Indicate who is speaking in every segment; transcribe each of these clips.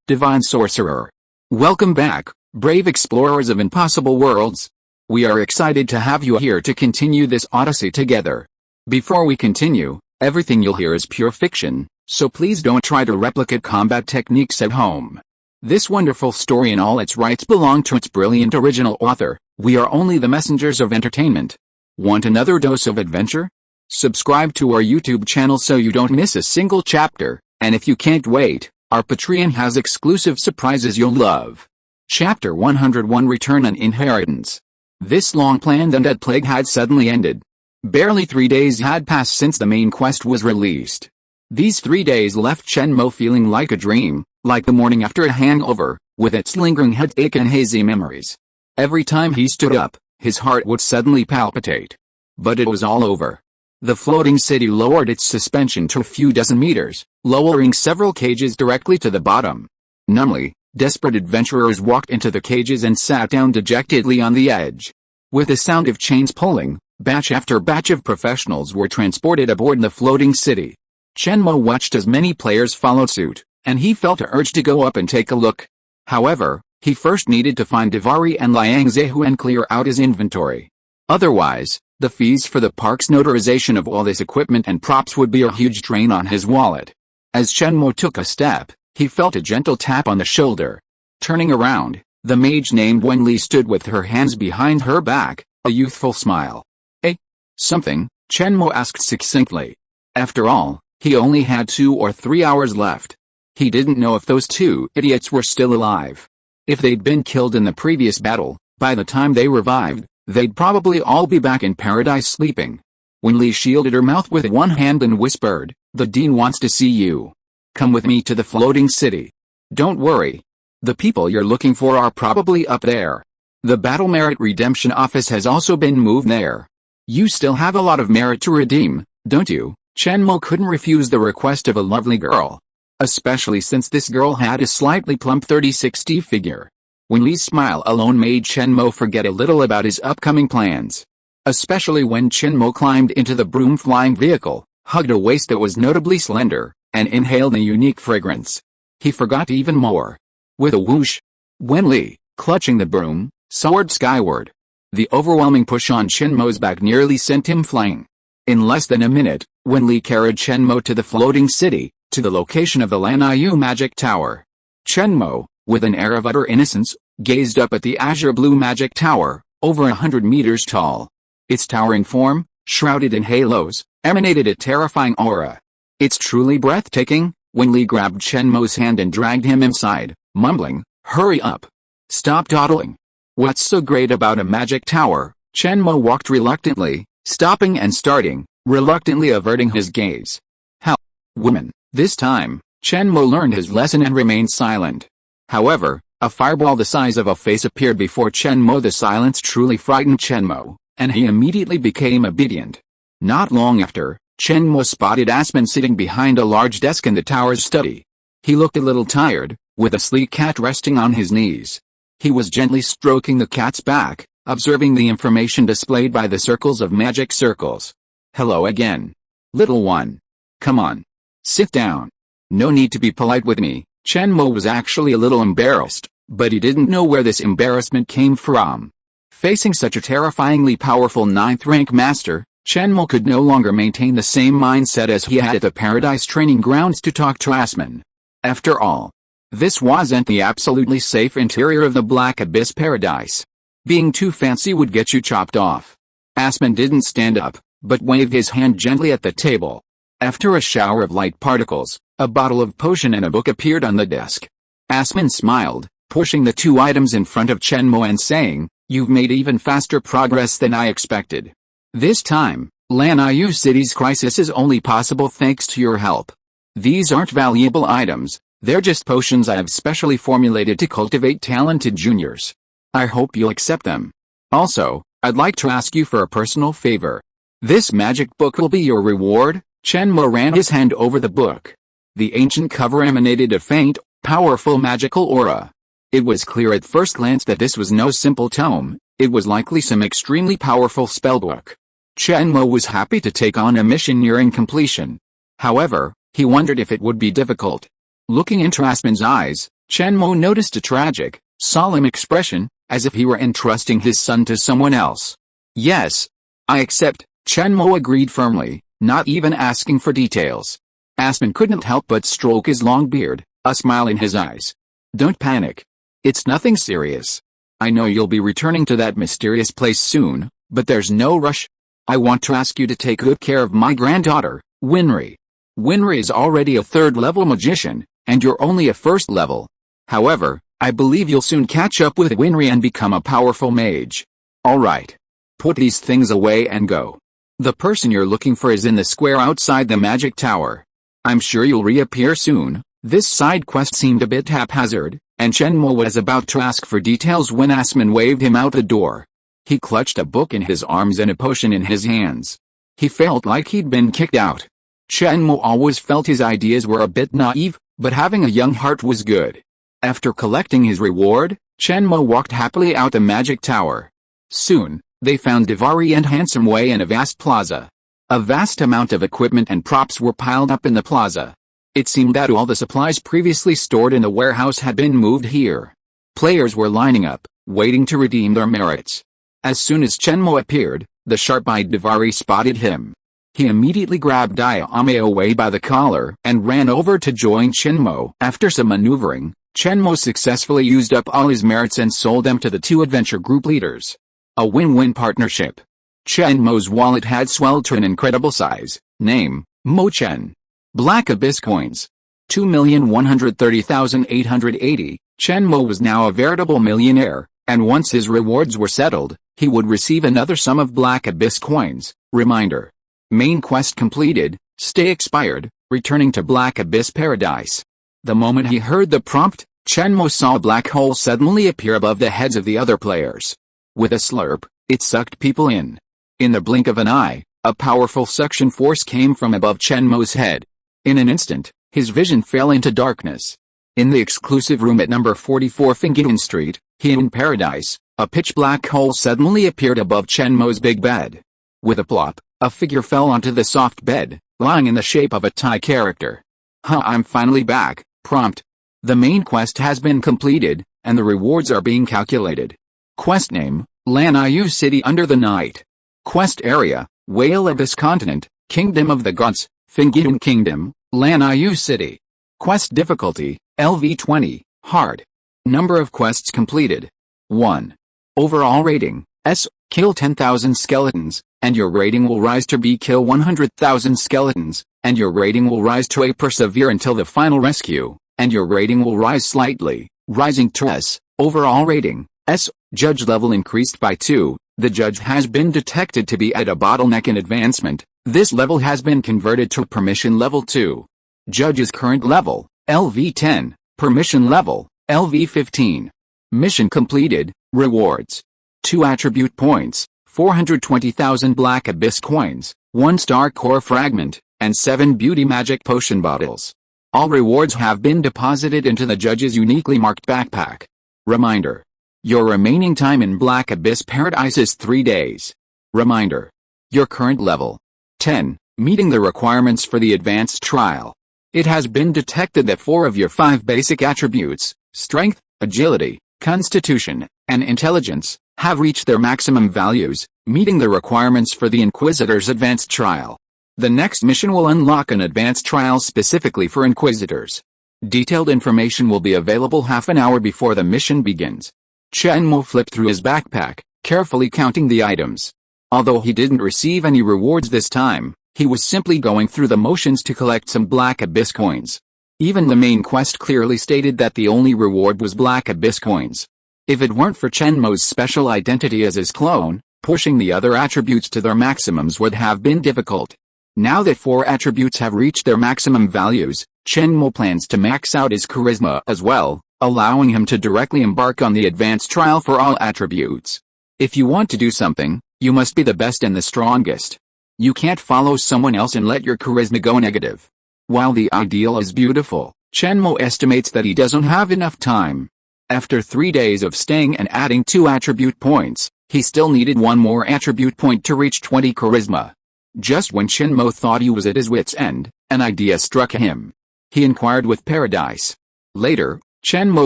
Speaker 1: Divine Sorcerer. Welcome back, brave explorers of impossible worlds. We are excited to have you here to continue this odyssey together. Before we continue, everything you'll hear is pure fiction, so please don't try to replicate combat techniques at home. This wonderful story in all its rights belong to its brilliant original author. We are only the messengers of entertainment. Want another dose of adventure? Subscribe to our YouTube channel so you don't miss a single chapter, and if you can't wait, our Patreon has exclusive surprises you'll love. Chapter 101 Return on Inheritance. This long-planned undead plague had suddenly ended. Barely 3 days had passed since the main quest was released. These 3 days left Chen Mo feeling like a dream, like the morning after a hangover, with its lingering headache and hazy memories. Every time he stood up, his heart would suddenly palpitate. But it was all over. The floating city lowered its suspension to a few dozen meters, lowering several cages directly to the bottom. Numbly, desperate adventurers walked into the cages and sat down dejectedly on the edge. With the sound of chains pulling, batch after batch of professionals were transported aboard the floating city. Chen Mo watched as many players followed suit, and he felt an urge to go up and take a look. However, he first needed to find Divari and Liang Zehu and clear out his inventory. Otherwise, the fees for the park's notarization of all this equipment and props would be a huge drain on his wallet. As Chen Mo took a step, he felt a gentle tap on the shoulder. Turning around, the mage named Wenli stood with her hands behind her back, a youthful smile. "Eh? Something?" Chen Mo asked succinctly. After all, he only had 2 or 3 hours left. He didn't know if those two idiots were still alive. If they'd been killed in the previous battle, by the time they revived, they'd probably all be back in paradise sleeping. Wenli shielded her mouth with one hand and whispered, "The Dean wants to see you. Come with me to the floating city. Don't worry. The people you're looking for are probably up there. The Battle Merit Redemption Office has also been moved there. You still have a lot of merit to redeem, don't you?" Chen Mo couldn't refuse the request of a lovely girl. Especially since this girl had a slightly plump 30-60 figure. Wenli's smile alone made Chen Mo forget a little about his upcoming plans. Especially when Chen Mo climbed into the broom-flying vehicle, hugged a waist that was notably slender, and inhaled a unique fragrance. He forgot even more. With a whoosh, Wenli, clutching the broom, soared skyward. The overwhelming push on Chen Mo's back nearly sent him flying. In less than a minute, Wenli carried Chen Mo to the floating city, to the location of the Lanyu magic tower. Chen Mo, with an air of utter innocence, gazed up at the azure-blue magic tower, over 100 meters tall. Its towering form, shrouded in halos, emanated a terrifying aura. "It's truly breathtaking." Wenli grabbed Chen Mo's hand and dragged him inside, mumbling, "Hurry up. Stop dawdling." "What's so great about a magic tower?" Chen Mo walked reluctantly, stopping and starting, reluctantly averting his gaze. "How, woman?" This time, Chen Mo learned his lesson and remained silent. However, a fireball the size of a face appeared before Chen Mo. The silence truly frightened Chen Mo, and he immediately became obedient. Not long after, Chen Mo spotted Aspen sitting behind a large desk in the tower's study. He looked a little tired, with a sleek cat resting on his knees. He was gently stroking the cat's back, observing the information displayed by the circles of magic circles. "Hello again. Little one. Come on. Sit down. No need to be polite with me." Chen Mo was actually a little embarrassed, but he didn't know where this embarrassment came from. Facing such a terrifyingly powerful 9th-rank master, Chen Mo could no longer maintain the same mindset as he had at the Paradise training grounds to talk to Aspen. After all, this wasn't the absolutely safe interior of the Black Abyss Paradise. Being too fancy would get you chopped off. Aspen didn't stand up, but waved his hand gently at the table. After a shower of light particles, a bottle of potion and a book appeared on the desk. Aspen smiled, pushing the 2 items in front of Chen Mo and saying, "You've made even faster progress than I expected. This time, Lanyu City's crisis is only possible thanks to your help. These aren't valuable items, they're just potions I have specially formulated to cultivate talented juniors. I hope you'll accept them. Also, I'd like to ask you for a personal favor. This magic book will be your reward." Chen Mo ran his hand over the book. The ancient cover emanated a faint, powerful magical aura. It was clear at first glance that this was no simple tome, it was likely some extremely powerful spellbook. Chen Mo was happy to take on a mission nearing completion. However, he wondered if it would be difficult. Looking into Aspen's eyes, Chen Mo noticed a tragic, solemn expression, as if he were entrusting his son to someone else. Yes, I accept, Chen Mo agreed firmly, not even asking for details. Aspen couldn't help but stroke his long beard, a smile in his eyes. Don't panic. It's nothing serious. I know you'll be returning to that mysterious place soon, but there's no rush. I want to ask you to take good care of my granddaughter, Winry. Winry is already a third-level magician, and you're only a first-level. However, I believe you'll soon catch up with Winry and become a powerful mage. Alright. Put these things away and go. The person you're looking for is in the square outside the magic tower. I'm sure you'll reappear soon. This side quest seemed a bit haphazard, and Chen Mo was about to ask for details when Aspen waved him out the door. He clutched a book in his arms and a potion in his hands. He felt like he'd been kicked out. Chen Mo always felt his ideas were a bit naive, but having a young heart was good. After collecting his reward, Chen Mo walked happily out the magic tower. Soon, they found Divari and Handsome Wei in a vast plaza. A vast amount of equipment and props were piled up in the plaza. It seemed that all the supplies previously stored in the warehouse had been moved here. Players were lining up, waiting to redeem their merits. As soon as Chen Mo appeared, the sharp-eyed Divari spotted him. He immediately grabbed Ayame away by the collar and ran over to join Chen Mo. After some maneuvering, Chen Mo successfully used up all his merits and sold them to the two adventure group leaders. A win-win partnership. Chen Mo's wallet had swelled to an incredible size. Name, Mo Chen. Black Abyss coins. 2,130,880. Chen Mo was now a veritable millionaire, and once his rewards were settled, he would receive another sum of Black Abyss coins. Reminder. Main quest completed, stay expired, returning to Black Abyss Paradise. The moment he heard the prompt, Chen Mo saw a black hole suddenly appear above the heads of the other players. With a slurp, it sucked people in. In the blink of an eye, a powerful suction force came from above Chen Mo's head. In an instant, his vision fell into darkness. In the exclusive room at number 44 Fingian Street, in Paradise, a pitch-black hole suddenly appeared above Chen Mo's big bed. With a plop, a figure fell onto the soft bed, lying in the shape of a Thai character. I'm finally back. Prompt. The main quest has been completed, and the rewards are being calculated. Quest name, Laniu City Under the Night. Quest area, Whale Abyss Continent, Kingdom of the Gods, Fingian Kingdom, Laniu City. Quest difficulty, LV20, hard. Number of quests completed. 1. Overall rating, S, kill 10,000 skeletons, and your rating will rise to B, kill 100,000 skeletons, and your rating will rise to A, persevere until the final rescue, and your rating will rise slightly, rising to S. Overall rating, S, judge level increased by 2, the judge has been detected to be at a bottleneck in advancement, this level has been converted to permission level 2. Judge's current level, LV10, permission level, LV15. Mission completed, rewards. 2 attribute points, 420,000 Black Abyss coins, 1 star core fragment, and 7 beauty magic potion bottles. All rewards have been deposited into the judge's uniquely marked backpack. Reminder. Your remaining time in Black Abyss Paradise is 3 days. Reminder. Your current level. 10, meeting the requirements for the advanced trial. It has been detected that 4 of your 5 basic attributes, strength, agility, constitution, and intelligence, have reached their maximum values, meeting the requirements for the Inquisitor's advanced trial. The next mission will unlock an advanced trial specifically for Inquisitors. Detailed information will be available half an hour before the mission begins. Chen Mo flipped through his backpack, carefully counting the items. Although he didn't receive any rewards this time, he was simply going through the motions to collect some Black Abyss coins. Even the main quest clearly stated that the only reward was Black Abyss coins. If it weren't for Chen Mo's special identity as his clone, pushing the other attributes to their maximums would have been difficult. Now that 4 attributes have reached their maximum values, Chen Mo plans to max out his charisma as well, allowing him to directly embark on the advanced trial for all attributes. If you want to do something, you must be the best and the strongest. You can't follow someone else and let your charisma go negative. While the ideal is beautiful, Chen Mo estimates that he doesn't have enough time. After 3 days of staying and adding 2 attribute points, he still needed 1 more attribute point to reach 20 charisma. Just when Chen Mo thought he was at his wit's end, an idea struck him. He inquired with Paradise. Later, Chen Mo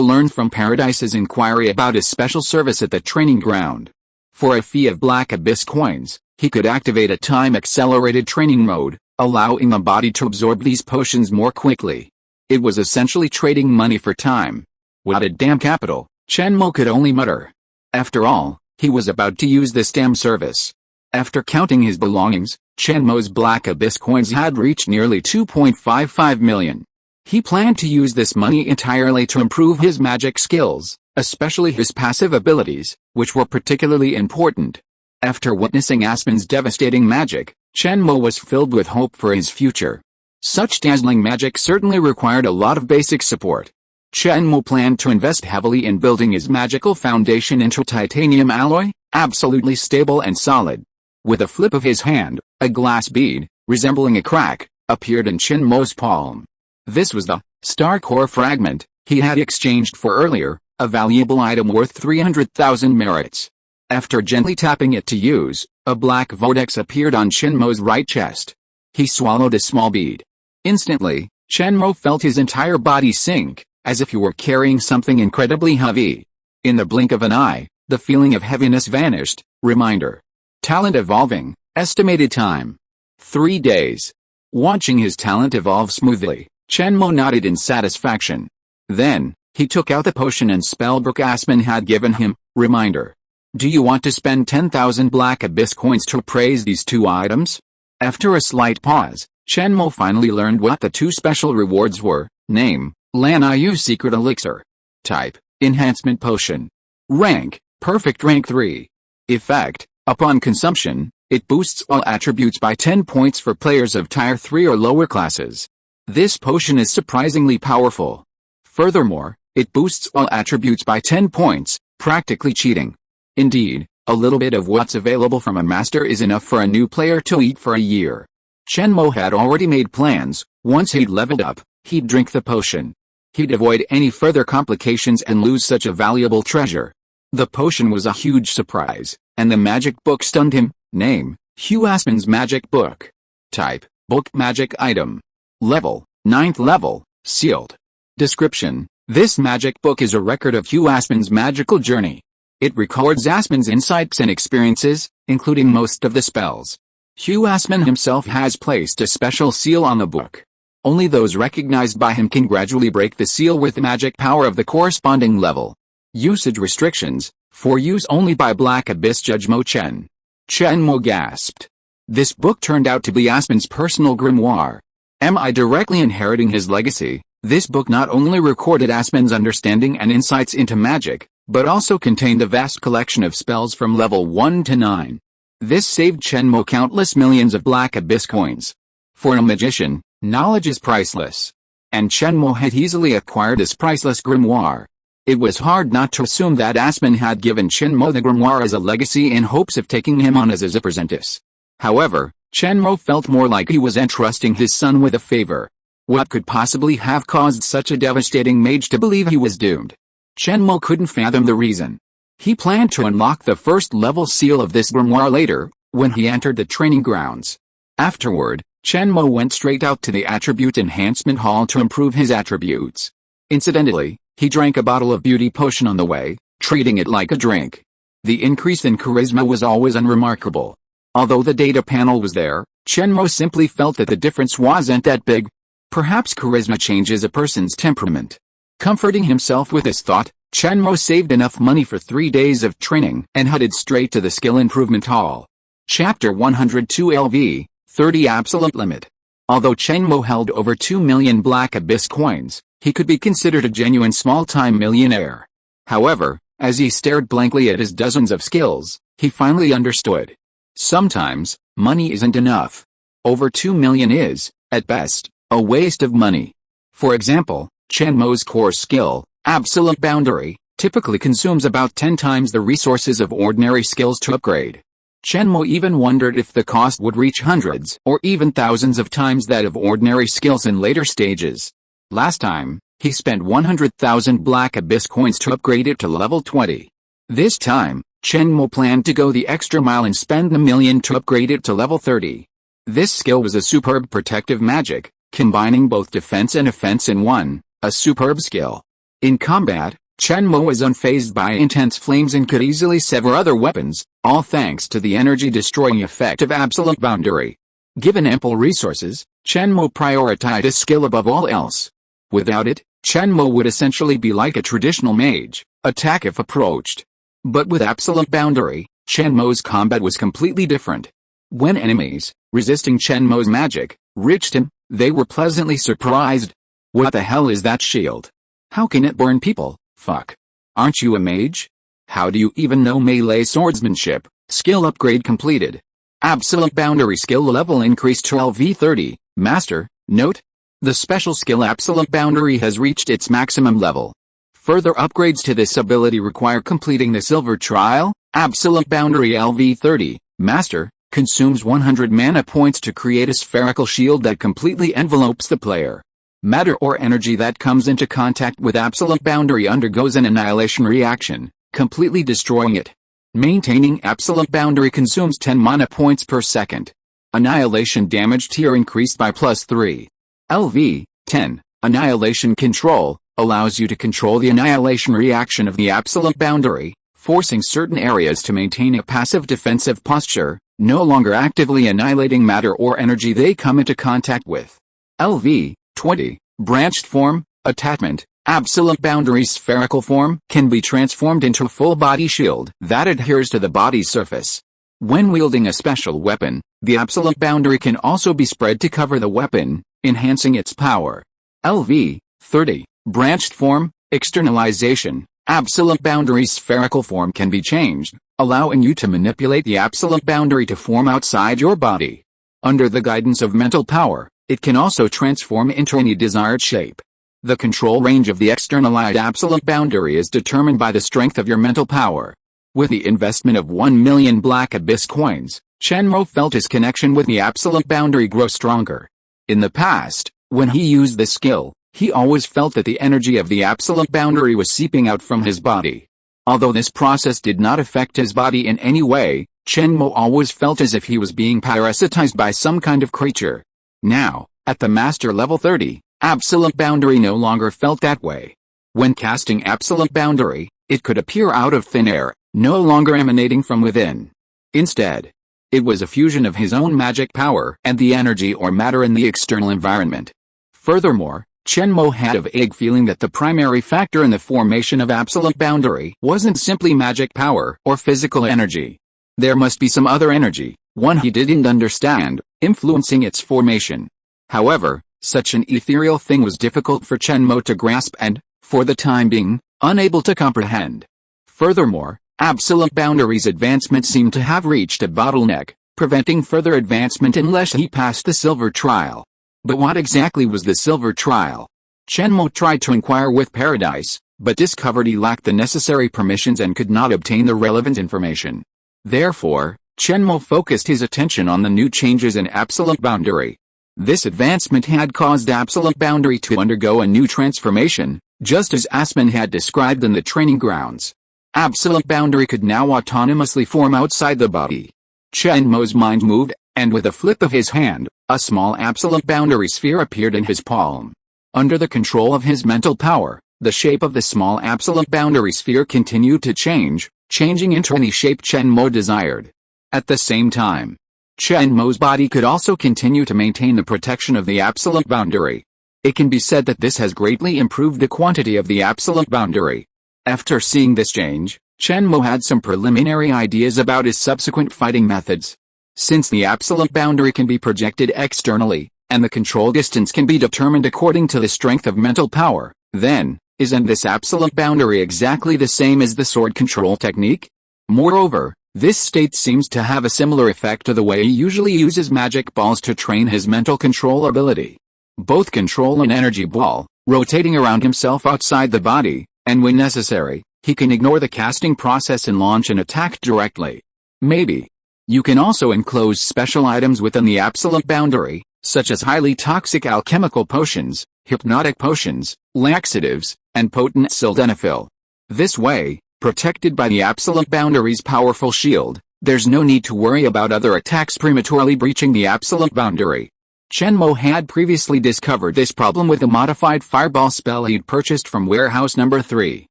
Speaker 1: learned from Paradise's inquiry about his special service at the training ground. For a fee of Black Abyss coins, he could activate a time-accelerated training mode, allowing the body to absorb these potions more quickly. It was essentially trading money for time. What a damn capital, Chen Mo could only mutter. After all, he was about to use this damn service. After counting his belongings, Chen Mo's Black Abyss coins had reached nearly 2.55 million. He planned to use this money entirely to improve his magic skills, especially his passive abilities, which were particularly important. After witnessing Aspen's devastating magic, Chen Mo was filled with hope for his future. Such dazzling magic certainly required a lot of basic support. Chen Mo planned to invest heavily in building his magical foundation into titanium alloy, absolutely stable and solid. With a flip of his hand, a glass bead, resembling a crack, appeared in Chen Mo's palm. This was the star core fragment he had exchanged for earlier, a valuable item worth 300,000 merits. After gently tapping it to use, a black vortex appeared on Chen Mo's right chest. He swallowed a small bead. Instantly, Chen Mo felt his entire body sink, as if he were carrying something incredibly heavy. In the blink of an eye, the feeling of heaviness vanished. Reminder. Talent evolving, estimated time. 3 days. Watching his talent evolve smoothly, Chen Mo nodded in satisfaction. Then, he took out the potion and spellbook Aspen had given him. Reminder. Do you want to spend 10,000 Black Abyss coins to appraise these 2 items? After a slight pause, Chen Mo finally learned what the 2 special rewards were. Name, Lan Yu Secret Elixir. Type, Enhancement Potion. Rank, Perfect Rank 3. Effect, upon consumption, it boosts all attributes by 10 points for players of Tier 3 or lower classes. This potion is surprisingly powerful. Furthermore, it boosts all attributes by 10 points, practically cheating. Indeed, a little bit of what's available from a master is enough for a new player to eat for a year. Chen Mo had already made plans. Once he'd leveled up, he'd drink the potion. He'd avoid any further complications and lose such a valuable treasure. The potion was a huge surprise, and the magic book stunned him. Name, Hugh Aspen's magic book. Type, Book Magic Item. Level, 9th level, sealed. Description, this magic book is a record of Hugh Aspen's magical journey. It records Aspen's insights and experiences, including most of the spells. Hugh Aspen himself has placed a special seal on the book. Only those recognized by him can gradually break the seal with the magic power of the corresponding level. Usage restrictions, for use only by Black Abyss Judge Mo Chen. Chen Mo gasped. This book turned out to be Aspen's personal grimoire. Am I directly inheriting his legacy? This book not only recorded Aspen's understanding and insights into magic, but also contained a vast collection of spells from level 1 to 9. This saved Chen Mo countless millions of Black Abyss coins. For a magician, knowledge is priceless. And Chen Mo had easily acquired this priceless grimoire. It was hard not to assume that Aspen had given Chen Mo the grimoire as a legacy in hopes of taking him on as his apprentice. However, Chen Mo felt more like he was entrusting his son with a favor. What could possibly have caused such a devastating mage to believe he was doomed? Chen Mo couldn't fathom the reason. He planned to unlock the first level seal of this grimoire later, when he entered the training grounds. Afterward, Chen Mo went straight out to the Attribute Enhancement Hall to improve his attributes. Incidentally, he drank a bottle of beauty potion on the way, treating it like a drink. The increase in charisma was always unremarkable. Although the data panel was there, Chen Mo simply felt that the difference wasn't that big. Perhaps charisma changes a person's temperament. Comforting himself with this thought, Chen Mo saved enough money for 3 days of training and headed straight to the Skill Improvement Hall. Chapter 102 LV, 30 Absolute Limit. Although Chen Mo held over 2 million Black Abyss coins, he could be considered a genuine small-time millionaire. However, as he stared blankly at his dozens of skills, he finally understood. Sometimes, money isn't enough. Over 2 million is, at best, a waste of money. For example, Chen Mo's core skill, Absolute Boundary, typically consumes about 10 times the resources of ordinary skills to upgrade. Chen Mo even wondered if the cost would reach hundreds or even thousands of times that of ordinary skills in later stages. Last time, he spent 100,000 Black Abyss coins to upgrade it to level 20. This time, Chen Mo planned to go the extra mile and spend the million to upgrade it to level 30. This skill was a superb protective magic, combining both defense and offense in one, a superb skill. In combat, Chen Mo is unfazed by intense flames and could easily sever other weapons, all thanks to the energy-destroying effect of Absolute Boundary. Given ample resources, Chen Mo prioritized his skill above all else. Without it, Chen Mo would essentially be like a traditional mage, attack if approached. But with Absolute Boundary, Chen Mo's combat was completely different. When enemies, resisting Chen Mo's magic, reached him, they were pleasantly surprised. What the hell is that shield? How can it burn people? Fuck. Aren't you a mage? How do you even know melee swordsmanship? Skill upgrade completed. Absolute Boundary skill level increased to LV30, Master. Note: the special skill Absolute Boundary has reached its maximum level. Further upgrades to this ability require completing the Silver Trial. Absolute Boundary LV30, Master, consumes 100 mana points to create a spherical shield that completely envelopes the player. Matter or energy that comes into contact with Absolute Boundary undergoes an annihilation reaction, completely destroying it. Maintaining Absolute Boundary consumes 10 mana points per second. Annihilation damage tier increased by +3. LV 10. Annihilation Control allows you to control the annihilation reaction of the Absolute Boundary, forcing certain areas to maintain a passive defensive posture, no longer actively annihilating matter or energy they come into contact with. LV 20. Branched Form Attachment. Absolute Boundary's spherical form can be transformed into a full-body shield that adheres to the body's surface. When wielding a special weapon, the Absolute Boundary can also be spread to cover the weapon, enhancing its power. LV 30. Branched Form Externalization. Absolute Boundary's spherical form can be changed, allowing you to manipulate the Absolute Boundary to form outside your body. Under the guidance of mental power, it can also transform into any desired shape. The control range of the externalized Absolute Boundary is determined by the strength of your mental power. With the investment of 1 million Black Abyss coins, Chen Mo felt his connection with the Absolute Boundary grow stronger. In the past, when he used this skill, he always felt that the energy of the Absolute Boundary was seeping out from his body. Although this process did not affect his body in any way, Chen Mo always felt as if he was being parasitized by some kind of creature. Now, at the Master level 30, Absolute Boundary no longer felt that way. When casting Absolute Boundary, it could appear out of thin air, no longer emanating from within. Instead, it was a fusion of his own magic power and the energy or matter in the external environment. Furthermore, Chen Mo had a vague feeling that the primary factor in the formation of Absolute Boundary wasn't simply magic power or physical energy. There must be some other energy, one he didn't understand, influencing its formation. However, such an ethereal thing was difficult for Chen Mo to grasp and, for the time being, unable to comprehend. Furthermore, Absolute Boundary's advancement seemed to have reached a bottleneck, preventing further advancement unless he passed the Silver Trial. But what exactly was the Silver Trial? Chen Mo tried to inquire with Paradise, but discovered he lacked the necessary permissions and could not obtain the relevant information. Therefore, Chen Mo focused his attention on the new changes in Absolute Boundary. This advancement had caused Absolute Boundary to undergo a new transformation, just as Aspen had described in the training grounds. Absolute Boundary could now autonomously form outside the body. Chen Mo's mind moved, and with a flip of his hand, a small Absolute Boundary sphere appeared in his palm. Under the control of his mental power, the shape of the small Absolute Boundary sphere continued to change, changing into any shape Chen Mo desired. At the same time, Chen Mo's body could also continue to maintain the protection of the Absolute Boundary. It can be said that this has greatly improved the quantity of the Absolute Boundary. After seeing this change, Chen Mo had some preliminary ideas about his subsequent fighting methods. Since the Absolute Boundary can be projected externally, and the control distance can be determined according to the strength of mental power, then, isn't this Absolute Boundary exactly the same as the sword control technique? Moreover, this state seems to have a similar effect to the way he usually uses magic balls to train his mental control ability. Both control an energy ball, rotating around himself outside the body, and when necessary, he can ignore the casting process and launch an attack directly. Maybe. You can also enclose special items within the Absolute Boundary, such as highly toxic alchemical potions, hypnotic potions, laxatives, and potent sildenafil. This way, protected by the Absolute Boundary's powerful shield, there's no need to worry about other attacks prematurely breaching the Absolute Boundary. Chen Mo had previously discovered this problem with a modified fireball spell he'd purchased from warehouse number 3.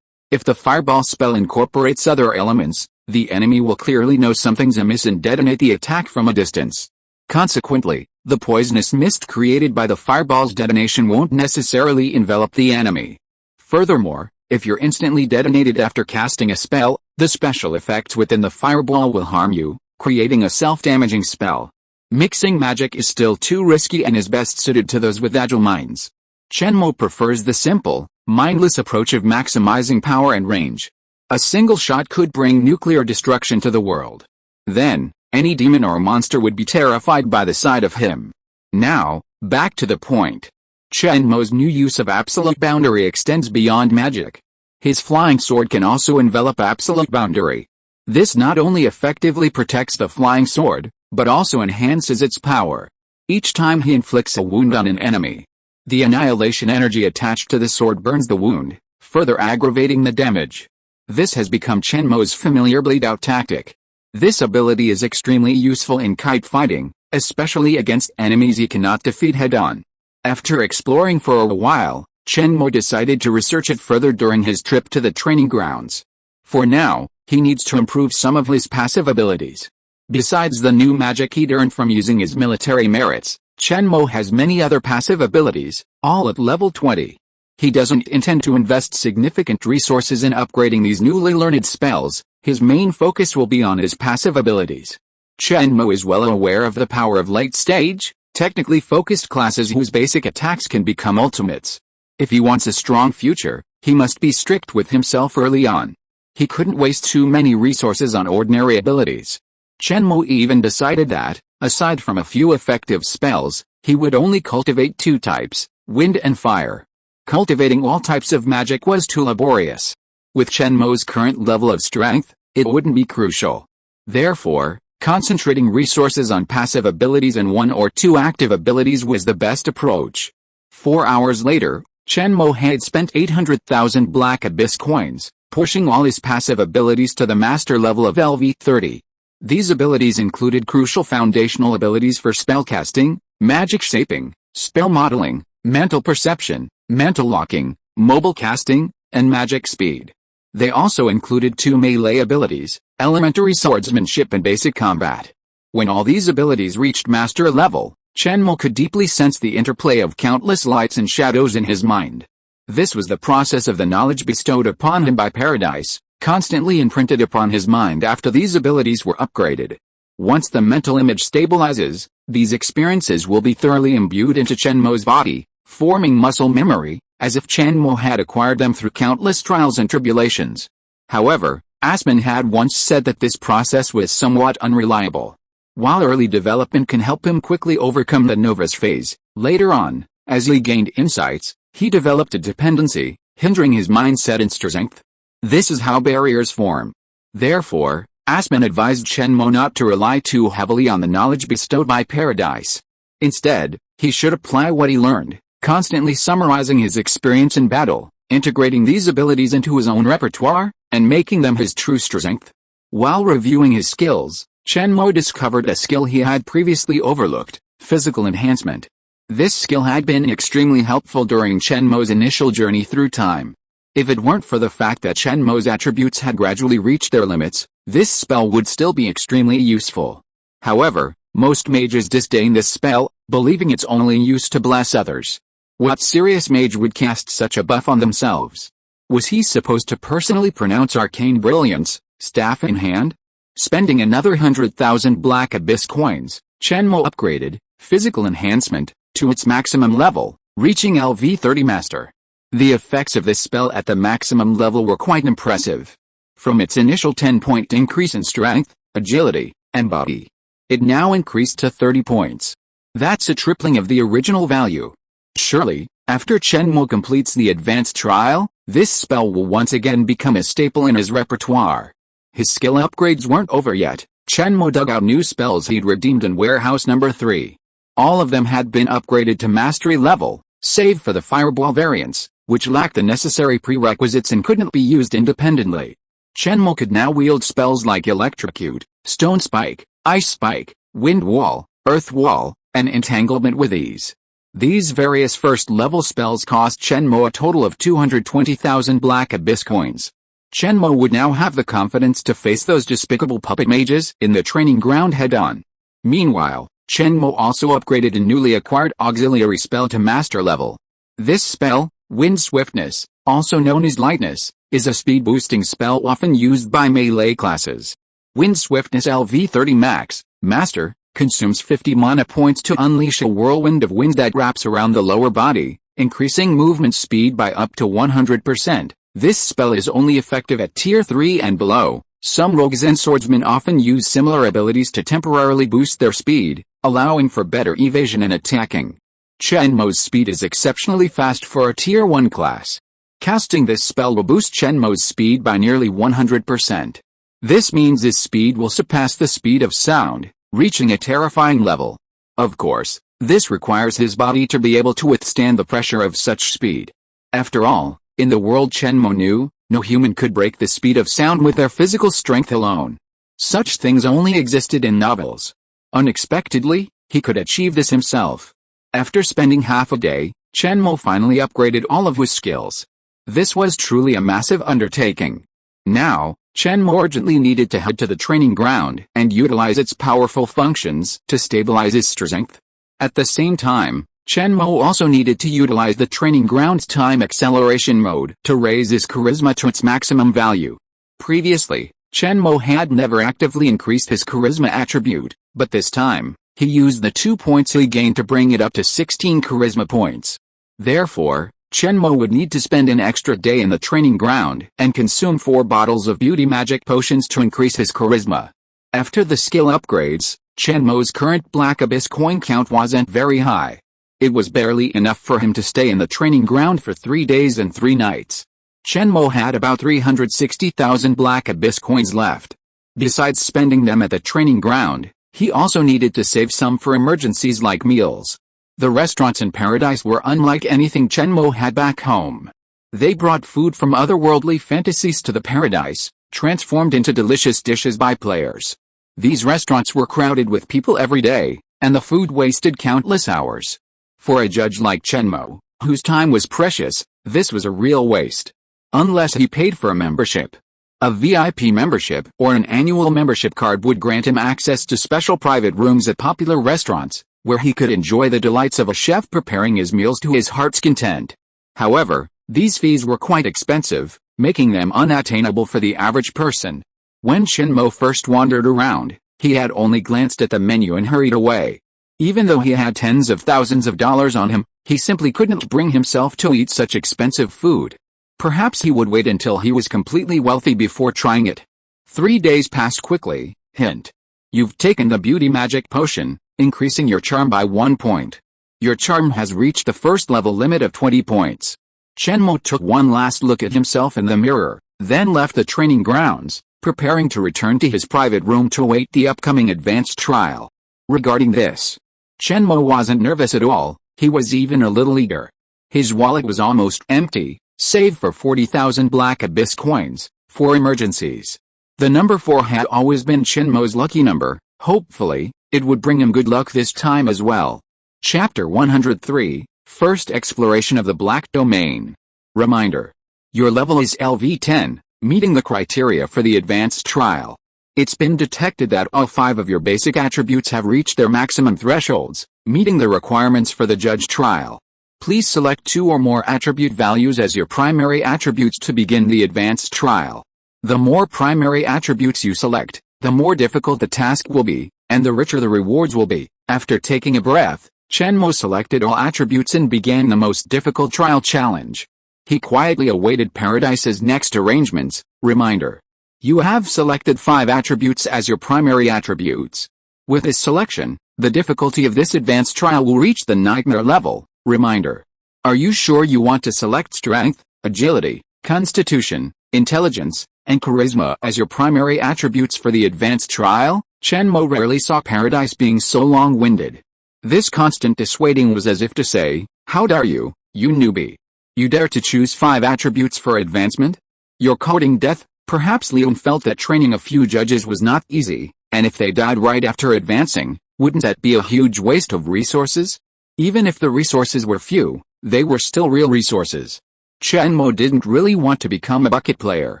Speaker 1: If the fireball spell incorporates other elements, the enemy will clearly know something's amiss and detonate the attack from a distance. Consequently, the poisonous mist created by the fireball's detonation won't necessarily envelop the enemy. Furthermore, if you're instantly detonated after casting a spell, the special effects within the fireball will harm you, creating a self-damaging spell. Mixing magic is still too risky and is best suited to those with agile minds. Chen Mo prefers the simple, mindless approach of maximizing power and range. A single shot could bring nuclear destruction to the world. Then, any demon or monster would be terrified by the sight of him. Now, back to the point. Chen Mo's new use of absolute boundary extends beyond magic. His flying sword can also envelop absolute boundary. This not only effectively protects the flying sword, but also enhances its power. Each time he inflicts a wound on an enemy, the annihilation energy attached to the sword burns the wound, further aggravating the damage. This has become Chen Mo's familiar bleed-out tactic. This ability is extremely useful in kite fighting, especially against enemies he cannot defeat head-on. After exploring for a while, Chen Mo decided to research it further during his trip to the training grounds. For now, he needs to improve some of his passive abilities. Besides the new magic he'd earned from using his military merits, Chen Mo has many other passive abilities, all at level 20. He doesn't intend to invest significant resources in upgrading these newly learned spells. His main focus will be on his passive abilities. Chen Mo is well aware of the power of late-stage, technically focused classes whose basic attacks can become ultimates. If he wants a strong future, he must be strict with himself early on. He couldn't waste too many resources on ordinary abilities. Chen Mo even decided that, aside from a few effective spells, he would only cultivate 2 types, wind and fire. Cultivating all types of magic was too laborious. With Chen Mo's current level of strength, it wouldn't be crucial. Therefore, concentrating resources on passive abilities and 1 or 2 active abilities was the best approach. 4 hours later, Chen Mo had spent 800,000 Black Abyss coins, pushing all his passive abilities to the master level of LV30. These abilities included crucial foundational abilities for spellcasting, magic shaping, spell modeling, mental perception, mental locking, mobile casting, and magic speed. They also included 2 melee abilities, elementary swordsmanship and basic combat. When all these abilities reached master level, Chen Mo could deeply sense the interplay of countless lights and shadows in his mind. This was the process of the knowledge bestowed upon him by Paradise, constantly imprinted upon his mind after these abilities were upgraded. Once the mental image stabilizes, these experiences will be thoroughly imbued into Chen Mo's body, forming muscle memory, as if Chen Mo had acquired them through countless trials and tribulations. However, Aspen had once said that this process was somewhat unreliable. While early development can help him quickly overcome the novice phase, later on, as he gained insights, he developed a dependency, hindering his mindset and strength. This is how barriers form. Therefore, Aspen advised Chen Mo not to rely too heavily on the knowledge bestowed by Paradise. Instead, he should apply what he learned, constantly summarizing his experience in battle, integrating these abilities into his own repertoire, and making them his true strength. While reviewing his skills, Chen Mo discovered a skill he had previously overlooked, physical enhancement. This skill had been extremely helpful during Chen Mo's initial journey through time. If it weren't for the fact that Chen Mo's attributes had gradually reached their limits, this spell would still be extremely useful. However, most mages disdain this spell, believing it's only used to bless others. What serious mage would cast such a buff on themselves? Was he supposed to personally pronounce arcane brilliance, staff in hand? Spending another 100,000 Black Abyss coins, Chen Mo upgraded physical enhancement to its maximum level, reaching LV30 Master. The effects of this spell at the maximum level were quite impressive. From its initial 10-point increase in strength, agility, and body, it now increased to 30 points. That's a tripling of the original value. Surely, after Chen Mo completes the advanced trial, this spell will once again become a staple in his repertoire. His skill upgrades weren't over yet. Chen Mo dug out new spells he'd redeemed in warehouse number 3. All of them had been upgraded to mastery level, save for the fireball variants, which lacked the necessary prerequisites and couldn't be used independently. Chen Mo could now wield spells like Electrocute, Stone Spike, Ice Spike, Wind Wall, Earth Wall, and entanglement with ease. These various first-level spells cost Chen Mo a total of 220,000 Black Abyss coins. Chen Mo would now have the confidence to face those despicable puppet mages in the training ground head-on. Meanwhile, Chen Mo also upgraded a newly acquired auxiliary spell to master level. This spell, Wind Swiftness, also known as Lightness, is a speed-boosting spell often used by melee classes. Wind Swiftness LV30 Max, Master, consumes 50 mana points to unleash a whirlwind of wind that wraps around the lower body, increasing movement speed by up to 100%. This spell is only effective at Tier 3 and below. Some rogues and swordsmen often use similar abilities to temporarily boost their speed, allowing for better evasion and attacking. Chen Mo's speed is exceptionally fast for a Tier 1 class. Casting this spell will boost Chen Mo's speed by nearly 100%. This means his speed will surpass the speed of sound, reaching a terrifying level. Of course, this requires his body to be able to withstand the pressure of such speed. After all, in the world Chen Mo knew, no human could break the speed of sound with their physical strength alone. Such things only existed in novels. Unexpectedly, he could achieve this himself. After spending half a day, Chen Mo finally upgraded all of his skills. This was truly a massive undertaking. Now, Chen Mo urgently needed to head to the training ground and utilize its powerful functions to stabilize his strength. At the same time, Chen Mo also needed to utilize the training ground's time acceleration mode to raise his charisma to its maximum value. Previously, Chen Mo had never actively increased his charisma attribute, but this time, he used the 2 points he gained to bring it up to 16 charisma points. Therefore, Chen Mo would need to spend an extra day in the training ground and consume 4 bottles of beauty magic potions to increase his charisma. After the skill upgrades, Chen Mo's current Black Abyss coin count wasn't very high. It was barely enough for him to stay in the training ground for 3 days and 3 nights. Chen Mo had about 360,000 Black Abyss coins left. Besides spending them at the training ground, he also needed to save some for emergencies like meals. The restaurants in Paradise were unlike anything Chen Mo had back home. They brought food from otherworldly fantasies to the Paradise, transformed into delicious dishes by players. These restaurants were crowded with people every day, and the food wasted countless hours. For a judge like Chen Mo, whose time was precious, this was a real waste. Unless he paid for a membership. A VIP membership or an annual membership card would grant him access to special private rooms at popular restaurants, where he could enjoy the delights of a chef preparing his meals to his heart's content. However, these fees were quite expensive, making them unattainable for the average person. When Chen Mo first wandered around, he had only glanced at the menu and hurried away. Even though he had tens of thousands of dollars on him, he simply couldn't bring himself to eat such expensive food. Perhaps he would wait until he was completely wealthy before trying it. 3 days passed quickly. Hint. You've taken the beauty magic potion, increasing your charm by 1 point. Your charm has reached the first level limit of 20 points. Chen Mo took one last look at himself in the mirror, then left the training grounds, preparing to return to his private room to await the upcoming advanced trial. Regarding this, Chen Mo wasn't nervous at all, he was even a little eager. His wallet was almost empty, save for 40,000 Black Abyss coins, for emergencies. The number 4 had always been Chen Mo's lucky number. Hopefully, it would bring him good luck this time as well. Chapter 103, First Exploration of the Black Domain. Reminder. Your level is LV10, meeting the criteria for the advanced trial. It's been detected that all 5 of your basic attributes have reached their maximum thresholds, meeting the requirements for the judge trial. Please select 2 or more attribute values as your primary attributes to begin the advanced trial. The more primary attributes you select, the more difficult the task will be, and the richer the rewards will be. After taking a breath, Chen Mo selected all attributes and began the most difficult trial challenge. He quietly awaited Paradise's next arrangements. Reminder. You have selected 5 attributes as your primary attributes. With this selection, the difficulty of this advanced trial will reach the nightmare level. Reminder. Are you sure you want to select strength, agility, constitution, intelligence, and charisma as your primary attributes for the advanced trial? Chen Mo rarely saw Paradise being so long-winded. This constant dissuading was as if to say, how dare you, you newbie? You dare to choose 5 attributes for advancement? You're courting death? Perhaps Leon felt that training a few judges was not easy, and if they died right after advancing, Wouldn't that be a huge waste of resources? Even if the resources were few, they were still real resources. Chen Mo didn't really want to become a bucket player,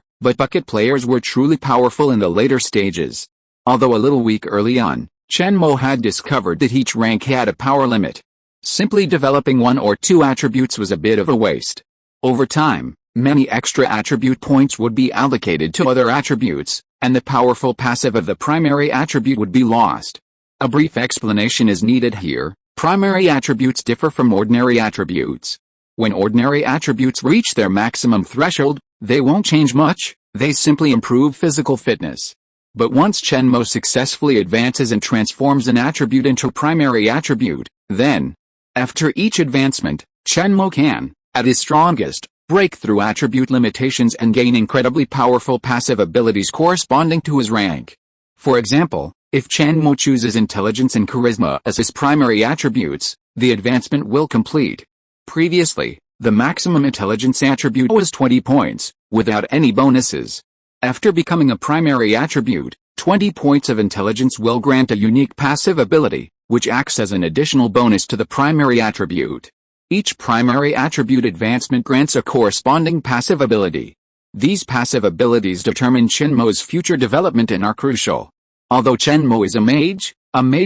Speaker 1: but bucket players were truly powerful in the later stages. Although a little weak early on, Chen Mo had discovered that each rank had a power limit. Simply developing one or two attributes was a bit of a waste. Over time, many extra attribute points would be allocated to other attributes, and the powerful passive of the primary attribute would be lost. A brief explanation is needed here. Primary attributes differ from ordinary attributes. When ordinary attributes reach their maximum threshold, they won't change much, they simply improve physical fitness. But once Chen Mo successfully advances and transforms an attribute into a primary attribute, then, after each advancement, Chen Mo can, at his strongest, break through attribute limitations and gain incredibly powerful passive abilities corresponding to his rank. For example, if Chen Mo chooses intelligence and charisma as his primary attributes, the advancement will complete. Previously, the maximum intelligence attribute was 20 points, without any bonuses. After becoming a primary attribute, 20 points of intelligence will grant a unique passive ability, which acts as an additional bonus to the primary attribute. Each primary attribute advancement grants a corresponding passive ability. These passive abilities determine Chen Mo's future development and are crucial. Although Chen Mo is a mage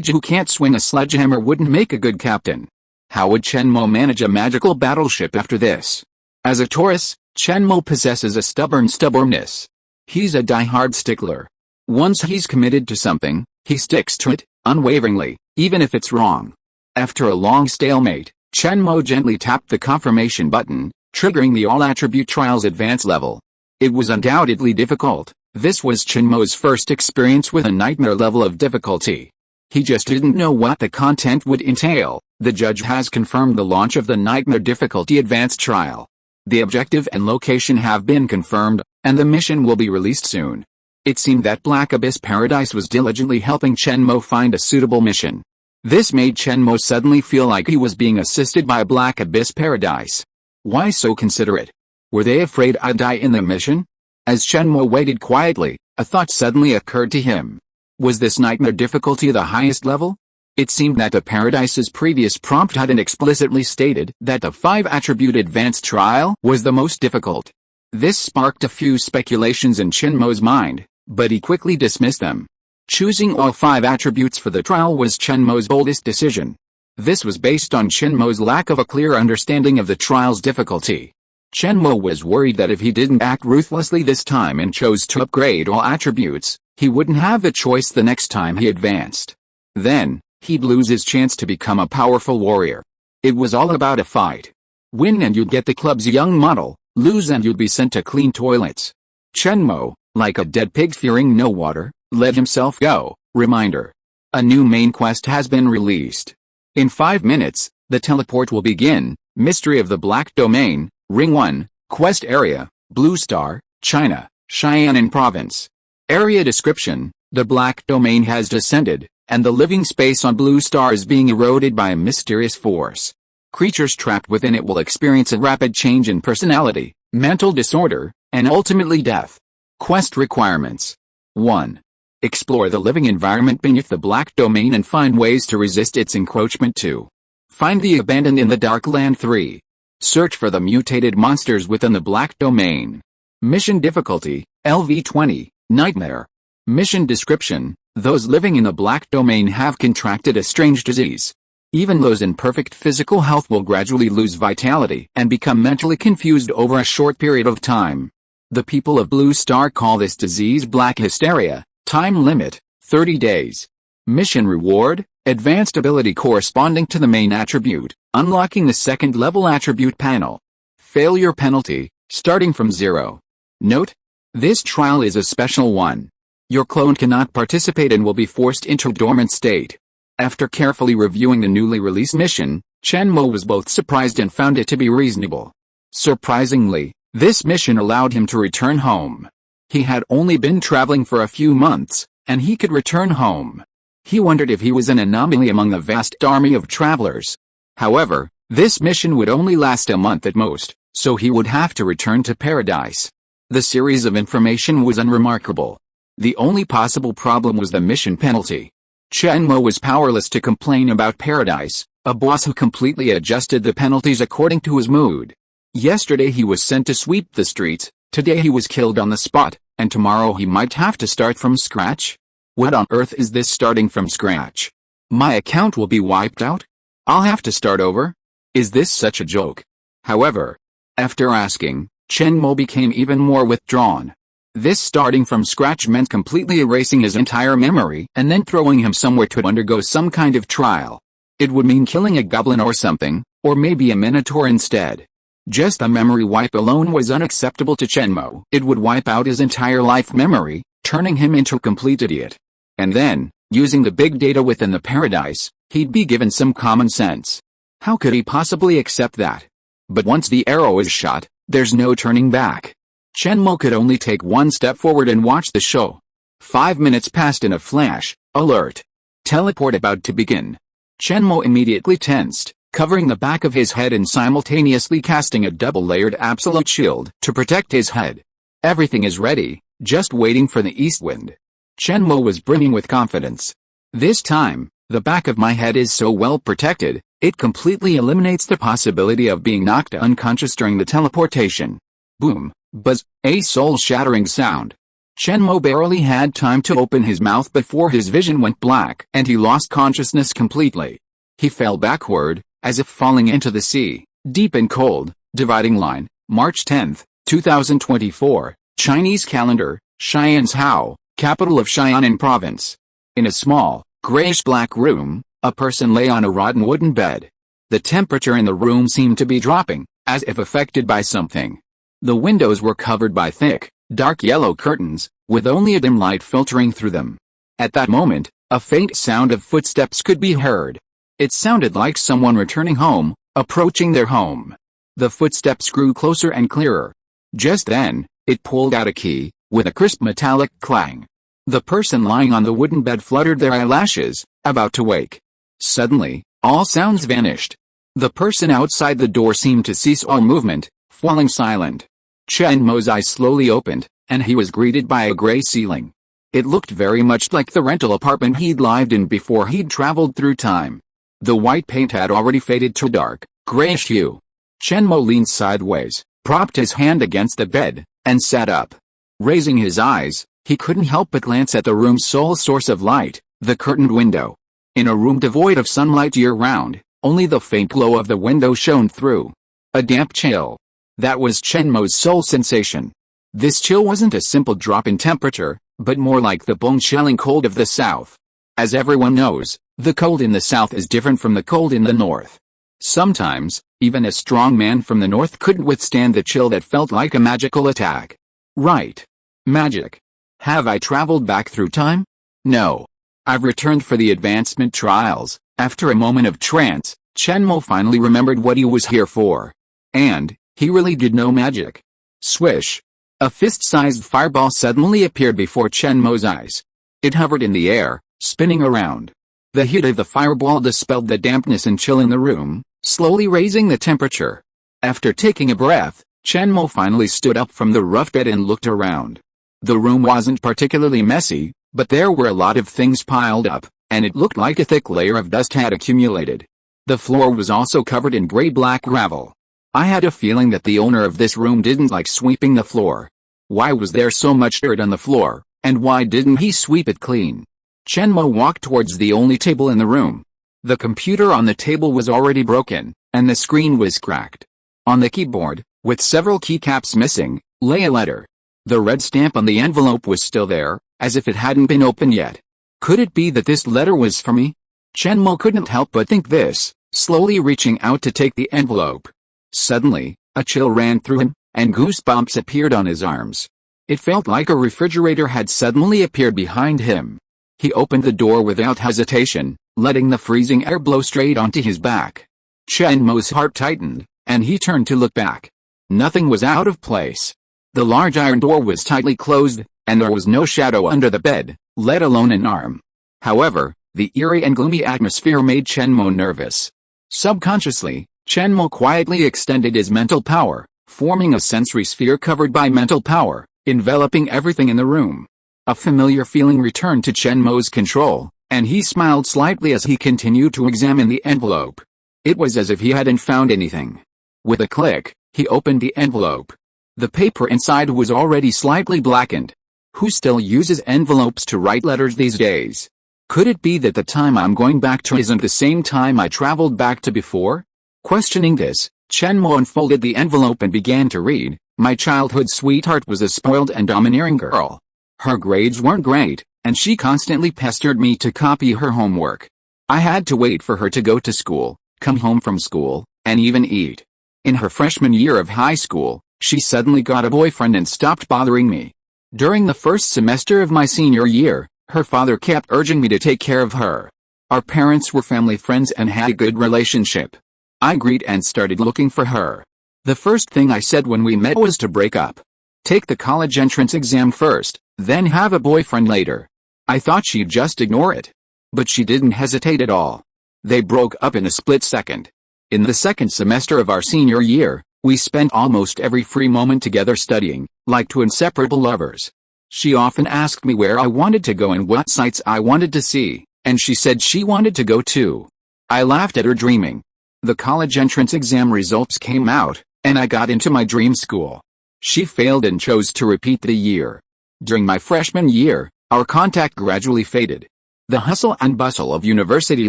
Speaker 1: who can't swing a sledgehammer wouldn't make a good captain. How would Chen Mo manage a magical battleship after this? As a Taurus, Chen Mo possesses a stubbornness. He's a die-hard stickler. Once he's committed to something, he sticks to it, unwaveringly, even if it's wrong. After a long stalemate, Chen Mo gently tapped the confirmation button, triggering the all-attribute trial's advanced level. It was undoubtedly difficult. This was Chen Mo's first experience with a nightmare level of difficulty. He just didn't know what the content would entail. The judge has confirmed the launch of the Nightmare Difficulty Advanced Trial. The objective and location have been confirmed, and the mission will be released soon. It seemed that Black Abyss Paradise was diligently helping Chen Mo find a suitable mission. This made Chen Mo suddenly feel like he was being assisted by Black Abyss Paradise. Why so considerate? Were they afraid I'd die in the mission? As Chen Mo waited quietly, a thought suddenly occurred to him. Was this nightmare difficulty the highest level? It seemed that the Paradise's previous prompt hadn't explicitly stated that the 5-attribute advanced trial was the most difficult. This sparked a few speculations in Chen Mo's mind, but he quickly dismissed them. Choosing all 5 attributes for the trial was Chen Mo's boldest decision. This was based on Chen Mo's lack of a clear understanding of the trial's difficulty. Chen Mo was worried that if he didn't act ruthlessly this time and chose to upgrade all attributes, he wouldn't have a choice the next time he advanced. Then, he'd lose his chance to become a powerful warrior. It was all about a fight. Win and you'd get the club's young model, lose and you'd be sent to clean toilets. Chen Mo, like a dead pig fearing no water, let himself go. Reminder. A new main quest has been released. In 5 minutes, the teleport will begin. Mystery of the Black Domain, Ring 1, Quest Area, Blue Star, China, Xianan Province. Area description: the Black Domain has descended, and the living space on Blue Star is being eroded by a mysterious force. Creatures trapped within it will experience a rapid change in personality, mental disorder, and ultimately death. Quest requirements: 1. Explore the living environment beneath the Black Domain and find ways to resist its encroachment. 2. Find the abandoned in the Dark Land. 3. Search for the mutated monsters within the Black Domain. Mission difficulty, LV20, Nightmare. Mission description: those living in the Black Domain have contracted a strange disease. Even those in perfect physical health will gradually lose vitality and become mentally confused over a short period of time. The people of Blue Star call this disease Black Hysteria. Time limit, 30 days. Mission reward: advanced ability corresponding to the main attribute, unlocking the second-level attribute panel. Failure penalty, starting from 0. Note: this trial is a special one. Your clone cannot participate and will be forced into dormant state. After carefully reviewing the newly released mission, Chen Mo was both surprised and found it to be reasonable. Surprisingly, this mission allowed him to return home. He had only been traveling for a few months, and he could return home. He wondered if he was an anomaly among the vast army of travelers. However, this mission would only last a month at most, so he would have to return to Paradise. The series of information was unremarkable. The only possible problem was the mission penalty. Chen Mo was powerless to complain about Paradise, a boss who completely adjusted the penalties according to his mood. Yesterday he was sent to sweep the streets, today he was killed on the spot, and tomorrow he might have to start from scratch? What on earth is this starting from scratch? My account will be wiped out? I'll have to start over? Is this such a joke? However, after asking, Chen Mo became even more withdrawn. This starting from scratch meant completely erasing his entire memory and then throwing him somewhere to undergo some kind of trial. It would mean killing a goblin or something, or maybe a minotaur instead. Just a memory wipe alone was unacceptable to Chen Mo. It would wipe out his entire life memory, turning him into a complete idiot. And then, using the big data within the Paradise, he'd be given some common sense. How could he possibly accept that? But once the arrow is shot, there's no turning back. Chen Mo could only take one step forward and watch the show. 5 minutes passed in a flash. Alert. Teleport about to begin. Chen Mo immediately tensed, covering the back of his head and simultaneously casting a double-layered absolute shield to protect his head. Everything is ready, just waiting for the east wind. Chen Mo was brimming with confidence. This time, the back of my head is so well protected, it completely eliminates the possibility of being knocked unconscious during the teleportation. Boom, buzz, a soul-shattering sound. Chen Mo barely had time to open his mouth before his vision went black and he lost consciousness completely. He fell backward, as if falling into the sea. Deep and cold. Dividing line, March 10, 2024, Chinese calendar, Xianzhou, capital of Xianan province. In a small, grayish-black room, a person lay on a rotten wooden bed. The temperature in the room seemed to be dropping, as if affected by something. The windows were covered by thick, dark yellow curtains, with only a dim light filtering through them. At that moment, a faint sound of footsteps could be heard. It sounded like someone returning home, approaching their home. The footsteps grew closer and clearer. Just then, it pulled out a key, with a crisp metallic clang. The person lying on the wooden bed fluttered their eyelashes, about to wake. Suddenly, all sounds vanished. The person outside the door seemed to cease all movement, falling silent. Chen Mo's eyes slowly opened, and he was greeted by a gray ceiling. It looked very much like the rental apartment he'd lived in before he'd traveled through time. The white paint had already faded to dark, grayish hue. Chen Mo leaned sideways, propped his hand against the bed, and sat up. Raising his eyes, he couldn't help but glance at the room's sole source of light, the curtained window. In a room devoid of sunlight year-round, only the faint glow of the window shone through. A damp chill. That was Chen Mo's sole sensation. This chill wasn't a simple drop in temperature, but more like the bone-chilling cold of the south. As everyone knows, the cold in the south is different from the cold in the north. Sometimes, even a strong man from the north couldn't withstand the chill that felt like a magical attack. Right. Magic. Have I traveled back through time? No. I've returned for the advancement trials. After a moment of trance, Chen Mo finally remembered what he was here for. And, he really did know magic. Swish. A fist-sized fireball suddenly appeared before Chen Mo's eyes. It hovered in the air, spinning around. The heat of the fireball dispelled the dampness and chill in the room, slowly raising the temperature. After taking a breath, Chen Mo finally stood up from the rough bed and looked around. The room wasn't particularly messy, but there were a lot of things piled up, and it looked like a thick layer of dust had accumulated. The floor was also covered in gray-black gravel. I had a feeling that the owner of this room didn't like sweeping the floor. Why was there so much dirt on the floor, and why didn't he sweep it clean? Chen Mo walked towards the only table in the room. The computer on the table was already broken, and the screen was cracked. On the keyboard, with several keycaps missing, lay a letter. The red stamp on the envelope was still there, as if it hadn't been opened yet. Could it be that this letter was for me? Chen Mo couldn't help but think this, slowly reaching out to take the envelope. Suddenly, a chill ran through him, and goosebumps appeared on his arms. It felt like a refrigerator had suddenly appeared behind him. He opened the door without hesitation, letting the freezing air blow straight onto his back. Chen Mo's heart tightened, and he turned to look back. Nothing was out of place. The large iron door was tightly closed, and there was no shadow under the bed, let alone an arm. However, the eerie and gloomy atmosphere made Chen Mo nervous. Subconsciously, Chen Mo quietly extended his mental power, forming a sensory sphere covered by mental power, enveloping everything in the room. A familiar feeling returned to Chen Mo's control, and he smiled slightly as he continued to examine the envelope. It was as if he hadn't found anything. With a click, he opened the envelope. The paper inside was already slightly blackened. Who still uses envelopes to write letters these days? Could it be that the time I'm going back to isn't the same time I traveled back to before? Questioning this, Chen Mo unfolded the envelope and began to read. My childhood sweetheart was a spoiled and domineering girl. Her grades weren't great, and she constantly pestered me to copy her homework. I had to wait for her to go to school, come home from school, and even eat. In her freshman year of high school, she suddenly got a boyfriend and stopped bothering me. During the first semester of my senior year, her father kept urging me to take care of her. Our parents were family friends and had a good relationship. I agreed and started looking for her. The first thing I said when we met was to break up. Take the college entrance exam first, then have a boyfriend later. I thought she'd just ignore it. But she didn't hesitate at all. They broke up in a split second. In the second semester of our senior year, we spent almost every free moment together studying, like two inseparable lovers. She often asked me where I wanted to go and what sights I wanted to see, and she said she wanted to go too. I laughed at her dreaming. The college entrance exam results came out, and I got into my dream school. She failed and chose to repeat the year. During my freshman year, our contact gradually faded. The hustle and bustle of university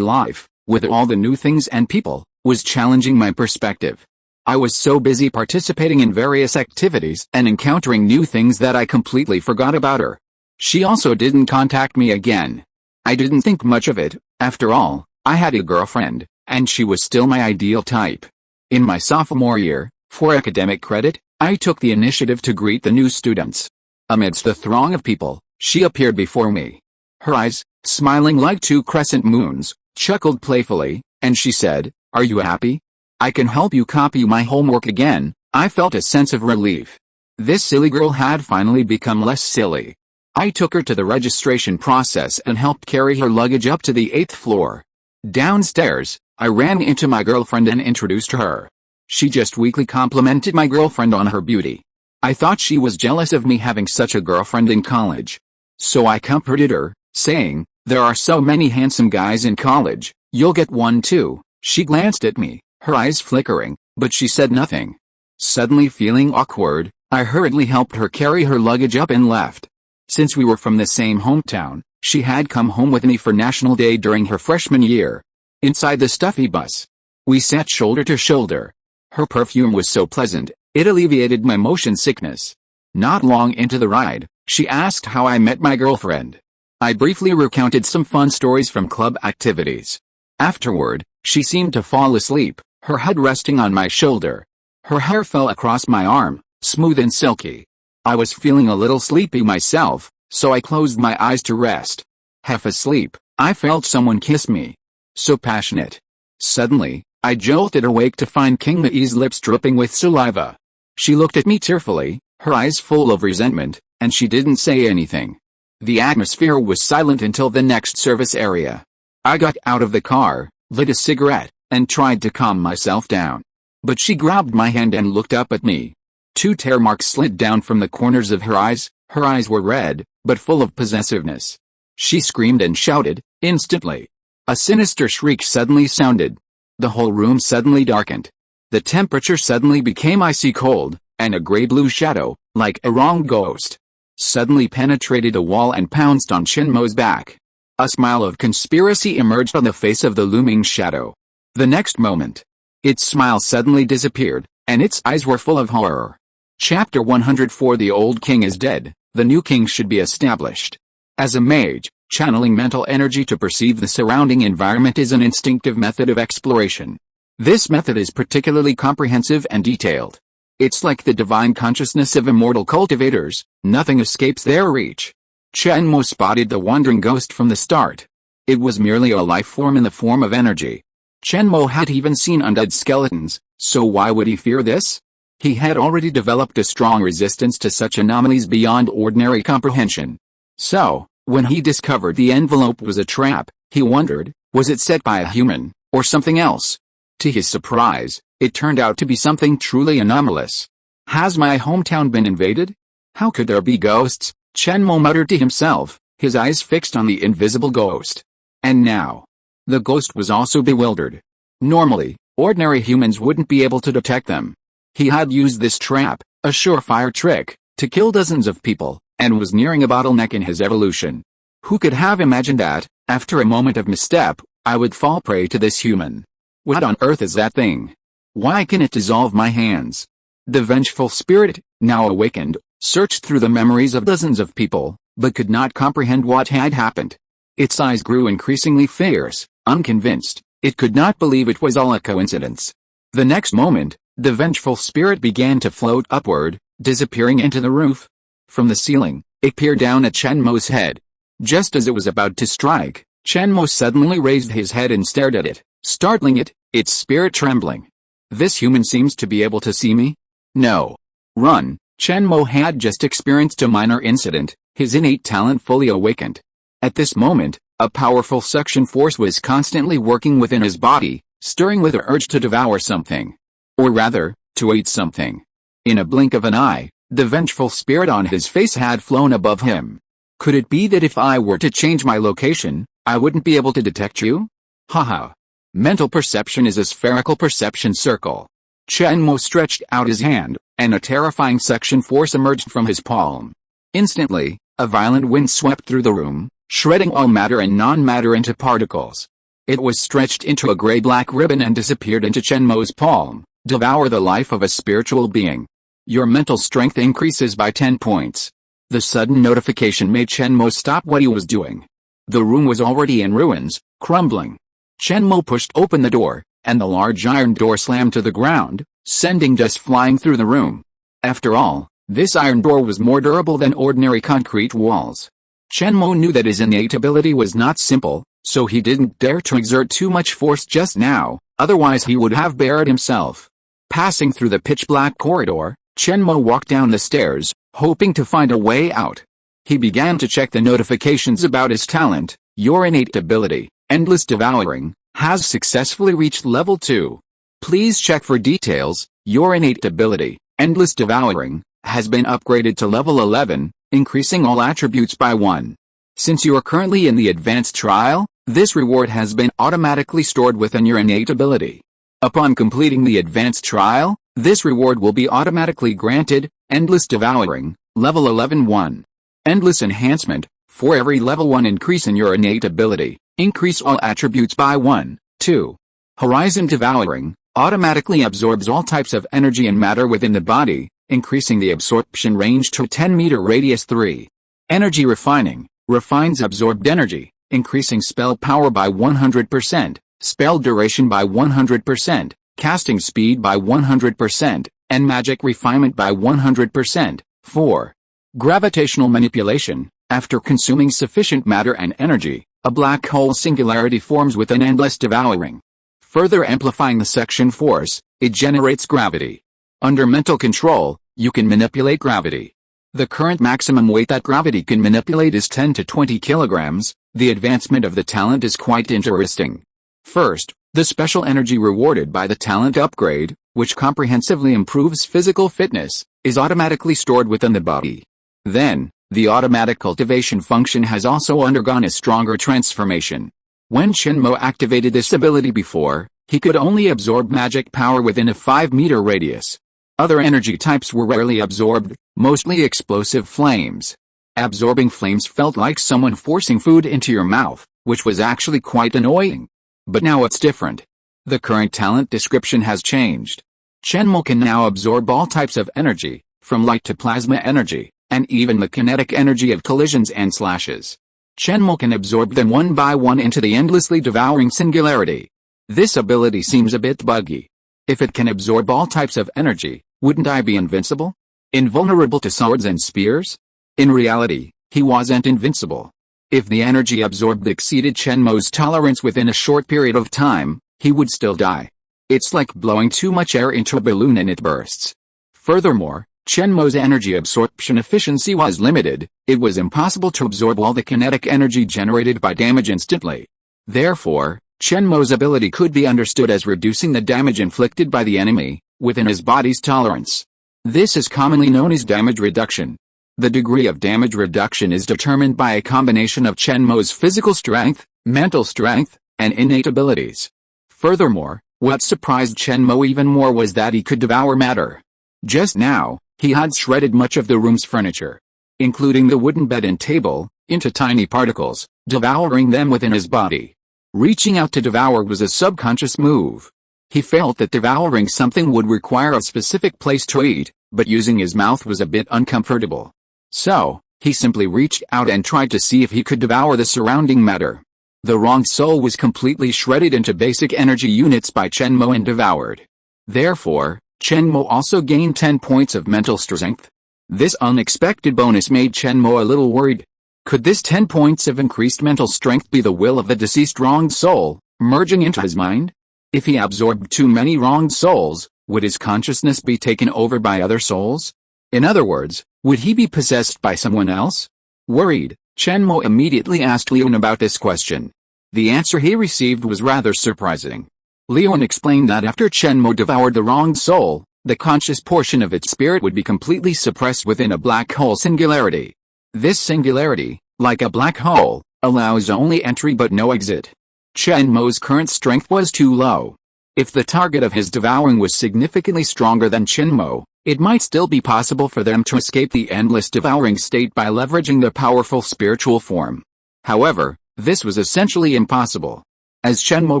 Speaker 1: life, with all the new things and people, was challenging my perspective. I was so busy participating in various activities and encountering new things that I completely forgot about her. She also didn't contact me again. I didn't think much of it. After all, I had a girlfriend, and she was still my ideal type. In my sophomore year, for academic credit, I took the initiative to greet the new students. Amidst the throng of people, she appeared before me. Her eyes, smiling like two crescent moons, chuckled playfully, and she said, "Are you happy? I can help you copy my homework again." I felt a sense of relief. This silly girl had finally become less silly. I took her to the registration process and helped carry her luggage up to the 8th floor. Downstairs, I ran into my girlfriend and introduced her. She just weakly complimented my girlfriend on her beauty. I thought she was jealous of me having such a girlfriend in college. So I comforted her, saying, "There are so many handsome guys in college, you'll get one too." She glanced at me, her eyes flickering, but she said nothing. Suddenly feeling awkward, I hurriedly helped her carry her luggage up and left. Since we were from the same hometown, she had come home with me for National Day during her freshman year. Inside the stuffy bus, we sat shoulder to shoulder. Her perfume was so pleasant, it alleviated my motion sickness. Not long into the ride, she asked how I met my girlfriend. I briefly recounted some fun stories from club activities. Afterward, she seemed to fall asleep, her head resting on my shoulder. Her hair fell across my arm, smooth and silky. I was feeling a little sleepy myself, so I closed my eyes to rest. Half asleep, I felt someone kiss me. So passionate. Suddenly, I jolted awake to find King Mai's lips dripping with saliva. She looked at me tearfully, her eyes full of resentment, and she didn't say anything. The atmosphere was silent until the next service area. I got out of the car, lit a cigarette, and tried to calm myself down. But she grabbed my hand and looked up at me. 2 tear marks slid down from the corners of her eyes. Her eyes were red, but full of possessiveness. She screamed and shouted, instantly. A sinister shriek suddenly sounded. The whole room suddenly darkened. The temperature suddenly became icy cold, and a gray-blue shadow, like a wronged ghost, suddenly penetrated the wall and pounced on Chen Mo's back. A smile of conspiracy emerged on the face of the looming shadow. The next moment, its smile suddenly disappeared, and its eyes were full of horror. Chapter 104. The old king is dead, the new king should be established. As a mage, channeling mental energy to perceive the surrounding environment is an instinctive method of exploration. This method is particularly comprehensive and detailed. It's like the divine consciousness of immortal cultivators, nothing escapes their reach. Chen Mo spotted the wandering ghost from the start. It was merely a life form in the form of energy. Chen Mo had even seen undead skeletons, so why would he fear this? He had already developed a strong resistance to such anomalies beyond ordinary comprehension. So, when he discovered the envelope was a trap, he wondered, was it set by a human, or something else? To his surprise, it turned out to be something truly anomalous. Has my hometown been invaded? How could there be ghosts? Chen Mo muttered to himself, his eyes fixed on the invisible ghost. And now, the ghost was also bewildered. Normally, ordinary humans wouldn't be able to detect them. He had used this trap, a surefire trick, to kill dozens of people, and was nearing a bottleneck in his evolution. Who could have imagined that, after a moment of misstep, I would fall prey to this human? What on earth is that thing? Why can it dissolve my hands? The vengeful spirit, now awakened, searched through the memories of dozens of people, but could not comprehend what had happened. Its eyes grew increasingly fierce, unconvinced. It could not believe it was all a coincidence. The next moment, the vengeful spirit began to float upward, disappearing into the roof. From the ceiling, it peered down at Chen Mo's head. Just as it was about to strike, Chen Mo suddenly raised his head and stared at it, startling it, its spirit trembling. This human seems to be able to see me? No. Run. Chen Mo had just experienced a minor incident, his innate talent fully awakened. At this moment, a powerful suction force was constantly working within his body, stirring with the urge to devour something. Or rather, to eat something. In a blink of an eye, the vengeful spirit on his face had flown above him. Could it be that if I were to change my location, I wouldn't be able to detect you? Haha. Mental perception is a spherical perception circle. Chen Mo stretched out his hand, and a terrifying suction force emerged from his palm. Instantly, a violent wind swept through the room, shredding all matter and non-matter into particles. It was stretched into a gray-black ribbon and disappeared into Chen Mo's palm. Devour the life of a spiritual being. Your mental strength increases by 10 points. The sudden notification made Chen Mo stop what he was doing. The room was already in ruins, crumbling. Chen Mo pushed open the door, and the large iron door slammed to the ground, sending dust flying through the room. After all, this iron door was more durable than ordinary concrete walls. Chen Mo knew that his innate ability was not simple, so he didn't dare to exert too much force just now, otherwise he would have buried himself. Passing through the pitch-black corridor, Chen Mo walked down the stairs, hoping to find a way out. He began to check the notifications about his talent. Your innate ability, Endless Devouring, has successfully reached level 2. Please check for details. Your innate ability, Endless Devouring, has been upgraded to level 11, increasing all attributes by 1. Since you are currently in the advanced trial, this reward has been automatically stored within your innate ability. Upon completing the advanced trial, this reward will be automatically granted. Endless Devouring, level 11-1. Endless Enhancement, for every level 1 increase in your innate ability, increase all attributes by 1, 2. Horizon Devouring, automatically absorbs all types of energy and matter within the body, increasing the absorption range to 10-meter radius 3. Energy Refining, refines absorbed energy, increasing spell power by 100%, spell duration by 100%, casting speed by 100%, and magic refinement by 100%. 4. Gravitational Manipulation, after consuming sufficient matter and energy, a black hole singularity forms within Endless Devouring. Further amplifying the suction force, it generates gravity. Under mental control, you can manipulate gravity. The current maximum weight that gravity can manipulate is 10 to 20 kilograms. The advancement of the talent is quite interesting. First, the special energy rewarded by the talent upgrade, which comprehensively improves physical fitness, is automatically stored within the body. Then, the automatic cultivation function has also undergone a stronger transformation. When Chen Mo activated this ability before, he could only absorb magic power within a 5-meter radius. Other energy types were rarely absorbed, mostly explosive flames. Absorbing flames felt like someone forcing food into your mouth, which was actually quite annoying. But now it's different. The current talent description has changed. Chen Mo can now absorb all types of energy, from light to plasma energy, and even the kinetic energy of collisions and slashes. Chen Mo can absorb them one by one into the endlessly devouring singularity. This ability seems a bit buggy. If it can absorb all types of energy, wouldn't I be invincible? Invulnerable to swords and spears? In reality, he wasn't invincible. If the energy absorbed exceeded Chen Mo's tolerance within a short period of time, he would still die. It's like blowing too much air into a balloon and it bursts. Furthermore, Chen Mo's energy absorption efficiency was limited. It was impossible to absorb all the kinetic energy generated by damage instantly. Therefore, Chen Mo's ability could be understood as reducing the damage inflicted by the enemy, within his body's tolerance. This is commonly known as damage reduction. The degree of damage reduction is determined by a combination of Chen Mo's physical strength, mental strength, and innate abilities. Furthermore, what surprised Chen Mo even more was that he could devour matter. Just now, he had shredded much of the room's furniture, including the wooden bed and table, into tiny particles, devouring them within his body. Reaching out to devour was a subconscious move. He felt that devouring something would require a specific place to eat, but using his mouth was a bit uncomfortable. So, he simply reached out and tried to see if he could devour the surrounding matter. The wrong soul was completely shredded into basic energy units by Chen Mo and devoured. Therefore, Chen Mo also gained 10 points of mental strength. This unexpected bonus made Chen Mo a little worried. Could this 10 points of increased mental strength be the will of the deceased wronged soul, merging into his mind? If he absorbed too many wronged souls, would his consciousness be taken over by other souls? In other words, would he be possessed by someone else? Worried, Chen Mo immediately asked Leon about this question. The answer he received was rather surprising. Leon explained that after Chen Mo devoured the wronged soul, the conscious portion of its spirit would be completely suppressed within a black hole singularity. This singularity, like a black hole, allows only entry but no exit. Chen Mo's current strength was too low. If the target of his devouring was significantly stronger than Chen Mo, it might still be possible for them to escape the endless devouring state by leveraging their powerful spiritual form. However, this was essentially impossible. As Chen Mo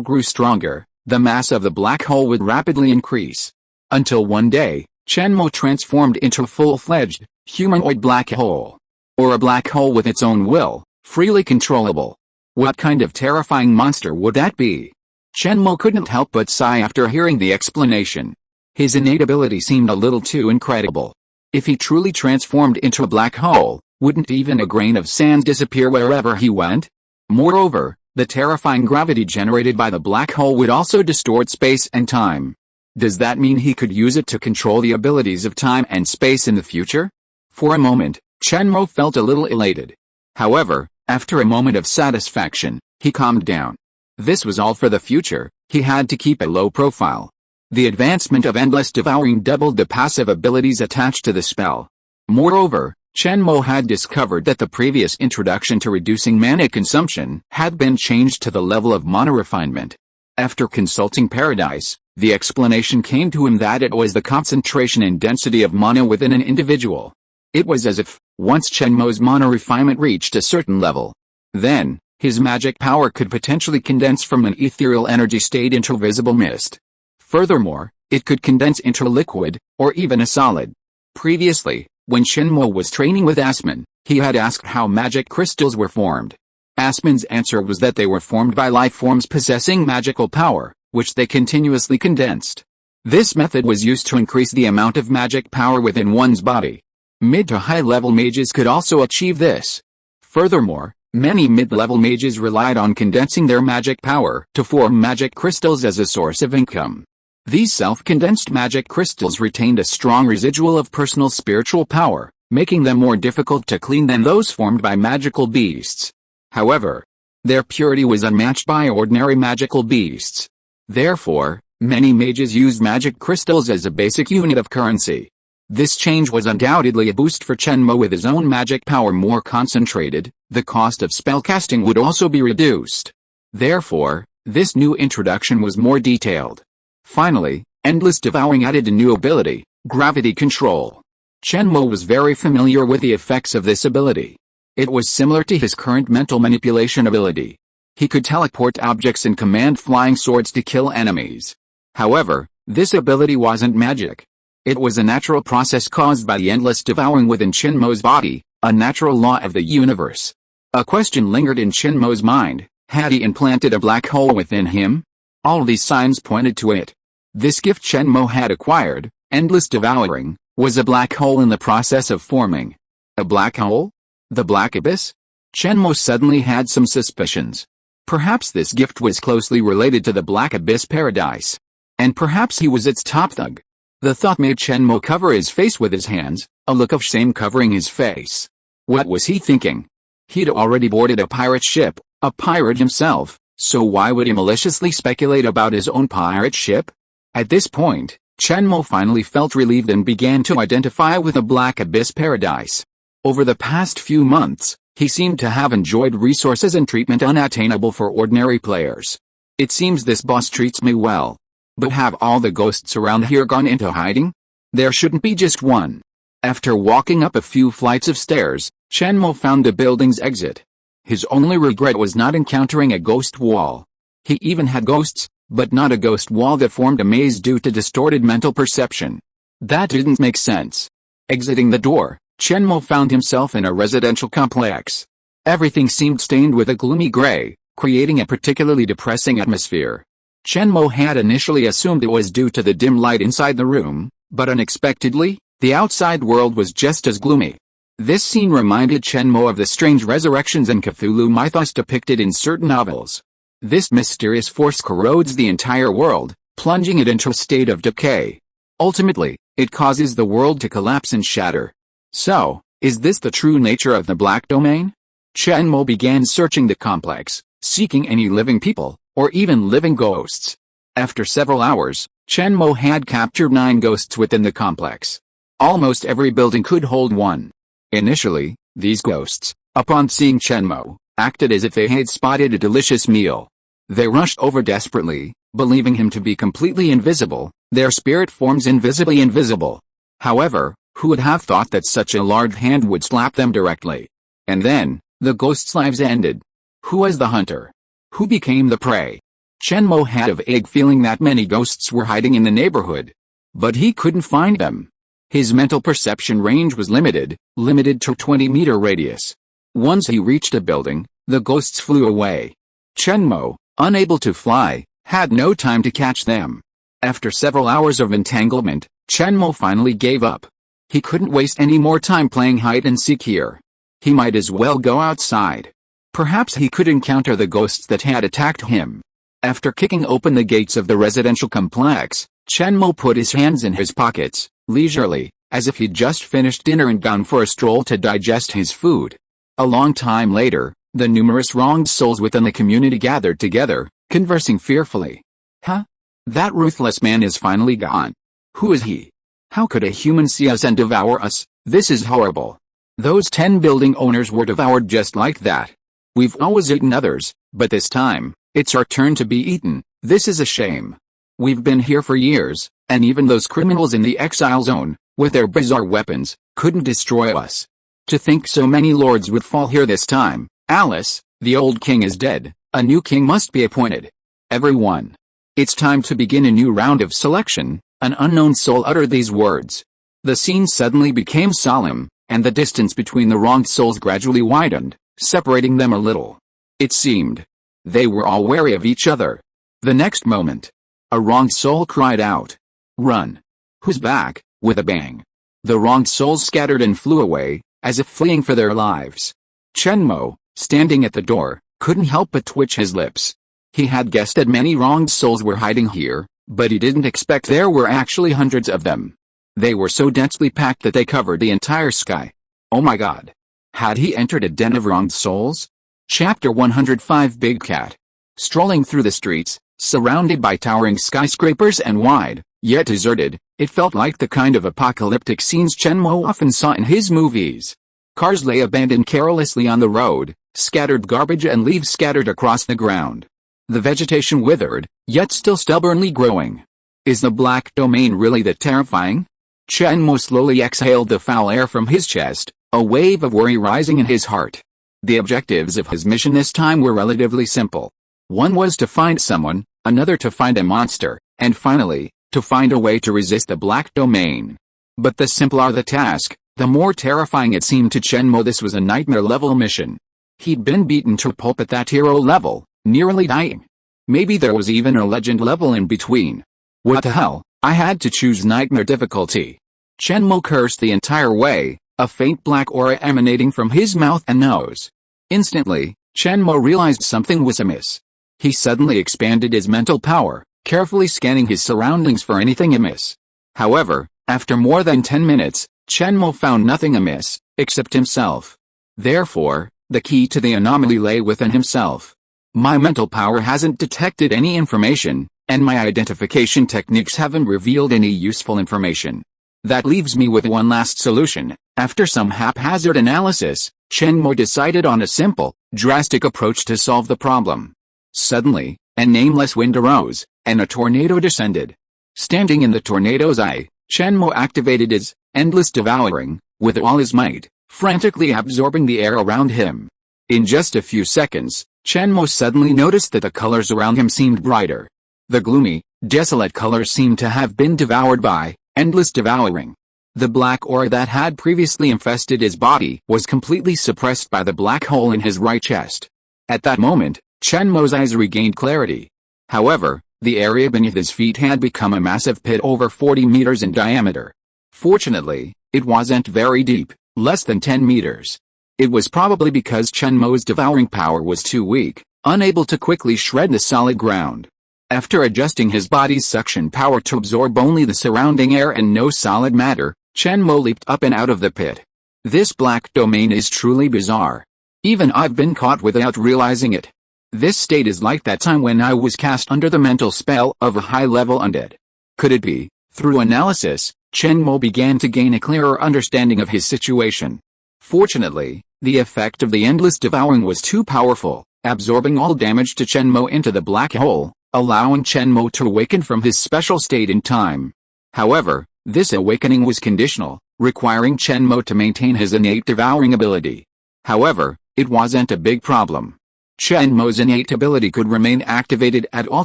Speaker 1: grew stronger, the mass of the black hole would rapidly increase. Until one day, Chen Mo transformed into a full-fledged, humanoid black hole. Or a black hole with its own will, freely controllable. What kind of terrifying monster would that be? Chen Mo couldn't help but sigh after hearing the explanation. His innate ability seemed a little too incredible. If he truly transformed into a black hole, wouldn't even a grain of sand disappear wherever he went? Moreover, the terrifying gravity generated by the black hole would also distort space and time. Does that mean he could use it to control the abilities of time and space in the future? For a moment, Chen Mo felt a little elated. However, after a moment of satisfaction, he calmed down. This was all for the future. He had to keep a low profile. The advancement of endless devouring doubled the passive abilities attached to the spell. Moreover, Chen Mo had discovered that the previous introduction to reducing mana consumption had been changed to the level of mana refinement. After consulting Paradise, the explanation came to him that it was the concentration and density of mana within an individual. It was as if, once Chen Mo's mana refinement reached a certain level, then, his magic power could potentially condense from an ethereal energy state into visible mist. Furthermore, it could condense into a liquid, or even a solid. Previously, when Chen Mo was training with Asman, he had asked how magic crystals were formed. Asman's answer was that they were formed by life forms possessing magical power, which they continuously condensed. This method was used to increase the amount of magic power within one's body. Mid to high-level mages could also achieve this. Furthermore, many mid-level mages relied on condensing their magic power to form magic crystals as a source of income. These self-condensed magic crystals retained a strong residual of personal spiritual power, making them more difficult to clean than those formed by magical beasts. However, their purity was unmatched by ordinary magical beasts. Therefore, many mages used magic crystals as a basic unit of currency. This change was undoubtedly a boost for Chen Mo. With his own magic power more concentrated, the cost of spellcasting would also be reduced. Therefore, this new introduction was more detailed. Finally, endless devouring added a new ability, gravity control. Chen Mo was very familiar with the effects of this ability. It was similar to his current mental manipulation ability. He could teleport objects and command flying swords to kill enemies. However, this ability wasn't magic. It was a natural process caused by the endless devouring within Chen Mo's body, a natural law of the universe. A question lingered in Chen Mo's mind: had he implanted a black hole within him? All these signs pointed to it. This gift Chen Mo had acquired, endless devouring, was a black hole in the process of forming. A black hole? The Black Abyss? Chen Mo suddenly had some suspicions. Perhaps this gift was closely related to the Black Abyss Paradise. And perhaps he was its top thug. The thought made Chen Mo cover his face with his hands, a look of shame covering his face. What was he thinking? He'd already boarded a pirate ship, a pirate himself, so why would he maliciously speculate about his own pirate ship? At this point, Chen Mo finally felt relieved and began to identify with the Black Abyss Paradise. Over the past few months, he seemed to have enjoyed resources and treatment unattainable for ordinary players. It seems this boss treats me well. But have all the ghosts around here gone into hiding? There shouldn't be just one. After walking up a few flights of stairs, Chen Mo found the building's exit. His only regret was not encountering a ghost wall. He even had ghosts, but not a ghost wall that formed a maze due to distorted mental perception. That didn't make sense. Exiting the door, Chen Mo found himself in a residential complex. Everything seemed stained with a gloomy gray, creating a particularly depressing atmosphere. Chen Mo had initially assumed it was due to the dim light inside the room, but unexpectedly, the outside world was just as gloomy. This scene reminded Chen Mo of the strange resurrections and Cthulhu mythos depicted in certain novels. This mysterious force corrodes the entire world, plunging it into a state of decay. Ultimately, it causes the world to collapse and shatter. So, is this the true nature of the Black Domain? Chen Mo began searching the complex, seeking any living people, or even living ghosts. After several hours, Chen Mo had captured 9 ghosts within the complex. Almost every building could hold one. Initially, these ghosts, upon seeing Chen Mo, acted as if they had spotted a delicious meal. They rushed over desperately, believing him to be completely invisible, their spirit forms invisibly invisible. However, who would have thought that such a large hand would slap them directly? And then, the ghosts' lives ended. Who was the hunter? Who became the prey? Chen Mo had a vague feeling that many ghosts were hiding in the neighborhood. But he couldn't find them. His mental perception range was limited to 20-meter radius. Once he reached a building, the ghosts flew away. Chen Mo, unable to fly, had no time to catch them. After several hours of entanglement, Chen Mo finally gave up. He couldn't waste any more time playing hide and seek here. He might as well go outside. Perhaps he could encounter the ghosts that had attacked him. After kicking open the gates of the residential complex, Chen Mo put his hands in his pockets, leisurely, as if he'd just finished dinner and gone for a stroll to digest his food. A long time later, the numerous wronged souls within the community gathered together, conversing fearfully. Huh? That ruthless man is finally gone. Who is he? How could a human see us and devour us? This is horrible. Those 10 building owners were devoured just like that. We've always eaten others, but this time, it's our turn to be eaten. This is a shame. We've been here for years, and even those criminals in the exile zone, with their bizarre weapons, couldn't destroy us. To think so many lords would fall here this time. Alice, the old king is dead, a new king must be appointed. Everyone. It's time to begin a new round of selection. An unknown soul uttered these words. The scene suddenly became solemn, and the distance between the wronged souls gradually widened, separating them a little. It seemed they were all wary of each other. The next moment, a wronged soul cried out. Run. Who's back? With a bang. The wronged souls scattered and flew away, as if fleeing for their lives. Chen Mo, standing at the door, couldn't help but twitch his lips. He had guessed that many wronged souls were hiding here, but he didn't expect there were actually hundreds of them. They were so densely packed that they covered the entire sky. Oh my god. Had he entered a den of wronged souls? Chapter 105 Big Cat. Strolling through the streets, surrounded by towering skyscrapers and wide, yet deserted, it felt like the kind of apocalyptic scenes Chen Mo often saw in his movies. Cars lay abandoned carelessly on the road, scattered garbage and leaves scattered across the ground. The vegetation withered, yet still stubbornly growing. Is the Black Domain really that terrifying? Chen Mo slowly exhaled the foul air from his chest, a wave of worry rising in his heart. The objectives of his mission this time were relatively simple. One was to find someone, another to find a monster, and finally, to find a way to resist the Black Domain. But the simpler the task, the more terrifying it seemed to Chen Mo. This was a nightmare-level mission. He'd been beaten to a pulp at that hero level, nearly dying. Maybe there was even a legend level in between. What the hell, I had to choose nightmare difficulty. Chen Mo cursed the entire way, a faint black aura emanating from his mouth and nose. Instantly, Chen Mo realized something was amiss. He suddenly expanded his mental power, carefully scanning his surroundings for anything amiss. However, after more than 10 minutes, Chen Mo found nothing amiss, except himself. Therefore, the key to the anomaly lay within himself. My mental power hasn't detected any information, and my identification techniques haven't revealed any useful information. That leaves me with one last solution. After some haphazard analysis, Chen Mo decided on a simple, drastic approach to solve the problem. Suddenly, a nameless wind arose, and a tornado descended. Standing in the tornado's eye, Chen Mo activated his endless devouring, with all his might, frantically absorbing the air around him. In just a few seconds, Chen Mo suddenly noticed that the colors around him seemed brighter. The gloomy, desolate colors seemed to have been devoured by endless devouring. The black aura that had previously infested his body was completely suppressed by the black hole in his right chest. At that moment, Chen Mo's eyes regained clarity. However, the area beneath his feet had become a massive pit over 40 meters in diameter. Fortunately, it wasn't very deep, less than 10 meters. It was probably because Chen Mo's devouring power was too weak, unable to quickly shred the solid ground. After adjusting his body's suction power to absorb only the surrounding air and no solid matter, Chen Mo leaped up and out of the pit. This black domain is truly bizarre. Even I've been caught without realizing it. This state is like that time when I was cast under the mental spell of a high-level undead. Could it be? Through analysis, Chen Mo began to gain a clearer understanding of his situation. Fortunately, the effect of the endless devouring was too powerful, absorbing all damage to Chen Mo into the black hole, allowing Chen Mo to awaken from his special state in time. However, this awakening was conditional, requiring Chen Mo to maintain his innate devouring ability. However, it wasn't a big problem. Chen Mo's innate ability could remain activated at all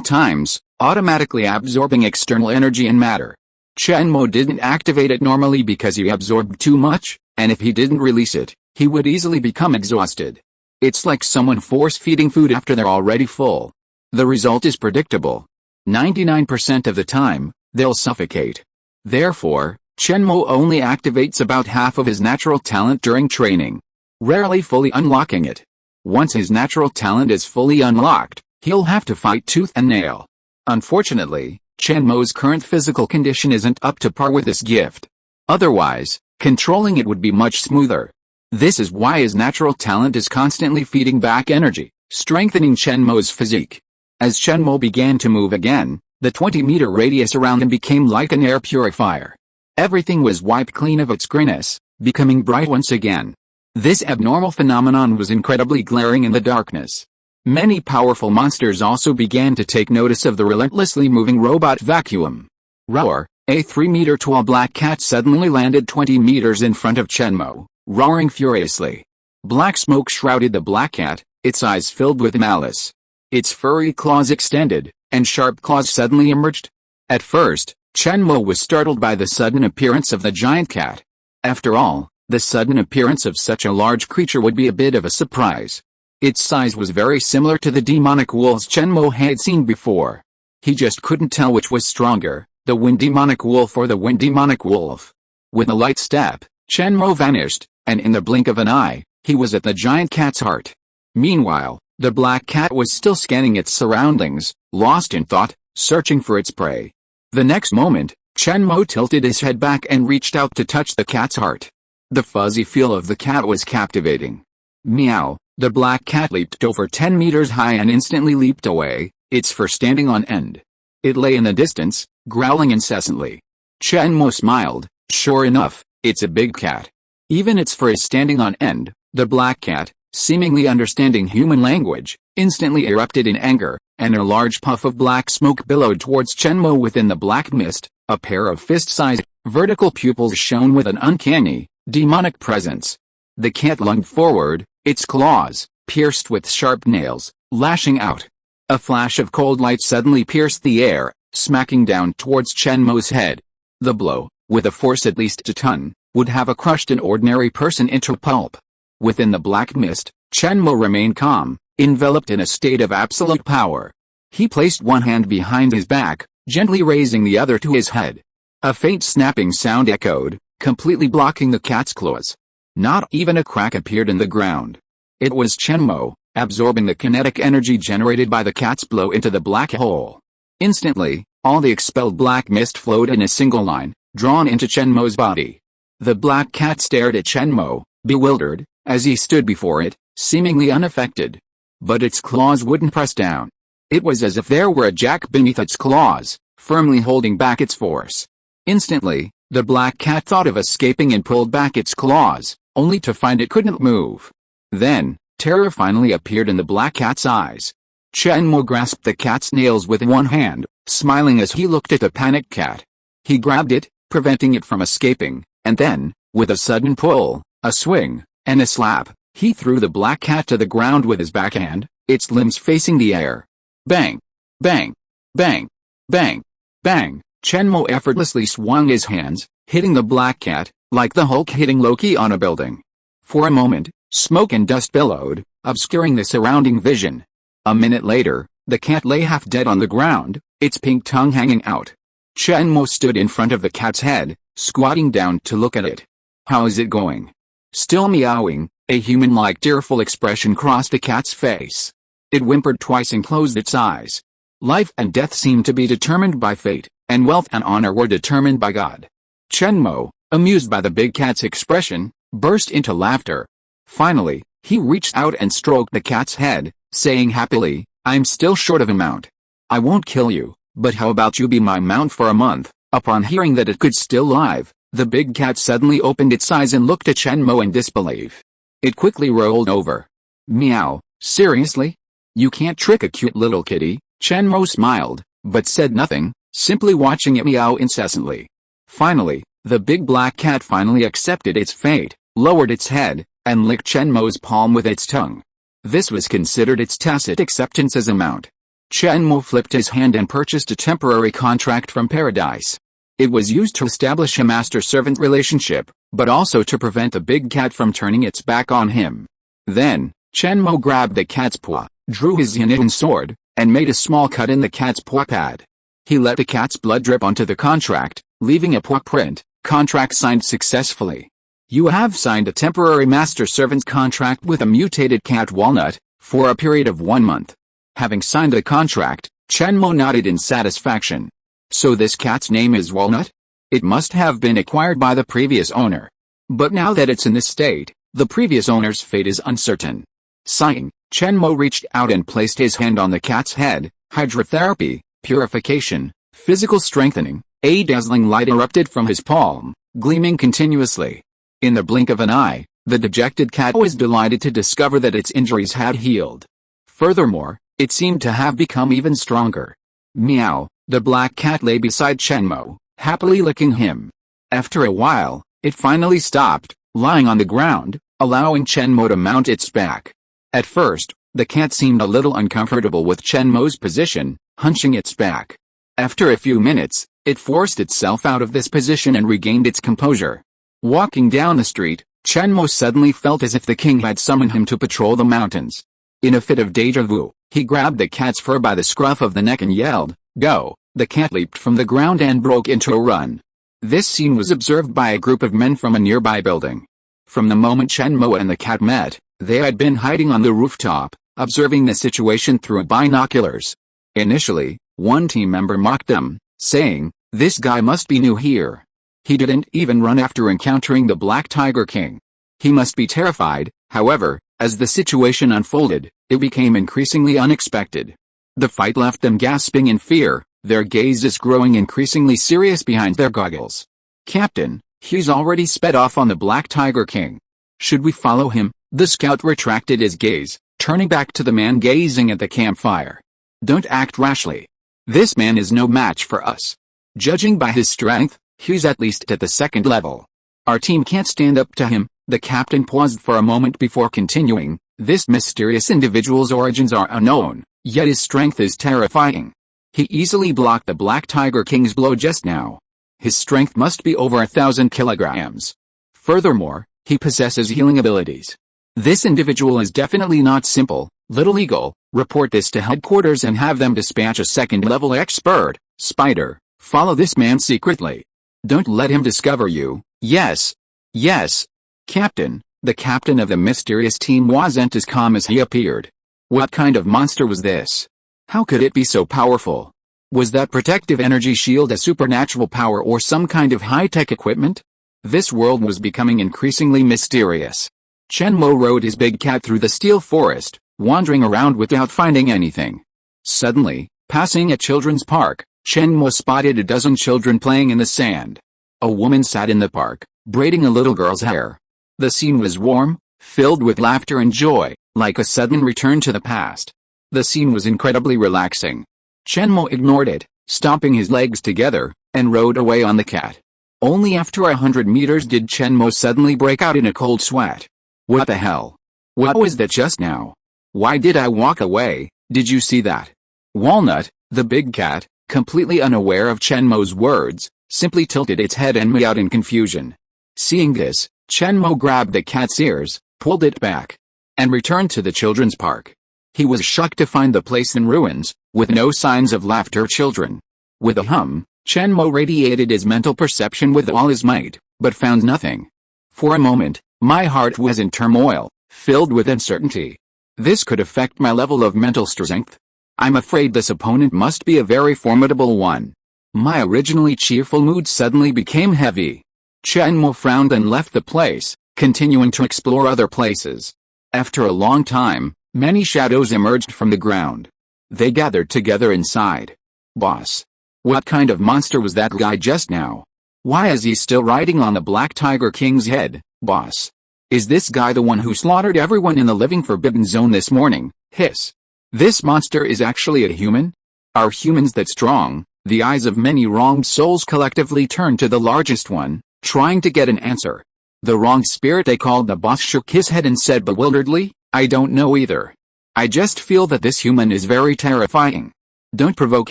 Speaker 1: times, automatically absorbing external energy and matter. Chen Mo didn't activate it normally because he absorbed too much, and if he didn't release it, he would easily become exhausted. It's like someone force-feeding food after they're already full. The result is predictable. 99% of the time, they'll suffocate. Therefore, Chen Mo only activates about half of his natural talent during training, rarely fully unlocking it. Once his natural talent is fully unlocked, he'll have to fight tooth and nail. Unfortunately, Chen Mo's current physical condition isn't up to par with this gift. Otherwise, controlling it would be much smoother. This is why his natural talent is constantly feeding back energy, strengthening Chen Mo's physique. As Chen Mo began to move again, the 20-meter radius around him became like an air purifier. Everything was wiped clean of its grayness, becoming bright once again. This abnormal phenomenon was incredibly glaring in the darkness. Many powerful monsters also began to take notice of the relentlessly moving robot vacuum. Roar, a 3-meter-tall black cat suddenly landed 20 meters in front of Chen Mo, roaring furiously. Black smoke shrouded the black cat, its eyes filled with malice. Its furry claws extended, and sharp claws suddenly emerged. At first, Chen Mo was startled by the sudden appearance of the giant cat. After all, the sudden appearance of such a large creature would be a bit of a surprise. Its size was very similar to the demonic wolves Chen Mo had seen before. He just couldn't tell which was stronger, the wind demonic wolf or the wind demonic wolf. With a light step, Chen Mo vanished, and in the blink of an eye, he was at the giant cat's heart. Meanwhile, the black cat was still scanning its surroundings, lost in thought, searching for its prey. The next moment, Chen Mo tilted his head back and reached out to touch the cat's heart. The fuzzy feel of the cat was captivating. Meow, the black cat leaped over 10 meters high and instantly leaped away, its fur standing on end. It lay in the distance, growling incessantly. Chen Mo smiled. Sure enough, it's a big cat. Even its fur is standing on end. The black cat, seemingly understanding human language, instantly erupted in anger, and a large puff of black smoke billowed towards Chen Mo within the black mist. A pair of fist-sized, vertical pupils shone with an uncanny, demonic presence. The cat lunged forward, its claws, pierced with sharp nails, lashing out. A flash of cold light suddenly pierced the air, smacking down towards Chen Mo's head. The blow, with a force at least a ton, would have crushed an ordinary person into pulp. Within the black mist, Chen Mo remained calm, enveloped in a state of absolute power. He placed one hand behind his back, gently raising the other to his head. A faint snapping sound echoed, completely blocking the cat's claws. Not even a crack appeared in the ground. It was Chen Mo, absorbing the kinetic energy generated by the cat's blow into the black hole. Instantly, all the expelled black mist flowed in a single line, drawn into Chen Mo's body. The black cat stared at Chen Mo, bewildered, as he stood before it, seemingly unaffected. But its claws wouldn't press down. It was as if there were a jack beneath its claws, firmly holding back its force. Instantly, The black cat thought of escaping and pulled back its claws, only to find it couldn't move. Then, terror finally appeared in the black cat's eyes. Chen Mo grasped the cat's nails with one hand, smiling as he looked at the panicked cat. He grabbed it, preventing it from escaping, and then, with a sudden pull, a swing, and a slap, he threw the black cat to the ground with his backhand, its limbs facing the air. Bang! Bang! Bang! Bang! Bang! Chen Mo effortlessly swung his hands, hitting the black cat, like the Hulk hitting Loki on a building. For a moment, smoke and dust billowed, obscuring the surrounding vision. A minute later, the cat lay half dead on the ground, its pink tongue hanging out. Chen Mo stood in front of the cat's head, squatting down to look at it. "How is it going?" Still meowing, a human-like tearful expression crossed the cat's face. It whimpered twice and closed its eyes. Life and death seemed to be determined by fate, and wealth and honor were determined by God. Chen Mo, amused by the big cat's expression, burst into laughter. Finally, he reached out and stroked the cat's head, saying happily, "I'm still short of a mount. I won't kill you, but how about you be my mount for a month?" Upon hearing that it could still live, the big cat suddenly opened its eyes and looked at Chen Mo in disbelief. It quickly rolled over. "Meow, seriously? You can't trick a cute little kitty?" Chen Mo smiled, but said nothing, simply watching it meow incessantly. Finally, the big black cat finally accepted its fate, lowered its head, and licked Chen Mo's palm with its tongue. This was considered its tacit acceptance as a mount. Chen Mo flipped his hand and purchased a temporary contract from Paradise. It was used to establish a master-servant relationship, but also to prevent the big cat from turning its back on him. Then, Chen Mo grabbed the cat's paw, drew his Yin sword, and made a small cut in the cat's paw pad. He let the cat's blood drip onto the contract, leaving a paw print. Contract signed successfully. You have signed a temporary master-servant contract with a mutated cat Walnut, for a period of 1 month. Having signed the contract, Chen Mo nodded in satisfaction. So this cat's name is Walnut? It must have been acquired by the previous owner. But now that it's in this state, the previous owner's fate is uncertain. Sighing, Chen Mo reached out and placed his hand on the cat's head. Hydrotherapy, purification, physical strengthening. A dazzling light erupted from his palm, gleaming continuously. In the blink of an eye, the dejected cat was delighted to discover that its injuries had healed. Furthermore, it seemed to have become even stronger. Meow, the black cat lay beside Chen Mo, happily licking him. After a while, it finally stopped, lying on the ground, allowing Chen Mo to mount its back. At first, the cat seemed a little uncomfortable with Chen Mo's position, hunching its back. After a few minutes, it forced itself out of this position and regained its composure. Walking down the street, Chen Mo suddenly felt as if the king had summoned him to patrol the mountains. In a fit of déjà vu, he grabbed the cat's fur by the scruff of the neck and yelled, "Go!" The cat leaped from the ground and broke into a run. This scene was observed by a group of men from a nearby building. From the moment Chen Mo and the cat met, they had been hiding on the rooftop, observing the situation through binoculars. Initially, one team member mocked them, saying, "This guy must be new here. He didn't even run after encountering the Black Tiger King. He must be terrified." However, as the situation unfolded, it became increasingly unexpected. The fight left them gasping in fear, their gazes growing increasingly serious behind their goggles. "Captain, he's already sped off on the Black Tiger King. Should we follow him?" The scout retracted his gaze, turning back to the man gazing at the campfire. "Don't act rashly. This man is no match for us. Judging by his strength, he's at least at the second level. Our team can't stand up to him." The captain paused for a moment before continuing, "This mysterious individual's origins are unknown, yet his strength is terrifying. He easily blocked the Black Tiger King's blow just now. His strength must be over 1,000 kilograms. Furthermore, he possesses healing abilities. This individual is definitely not simple. Little Eagle, report this to headquarters and have them dispatch a second-level expert. Spider, follow this man secretly. Don't let him discover you." "Yes. Yes. Captain." The captain of the mysterious team wasn't as calm as he appeared. What kind of monster was this? How could it be so powerful? Was that protective energy shield a supernatural power or some kind of high-tech equipment? This world was becoming increasingly mysterious. Chen Mo rode his big cat through the steel forest, wandering around without finding anything. Suddenly, passing a children's park, Chen Mo spotted a dozen children playing in the sand. A woman sat in the park, braiding a little girl's hair. The scene was warm, filled with laughter and joy, like a sudden return to the past. The scene was incredibly relaxing. Chen Mo ignored it, stomping his legs together, and rode away on the cat. Only after 100 meters did Chen Mo suddenly break out in a cold sweat. What the hell? What was that just now? Why did I walk away? Did you see that? Walnut, the big cat, completely unaware of Chen Mo's words, simply tilted its head and meowed in confusion. Seeing this, Chen Mo grabbed the cat's ears, pulled it back, and returned to the children's park. He was shocked to find the place in ruins, with no signs of laughter children. With a hum, Chen Mo radiated his mental perception with all his might, but found nothing. For a moment, my heart was in turmoil, filled with uncertainty. This could affect my level of mental strength. I'm afraid this opponent must be a very formidable one. My originally cheerful mood suddenly became heavy. Chen Mo frowned and left the place, continuing to explore other places. After a long time, many shadows emerged from the ground. They gathered together inside. Boss. What kind of monster was that guy just now? Why is he still riding on the Black Tiger King's head, boss? Is this guy the one who slaughtered everyone in the living forbidden zone this morning? Hiss. This monster is actually a human? Are humans that strong? The eyes of many wronged souls collectively turned to the largest one, trying to get an answer. The wronged spirit they called the boss shook his head and said bewilderedly, I don't know either. I just feel that this human is very terrifying. Don't provoke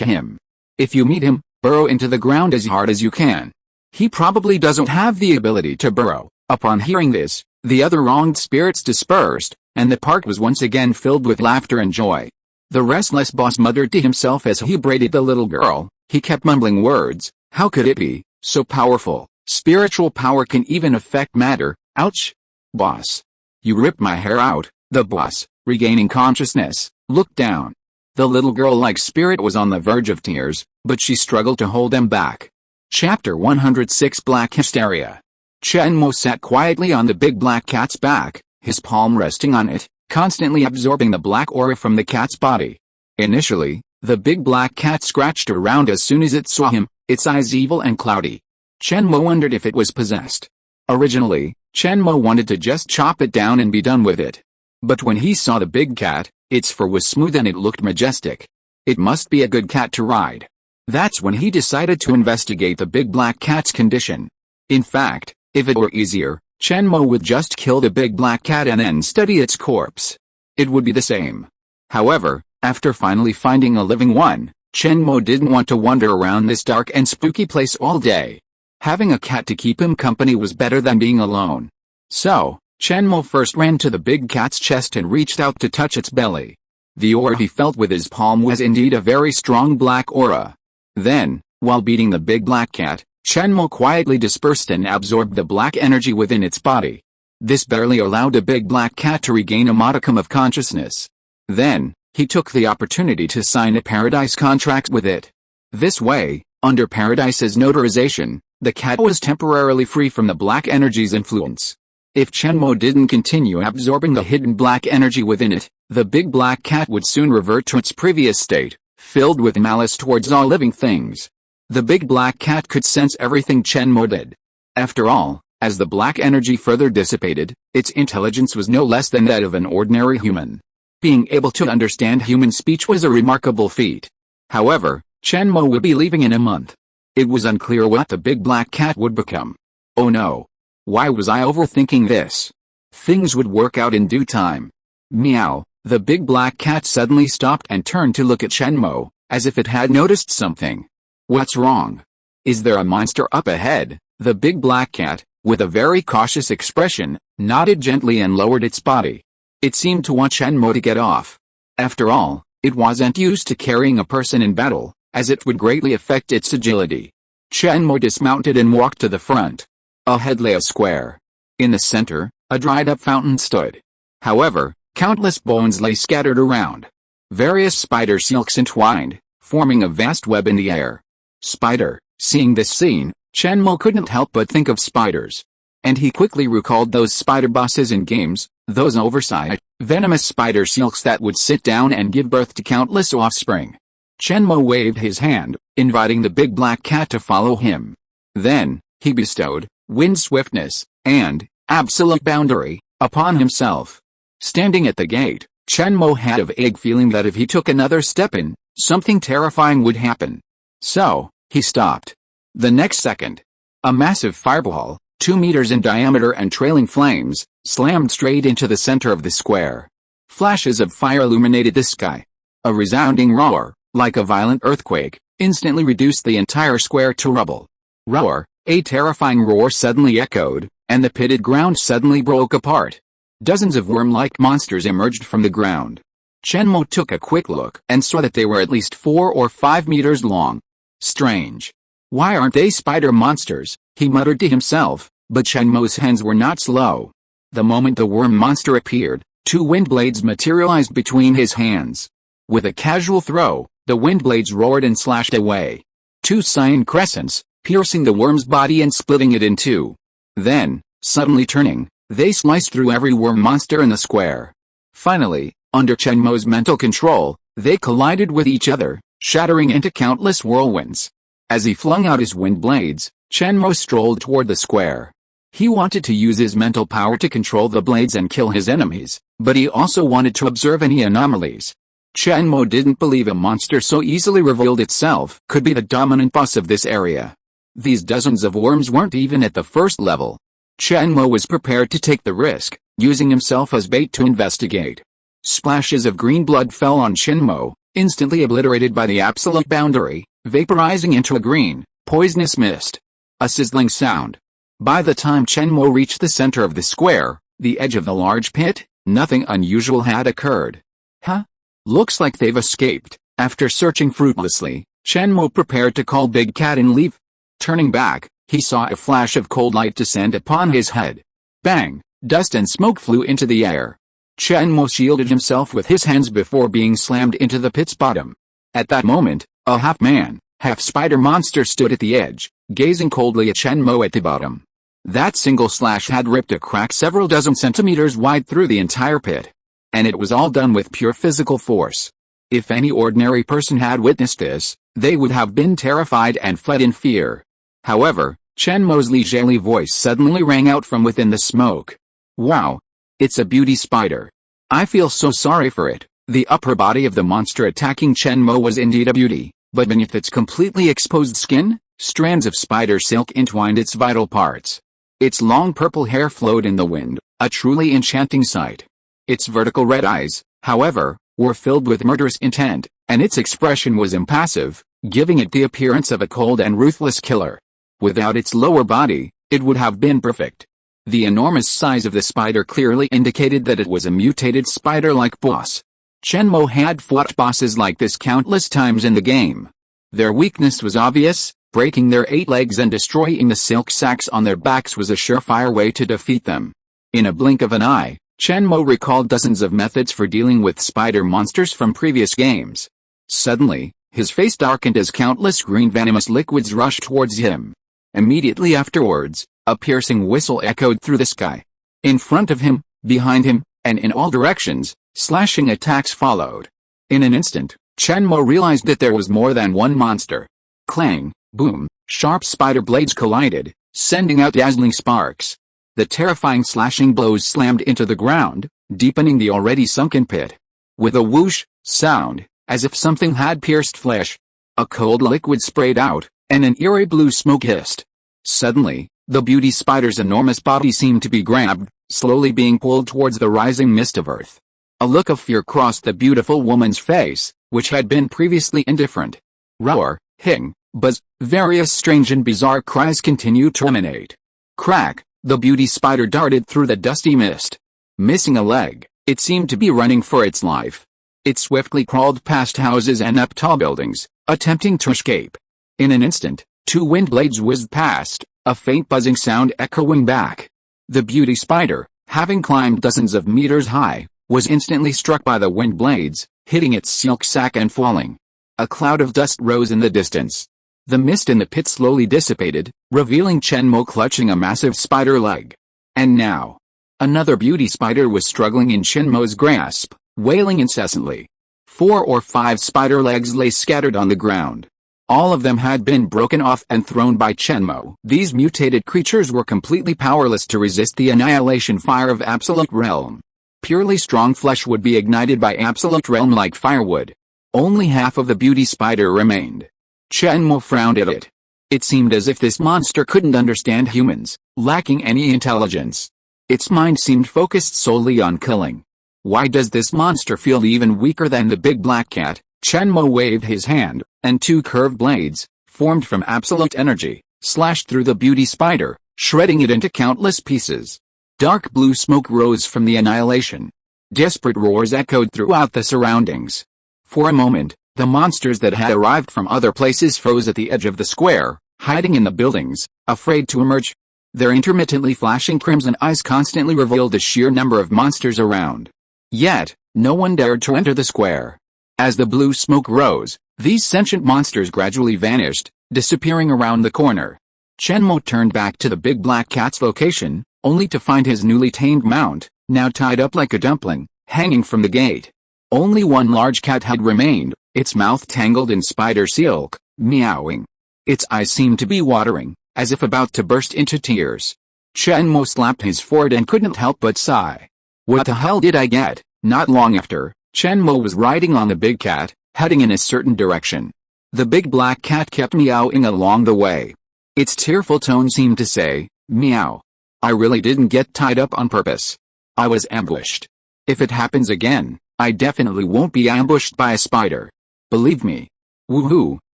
Speaker 1: him. If you meet him, burrow into the ground as hard as you can. He probably doesn't have the ability to burrow. Upon hearing this, the other wronged spirits dispersed, and the park was once again filled with laughter and joy. The restless boss muttered to himself as he braided the little girl. He kept mumbling words. How could it be so powerful? Spiritual power can even affect matter. Ouch. Boss. You ripped my hair out. The boss, regaining consciousness, looked down. The little girl-like spirit was on the verge of tears, but she struggled to hold them back. Chapter 106 Black Hysteria. Chen Mo sat quietly on the big black cat's back, his palm resting on it, constantly absorbing the black aura from the cat's body. Initially, the big black cat scratched around as soon as it saw him, its eyes evil and cloudy. Chen Mo wondered if it was possessed. Originally, Chen Mo wanted to just chop it down and be done with it. But when he saw the big cat, its fur was smooth and it looked majestic. It must be a good cat to ride. That's when he decided to investigate the big black cat's condition. In fact, if it were easier, Chen Mo would just kill the big black cat and then study its corpse. It would be the same. However, after finally finding a living one, Chen Mo didn't want to wander around this dark and spooky place all day. Having a cat to keep him company was better than being alone. So, Chen Mo first ran to the big cat's chest and reached out to touch its belly. The aura he felt with his palm was indeed a very strong black aura. Then, while beating the big black cat, Chen Mo quietly dispersed and absorbed the black energy within its body. This barely allowed the big black cat to regain a modicum of consciousness. Then, he took the opportunity to sign a paradise contract with it. This way, under Paradise's notarization, the cat was temporarily free from the black energy's influence. If Chen Mo didn't continue absorbing the hidden black energy within it, the big black cat would soon revert to its previous state, filled with malice towards all living things. The big black cat could sense everything Chen Mo did. After all, as the black energy further dissipated, its intelligence was no less than that of an ordinary human. Being able to understand human speech was a remarkable feat. However, Chen Mo would be leaving in a month. It was unclear what the big black cat would become. Oh no. Why was I overthinking this? Things would work out in due time. Meow. The big black cat suddenly stopped and turned to look at Chen Mo, as if it had noticed something. What's wrong? Is there a monster up ahead? The big black cat, with a very cautious expression, nodded gently and lowered its body. It seemed to want Chen Mo to get off. After all, it wasn't used to carrying a person in battle, as it would greatly affect its agility. Chen Mo dismounted and walked to the front. Ahead lay a square. In the center, a dried-up fountain stood. However, countless bones lay scattered around. Various spider silks entwined, forming a vast web in the air. Spider. Seeing this scene, Chen Mo couldn't help but think of spiders. And he quickly recalled those spider bosses in games, those oversized, venomous spider silks that would sit down and give birth to countless offspring. Chen Mo waved his hand, inviting the big black cat to follow him. Then, He bestowed wind swiftness and absolute boundary upon himself. Standing at the gate, Chen Mo had a vague feeling that if he took another step in, something terrifying would happen. So, he stopped. The next second, a massive fireball, 2 meters in diameter and trailing flames, slammed straight into the center of the square. Flashes of fire illuminated the sky. A resounding roar, like a violent earthquake, instantly reduced the entire square to rubble. Roar, a terrifying roar suddenly echoed, and the pitted ground suddenly broke apart. Dozens of worm-like monsters emerged from the ground. Chen Mo took a quick look and saw that they were at least 4 or 5 meters long. Strange. Why aren't they spider monsters? He muttered to himself, but Chen Mo's hands were not slow. The moment the worm monster appeared, 2 wind blades materialized between his hands. With a casual throw, the wind blades roared and slashed away. 2 cyan crescents, piercing the worm's body and splitting it in 2. Then, suddenly turning, they sliced through every worm monster in the square. Finally, under Chen Mo's mental control, they collided with each other, shattering into countless whirlwinds. As he flung out his wind blades, Chen Mo strolled toward the square. He wanted to use his mental power to control the blades and kill his enemies, but he also wanted to observe any anomalies. Chen Mo didn't believe a monster so easily revealed itself could be the dominant boss of this area. These dozens of worms weren't even at the first level. Chen Mo was prepared to take the risk, using himself as bait to investigate. Splashes of green blood fell on Chen Mo, instantly obliterated by the absolute boundary, vaporizing into a green, poisonous mist. A sizzling sound. By the time Chen Mo reached the center of the square, the edge of the large pit, nothing unusual had occurred. Huh? Looks like they've escaped. After searching fruitlessly, Chen Mo prepared to call Big Cat and leave. Turning back, he saw a flash of cold light descend upon his head. Bang! Dust and smoke flew into the air. Chen Mo shielded himself with his hands before being slammed into the pit's bottom. At that moment, a half-man, half-spider monster stood at the edge, gazing coldly at Chen Mo at the bottom. That single slash had ripped a crack several dozen centimeters wide through the entire pit. And it was all done with pure physical force. If any ordinary person had witnessed this, they would have been terrified and fled in fear. However, Chen Mo's leisurely voice suddenly rang out from within the smoke. Wow! It's a beauty spider. I feel so sorry for it. The upper body of the monster attacking Chen Mo was indeed a beauty, but beneath its completely exposed skin, strands of spider silk entwined its vital parts. Its long purple hair flowed in the wind, a truly enchanting sight. Its vertical red eyes, however, were filled with murderous intent, and its expression was impassive, giving it the appearance of a cold and ruthless killer. Without its lower body, it would have been perfect. The enormous size of the spider clearly indicated that it was a mutated spider-like boss. Chen Mo had fought bosses like this countless times in the game. Their weakness was obvious. Breaking their 8 legs and destroying the silk sacks on their backs was a surefire way to defeat them. In a blink of an eye, Chen Mo recalled dozens of methods for dealing with spider monsters from previous games. Suddenly, his face darkened as countless green venomous liquids rushed towards him. Immediately afterwards, a piercing whistle echoed through the sky. In front of him, behind him, and in all directions, slashing attacks followed. In an instant, Chen Mo realized that there was more than one monster. Clang! Boom! Sharp spider blades collided, sending out dazzling sparks. The terrifying slashing blows slammed into the ground, deepening the already sunken pit. With a whoosh sound, as if something had pierced flesh, a cold liquid sprayed out, and an eerie blue smoke hissed. Suddenly, the beauty spider's enormous body seemed to be grabbed, slowly being pulled towards the rising mist of earth. A look of fear crossed the beautiful woman's face, which had been previously indifferent. Roar, hing, buzz, various strange and bizarre cries continued to emanate. Crack, the beauty spider darted through the dusty mist. Missing a leg, it seemed to be running for its life. It swiftly crawled past houses and up tall buildings, attempting to escape. In an instant, 2 wind blades whizzed past, a faint buzzing sound echoing back. The beauty spider, having climbed dozens of meters high, was instantly struck by the wind blades, hitting its silk sack and falling. A cloud of dust rose in the distance. The mist in the pit slowly dissipated, revealing Chen Mo clutching a massive spider leg. And now, another beauty spider was struggling in Chen Mo's grasp, wailing incessantly. 4 or 5 spider legs lay scattered on the ground. All of them had been broken off and thrown by Chen Mo. These mutated creatures were completely powerless to resist the annihilation fire of Absolute Realm. Purely strong flesh would be ignited by Absolute Realm like firewood. Only half of the beauty spider remained. Chen Mo frowned at it. It seemed as if this monster couldn't understand humans, lacking any intelligence. Its mind seemed focused solely on killing. Why does this monster feel even weaker than the big black cat? Chen Mo waved his hand, and two curved blades, formed from absolute energy, slashed through the beauty spider, shredding it into countless pieces. Dark blue smoke rose from the annihilation. Desperate roars echoed throughout the surroundings. For a moment, the monsters that had arrived from other places froze at the edge of the square, hiding in the buildings, afraid to emerge. Their intermittently flashing crimson eyes constantly revealed the sheer number of monsters around. Yet, no one dared to enter the square. As the blue smoke rose, these sentient monsters gradually vanished, disappearing around the corner. Chen Mo turned back to the big black cat's location, only to find his newly tamed mount, now tied up like a dumpling, hanging from the gate. Only one large cat had remained, its mouth tangled in spider silk, meowing. Its eyes seemed to be watering, as if about to burst into tears. Chen Mo slapped his forehead and couldn't help but sigh. What the hell did I get? Not long after, Chen Mo was riding on the big cat, heading in a certain direction. The big black cat kept meowing along the way. Its tearful tone seemed to say, "Meow. I really didn't get tied up on purpose. I was ambushed. If it happens again, I definitely won't be ambushed by a spider. Believe me." Woohoo,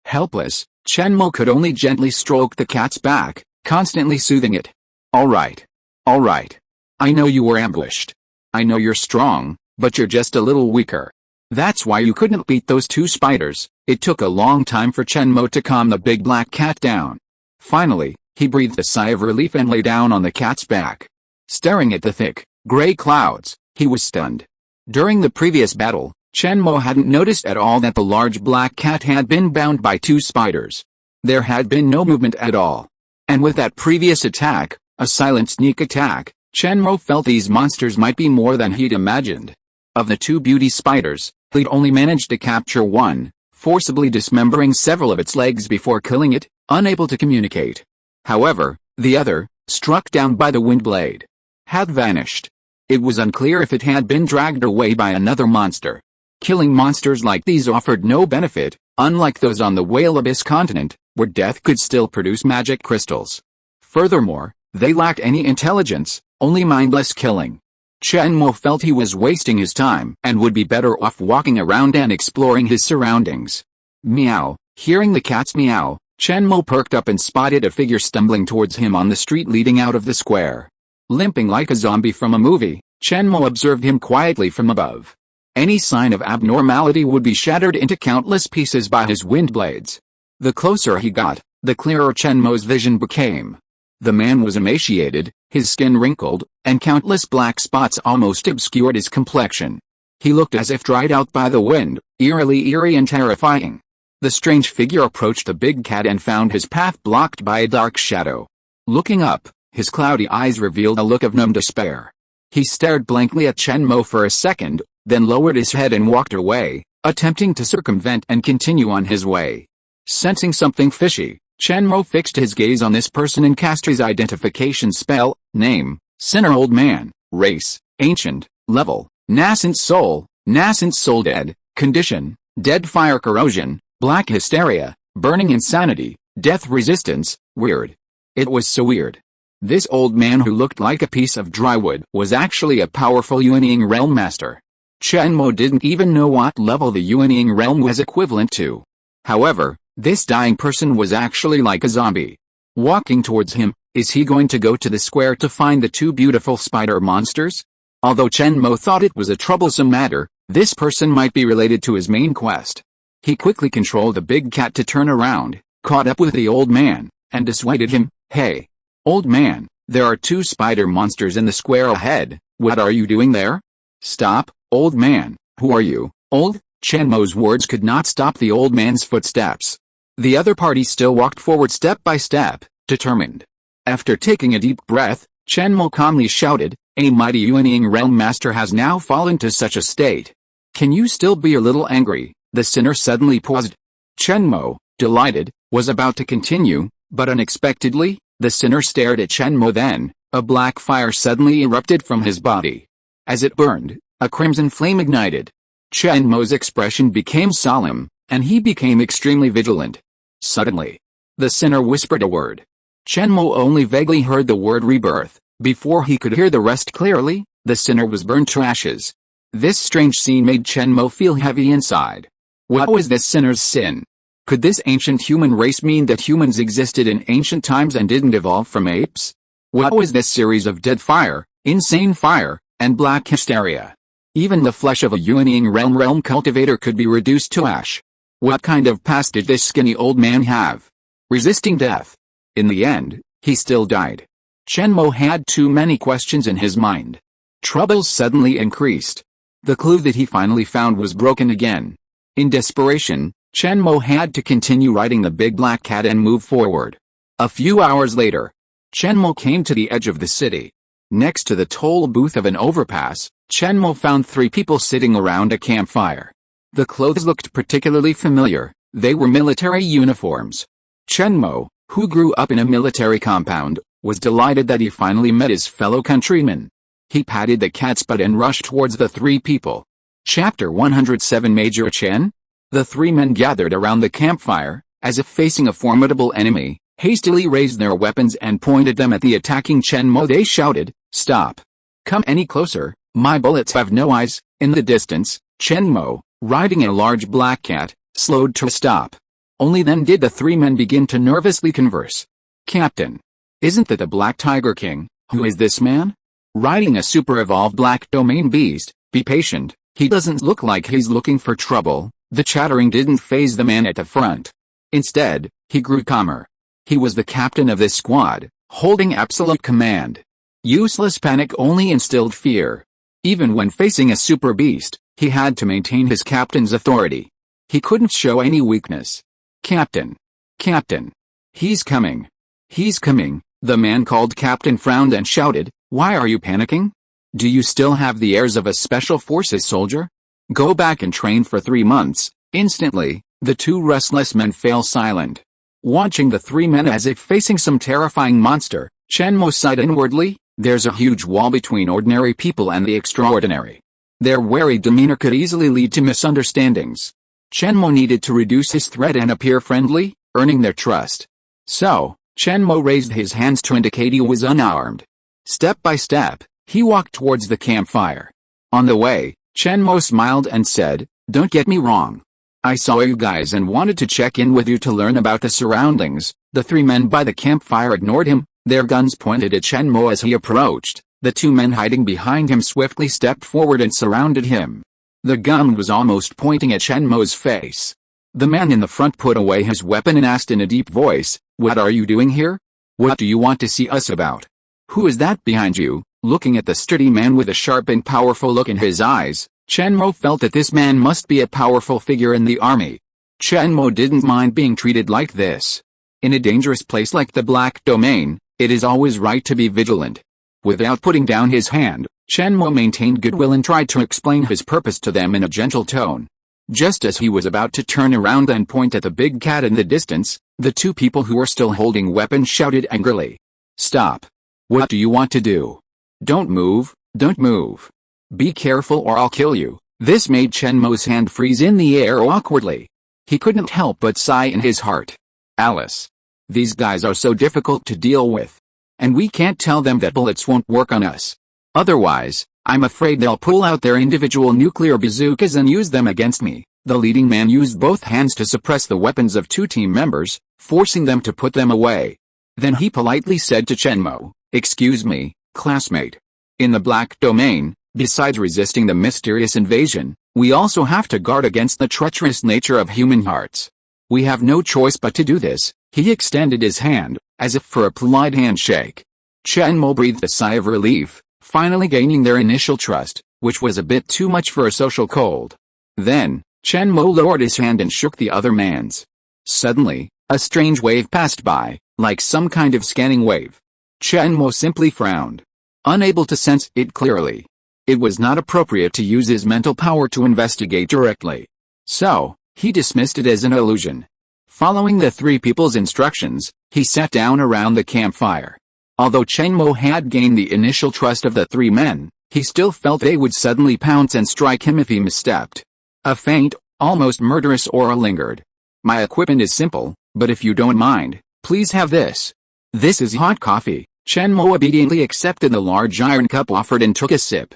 Speaker 1: helpless, Chen Mo could only gently stroke the cat's back, constantly soothing it. Alright. Alright. I know you were ambushed. I know you're strong, but you're just a little weaker. That's why you couldn't beat those two spiders. It took a long time for Chen Mo to calm the big black cat down. Finally, he breathed a sigh of relief and lay down on the cat's back. Staring at the thick, gray clouds, he was stunned. During the previous battle, Chen Mo hadn't noticed at all that the large black cat had been bound by two spiders. There had been no movement at all. And with that previous attack, a silent sneak attack, Chen Mo felt these monsters might be more than he'd imagined. Of the two beauty spiders, he'd only managed to capture one, forcibly dismembering several of its legs before killing it, unable to communicate. However, the other, struck down by the wind blade, had vanished. It was unclear if it had been dragged away by another monster. Killing monsters like these offered no benefit, unlike those on the Whale Abyss continent, where death could still produce magic crystals. Furthermore, they lacked any intelligence, only mindless killing. Chen Mo felt he was wasting his time and would be better off walking around and exploring his surroundings. Meow. Hearing the cat's meow, Chen Mo perked up and spotted a figure stumbling towards him on the street leading out of the square. Limping like a zombie from a movie, Chen Mo observed him quietly from above. Any sign of abnormality would be shattered into countless pieces by his wind blades. The closer he got, the clearer Chen Mo's vision became. The man was emaciated, his skin wrinkled, and countless black spots almost obscured his complexion. He looked as if dried out by the wind, eerie and terrifying. The strange figure approached the big cat and found his path blocked by a dark shadow. Looking up, his cloudy eyes revealed a look of numb despair. He stared blankly at Chen Mo for a second, then lowered his head and walked away, attempting to circumvent and continue on his way. Sensing something fishy, Chen Mo fixed his gaze on this person and cast his identification spell. Name, Sinner Old Man. Race, Ancient. Level, Nascent Soul Dead. Condition, Dead Fire Corrosion, Black Hysteria, Burning Insanity, Death Resistance. Weird. It was so weird. This old man who looked like a piece of drywood was actually a powerful Undying Realm Master. Chen Mo didn't even know what level the Undying Realm was equivalent to. However, this dying person was actually like a zombie. Walking towards him, is he going to go to the square to find the two beautiful spider monsters? Although Chen Mo thought it was a troublesome matter, this person might be related to his main quest. He quickly controlled the big cat to turn around, caught up with the old man, and dissuaded him. Hey, old man, there are two spider monsters in the square ahead. What are you doing there? Stop, old man. Who are you, old? Chen Mo's words could not stop the old man's footsteps. The other party still walked forward step by step, determined. After taking a deep breath, Chen Mo calmly shouted, a mighty Undying Realm Master has now fallen to such a state. Can you still be a little angry? The sinner suddenly paused. Chen Mo, delighted, was about to continue, but unexpectedly, the sinner stared at Chen Mo. Then, a black fire suddenly erupted from his body. As it burned, a crimson flame ignited. Chen Mo's expression became solemn, and he became extremely vigilant. Suddenly, the sinner whispered a word. Chen Mo only vaguely heard the word rebirth. Before he could hear the rest clearly, the sinner was burned to ashes. This strange scene made Chen Mo feel heavy inside. What was this sinner's sin? Could this ancient human race mean that humans existed in ancient times and didn't evolve from apes? What was this series of dead fire, insane fire, and black hysteria? Even the flesh of a Yuanying realm cultivator could be reduced to ash. What kind of past did this skinny old man have? Resisting death. In the end, he still died. Chen Mo had too many questions in his mind. Troubles suddenly increased. The clue that he finally found was broken again. In desperation, Chen Mo had to continue riding the big black cat and move forward. A few hours later, Chen Mo came to the edge of the city. Next to the toll booth of an overpass, Chen Mo found 3 people sitting around a campfire. The clothes looked particularly familiar. They were military uniforms. Chen Mo, who grew up in a military compound, was delighted that he finally met his fellow countrymen. He patted the cat's butt and rushed towards the 3 people. Chapter 107 Major Chen? The 3 men gathered around the campfire, as if facing a formidable enemy, hastily raised their weapons and pointed them at the attacking Chen Mo. They shouted, "Stop! Come any closer, my bullets have no eyes." In the distance, Chen Mo, riding a large black cat, slowed to a stop. Only then did the 3 men begin to nervously converse. "Captain, isn't that the Black Tiger King? Who is this man? Riding a super-evolved black domain beast. Be patient, he doesn't look like he's looking for trouble." The chattering didn't faze the man at the front. Instead, he grew calmer. He was the captain of this squad, holding absolute command. Useless panic only instilled fear. Even when facing a super beast, he had to maintain his captain's authority. He couldn't show any weakness. "Captain! Captain! He's coming! He's coming!" The man called Captain frowned and shouted, "Why are you panicking? Do you still have the airs of a special forces soldier? Go back and train for 3 months." Instantly, the 2 restless men fell silent. Watching the 3 men as if facing some terrifying monster, Chen Mo sighed inwardly. There's a huge wall between ordinary people and the extraordinary. Their wary demeanor could easily lead to misunderstandings. Chen Mo needed to reduce his threat and appear friendly, earning their trust. So, Chen Mo raised his hands to indicate he was unarmed. Step by step, he walked towards the campfire. On the way, Chen Mo smiled and said, "Don't get me wrong. I saw you guys and wanted to check in with you to learn about the surroundings." The 3 men by the campfire ignored him, their guns pointed at Chen Mo as he approached. The 2 men hiding behind him swiftly stepped forward and surrounded him. The gun was almost pointing at Chen Mo's face. The man in the front put away his weapon and asked in a deep voice, "What are you doing here? What do you want to see us about? Who is that behind you?" Looking at the sturdy man with a sharp and powerful look in his eyes, Chen Mo felt that this man must be a powerful figure in the army. Chen Mo didn't mind being treated like this. In a dangerous place like the Black Domain, it is always right to be vigilant. Without putting down his hand, Chen Mo maintained goodwill and tried to explain his purpose to them in a gentle tone. Just as he was about to turn around and point at the big cat in the distance, the 2 people who were still holding weapons shouted angrily, "Stop! What do you want to do? Don't move, don't move. Be careful or I'll kill you." This made Chen Mo's hand freeze in the air awkwardly. He couldn't help but sigh in his heart. "Alice. These guys are so difficult to deal with. And we can't tell them that bullets won't work on us. Otherwise, I'm afraid they'll pull out their individual nuclear bazookas and use them against me." The leading man used both hands to suppress the weapons of 2 team members, forcing them to put them away. Then he politely said to Chen Mo, "Excuse me, classmate. In the Black Domain, besides resisting the mysterious invasion, we also have to guard against the treacherous nature of human hearts. We have no choice but to do this." He extended his hand, as if for a polite handshake. Chen Mo breathed a sigh of relief, finally gaining their initial trust, which was a bit too much for a social cold. Then, Chen Mo lowered his hand and shook the other man's. Suddenly, a strange wave passed by, like some kind of scanning wave. Chen Mo simply frowned, unable to sense it clearly. It was not appropriate to use his mental power to investigate directly. So, he dismissed it as an illusion. Following the three people's instructions, he sat down around the campfire. Although Chen Mo had gained the initial trust of the three men, he still felt they would suddenly pounce and strike him if he misstepped. A faint, almost murderous aura lingered. My equipment is simple, but if you don't mind, please have this. This is hot coffee. Chen Mo obediently accepted the large iron cup offered and took a sip.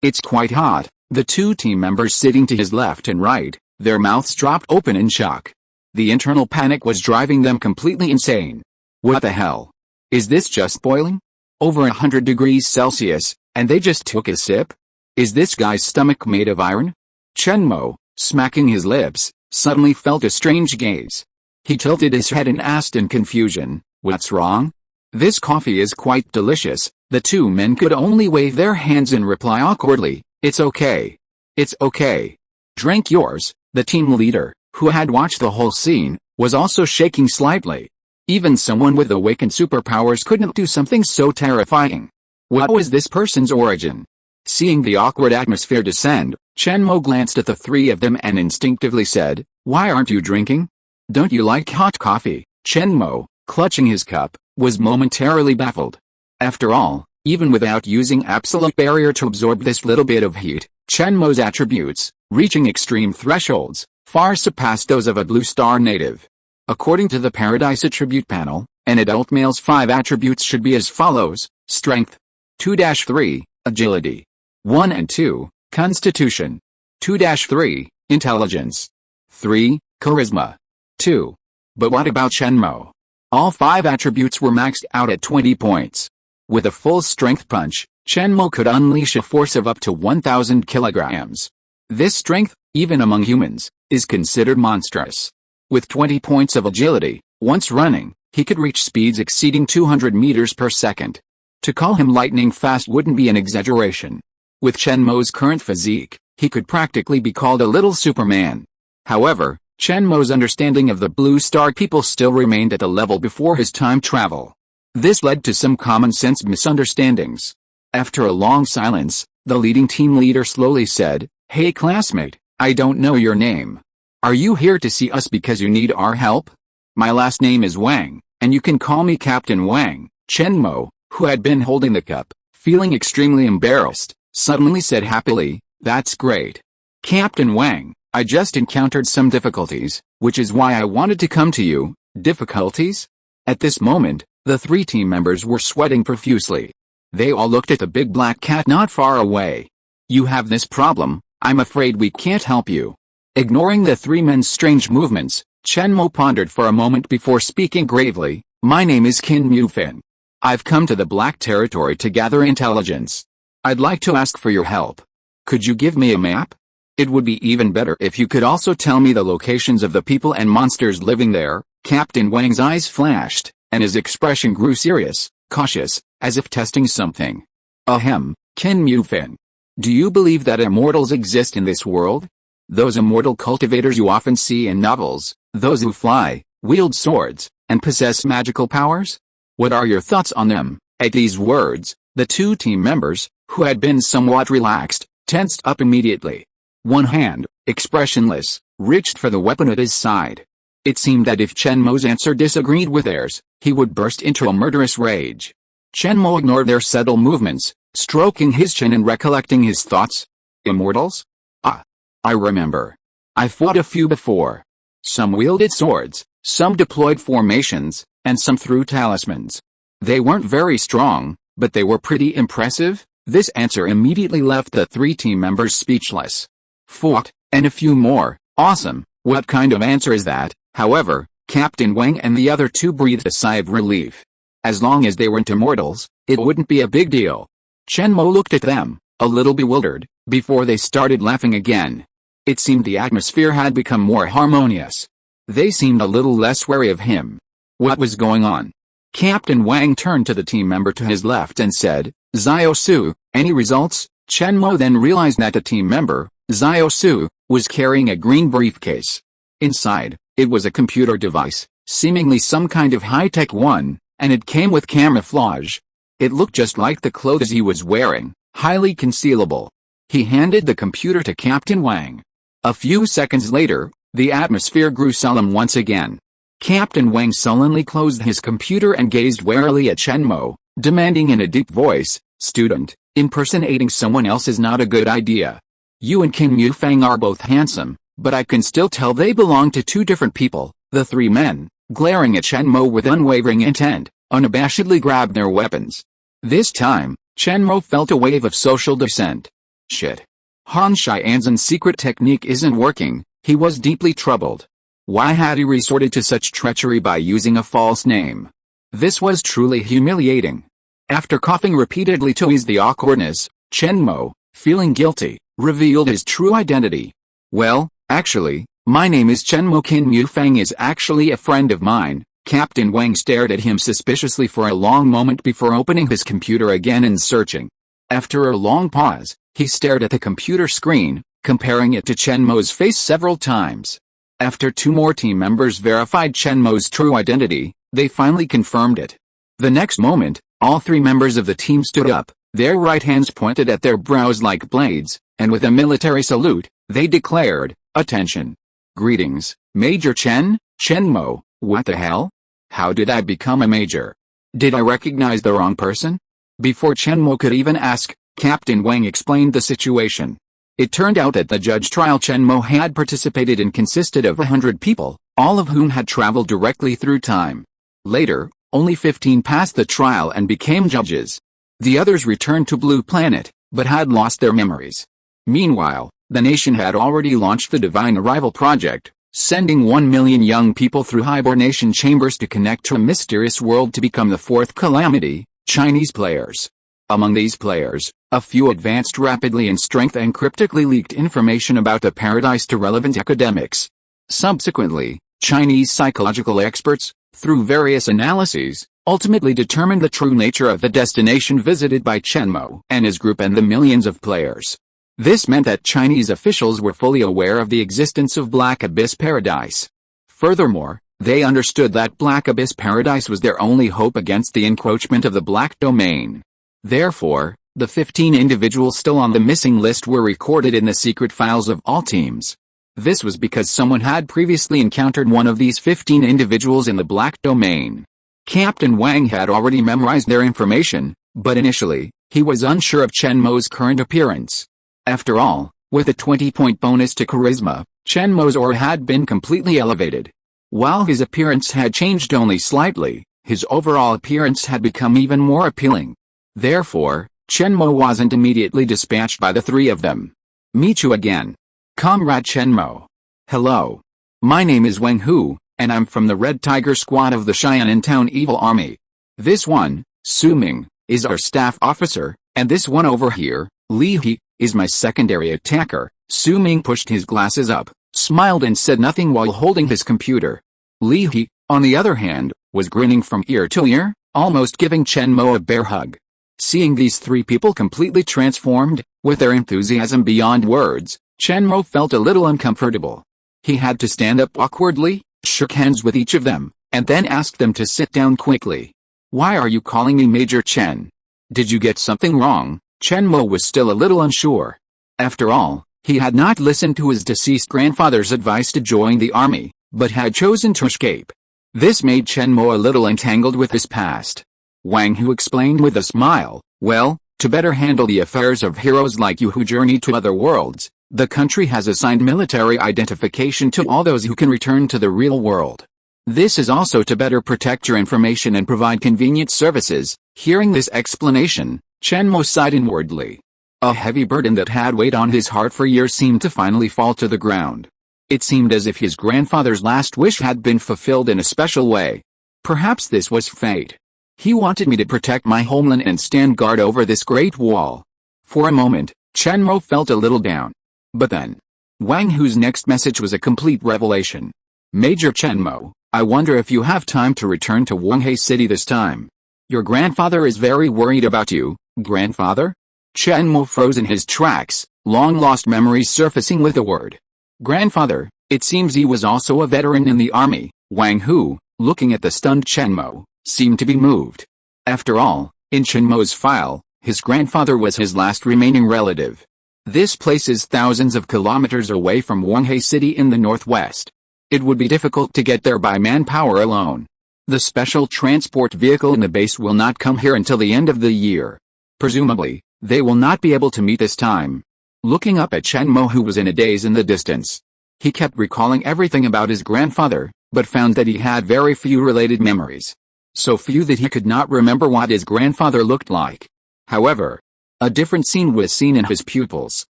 Speaker 1: It's quite hot. The two team members sitting to his left and right, their mouths dropped open in shock. The internal panic was driving them completely insane. What the hell? Is this just boiling? Over 100 degrees Celsius, and they just took a sip? Is this guy's stomach made of iron? Chen Mo, smacking his lips, suddenly felt a strange gaze. He tilted his head and asked in confusion, "What's wrong?" "This coffee is quite delicious." The two men could only wave their hands and reply awkwardly, "It's okay. It's okay." "Drink yours." The team leader, who had watched the whole scene, was also shaking slightly. Even someone with awakened superpowers couldn't do something so terrifying. What was this person's origin? Seeing the awkward atmosphere descend, Chen Mo glanced at the three of them and instinctively said, "Why aren't you drinking? Don't you like hot coffee?" Chen Mo, clutching his cup, was momentarily baffled. After all, even without using absolute barrier to absorb this little bit of heat, Chen Mo's attributes, reaching extreme thresholds, far surpassed those of a Blue Star native. According to the Paradise Attribute Panel, an adult male's 5 attributes should be as follows: Strength 2-3, Agility 1 and 2, Constitution 2-3, Intelligence 3, Charisma 2. But what about Chen Mo? All 5 attributes were maxed out at 20 points. With a full strength punch, Chen Mo could unleash a force of up to 1,000 kilograms. This strength, even among humans, is considered monstrous. With 20 points of agility, once running, he could reach speeds exceeding 200 meters per second. To call him lightning fast wouldn't be an exaggeration. With Chen Mo's current physique, he could practically be called a little Superman. However, Chen Mo's understanding of the Blue Star people still remained at the level before his time travel. This led to some common-sense misunderstandings. After a long silence, the leading team leader slowly said, "Hey classmate, I don't know your name. Are you here to see us because you need our help?" "My last name is Wang, and you can call me Captain Wang." Chen Mo, who had been holding the cup, feeling extremely embarrassed, suddenly said happily, "That's great. Captain Wang, I just encountered some difficulties, which is why I wanted to come to you." "Difficulties?" At this moment, the three team members were sweating profusely. They all looked at the big black cat not far away. "You have this problem, I'm afraid we can't help you." Ignoring the three men's strange movements, Chen Mo pondered for a moment before speaking gravely, "My name is Qin Mufin. I've come to the Black Territory to gather intelligence. I'd like to ask for your help. Could you give me a map? It would be even better if you could also tell me the locations of the people and monsters living there." Captain Wang's eyes flashed, and his expression grew serious, cautious, as if testing something. "Ahem, Qin Mufin. Do you believe that immortals exist in this world? Those immortal cultivators you often see in novels, those who fly, wield swords, and possess magical powers? What are your thoughts on them?" At these words, the two team members, who had been somewhat relaxed, tensed up immediately. One hand, expressionless, reached for the weapon at his side. It seemed that if Chen Mo's answer disagreed with theirs, he would burst into a murderous rage. Chen Mo ignored their subtle movements, stroking his chin and recollecting his thoughts. "Immortals? Ah, I remember. I fought a few before. Some wielded swords, some deployed formations, and some threw talismans. They weren't very strong, but they were pretty impressive." This answer immediately left the three team members speechless. "Fought, and a few more, awesome, what kind of answer is that?" However, Captain Wang and the other two breathed a sigh of relief. As long as they weren't immortals, it wouldn't be a big deal. Chen Mo looked at them, a little bewildered, before they started laughing again. It seemed the atmosphere had become more harmonious. They seemed a little less wary of him. What was going on? Captain Wang turned to the team member to his left and said, "Xiao Su, any results?" Chen Mo then realized that the team member, Xiao Su, was carrying a green briefcase. Inside, it was a computer device, seemingly some kind of high-tech one, and it came with camouflage. It looked just like the clothes he was wearing, highly concealable. He handed the computer to Captain Wang. A few seconds later, The atmosphere grew solemn once again. Captain Wang sullenly closed his computer and gazed warily at Chen Mo, demanding in a deep voice, "Student, impersonating someone else is not a good idea. You and King Yufang are both handsome, but I can still tell they belong to two different people." The three men, glaring at Chen Mo with unwavering intent, unabashedly grabbed their weapons. This time, Chen Mo felt a wave of social dissent. Shit. Han Xianzhen's secret technique isn't working. He was deeply troubled. Why had he resorted to such treachery by using a false name? This was truly humiliating. After coughing repeatedly to ease the awkwardness, Chen Mo, feeling guilty, revealed his true identity. "Well, actually, my name is Chen Mo. Qin Yufang is actually a friend of mine." Captain Wang stared at him suspiciously for a long moment before opening his computer again and searching. After a long pause, he stared at the computer screen, comparing it to Chen Mo's face several times. After two more team members verified Chen Mo's true identity, they finally confirmed it. The next moment, all three members of the team stood up, their right hands pointed at their brows like blades, and with a military salute, they declared, "Attention! Greetings, Major Chen Mo, what the hell? How did I become a major? Did I recognize the wrong person?" Before Chen Mo could even ask, Captain Wang explained the situation. It turned out that the judge trial Chen Mo had participated in consisted of 100 people, all of whom had traveled directly through time. Later, only 15 passed the trial and became judges. The others returned to Blue Planet, but had lost their memories. Meanwhile, the nation had already launched the Divine Arrival Project, sending 1 million young people through hibernation chambers to connect to a mysterious world to become the fourth calamity, Chinese players. Among these players, a few advanced rapidly in strength and cryptically leaked information about the paradise to relevant academics. Subsequently, Chinese psychological experts, through various analyses, ultimately determined the true nature of the destination visited by Chen Mo and his group and the millions of players. This meant that Chinese officials were fully aware of the existence of Black Abyss Paradise. Furthermore, they understood that Black Abyss Paradise was their only hope against the encroachment of the Black Domain. Therefore, the 15 individuals still on the missing list were recorded in the secret files of all teams. This was because someone had previously encountered one of these 15 individuals in the Black Domain. Captain Wang had already memorized their information, but initially, he was unsure of Chen Mo's current appearance. After all, with a 20-point bonus to charisma, Chen Mo's aura had been completely elevated. While his appearance had changed only slightly, his overall appearance had become even more appealing. Therefore, Chen Mo wasn't immediately dispatched by the three of them. "Meet you again. Comrade Chen Mo. Hello. My name is Wang Hu, and I'm from the Red Tiger Squad of the Xianan Town Evil Army. This one, Su Ming, is our staff officer, and this one over here, Li He, is my secondary attacker." Su Ming pushed his glasses up, smiled and said nothing while holding his computer. Li He, on the other hand, was grinning from ear to ear, almost giving Chen Mo a bear hug. Seeing these three people completely transformed, with their enthusiasm beyond words, Chen Mo felt a little uncomfortable. He had to stand up awkwardly, shook hands with each of them, and then asked them to sit down quickly. "Why are you calling me Major Chen? Did you get something wrong?" Chen Mo was still a little unsure. After all, he had not listened to his deceased grandfather's advice to join the army, but had chosen to escape. This made Chen Mo a little entangled with his past. Wang Hu explained with a smile, "Well, to better handle the affairs of heroes like you who journey to other worlds, the country has assigned military identification to all those who can return to the real world. This is also to better protect your information and provide convenient services." Hearing this explanation, Chen Mo sighed inwardly. A heavy burden that had weighed on his heart for years seemed to finally fall to the ground. It seemed as if his grandfather's last wish had been fulfilled in a special way. Perhaps this was fate. He wanted me to protect my homeland and stand guard over this great wall. For a moment, Chen Mo felt a little down. But then, Wang Hu's next message was a complete revelation. "Major Chen Mo, I wonder if you have time to return to Wanghe City this time. Your grandfather is very worried about you." "Grandfather?" Chen Mo froze in his tracks, long-lost memories surfacing with the word grandfather. It seems he was also a veteran in the army. Wang Hu, looking at the stunned Chen Mo, seemed to be moved. After all, in Chen Mo's file, his grandfather was his last remaining relative. This place is thousands of kilometers away from Wanghe City in the northwest. It would be difficult to get there by manpower alone. The special transport vehicle in the base will not come here until the end of the year. Presumably, they will not be able to meet this time. Looking up at Chen Mo, who was in a daze in the distance. He kept recalling everything about his grandfather, but found that he had very few related memories. So few that he could not remember what his grandfather looked like. However, a different scene was seen in his pupils.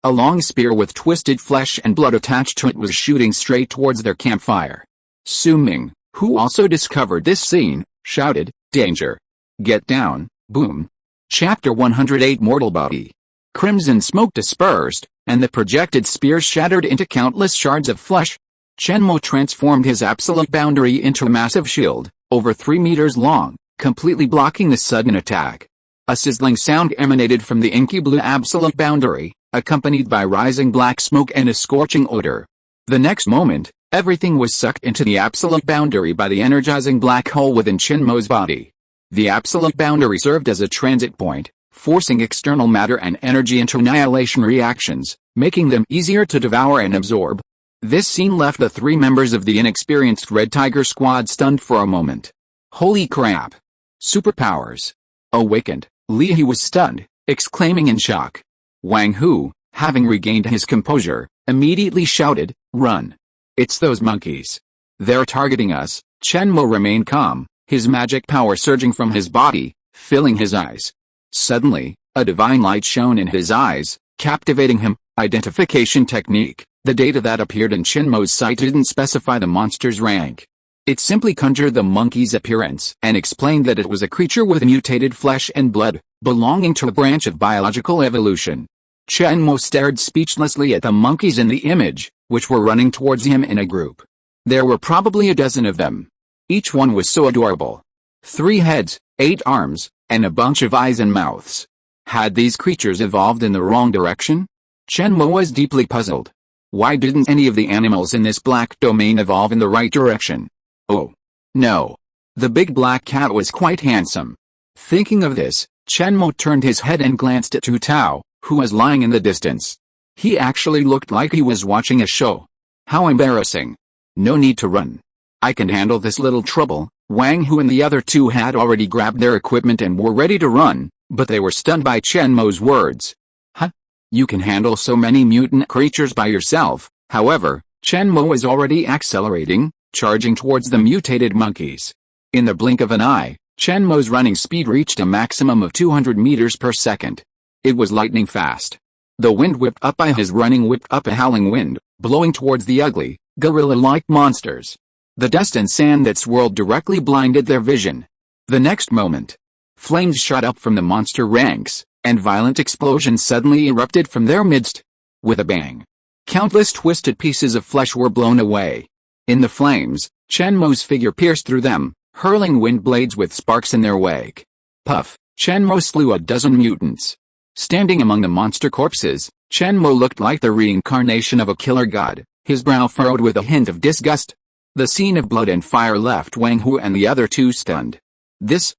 Speaker 1: A long spear with twisted flesh and blood attached to it was shooting straight towards their campfire. Su Ming, who also discovered this scene, shouted, "Danger! Get down!" Boom. Chapter 108 Mortal Body. Crimson smoke dispersed, and the projected spears shattered into countless shards of flesh. Chen Mo transformed his absolute boundary into a massive shield, over 3 meters long, completely blocking the sudden attack. A sizzling sound emanated from the inky blue absolute boundary, accompanied by rising black smoke and a scorching odor. The next moment, everything was sucked into the absolute boundary by the energizing black hole within Chen Mo's body. The absolute boundary served as a transit point, forcing external matter and energy into annihilation reactions, making them easier to devour and absorb. This scene left the 3 members of the inexperienced Red Tiger squad stunned for a moment. Holy crap! Superpowers! Awakened, Li He was stunned, exclaiming in shock. Wang Hu, having regained his composure, immediately shouted, "Run! It's those monkeys. They're targeting us." Chen Mo remained calm, his magic power surging from his body, filling his eyes. Suddenly, a divine light shone in his eyes, captivating him. Identification technique. The data that appeared in Chen Mo's sight didn't specify the monster's rank. It simply conjured the monkey's appearance and explained that it was a creature with mutated flesh and blood, belonging to a branch of biological evolution. Chen Mo stared speechlessly at the monkeys in the image, which were running towards him in a group. There were probably a dozen of them. Each one was so adorable. 3 heads, 8 arms, and a bunch of eyes and mouths. Had these creatures evolved in the wrong direction? Chen Mo was deeply puzzled. Why didn't any of the animals in this black domain evolve in the right direction? Oh, no. The big black cat was quite handsome. Thinking of this, Chen Mo turned his head and glanced at Tu Tao, who was lying in the distance. He actually looked like he was watching a show. How embarrassing. No need to run. I can handle this little trouble. Wang Hu and the other 2 had already grabbed their equipment and were ready to run, but they were stunned by Chen Mo's words. Huh? You can handle so many mutant creatures by yourself. However, Chen Mo was already accelerating, charging towards the mutated monkeys. In the blink of an eye, Chen Mo's running speed reached a maximum of 200 meters per second. It was lightning fast. The wind whipped up by his running whipped up a howling wind, blowing towards the ugly, gorilla-like monsters. The dust and sand that swirled directly blinded their vision. The next moment, flames shot up from the monster ranks, and violent explosions suddenly erupted from their midst. With a bang, countless twisted pieces of flesh were blown away. In the flames, Chen Mo's figure pierced through them, hurling wind blades with sparks in their wake. Puff, Chen Mo slew a dozen mutants. Standing among the monster corpses, Chen Mo looked like the reincarnation of a killer god, his brow furrowed with a hint of disgust. The scene of blood and fire left Wang Hu and the other 2 stunned. This.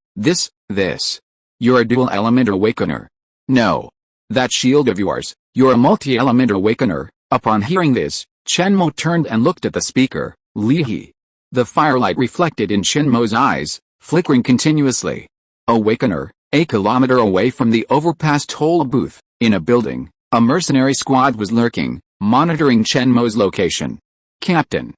Speaker 1: You're a dual-element awakener. No. That shield of yours, you're a multi-element awakener. Upon hearing this, Chen Mo turned and looked at the speaker, Li He. The firelight reflected in Chen Mo's eyes, flickering continuously. Awakener, a kilometer away from the overpass toll booth, in a building, a mercenary squad was lurking, monitoring Chen Mo's location. Captain.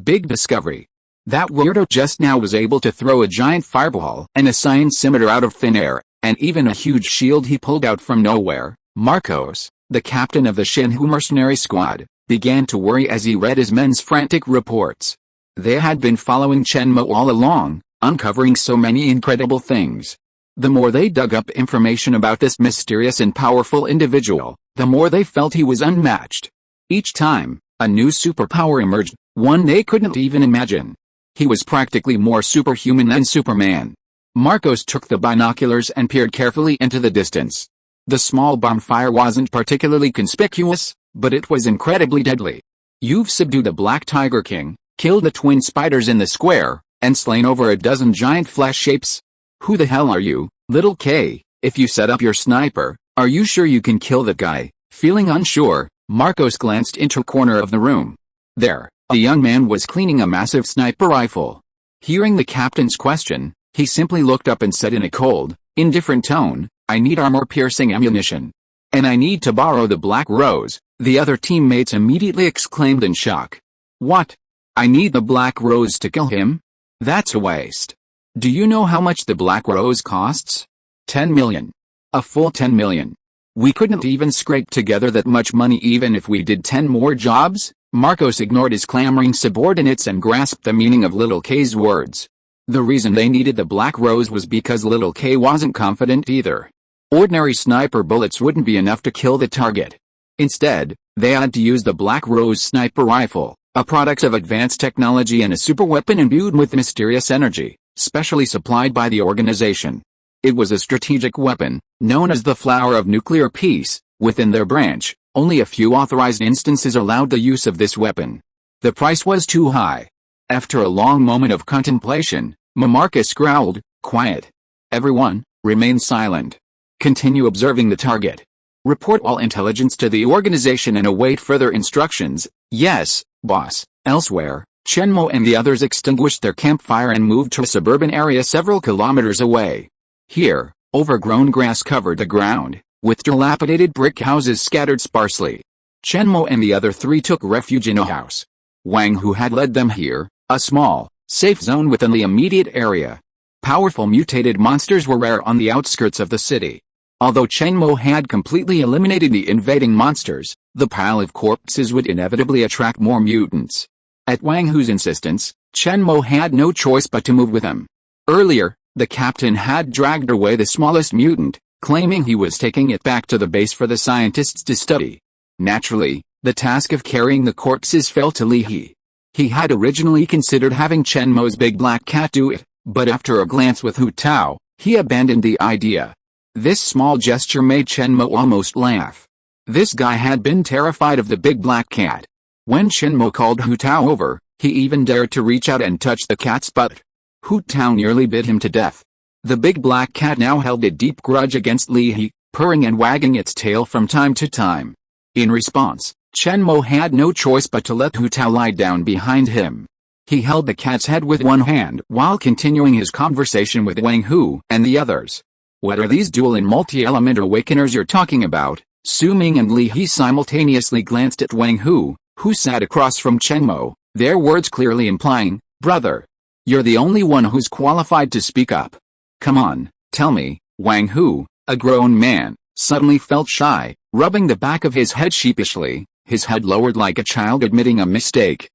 Speaker 1: Big discovery. That weirdo just now was able to throw a giant fireball and a science scimitar out of thin air, and even a huge shield he pulled out from nowhere. Marcos, the captain of the Shenhu mercenary squad, began to worry as he read his men's frantic reports. They had been following Chen Mo all along, uncovering so many incredible things. The more they dug up information about this mysterious and powerful individual, the more they felt he was unmatched. Each time, a new superpower emerged, one they couldn't even imagine. He was practically more superhuman than Superman. Marcos took the binoculars and peered carefully into the distance. The small bonfire wasn't particularly conspicuous, but it was incredibly deadly. You've subdued the Black Tiger King, killed the twin spiders in the square, and slain over a dozen giant flesh shapes. Who the hell are you, little K? If you set up your sniper, are you sure you can kill that guy? Feeling unsure, Marcos glanced into a corner of the room. There, a young man was cleaning a massive sniper rifle. Hearing the captain's question, he simply looked up and said in a cold, indifferent tone, "I need armor-piercing ammunition. And I need to borrow the Black Rose." The other teammates immediately exclaimed in shock. "What? I need the Black Rose to kill him? That's a waste. Do you know how much the Black Rose costs? 10 million. A full 10 million. We couldn't even scrape together that much money even if we did 10 more jobs." Marcos ignored his clamoring subordinates and grasped the meaning of Little K's words. The reason they needed the Black Rose was because Little K wasn't confident either. Ordinary sniper bullets wouldn't be enough to kill the target. Instead, they had to use the Black Rose sniper rifle, a product of advanced technology and a superweapon imbued with mysterious energy, specially supplied by the organization. It was a strategic weapon, known as the Flower of Nuclear Peace. Within their branch, only a few authorized instances allowed the use of this weapon. The price was too high. After a long moment of contemplation, Marcus growled, "Quiet. Everyone, remain silent. Continue observing the target. Report all intelligence to the organization and await further instructions." "Yes, boss." Elsewhere, Chen Mo and the others extinguished their campfire and moved to a suburban area several kilometers away. Here, overgrown grass covered the ground, with dilapidated brick houses scattered sparsely. Chen Mo and the other three took refuge in a house. Wang Hu had led them here, a small, safe zone within the immediate area. Powerful mutated monsters were rare on the outskirts of the city. Although Chen Mo had completely eliminated the invading monsters, the pile of corpses would inevitably attract more mutants. At Wang Hu's insistence, Chen Mo had no choice but to move with him. Earlier, the captain had dragged away the smallest mutant, claiming he was taking it back to the base for the scientists to study. Naturally, the task of carrying the corpses fell to Li He. He had originally considered having Chen Mo's big black cat do it, but after a glance with Hu Tao, he abandoned the idea. This small gesture made Chen Mo almost laugh. This guy had been terrified of the big black cat. When Chen Mo called Hu Tao over, he even dared to reach out and touch the cat's butt. Hu Tao nearly bit him to death. The big black cat now held a deep grudge against Li He, purring and wagging its tail from time to time. In response, Chen Mo had no choice but to let Hu Tao lie down behind him. He held the cat's head with one hand while continuing his conversation with Wang Hu and the others. "What are these dual and multi-element awakeners you're talking about?" Su Ming and Li He simultaneously glanced at Wang Hu, who sat across from Chen Mo, their words clearly implying, "Brother, you're the only one who's qualified to speak up. Come on, tell me." Wang Hu, a grown man, suddenly felt shy, rubbing the back of his head sheepishly, his head lowered like a child admitting a mistake.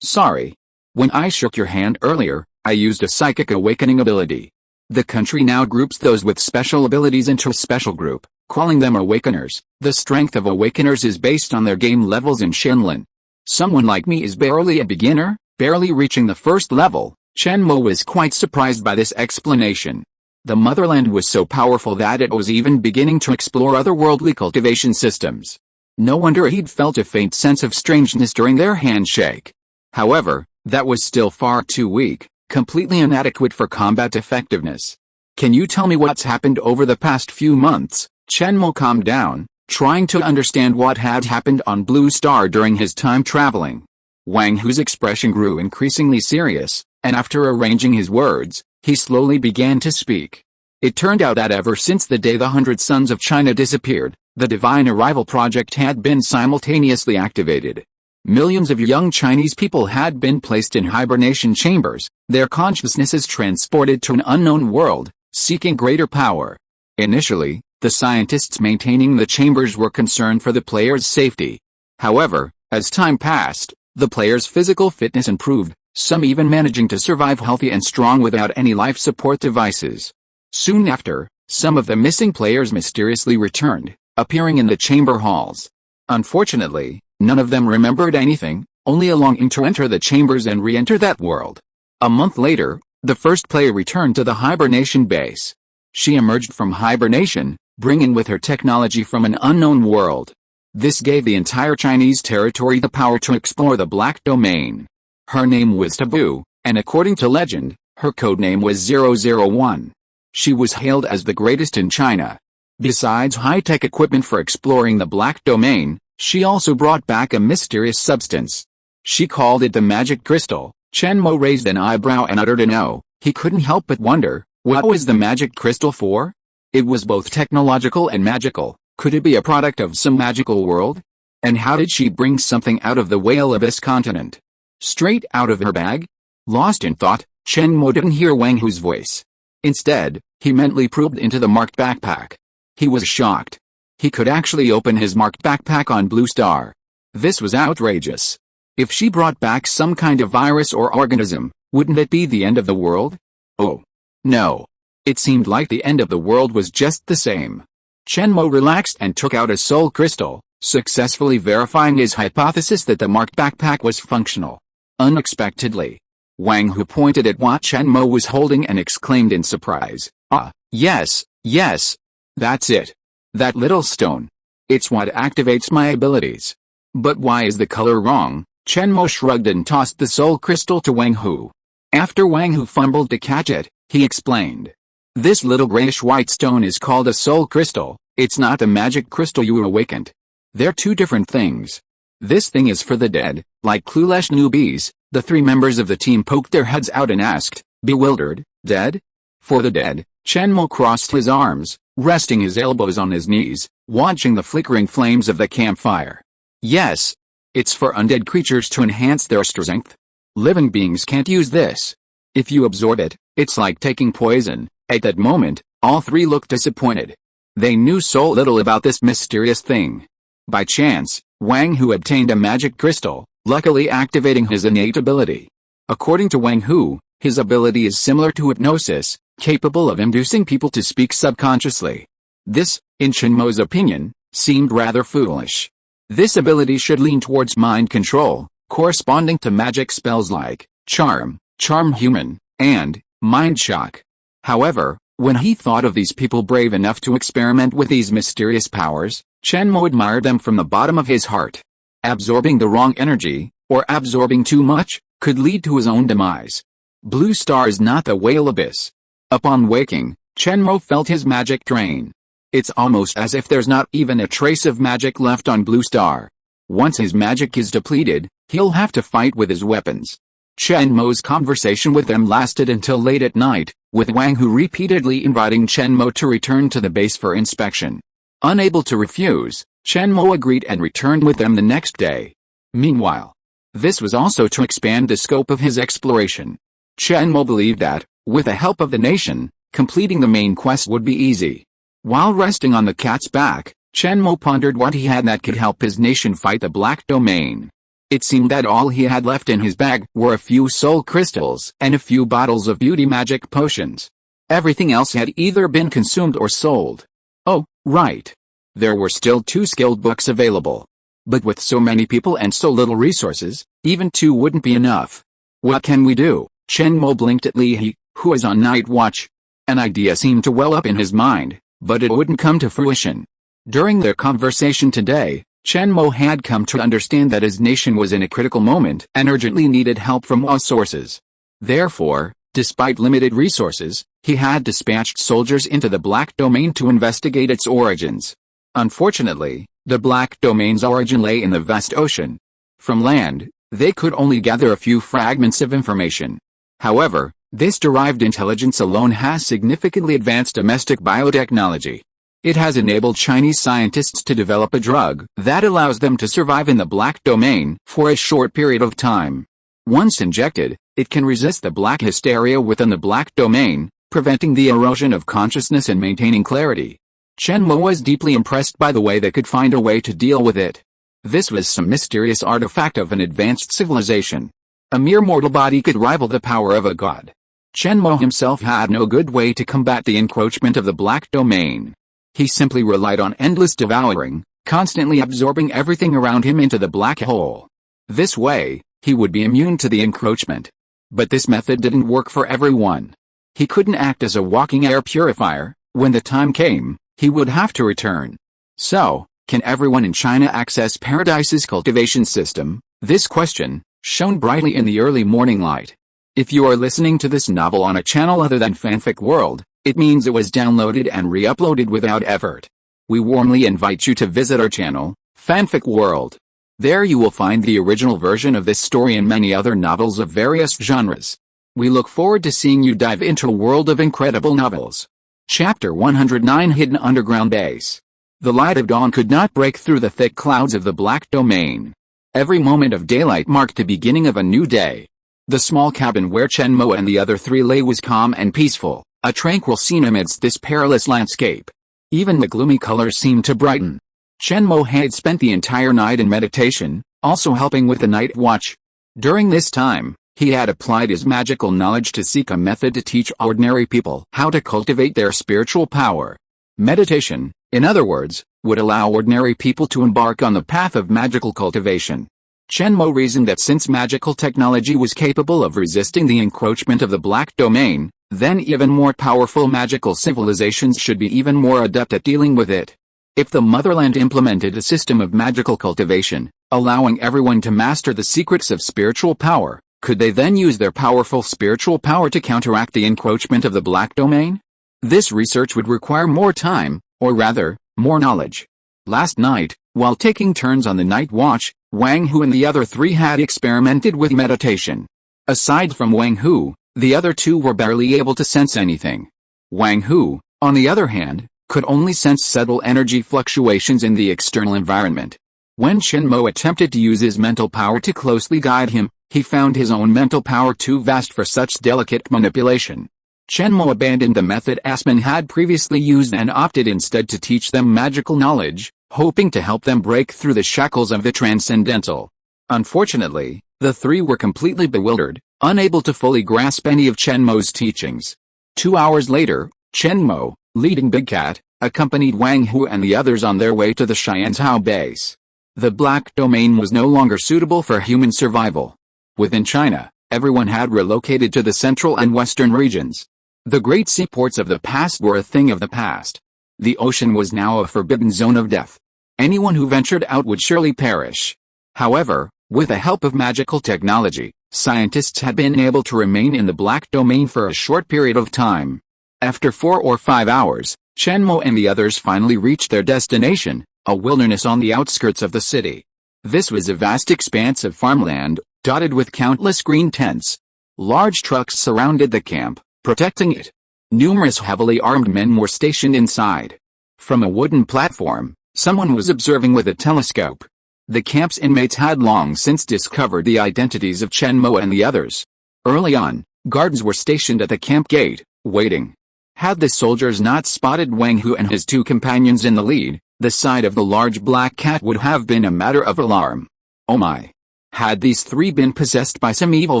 Speaker 1: Sorry. When I shook your hand earlier, I used a psychic awakening ability. The country now groups those with special abilities into a special group, calling them awakeners. The strength of awakeners is based on their game levels in Shenlin. Someone like me is barely a beginner, barely reaching the first level. Chen Mo was quite surprised by this explanation. The motherland was so powerful that it was even beginning to explore otherworldly cultivation systems. No wonder he'd felt a faint sense of strangeness during their handshake. However, that was still far too weak, completely inadequate for combat effectiveness. "Can you tell me what's happened over the past few months?" Chen Mo calmed down, trying to understand what had happened on Blue Star during his time traveling. Wang Hu's expression grew increasingly serious, and after arranging his words, he slowly began to speak. It turned out that ever since the day the 100 Sons of China disappeared, the Divine Arrival Project had been simultaneously activated. Millions of young Chinese people had been placed in hibernation chambers, their consciousnesses transported to an unknown world, seeking greater power. Initially, the scientists maintaining the chambers were concerned for the players' safety. However, as time passed, the players' physical fitness improved, some even managing to survive healthy and strong without any life support devices. Soon after, some of the missing players mysteriously returned, appearing in the chamber halls. Unfortunately, none of them remembered anything, only a longing to enter the chambers and re-enter that world. A month later, the first player returned to the hibernation base. She emerged from hibernation, bringing with her technology from an unknown world. This gave the entire Chinese territory the power to explore the Black Domain. Her name was Taboo, and according to legend, her codename was 001. She was hailed as the greatest in China. Besides high-tech equipment for exploring the black domain, she also brought back a mysterious substance. She called it the magic crystal. Chen Mo raised an eyebrow and uttered a no. He couldn't help but wonder, what was the magic crystal for? It was both technological and magical. Could it be a product of some magical world? And how did she bring something out of the whale abyss continent? Straight out of her bag? Lost in thought, Chen Mo didn't hear Wang Hu's voice. Instead, he mentally probed into the marked backpack. He was shocked. He could actually open his marked backpack on Blue Star. This was outrageous. If she brought back some kind of virus or organism, wouldn't it be the end of the world? Oh. No. It seemed like the end of the world was just the same. Chen Mo relaxed and took out a soul crystal, successfully verifying his hypothesis that the marked backpack was functional. Unexpectedly, Wang Hu pointed at what Chen Mo was holding and exclaimed in surprise, "Ah, yes, yes. That's it. That little stone. It's what activates my abilities." "But why is the color wrong?" Chen Mo shrugged and tossed the soul crystal to Wang Hu. After Wang Hu fumbled to catch it, he explained. "This little grayish-white stone is called a soul crystal. It's not the magic crystal you awakened. They're two different things. This thing is for the dead, like clueless newbies." The three members of the team poked their heads out and asked, bewildered, "Dead?" "For the dead." Chen Mo crossed his arms, resting his elbows on his knees, watching the flickering flames of the campfire. "Yes. It's for undead creatures to enhance their strength. Living beings can't use this. If you absorb it, it's like taking poison." At that moment, all three looked disappointed. They knew so little about this mysterious thing. By chance, Wang Hu obtained a magic crystal, luckily activating his innate ability. According to Wang Hu, his ability is similar to hypnosis, capable of inducing people to speak subconsciously. This, in Chen Mo's opinion, seemed rather foolish. This ability should lean towards mind control, corresponding to magic spells like charm, charm human, and mind shock. However, when he thought of these people brave enough to experiment with these mysterious powers, Chen Mo admired them from the bottom of his heart. Absorbing the wrong energy, or absorbing too much, could lead to his own demise. Blue Star is not the whale abyss. Upon waking, Chen Mo felt his magic drain. It's almost as if there's not even a trace of magic left on Blue Star. Once his magic is depleted, he'll have to fight with his weapons. Chen Mo's conversation with them lasted until late at night, with Wang Hu repeatedly inviting Chen Mo to return to the base for inspection. Unable to refuse, Chen Mo agreed and returned with them the next day. Meanwhile, this was also to expand the scope of his exploration. Chen Mo believed that, with the help of the nation, completing the main quest would be easy. While resting on the cat's back, Chen Mo pondered what he had that could help his nation fight the Black Domain. It seemed that all he had left in his bag were a few soul crystals and a few bottles of beauty magic potions. Everything else had either been consumed or sold. Oh, right. There were still 2 skilled books available. But with so many people and so little resources, even 2 wouldn't be enough. What can we do? Chen Mo blinked at Li He, who was on night watch. An idea seemed to well up in his mind, but it wouldn't come to fruition. During their conversation today, Chen Mo had come to understand that his nation was in a critical moment and urgently needed help from all sources. Therefore, despite limited resources, he had dispatched soldiers into the Black Domain to investigate its origins. Unfortunately, the Black Domain's origin lay in the vast ocean. From land, they could only gather a few fragments of information. However, this derived intelligence alone has significantly advanced domestic biotechnology. It has enabled Chinese scientists to develop a drug that allows them to survive in the Black Domain for a short period of time. Once injected, it can resist the black hysteria within the Black Domain, preventing the erosion of consciousness and maintaining clarity. Chen Mo was deeply impressed by the way they could find a way to deal with it. This was some mysterious artifact of an advanced civilization. A mere mortal body could rival the power of a god. Chen Mo himself had no good way to combat the encroachment of the Black Domain. He simply relied on endless devouring, constantly absorbing everything around him into the black hole. This way, he would be immune to the encroachment. But this method didn't work for everyone. He couldn't act as a walking air purifier. When the time came, he would have to return. So, can everyone in China access Paradise's cultivation system? This question shone brightly in the early morning light. If you are listening to this novel on a channel other than Fanfic World, It means it was downloaded and re-uploaded without effort. We warmly invite you to visit our channel, Fanfic World. There you will find the original version of this story and many other novels of various genres. We look forward to seeing you dive into a world of incredible novels. Chapter 109 Hidden Underground Base. The light of dawn could not break through the thick clouds of the Black Domain. Every moment of daylight marked the beginning of a new day. The small cabin where Chen Mo and the other three lay was calm and peaceful, a tranquil scene amidst this perilous landscape. Even the gloomy colors seemed to brighten. Chen Mo had spent the entire night in meditation, also helping with the night watch. During this time, he had applied his magical knowledge to seek a method to teach ordinary people how to cultivate their spiritual power. Meditation, in other words, would allow ordinary people to embark on the path of magical cultivation. Chen Mo reasoned that since magical technology was capable of resisting the encroachment of the Black Domain, then even more powerful magical civilizations should be even more adept at dealing with it. If the motherland implemented a system of magical cultivation, allowing everyone to master the secrets of spiritual power, could they then use their powerful spiritual power to counteract the encroachment of the Black Domain? This research would require more time, or rather, more knowledge. Last night, while taking turns on the night watch, Wang Hu and the other three had experimented with meditation. Aside from Wang Hu, the other two were barely able to sense anything. Wang Hu, on the other hand, could only sense subtle energy fluctuations in the external environment. When Chen Mo attempted to use his mental power to closely guide him, he found his own mental power too vast for such delicate manipulation. Chen Mo abandoned the method Aspen had previously used and opted instead to teach them magical knowledge, hoping to help them break through the shackles of the transcendental. Unfortunately, the three were completely bewildered, unable to fully grasp any of Chen Mo's teachings. 2 hours later, Chen Mo, leading Big Cat, accompanied Wang Hu and the others on their way to the Xianzhou base. The Black Domain was no longer suitable for human survival. Within China, everyone had relocated to the central and western regions. The great seaports of the past were a thing of the past. The ocean was now a forbidden zone of death. Anyone who ventured out would surely perish. However, with the help of magical technology, scientists had been able to remain in the Black Domain for a short period of time. After 4 or 5 hours, Chen Mo and the others finally reached their destination, a wilderness on the outskirts of the city. This was a vast expanse of farmland, dotted with countless green tents. Large trucks surrounded the camp, protecting it. Numerous heavily armed men were stationed inside. From a wooden platform, someone was observing with a telescope. The camp's inmates had long since discovered the identities of Chen Mo and the others. Early on, guards were stationed at the camp gate, waiting. Had the soldiers not spotted Wang Hu and his two companions in the lead, the sight of the large black cat would have been a matter of alarm. Oh my! Had these three been possessed by some evil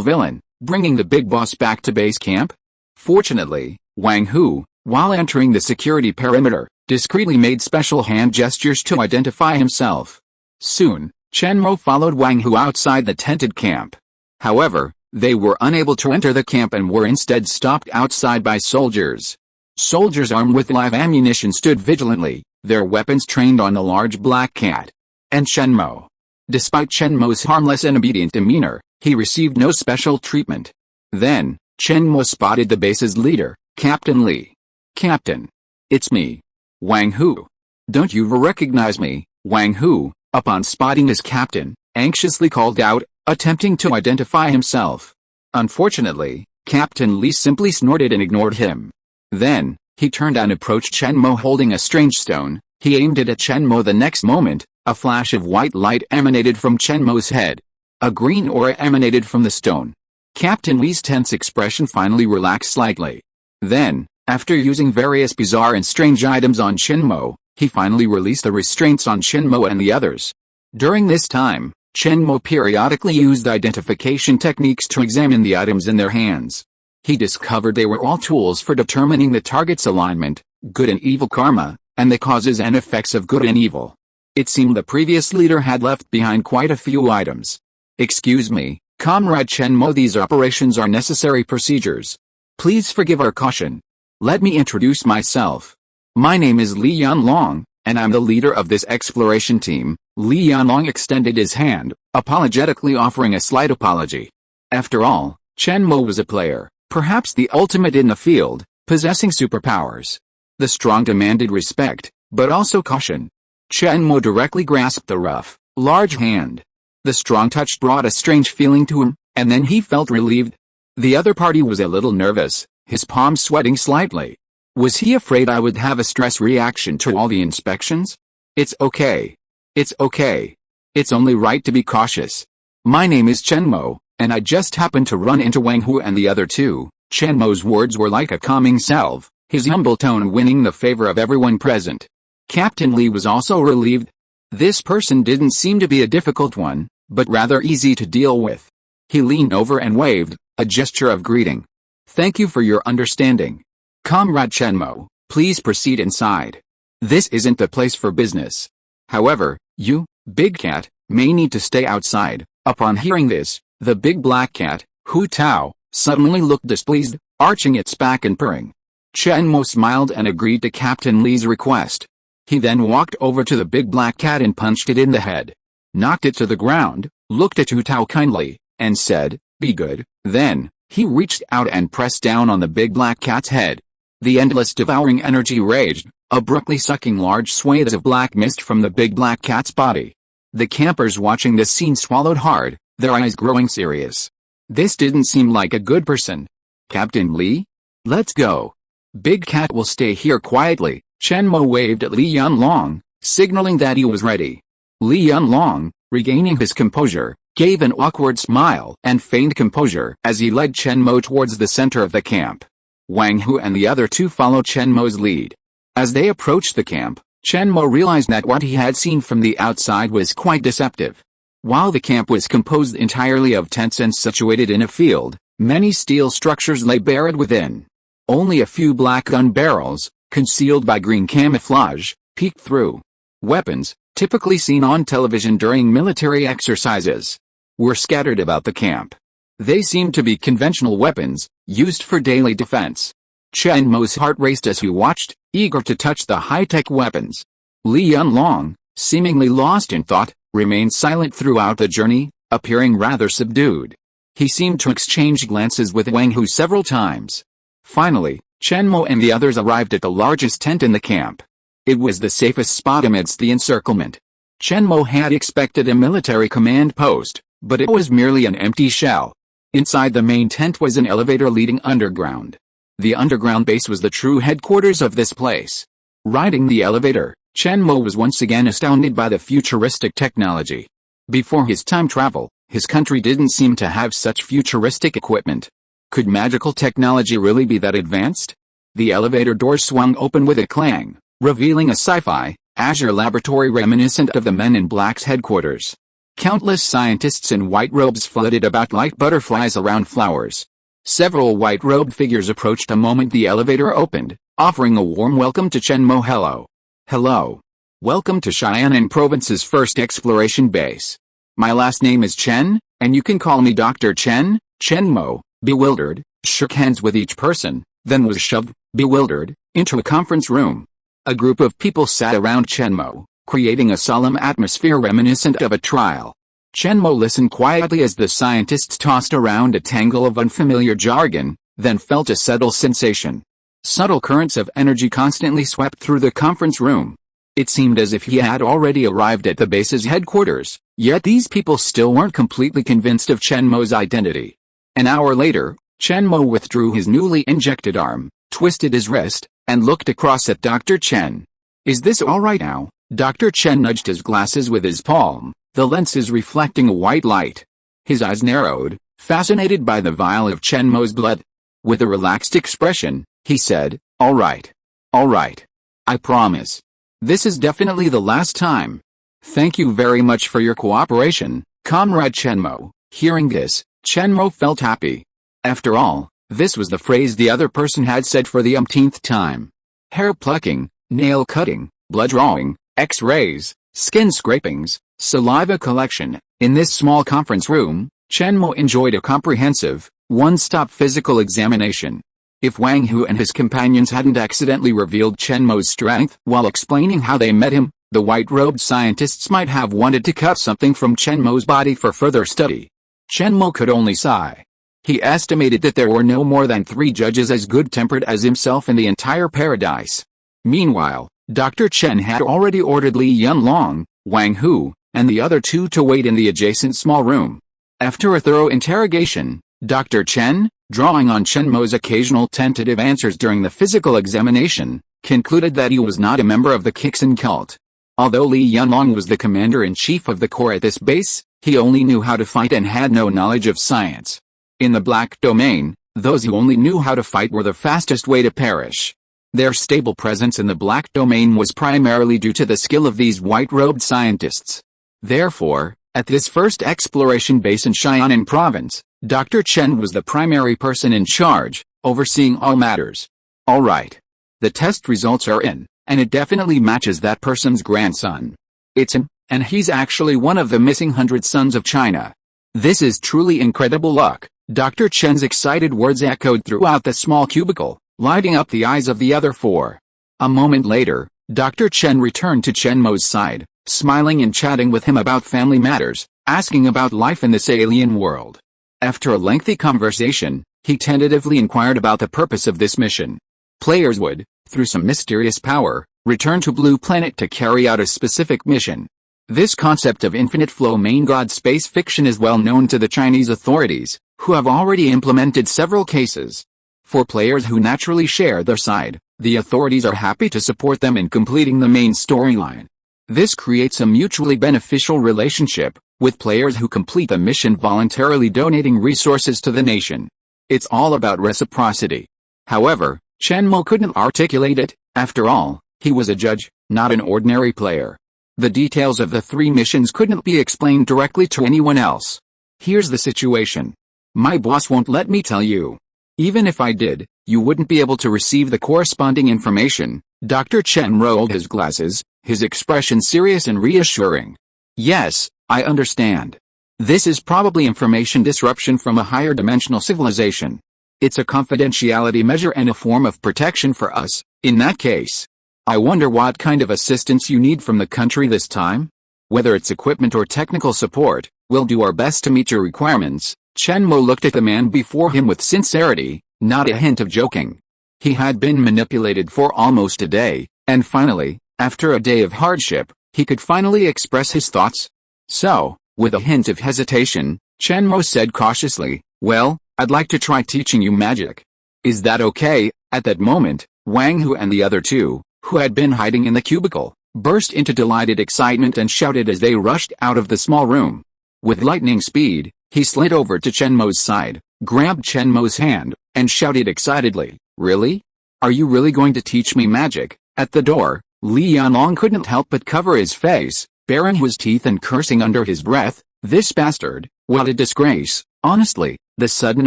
Speaker 1: villain, bringing the big boss back to base camp? Fortunately, Wang Hu, while entering the security perimeter, discreetly made special hand gestures to identify himself. Soon, Chen Mo followed Wang Hu outside the tented camp. However, they were unable to enter the camp and were instead stopped outside by soldiers. Soldiers armed with live ammunition stood vigilantly, their weapons trained on the large black cat. And Chen Mo. Despite Chen Mo's harmless and obedient demeanor, he received no special treatment. Then, Chen Mo spotted the base's leader, Captain Li. "Captain. It's me. Wang Hu. Don't you recognize me?" Wang Hu, upon spotting his captain, anxiously called out, attempting to identify himself. Unfortunately, Captain Li simply snorted and ignored him. Then, he turned and approached Chen Mo holding a strange stone. He aimed it at Chen Mo. The next moment, a flash of white light emanated from Chen Mo's head. A green aura emanated from the stone. Captain Li's tense expression finally relaxed slightly. Then, after using various bizarre and strange items on Chen Mo, he finally released the restraints on Chen Mo and the others. During this time, Chen Mo periodically used identification techniques to examine the items in their hands. He discovered they were all tools for determining the target's alignment, good and evil karma, and the causes and effects of good and evil. It seemed the previous leader had left behind quite a few items. "Excuse me, Comrade Chen Mo, these operations are necessary procedures. Please forgive our caution. Let me introduce myself. My name is Li Yanlong, and I'm the leader of this exploration team." Li Yanlong extended his hand, apologetically offering a slight apology. After all, Chen Mo was a player, perhaps the ultimate in the field, possessing superpowers. The strong demanded respect, but also caution. Chen Mo directly grasped the rough, large hand. The strong touch brought a strange feeling to him, and then he felt relieved. The other party was a little nervous, his palms sweating slightly. Was he afraid I would have a stress reaction to all the inspections? It's okay. It's okay. It's only right to be cautious. My name is Chen Mo, and I just happened to run into Wang Hu and the other two. Chen Mo's words were like a calming salve, his humble tone winning the favor of everyone present. Captain Li was also relieved. This person didn't seem to be a difficult one, but rather easy to deal with. He leaned over and waved, a gesture of greeting. Thank you for your understanding. Comrade Chen Mo, please proceed inside. This isn't the place for business. However, you, Big Cat, may need to stay outside. Upon hearing this, the big black cat, Hu Tao, suddenly looked displeased, arching its back and purring. Chen Mo smiled and agreed to Captain Li's request. He then walked over to the big black cat and punched it in the head. Knocked it to the ground, looked at Hu Tao kindly, and said, "Be good." Then, he reached out and pressed down on the big black cat's head. The endless devouring energy raged, abruptly sucking large swathes of black mist from the big black cat's body. The campers watching this scene swallowed hard, their eyes growing serious. This didn't seem like a good person. Captain Li? Let's go. Big Cat will stay here quietly. Chen Mo waved at Li Yunlong, signaling that he was ready. Li Yunlong, regaining his composure, gave an awkward smile and feigned composure as he led Chen Mo towards the center of the camp. Wang Hu and the other two followed Chen Mo's lead. As they approached the camp, Chen Mo realized that what he had seen from the outside was quite deceptive. While the camp was composed entirely of tents and situated in a field, many steel structures lay buried within. Only a few black gun barrels, concealed by green camouflage, peeked through. Weapons, typically seen on television during military exercises, were scattered about the camp. They seemed to be conventional weapons, used for daily defense. Chen Mo's heart raced as he watched, eager to touch the high-tech weapons. Li Yunlong, seemingly lost in thought, remained silent throughout the journey, appearing rather subdued. He seemed to exchange glances with Wang Hu several times. Finally, Chen Mo and the others arrived at the largest tent in the camp. It was the safest spot amidst the encirclement. Chen Mo had expected a military command post, but it was merely an empty shell. Inside the main tent was an elevator leading underground. The underground base was the true headquarters of this place. Riding the elevator, Chen Mo was once again astounded by the futuristic technology. Before his time travel, his country didn't seem to have such futuristic equipment. Could magical technology really be that advanced? The elevator door swung open with a clang, revealing a sci-fi, azure laboratory reminiscent of the Men in Black's headquarters. Countless scientists in white robes flitted about like butterflies around flowers. Several white-robed figures approached the moment the elevator opened, offering a warm welcome to Chen Mo. Hello. Hello. Welcome to Cheyenne Province's first exploration base. My last name is Chen, and you can call me Dr. Chen. Chen Mo, bewildered, shook hands with each person, then was shoved, bewildered, into a conference room. A group of people sat around Chen Mo, creating a solemn atmosphere reminiscent of a trial. Chen Mo listened quietly as the scientists tossed around a tangle of unfamiliar jargon, then felt a subtle sensation. Subtle currents of energy constantly swept through the conference room. It seemed as if he had already arrived at the base's headquarters, yet these people still weren't completely convinced of Chen Mo's identity. An hour later, Chen Mo withdrew his newly injected arm, twisted his wrist, and looked across at Dr. Chen. Is this all right now? Dr. Chen nudged his glasses with his palm, the lenses reflecting a white light. His eyes narrowed, fascinated by the vial of Chen Mo's blood. With a relaxed expression, he said, All right. All right. I promise. This is definitely the last time. Thank you very much for your cooperation, Comrade Chen Mo. Hearing this, Chen Mo felt happy. After all, this was the phrase the other person had said for the umpteenth time. Hair plucking, nail cutting, blood drawing, X-rays, skin scrapings, saliva collection. In this small conference room, Chen Mo enjoyed a comprehensive, one-stop physical examination. If Wang Hu and his companions hadn't accidentally revealed Chen Mo's strength while explaining how they met him, the white-robed scientists might have wanted to cut something from Chen Mo's body for further study. Chen Mo could only sigh. He estimated that there were no more than 3 judges as good-tempered as himself in the entire paradise. Meanwhile, Dr. Chen had already ordered Li Yunlong, Wang Hu, and the other 2 to wait in the adjacent small room. After a thorough interrogation, Dr. Chen, drawing on Chen Mo's occasional tentative answers during the physical examination, concluded that he was not a member of the Kixin cult. Although Li Yunlong was the commander-in-chief of the corps at this base, he only knew how to fight and had no knowledge of science. In the Black Domain, those who only knew how to fight were the fastest way to perish. Their stable presence in the Black Domain was primarily due to the skill of these white-robed scientists. Therefore, at this first exploration base in Xianan Province, Dr. Chen was the primary person in charge, overseeing all matters. Alright. The test results are in, and it definitely matches that person's grandson. It's him, and he's actually one of the missing 100 sons of China. This is truly incredible luck. Dr. Chen's excited words echoed throughout the small cubicle, lighting up the eyes of the other 4. A moment later, Dr. Chen returned to Chen Mo's side, smiling and chatting with him about family matters, asking about life in this alien world. After a lengthy conversation, he tentatively inquired about the purpose of this mission. Players would, through some mysterious power, return to Blue Planet to carry out a specific mission. This concept of infinite flow main god space fiction is well known to the Chinese authorities, who have already implemented several cases. For players who naturally share their side, the authorities are happy to support them in completing the main storyline. This creates a mutually beneficial relationship, with players who complete the mission voluntarily donating resources to the nation. It's all about reciprocity. However, Chen Mo couldn't articulate it. After all, he was a judge, not an ordinary player. The details of the 3 missions couldn't be explained directly to anyone else. Here's the situation. My boss won't let me tell you. Even if I did, you wouldn't be able to receive the corresponding information. Dr. Chen rolled his glasses, his expression serious and reassuring. Yes, I understand. This is probably information disruption from a higher dimensional civilization. It's a confidentiality measure and a form of protection for us. In that case, I wonder what kind of assistance you need from the country this time? Whether it's equipment or technical support, we'll do our best to meet your requirements. Chen Mo looked at the man before him with sincerity, not a hint of joking. He had been manipulated for almost a day, and finally, after a day of hardship, he could finally express his thoughts. So, with a hint of hesitation, Chen Mo said cautiously, well, I'd like to try teaching you magic. Is that okay? At that moment, Wang Hu and the other 2, who had been hiding in the cubicle, burst into delighted excitement and shouted as they rushed out of the small room. With lightning speed, he slid over to Chen Mo's side, grabbed Chen Mo's hand, and shouted excitedly, really? Are you really going to teach me magic? At the door, Li Yanlong couldn't help but cover his face, baring his teeth and cursing under his breath. This bastard, what a disgrace. Honestly, the sudden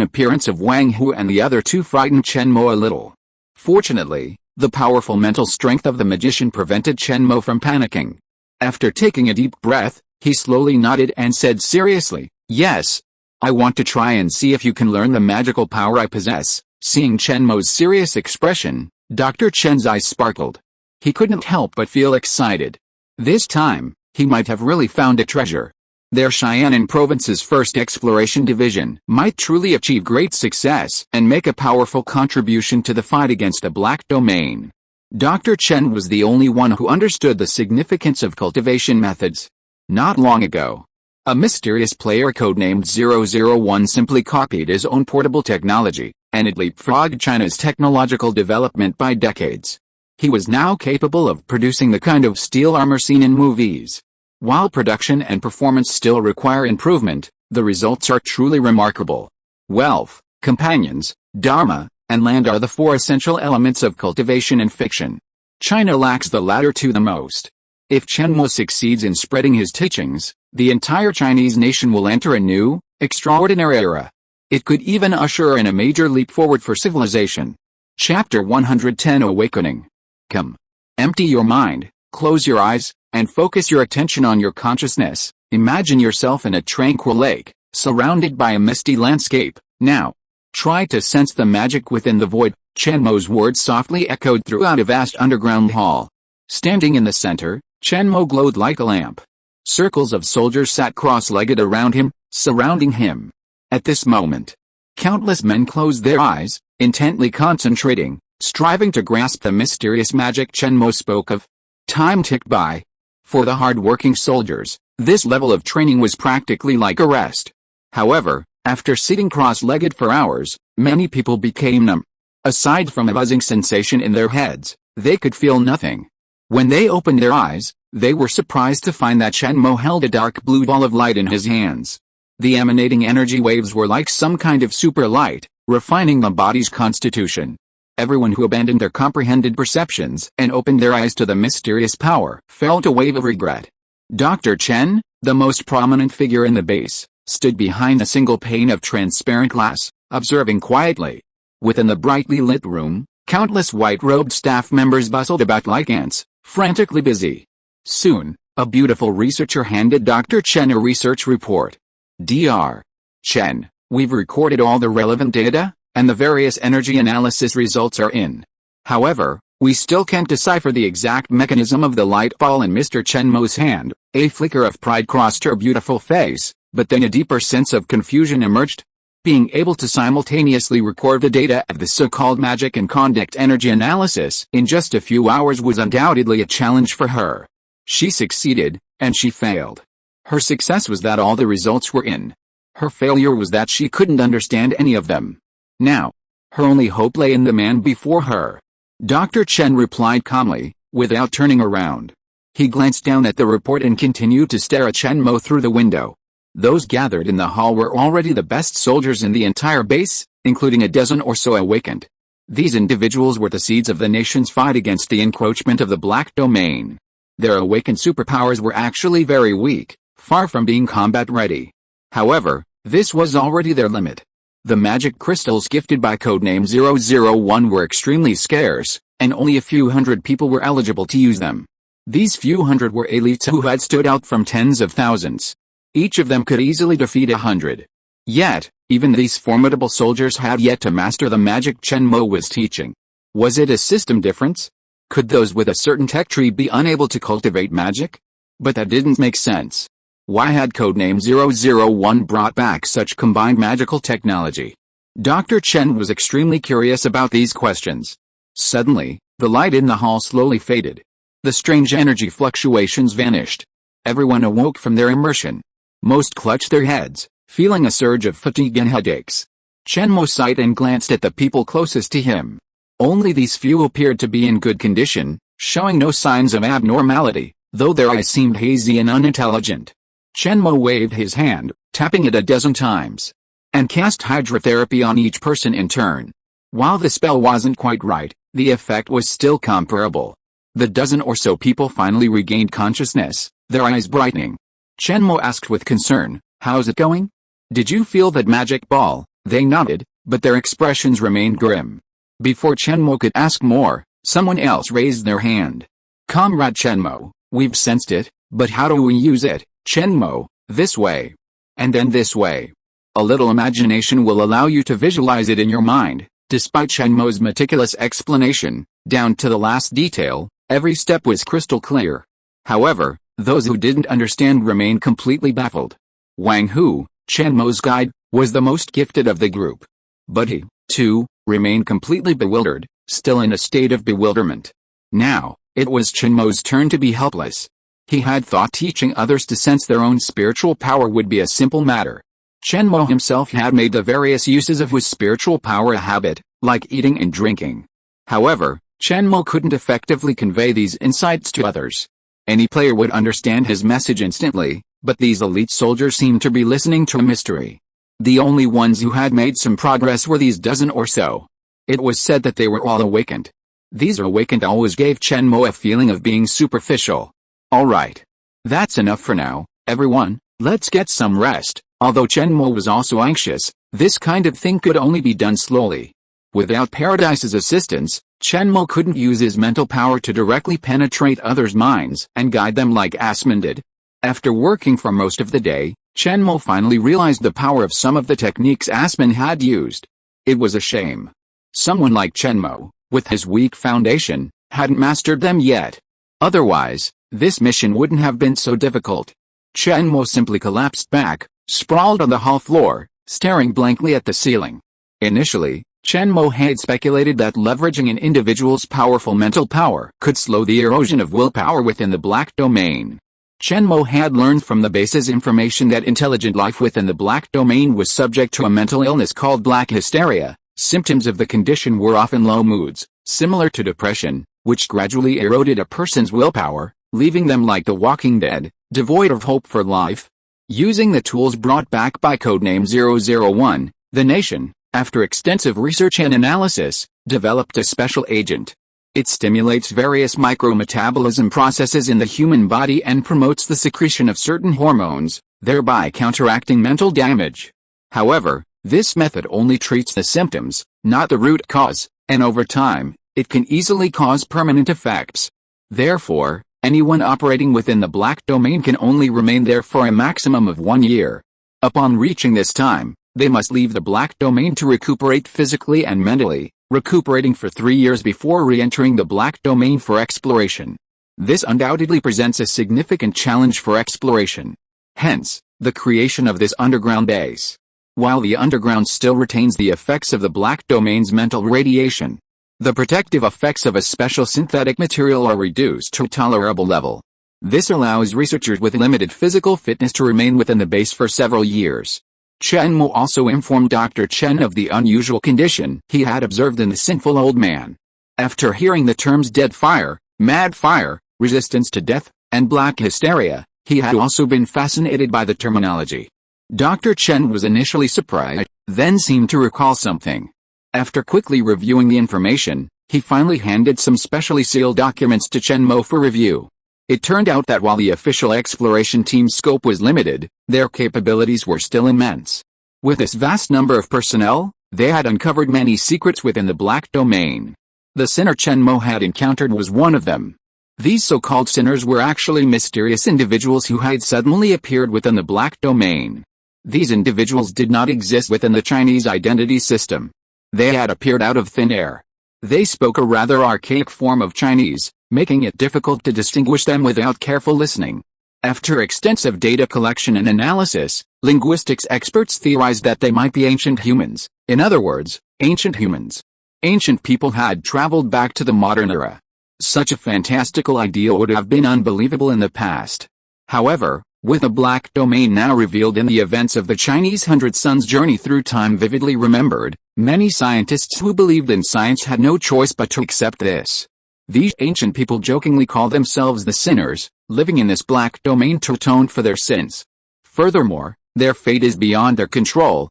Speaker 1: appearance of Wang Hu and the other 2 frightened Chen Mo a little. Fortunately, the powerful mental strength of the magician prevented Chen Mo from panicking. After taking a deep breath, he slowly nodded and said seriously, yes. I want to try and see if you can learn the magical power I possess. Seeing Chen Mo's serious expression, Dr. Chen's eyes sparkled. He couldn't help but feel excited. This time, he might have really found a treasure. Their Xianan Province's first exploration division might truly achieve great success and make a powerful contribution to the fight against the Black Domain. Dr. Chen was the only one who understood the significance of cultivation methods. Not long ago, a mysterious player codenamed 001 simply copied his own portable technology, and it leapfrogged China's technological development by decades. He was now capable of producing the kind of steel armor seen in movies. While production and performance still require improvement, the results are truly remarkable. Wealth, companions, dharma, and land are the 4 essential elements of cultivation and fiction. China lacks the latter 2 the most. If Chen Mo succeeds in spreading his teachings, the entire Chinese nation will enter a new, extraordinary era. It could even usher in a major leap forward for civilization. Chapter 110 Awakening. Come. Empty your mind, close your eyes, and focus your attention on your consciousness. Imagine yourself in a tranquil lake, surrounded by a misty landscape. Now, try to sense the magic within the void. Chen Mo's words softly echoed throughout a vast underground hall. Standing in the center, Chen Mo glowed like a lamp. Circles of soldiers sat cross-legged around him, surrounding him. At this moment, Countless men closed their eyes, intently concentrating, striving to grasp the mysterious magic Chen Mo spoke of. Time ticked by. For the hard-working soldiers, this level of training was practically like a rest. However, after sitting cross-legged for hours, many people became numb. Aside from a buzzing sensation in their heads, they could feel nothing. When they opened their eyes, they were surprised to find that Chen Mo held a dark blue ball of light in his hands. The emanating energy waves were like some kind of super light, refining the body's constitution. Everyone who abandoned their comprehended perceptions and opened their eyes to the mysterious power felt a wave of regret. Dr. Chen, the most prominent figure in the base, stood behind a single pane of transparent glass, observing quietly. Within the brightly lit room, countless white-robed staff members bustled about like ants, frantically busy. Soon, a beautiful researcher handed Dr. Chen a research report. Dr. Chen, we've recorded all the relevant data, and the various energy analysis results are in. However, we still can't decipher the exact mechanism of the light ball in Mr. Chen Mo's hand. A flicker of pride crossed her beautiful face, but then a deeper sense of confusion emerged. Being able to simultaneously record the data of the so-called magic and conduct energy analysis in just a few hours was undoubtedly a challenge for her. She succeeded, and she failed. Her success was that all the results were in. Her failure was that she couldn't understand any of them. Now, her only hope lay in the man before her. Dr. Chen replied calmly, without turning around. He glanced down at the report and continued to stare at Chen Mo through the window. Those gathered in the hall were already the best soldiers in the entire base, including a dozen or so awakened. These individuals were the seeds of the nation's fight against the encroachment of the Black Domain. Their awakened superpowers were actually very weak, far from being combat-ready. However, this was already their limit. The magic crystals gifted by codename 001 were extremely scarce, and only a few hundred people were eligible to use them. These few hundred were elites who had stood out from tens of thousands. Each of them could easily defeat 100. Yet, even these formidable soldiers had yet to master the magic Chen Mo was teaching. Was it a system difference? Could those with a certain tech tree be unable to cultivate magic? But that didn't make sense. Why had codename 001 brought back such combined magical technology? Dr. Chen was extremely curious about these questions. Suddenly, the light in the hall slowly faded. The strange energy fluctuations vanished. Everyone awoke from their immersion. Most clutched their heads, feeling a surge of fatigue and headaches. Chen Mo sighed and glanced at the people closest to him. Only these few appeared to be in good condition, showing no signs of abnormality, though their eyes seemed hazy and unintelligent. Chen Mo waved his hand, tapping it a dozen times, and cast hydrotherapy on each person in turn. While the spell wasn't quite right, the effect was still comparable. The dozen or so people finally regained consciousness, their eyes brightening. Chen Mo asked with concern, "How's it going? Did you feel that magic ball?" They nodded, but their expressions remained grim. Before Chen Mo could ask more, someone else raised their hand. "Comrade Chen Mo, we've sensed it, but how do we use it?" "Chen Mo, this way. And then this way. A little imagination will allow you to visualize it in your mind." Despite Chen Mo's meticulous explanation, down to the last detail, every step was crystal clear. However, those who didn't understand remained completely baffled. Wang Hu, Chen Mo's guide, was the most gifted of the group. But he, too, remained completely bewildered, still in a state of bewilderment. Now, it was Chen Mo's turn to be helpless. He had thought teaching others to sense their own spiritual power would be a simple matter. Chen Mo himself had made the various uses of his spiritual power a habit, like eating and drinking. However, Chen Mo couldn't effectively convey these insights to others. Any player would understand his message instantly, but these elite soldiers seemed to be listening to a mystery. The only ones who had made some progress were these dozen or so. It was said that they were all awakened. These awakened always gave Chen Mo a feeling of being superficial. "Alright. That's enough for now, everyone, let's get some rest." Although Chen Mo was also anxious, this kind of thing could only be done slowly. Without Paradise's assistance, Chen Mo couldn't use his mental power to directly penetrate others' minds and guide them like Asmon did. After working for most of the day, Chen Mo finally realized the power of some of the techniques Asmon had used. It was a shame. Someone like Chen Mo, with his weak foundation, hadn't mastered them yet. Otherwise, this mission wouldn't have been so difficult. Chen Mo simply collapsed back, sprawled on the hall floor, staring blankly at the ceiling. Initially, Chen Mo had speculated that leveraging an individual's powerful mental power could slow the erosion of willpower within the black domain. Chen Mo had learned from the base's information that intelligent life within the black domain was subject to a mental illness called black hysteria. Symptoms of the condition were often low moods, similar to depression, which gradually eroded a person's willpower, leaving them like the walking dead, devoid of hope for life. Using the tools brought back by Codename 001, the nation, after extensive research and analysis, developed a special agent. It stimulates various micrometabolism processes in the human body and promotes the secretion of certain hormones, thereby counteracting mental damage. However, this method only treats the symptoms, not the root cause, and over time, it can easily cause permanent effects. Therefore, anyone operating within the black domain can only remain there for a maximum of 1 year. Upon reaching this time, they must leave the black domain to recuperate physically and mentally, recuperating for 3 years before re-entering the black domain for exploration. This undoubtedly presents a significant challenge for exploration. Hence, the creation of this underground base. While the underground still retains the effects of the black domain's mental radiation, the protective effects of a special synthetic material are reduced to a tolerable level. This allows researchers with limited physical fitness to remain within the base for several years. Chen Mo also informed Dr. Chen of the unusual condition he had observed in the sinful old man. After hearing the terms dead fire, mad fire, resistance to death, and black hysteria, he had also been fascinated by the terminology. Dr. Chen was initially surprised, then seemed to recall something. After quickly reviewing the information, he finally handed some specially sealed documents to Chen Mo for review. It turned out that while the official exploration team's scope was limited, their capabilities were still immense. With this vast number of personnel, they had uncovered many secrets within the black domain. The sinner Chen Mo had encountered was one of them. These so-called sinners were actually mysterious individuals who had suddenly appeared within the black domain. These individuals did not exist within the Chinese identity system. They had appeared out of thin air. They spoke a rather archaic form of Chinese, making it difficult to distinguish them without careful listening. After extensive data collection and analysis, linguistics experts theorized that they might be ancient humans. In other words, ancient humans. Ancient people had traveled back to the modern era. Such a fantastical idea would have been unbelievable in the past. However, with the black domain now revealed in the events of the Chinese Hundred Suns journey through time vividly remembered, many scientists who believed in science had no choice but to accept this. These ancient people jokingly call themselves the sinners, living in this black domain to atone for their sins. Furthermore, their fate is beyond their control,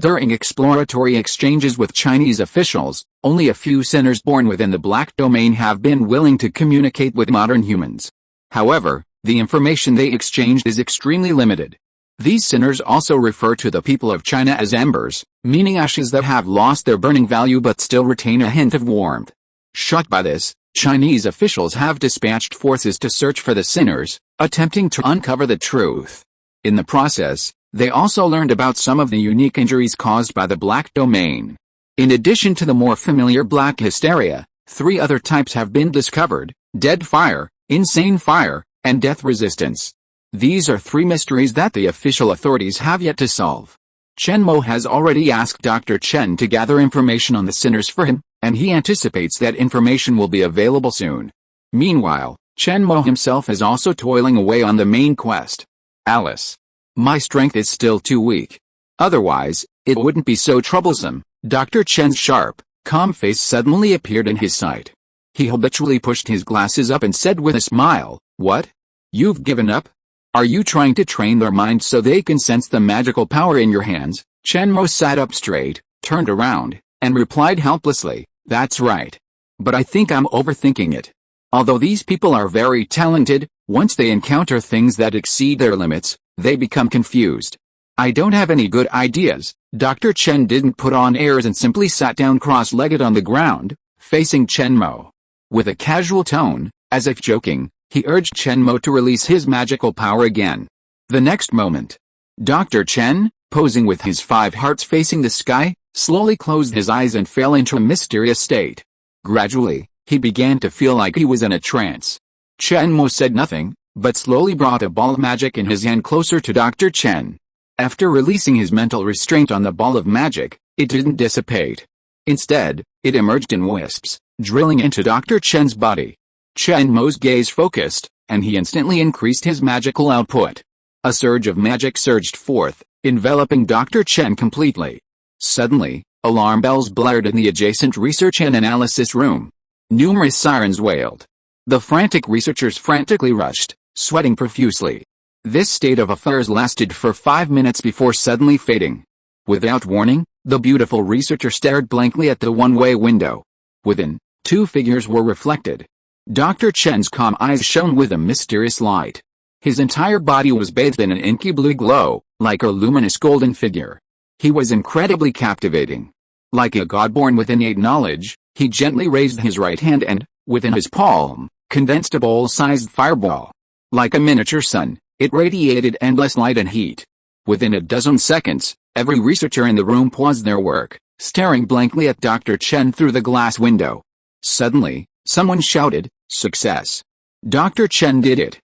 Speaker 1: During exploratory exchanges with Chinese officials, only a few sinners born within the black domain have been willing to communicate with modern humans. However, the information they exchanged is extremely limited. These sinners also refer to the people of China as embers, meaning ashes that have lost their burning value but still retain a hint of warmth. Shocked by this, Chinese officials have dispatched forces to search for the sinners, attempting to uncover the truth. In the process, they also learned about some of the unique injuries caused by the black domain. In addition to the more familiar black hysteria, 3 other types have been discovered: dead fire, insane fire, and death resistance. These are 3 mysteries that the official authorities have yet to solve. Chen Mo has already asked Dr. Chen to gather information on the sinners for him, and he anticipates that information will be available soon. Meanwhile, Chen Mo himself is also toiling away on the main quest. Alice. My strength is still too weak. Otherwise, it wouldn't be so troublesome. Dr. Chen's sharp, calm face suddenly appeared in his sight. He habitually pushed his glasses up and said with a smile, "What? You've given up? Are you trying to train their minds so they can sense the magical power in your hands?" Chen Mo sat up straight, turned around, and replied helplessly, "That's right. But I think I'm overthinking it. Although these people are very talented, once they encounter things that exceed their limits, they become confused. I don't have any good ideas." Dr. Chen didn't put on airs and simply sat down cross-legged on the ground, facing Chen Mo. With a casual tone, as if joking, he urged Chen Mo to release his magical power again. The next moment, Dr. Chen, posing with his 5 hearts facing the sky, slowly closed his eyes and fell into a mysterious state. Gradually, he began to feel like he was in a trance. Chen Mo said nothing, but slowly brought a ball of magic in his hand closer to Dr. Chen. After releasing his mental restraint on the ball of magic, it didn't dissipate. Instead, it emerged in wisps, drilling into Dr. Chen's body. Chen Mo's gaze focused, and he instantly increased his magical output. A surge of magic surged forth, enveloping Dr. Chen completely. Suddenly, alarm bells blared in the adjacent research and analysis room. Numerous sirens wailed. The frantic researchers frantically rushed, sweating profusely. This state of affairs lasted for 5 minutes before suddenly fading. Without warning, the beautiful researcher stared blankly at the one-way window. Within, 2 figures were reflected. Dr. Chen's calm eyes shone with a mysterious light. His entire body was bathed in an inky blue glow, like a luminous golden figure. He was incredibly captivating. Like a god born with innate knowledge, he gently raised his right hand and, within his palm, condensed a bowl-sized fireball. Like a miniature sun, it radiated endless light and heat. Within a dozen seconds, every researcher in the room paused their work, staring blankly at Dr. Chen through the glass window. Suddenly, someone shouted, "Success! Dr. Chen did it!"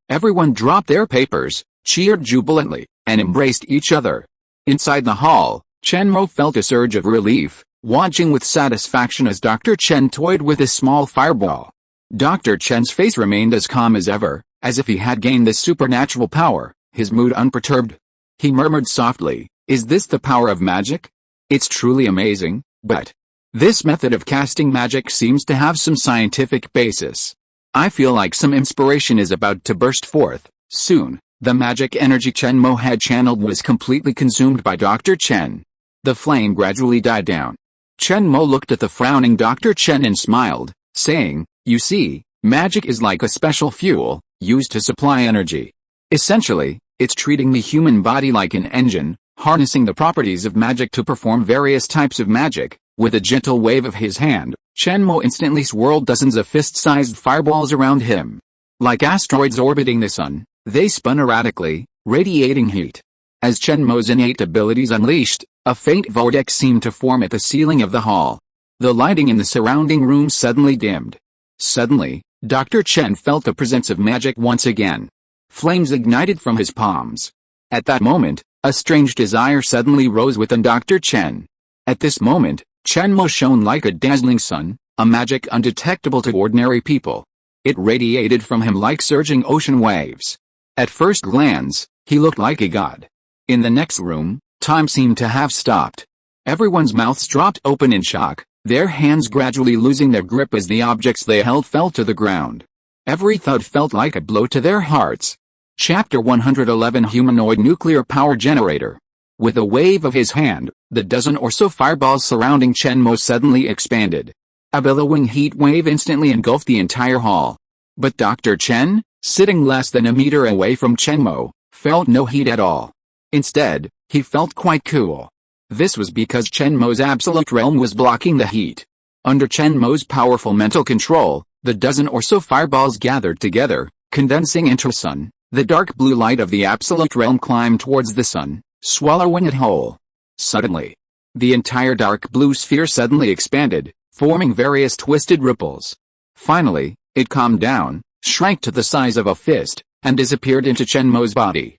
Speaker 1: Everyone dropped their papers, cheered jubilantly, and embraced each other. Inside the hall, Chen Mo felt a surge of relief, watching with satisfaction as Dr. Chen toyed with a small fireball. Dr. Chen's face remained as calm as ever, as if he had gained this supernatural power, his mood unperturbed. He murmured softly, "Is this the power of magic? It's truly amazing, but this method of casting magic seems to have some scientific basis. I feel like some inspiration is about to burst forth, soon." The magic energy Chen Mo had channeled was completely consumed by Dr. Chen. The flame gradually died down. Chen Mo looked at the frowning Dr. Chen and smiled, saying, "You see, magic is like a special fuel, used to supply energy. Essentially, it's treating the human body like an engine, harnessing the properties of magic to perform various types of magic." With a gentle wave of his hand, Chen Mo instantly swirled dozens of fist-sized fireballs around him. Like asteroids orbiting the sun, they spun erratically, radiating heat. As Chen Mo's innate abilities unleashed, a faint vortex seemed to form at the ceiling of the hall. The lighting in the surrounding room suddenly dimmed. Suddenly, Dr. Chen felt the presence of magic once again. Flames ignited from his palms. At that moment, a strange desire suddenly rose within Dr. Chen. At this moment, Chen Mo shone like a dazzling sun, a magic undetectable to ordinary people. It radiated from him like surging ocean waves. At first glance, he looked like a god. In the next room, time seemed to have stopped. Everyone's mouths dropped open in shock, their hands gradually losing their grip as the objects they held fell to the ground. Every thud felt like a blow to their hearts. Chapter 111 Humanoid Nuclear Power Generator. With a wave of his hand, the dozen or so fireballs surrounding Chen Mo suddenly expanded. A billowing heat wave instantly engulfed the entire hall. But Dr. Chen, sitting less than a meter away from Chen Mo, felt no heat at all. Instead, he felt quite cool. This was because Chen Mo's absolute realm was blocking the heat. Under Chen Mo's powerful mental control, the dozen or so fireballs gathered together, condensing into a sun. The dark blue light of the absolute realm climbed towards the sun, swallowing it whole. Suddenly, the entire dark blue sphere suddenly expanded, forming various twisted ripples. Finally, it calmed down, shrank to the size of a fist, and disappeared into Chen Mo's body.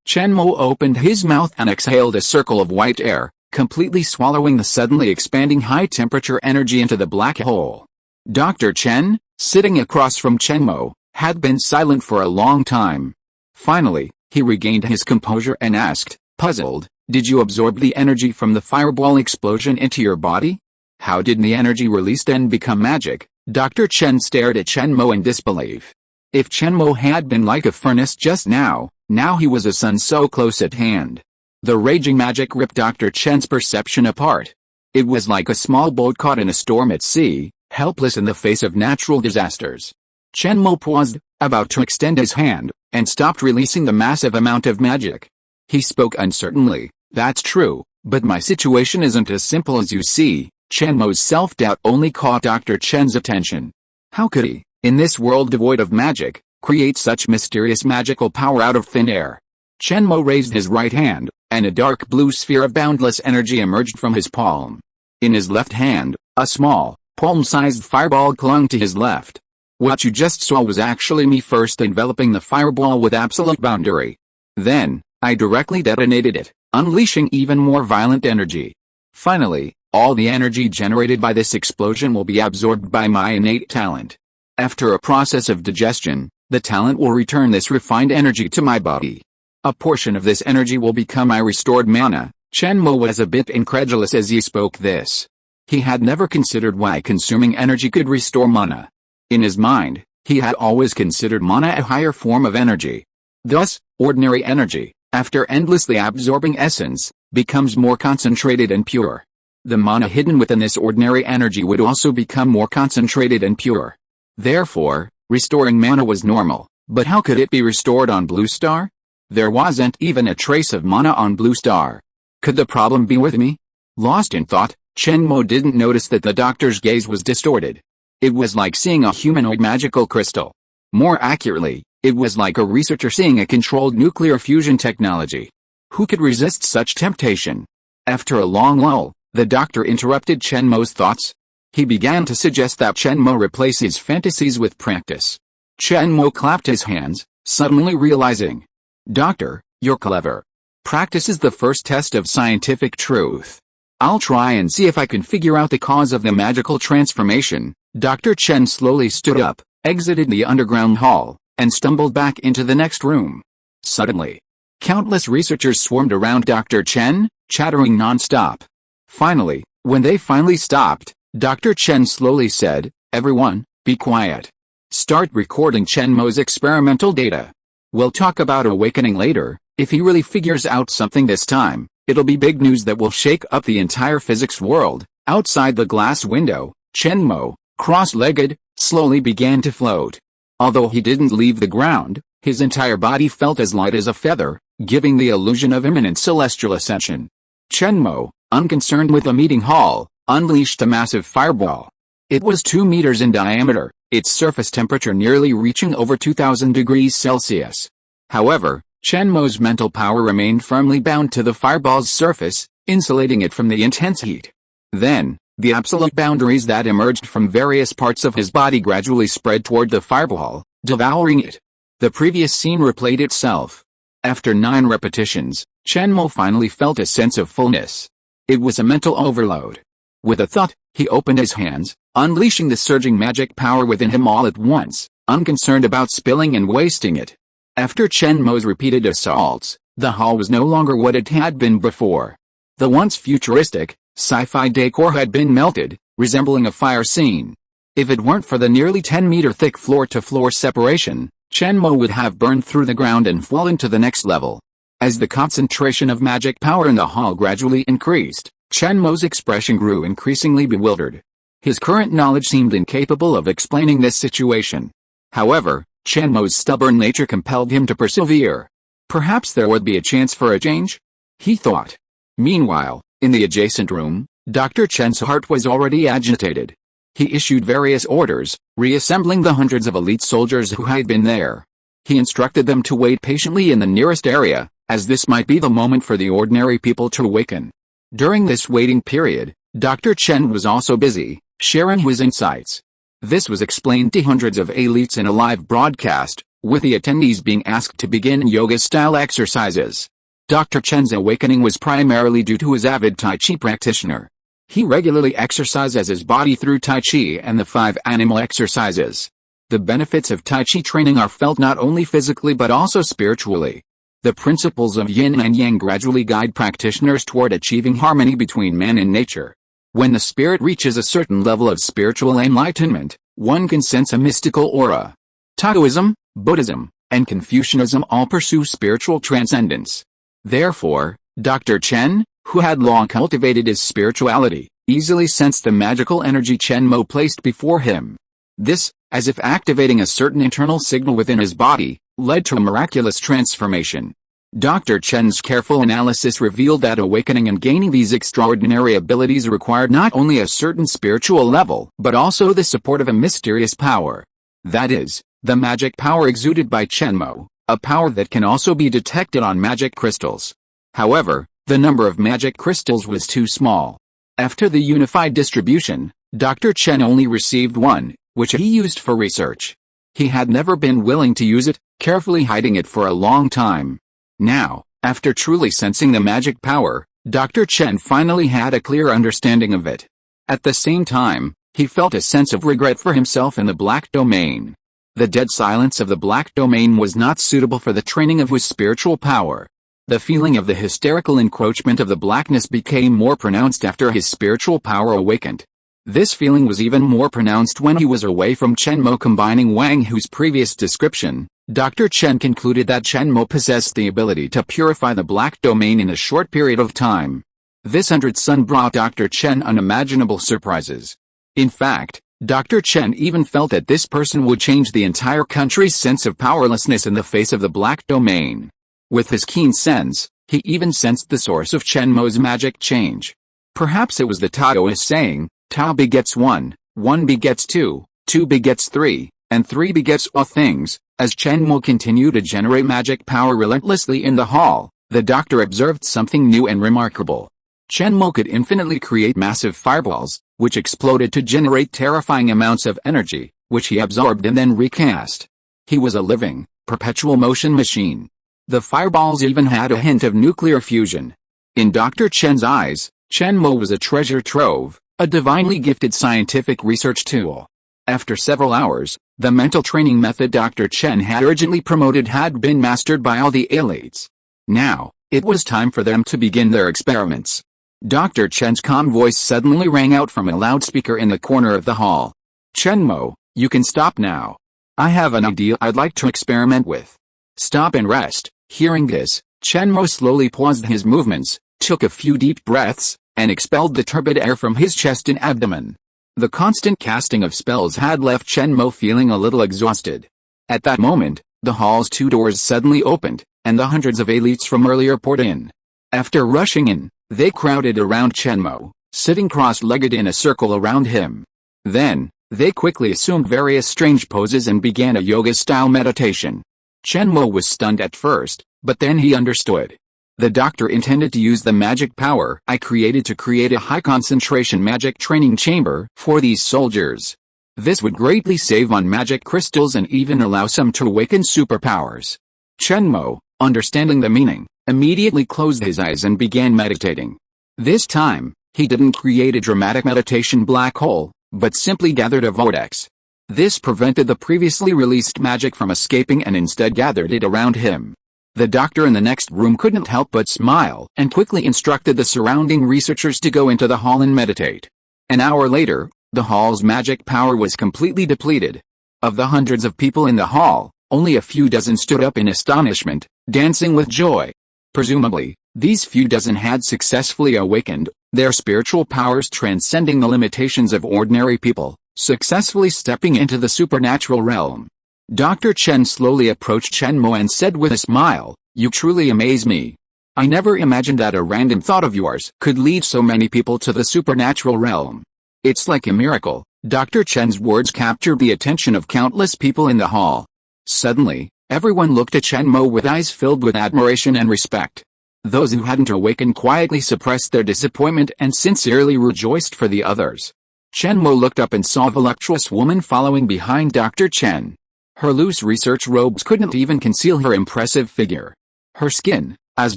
Speaker 1: Chen Mo opened his mouth and exhaled a circle of white air, completely swallowing the suddenly expanding high-temperature energy into the black hole. Dr. Chen, sitting across from Chen Mo, had been silent for a long time. Finally, he regained his composure and asked, puzzled, "Did you absorb the energy from the fireball explosion into your body? How did the energy released then become magic?" Dr. Chen stared at Chen Mo in disbelief. If Chen Mo had been like a furnace just now he was a sun so close at hand. The raging magic ripped Dr. Chen's perception apart. It was like a small boat caught in a storm at sea, helpless in the face of natural disasters. Chen Mo paused, about to extend his hand, and stopped releasing the massive amount of magic. He spoke uncertainly, "That's true, but my situation isn't as simple as you see." Chen Mo's self-doubt only caught Dr. Chen's attention. How could he, in this world devoid of magic, create such mysterious magical power out of thin air? Chen Mo raised his right hand, and a dark blue sphere of boundless energy emerged from his palm. In his left hand, a small, palm-sized fireball clung to his left. What you just saw was actually me first enveloping the fireball with absolute boundary. Then, I directly detonated it, unleashing even more violent energy. Finally, all the energy generated by this explosion will be absorbed by my innate talent. After a process of digestion, the talent will return this refined energy to my body. A portion of this energy will become my restored mana. Chen Mo was a bit incredulous as he spoke this. He had never considered why consuming energy could restore mana. In his mind, he had always considered mana a higher form of energy. Thus, ordinary energy, after endlessly absorbing essence, becomes more concentrated and pure. The mana hidden within this ordinary energy would also become more concentrated and pure. Therefore, restoring mana was normal, but how could it be restored on Blue Star? There wasn't even a trace of mana on Blue Star. Could the problem be with me? Lost in thought, Chen Mo didn't notice that the doctor's gaze was distorted. It was like seeing a humanoid magical crystal. More accurately, it was like a researcher seeing a controlled nuclear fusion technology. Who could resist such temptation? After a long lull, the doctor interrupted Chen Mo's thoughts. He began to suggest that Chen Mo replace his fantasies with practice. Chen Mo clapped his hands, suddenly realizing, "Doctor, you're clever. Practice is the first test of scientific truth. I'll try and see if I can figure out the cause of the magical transformation." Dr. Chen slowly stood up, exited the underground hall, and stumbled back into the next room. Suddenly, countless researchers swarmed around Dr. Chen, chattering non-stop. Finally, when they stopped, Dr. Chen slowly said, "Everyone, be quiet. Start recording Chen Mo's experimental data. We'll talk about awakening later. If he really figures out something this time, it'll be big news that will shake up the entire physics world." Outside the glass window, Chen Mo, cross-legged, slowly began to float. Although he didn't leave the ground, his entire body felt as light as a feather, giving the illusion of imminent celestial ascension. Chen Mo, unconcerned with the meeting hall, unleashed a massive fireball. It was 2 meters in diameter, its surface temperature nearly reaching over 2000 degrees Celsius. However, Chen Mo's mental power remained firmly bound to the fireball's surface, insulating it from the intense heat. Then, the absolute boundaries that emerged from various parts of his body gradually spread toward the fireball, devouring it. The previous scene replayed itself. After 9 repetitions, Chen Mo finally felt a sense of fullness. It was a mental overload. With a thought, he opened his hands, unleashing the surging magic power within him all at once, unconcerned about spilling and wasting it. After Chen Mo's repeated assaults, the hall was no longer what it had been before. The once futuristic, sci-fi decor had been melted, resembling a fire scene. If it weren't for the nearly 10-meter thick floor-to-floor separation, Chen Mo would have burned through the ground and fallen to the next level. As the concentration of magic power in the hall gradually increased, Chen Mo's expression grew increasingly bewildered. His current knowledge seemed incapable of explaining this situation. However, Chen Mo's stubborn nature compelled him to persevere. Perhaps there would be a chance for a change? He thought. Meanwhile, in the adjacent room, Dr. Chen's heart was already agitated. He issued various orders, reassembling the hundreds of elite soldiers who had been there. He instructed them to wait patiently in the nearest area, as this might be the moment for the ordinary people to awaken. During this waiting period, Dr. Chen was also busy, sharing his insights. This was explained to hundreds of elites in a live broadcast, with the attendees being asked to begin yoga-style exercises. Dr. Chen's awakening was primarily due to his avid Tai Chi practitioner. He regularly exercises his body through Tai Chi and the 5 animal exercises. The benefits of Tai Chi training are felt not only physically but also spiritually. The principles of yin and yang gradually guide practitioners toward achieving harmony between man and nature. When the spirit reaches a certain level of spiritual enlightenment, one can sense a mystical aura. Taoism, Buddhism, and Confucianism all pursue spiritual transcendence. Therefore, Dr. Chen, who had long cultivated his spirituality, easily sensed the magical energy Chen Mo placed before him. This, as if activating a certain internal signal within his body, led to a miraculous transformation. Dr. Chen's careful analysis revealed that awakening and gaining these extraordinary abilities required not only a certain spiritual level, but also the support of a mysterious power. That is, the magic power exuded by Chen Mo, a power that can also be detected on magic crystals. However, the number of magic crystals was too small. After the unified distribution, Dr. Chen only received 1, which he used for research. He had never been willing to use it, carefully hiding it for a long time. Now, After truly sensing the magic power, Dr. Chen finally had a clear understanding of it. At the same time, he felt a sense of regret for himself in the Black Domain. The dead silence of the Black Domain was not suitable for the training of his spiritual power. The feeling of the hysterical encroachment of the blackness became more pronounced after his spiritual power awakened. This feeling was even more pronounced when he was away from Chen Mo. Combining Wang Hu's previous description, Dr. Chen concluded that Chen Mo possessed the ability to purify the Black Domain in a short period of time. This 100th sun brought Dr. Chen unimaginable surprises. In fact, Dr. Chen even felt that this person would change the entire country's sense of powerlessness in the face of the Black Domain. With his keen sense, he even sensed the source of Chen Mo's magic change. Perhaps it was the Taoist saying, Tao begets one, one begets two, two begets three, and three begets all things. As Chen Mo continued to generate magic power relentlessly in the hall, the doctor observed something new and remarkable. Chen Mo could infinitely create massive fireballs, which exploded to generate terrifying amounts of energy, which he absorbed and then recast. He was a living, perpetual motion machine. The fireballs even had a hint of nuclear fusion. In Dr. Chen's eyes, Chen Mo was a treasure trove, a divinely gifted scientific research tool. After several hours, the mental training method Dr. Chen had urgently promoted had been mastered by all the elites. Now, it was time for them to begin their experiments. Dr. Chen's calm voice suddenly rang out from a loudspeaker in the corner of the hall. Chen Mo, you can stop now. I have an idea I'd like to experiment with. Stop and rest. Hearing this, Chen Mo slowly paused his movements, took a few deep breaths, and expelled the turbid air from his chest and abdomen. The constant casting of spells had left Chen Mo feeling a little exhausted. At that moment, the hall's two doors suddenly opened, and the hundreds of elites from earlier poured in. After rushing in, they crowded around Chen Mo, sitting cross-legged in a circle around him. Then, they quickly assumed various strange poses and began a yoga-style meditation. Chen Mo was stunned at first, but then he understood. The doctor intended to use the magic power I created to create a high-concentration magic training chamber for these soldiers. This would greatly save on magic crystals and even allow some to awaken superpowers. Chen Mo, understanding the meaning, immediately closed his eyes and began meditating. This time, he didn't create a dramatic meditation black hole, but simply gathered a vortex. This prevented the previously released magic from escaping and instead gathered it around him. The doctor in the next room couldn't help but smile and quickly instructed the surrounding researchers to go into the hall and meditate. An hour later, the hall's magic power was completely depleted. Of the hundreds of people in the hall, only a few dozen stood up in astonishment, dancing with joy. Presumably, these few dozen had successfully awakened, their spiritual powers transcending the limitations of ordinary people, successfully stepping into the supernatural realm. Dr. Chen slowly approached Chen Mo and said with a smile, "You truly amaze me. I never imagined that a random thought of yours could lead so many people to the supernatural realm. It's like a miracle." Dr. Chen's words captured the attention of countless people in the hall. Suddenly, everyone looked at Chen Mo with eyes filled with admiration and respect. Those who hadn't awakened quietly suppressed their disappointment and sincerely rejoiced for the others. Chen Mo looked up and saw a voluptuous woman following behind Dr. Chen. Her loose research robes couldn't even conceal her impressive figure. Her skin, as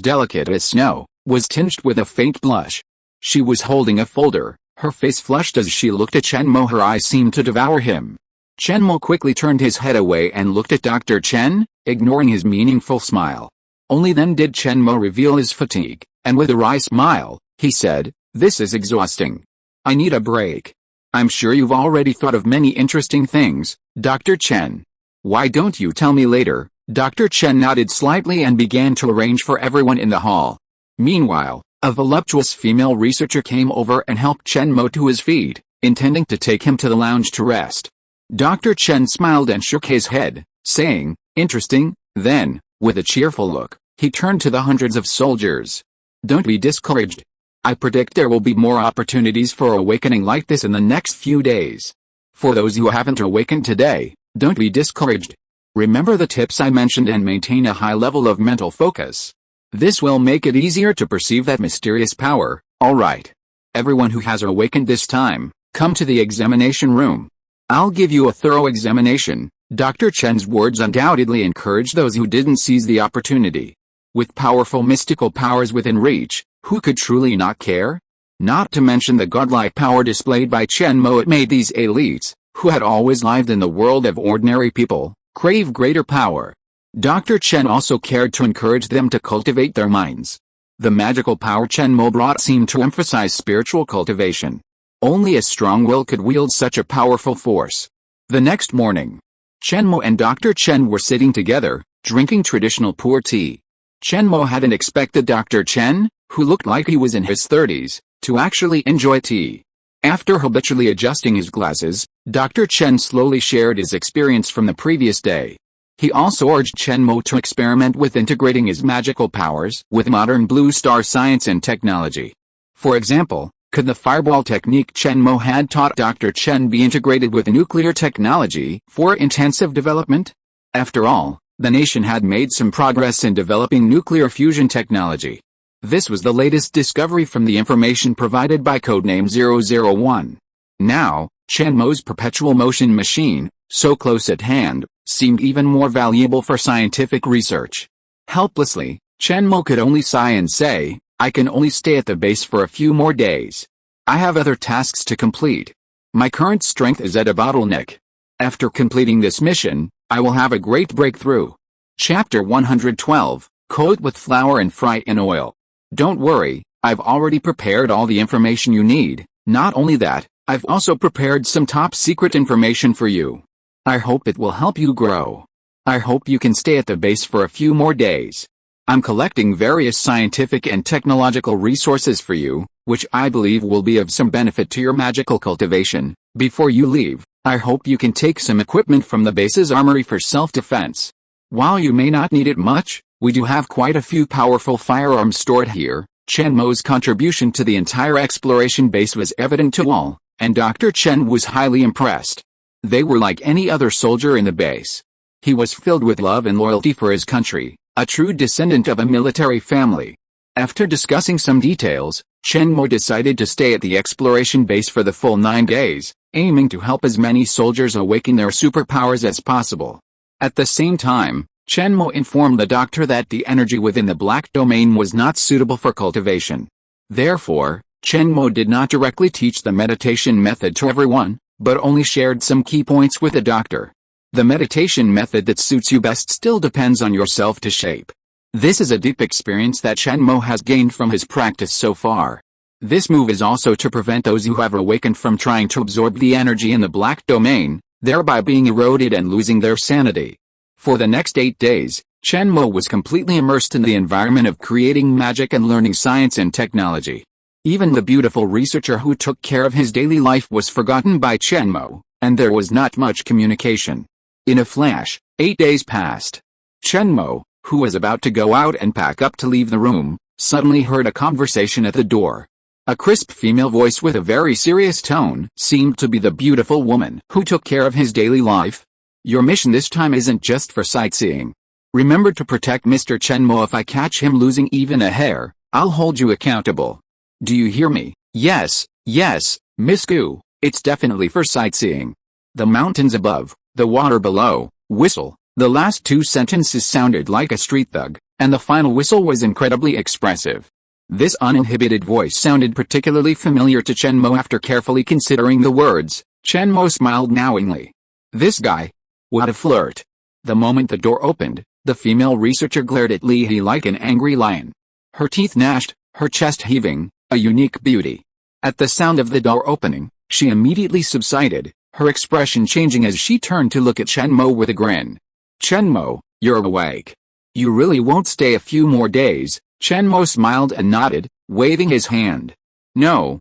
Speaker 1: delicate as snow, was tinged with a faint blush. She was holding a folder, her face flushed as she looked at Chen Mo. Her eyes seemed to devour him. Chen Mo quickly turned his head away and looked at Dr. Chen, ignoring his meaningful smile. Only then did Chen Mo reveal his fatigue, and with a wry smile, he said, "This is exhausting. I need a break." "I'm sure you've already thought of many interesting things, Dr. Chen. Why don't you tell me later?" Dr. Chen nodded slightly and began to arrange for everyone in the hall. Meanwhile, a voluptuous female researcher came over and helped Chen Mo to his feet, intending to take him to the lounge to rest. Dr. Chen smiled and shook his head, saying, "Interesting." Then, with a cheerful look, he turned to the hundreds of soldiers. "Don't be discouraged. I predict there will be more opportunities for awakening like this in the next few days. For those who haven't awakened today, don't be discouraged. Remember the tips I mentioned and maintain a high level of mental focus. This will make it easier to perceive that mysterious power." "All right. Everyone who has awakened this time, come to the examination room. I'll give you a thorough examination." Dr. Chen's words undoubtedly encouraged those who didn't seize the opportunity. With powerful mystical powers within reach, who could truly not care? Not to mention the godlike power displayed by Chen Mo. It made these elites, who had always lived in the world of ordinary people, crave greater power. Dr. Chen also cared to encourage them to cultivate their minds. The magical power Chen Mo brought seemed to emphasize spiritual cultivation. Only a strong will could wield such a powerful force. The next morning, Chen Mo and Dr. Chen were sitting together, drinking traditional pu'er tea. Chen Mo hadn't expected Dr. Chen, who looked like he was in his 30s, to actually enjoy tea. After habitually adjusting his glasses, Dr. Chen slowly shared his experience from the previous day. He also urged Chen Mo to experiment with integrating his magical powers with modern blue star science and technology. For example, could the fireball technique Chen Mo had taught Dr. Chen be integrated with nuclear technology for intensive development? After all, the nation had made some progress in developing nuclear fusion technology. This was the latest discovery from the information provided by codename 001. Now, Chen Mo's perpetual motion machine, so close at hand, seemed even more valuable for scientific research. Helplessly, Chen Mo could only sigh and say, "I can only stay at the base for a few more days. I have other tasks to complete. My current strength is at a bottleneck. After completing this mission, I will have a great breakthrough." Chapter 112, Coat with Flour and Fry in Oil. Don't worry, I've already prepared all the information you need. Not only that, I've also prepared some top secret information for you. I hope it will help you grow. I hope you can stay at the base for a few more days. I'm collecting various scientific and technological resources for you, which I believe will be of some benefit to your magical cultivation. Before you leave, I hope you can take some equipment from the base's armory for self-defense. While you may not need it much, we do have quite a few powerful firearms stored here. Chen Mo's contribution to the entire exploration base was evident to all, and Dr. Chen was highly impressed. They were like any other soldier in the base. He was filled with love and loyalty for his country, a true descendant of a military family. After discussing some details, Chen Mo decided to stay at the exploration base for the full 9 days, aiming to help as many soldiers awaken their superpowers as possible. At the same time, Chen Mo informed the doctor that the energy within the black domain was not suitable for cultivation. Therefore, Chen Mo did not directly teach the meditation method to everyone, but only shared some key points with the doctor. The meditation method that suits you best still depends on yourself to shape. This is a deep experience that Chen Mo has gained from his practice so far. This move is also to prevent those who have awakened from trying to absorb the energy in the black domain, thereby being eroded and losing their sanity. For the next 8 days, Chen Mo was completely immersed in the environment of creating magic and learning science and technology. Even the beautiful researcher who took care of his daily life was forgotten by Chen Mo, and there was not much communication. In a flash, 8 days passed. Chen Mo, who was about to go out and pack up to leave the room, suddenly heard a conversation at the door. A crisp female voice with a very serious tone seemed to be the beautiful woman who took care of his daily life. "Your mission this time isn't just for sightseeing. Remember to protect Mr. Chen Mo. If I catch him losing even a hair, I'll hold you accountable. Do you hear me?" Yes, Miss Gu, it's definitely for sightseeing. The mountains above, the water below, whistle." The last 2 sentences sounded like a street thug, and the final whistle was incredibly expressive. This uninhibited voice sounded particularly familiar to Chen Mo. After carefully considering the words, Chen Mo smiled knowingly. This guy. What a flirt. The moment the door opened, the female researcher glared at Li He like an angry lion. Her teeth gnashed, her chest heaving, a unique beauty. At the sound of the door opening, she immediately subsided, her expression changing as she turned to look at Chen Mo with a grin. "Chen Mo, you're awake. You really won't stay a few more days?" Chen Mo smiled and nodded, waving his hand. No.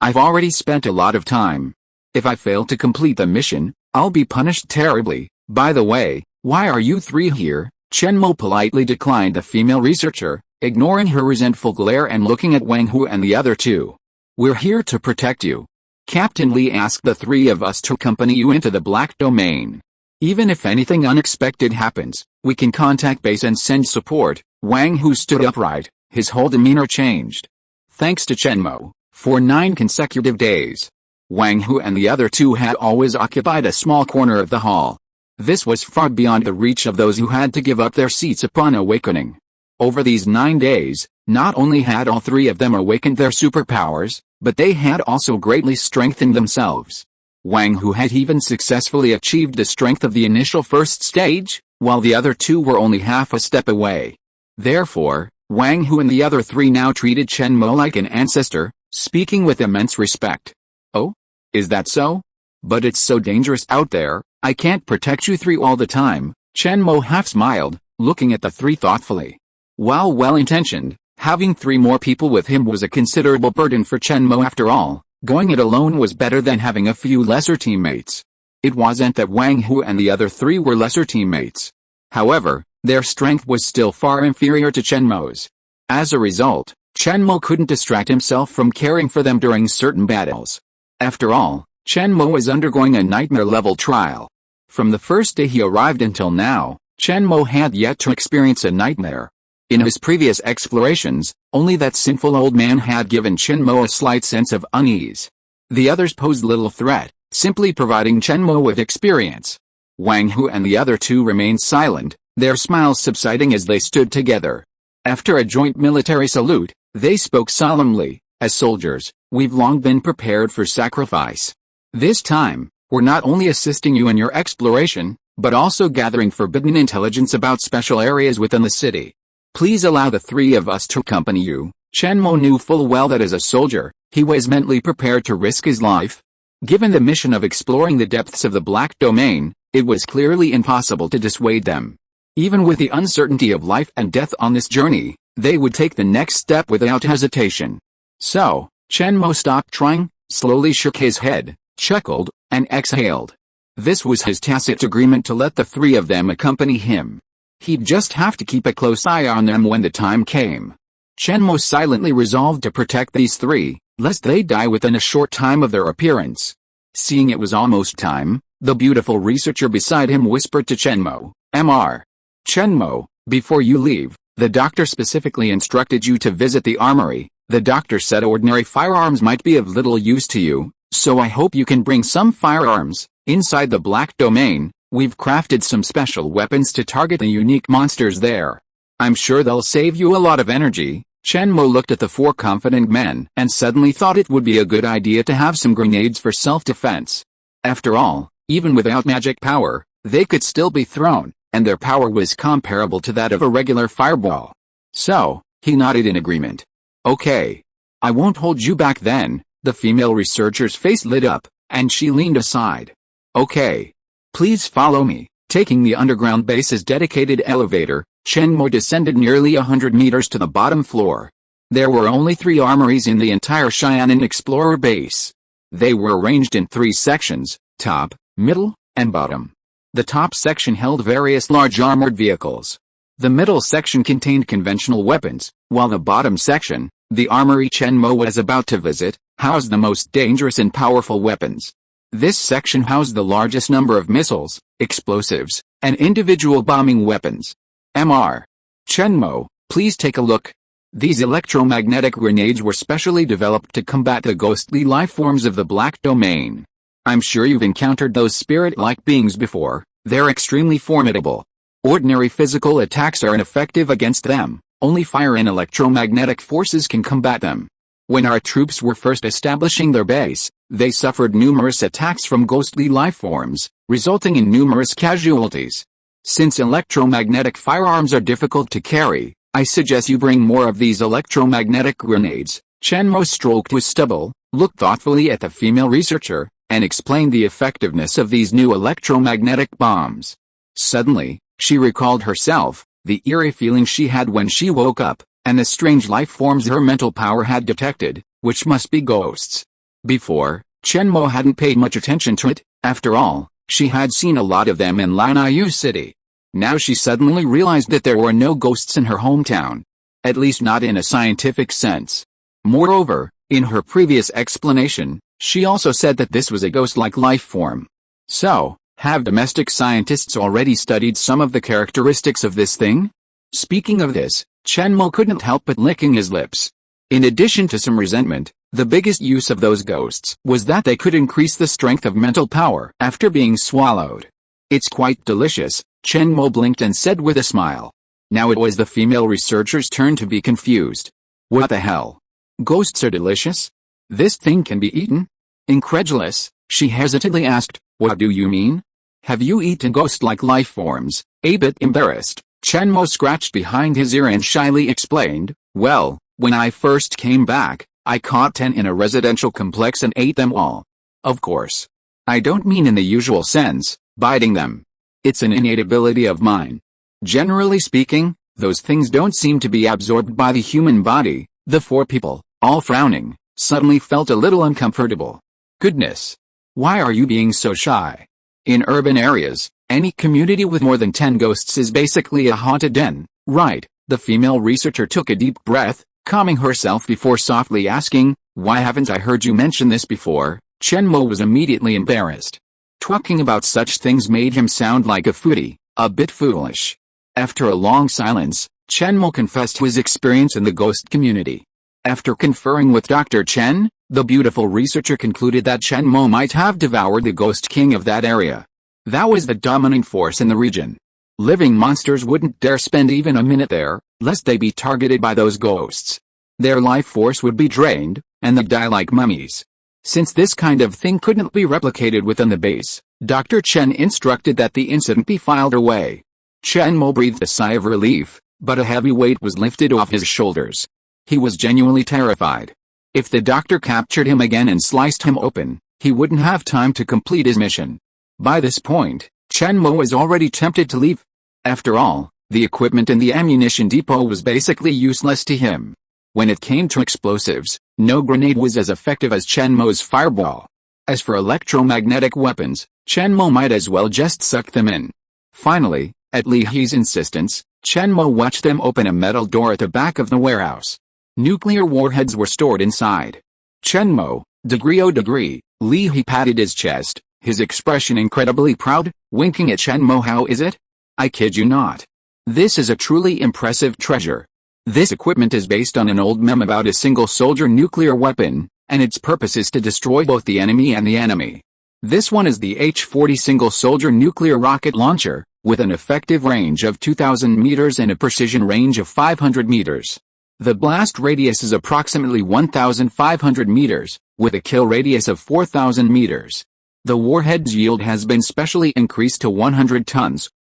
Speaker 1: I've already spent a lot of time. If I fail to complete the mission, I'll be punished terribly. By the way, why are you 3 here? Chen Mo politely declined the female researcher, ignoring her resentful glare and looking at Wang Hu and the other 2. "We're here to protect you. Captain Li asked the 3 of us to accompany you into the black domain. Even if anything unexpected happens, we can contact base and send support." Wang Hu stood upright, his whole demeanor changed. Thanks to Chen Mo, for 9 consecutive days, Wang Hu and the other 2 had always occupied a small corner of the hall. This was far beyond the reach of those who had to give up their seats upon awakening. Over these 9 days, not only had all three of them awakened their superpowers, but they had also greatly strengthened themselves. Wang Hu had even successfully achieved the strength of the initial first stage, while the other two were only half a step away. Therefore, Wang Hu and the other three now treated Chen Mo like an ancestor, speaking with immense respect. "Oh? Is that so? But it's so dangerous out there, I can't protect you three all the time." Chen Mo half smiled, looking at the three thoughtfully. While well-intentioned, having three more people with him was a considerable burden for Chen Mo after all. Going it alone was better than having a few lesser teammates. It wasn't that Wang Hu and the other three were lesser teammates. However, their strength was still far inferior to Chen Mo's. As a result, Chen Mo couldn't distract himself from caring for them during certain battles. After all, Chen Mo was undergoing a nightmare-level trial. From the first day he arrived until now, Chen Mo had yet to experience a nightmare. In his previous explorations, only that sinful old man had given Chen Mo a slight sense of unease. The others posed little threat, simply providing Chen Mo with experience. Wang Hu and the other two remained silent, their smiles subsiding as they stood together. After a joint military salute, they spoke solemnly, "As soldiers, we've long been prepared for sacrifice. This time, we're not only assisting you in your exploration, but also gathering forbidden intelligence about special areas within the city. Please allow the three of us to accompany you." Chen Mo knew full well that as a soldier, he was mentally prepared to risk his life. Given the mission of exploring the depths of the Black Domain, it was clearly impossible to dissuade them. Even with the uncertainty of life and death on this journey, they would take the next step without hesitation. So, Chen Mo stopped trying, slowly shook his head, chuckled, and exhaled. This was his tacit agreement to let the three of them accompany him. He'd just have to keep a close eye on them when the time came. Chen Mo silently resolved to protect these three, lest they die within a short time of their appearance. Seeing it was almost time, the beautiful researcher beside him whispered to Chen Mo, "Mr. Chen Mo, before you leave, the doctor specifically instructed you to visit the armory. The doctor said ordinary firearms might be of little use to you, so I hope you can bring some firearms. Inside the Black Domain, we've crafted some special weapons to target the unique monsters there. I'm sure they'll save you a lot of energy." Chen Mo looked at the four confident men and suddenly thought it would be a good idea to have some grenades for self-defense. After all, even without magic power, they could still be thrown, and their power was comparable to that of a regular fireball. So, he nodded in agreement. "Okay. I won't hold you back then." The female researcher's face lit up, and she leaned aside. "Okay. Please follow me." Taking the underground base's dedicated elevator, Chen Mo descended nearly 100 meters to the bottom floor. There were only 3 armories in the entire Cheyenne Explorer base. They were arranged in 3 sections, top, middle, and bottom. The top section held various large armored vehicles. The middle section contained conventional weapons, while the bottom section, the armory Chen Mo was about to visit, housed the most dangerous and powerful weapons. This section housed the largest number of missiles, explosives, and individual bombing weapons. Mr. Chen Mo, please take a look. These electromagnetic grenades were specially developed to combat the ghostly life forms of the Black Domain. I'm sure you've encountered those spirit-like beings before. They're extremely formidable. Ordinary physical attacks are ineffective against them. Only fire and electromagnetic forces can combat them. When our troops were first establishing their base, they suffered numerous attacks from ghostly life forms, resulting in numerous casualties. Since electromagnetic firearms are difficult to carry, I suggest you bring more of these electromagnetic grenades. Chen Mo stroked his stubble, looked thoughtfully at the female researcher, and explained the effectiveness of these new electromagnetic bombs. Suddenly, she recalled herself, the eerie feeling she had when she woke up, and the strange life forms her mental power had detected, which must be ghosts. Before, Chen Mo hadn't paid much attention to it. After all, she had seen a lot of them in Laniu City. Now she suddenly realized that there were no ghosts in her hometown. At least not in a scientific sense. Moreover, in her previous explanation, she also said that this was a ghost-like life form. So, have domestic scientists already studied some of the characteristics of this thing? Speaking of this, Chen Mo couldn't help but licking his lips. In addition to some resentment, the biggest use of those ghosts was that they could increase the strength of mental power after being swallowed. It's quite delicious, Chen Mo blinked and said with a smile. Now it was the female researcher's turn to be confused. What the hell? Ghosts are delicious? This thing can be eaten? Incredulous, she hesitantly asked, what do you mean? Have you eaten ghost-like life forms? A bit embarrassed, Chen Mo scratched behind his ear and shyly explained, well, when I first came back, I caught 10 in a residential complex and ate them all. Of course. I don't mean in the usual sense, biting them. It's an innate ability of mine. Generally speaking, those things don't seem to be absorbed by the human body. The four people, all frowning, suddenly felt a little uncomfortable. Goodness. Why are you being so shy? In urban areas, any community with more than 10 ghosts is basically a haunted den, right? The female researcher took a deep breath, calming herself before softly asking, why haven't I heard you mention this before? Chen Mo was immediately embarrassed. Talking about such things made him sound like a foodie, a bit foolish. After a long silence, Chen Mo confessed his experience in the ghost community. After conferring with Dr. Chen, the beautiful researcher concluded that Chen Mo might have devoured the ghost king of that area. That was the dominant force in the region. Living monsters wouldn't dare spend even a minute there, lest they be targeted by those ghosts. Their life force would be drained, and they'd die like mummies. Since this kind of thing couldn't be replicated within the base, Dr. Chen instructed that the incident be filed away. Chen Mo breathed a sigh of relief, but a heavy weight was lifted off his shoulders. He was genuinely terrified. If the doctor captured him again and sliced him open, he wouldn't have time to complete his mission. By this point, Chen Mo was already tempted to leave. After all, the equipment in the ammunition depot was basically useless to him. When it came to explosives, no grenade was as effective as Chen Mo's fireball. As for electromagnetic weapons, Chen Mo might as well just suck them in. Finally, at Li He's insistence, Chen Mo watched them open a metal door at the back of the warehouse. Nuclear warheads were stored inside. Chen Mo, degree, Li He patted his chest, his expression incredibly proud, winking at Chen Mo. How is it? I kid you not. This is a truly impressive treasure. This equipment is based on an old meme about a single soldier nuclear weapon, and its purpose is to destroy both the enemy and the enemy. This one is the H-40 single soldier nuclear rocket launcher, with an effective range of 2,000 meters and a precision range of 500 meters. The blast radius is approximately 1,500 meters, with a kill radius of 4,000 meters. The warhead's yield has been specially increased to 100 tons,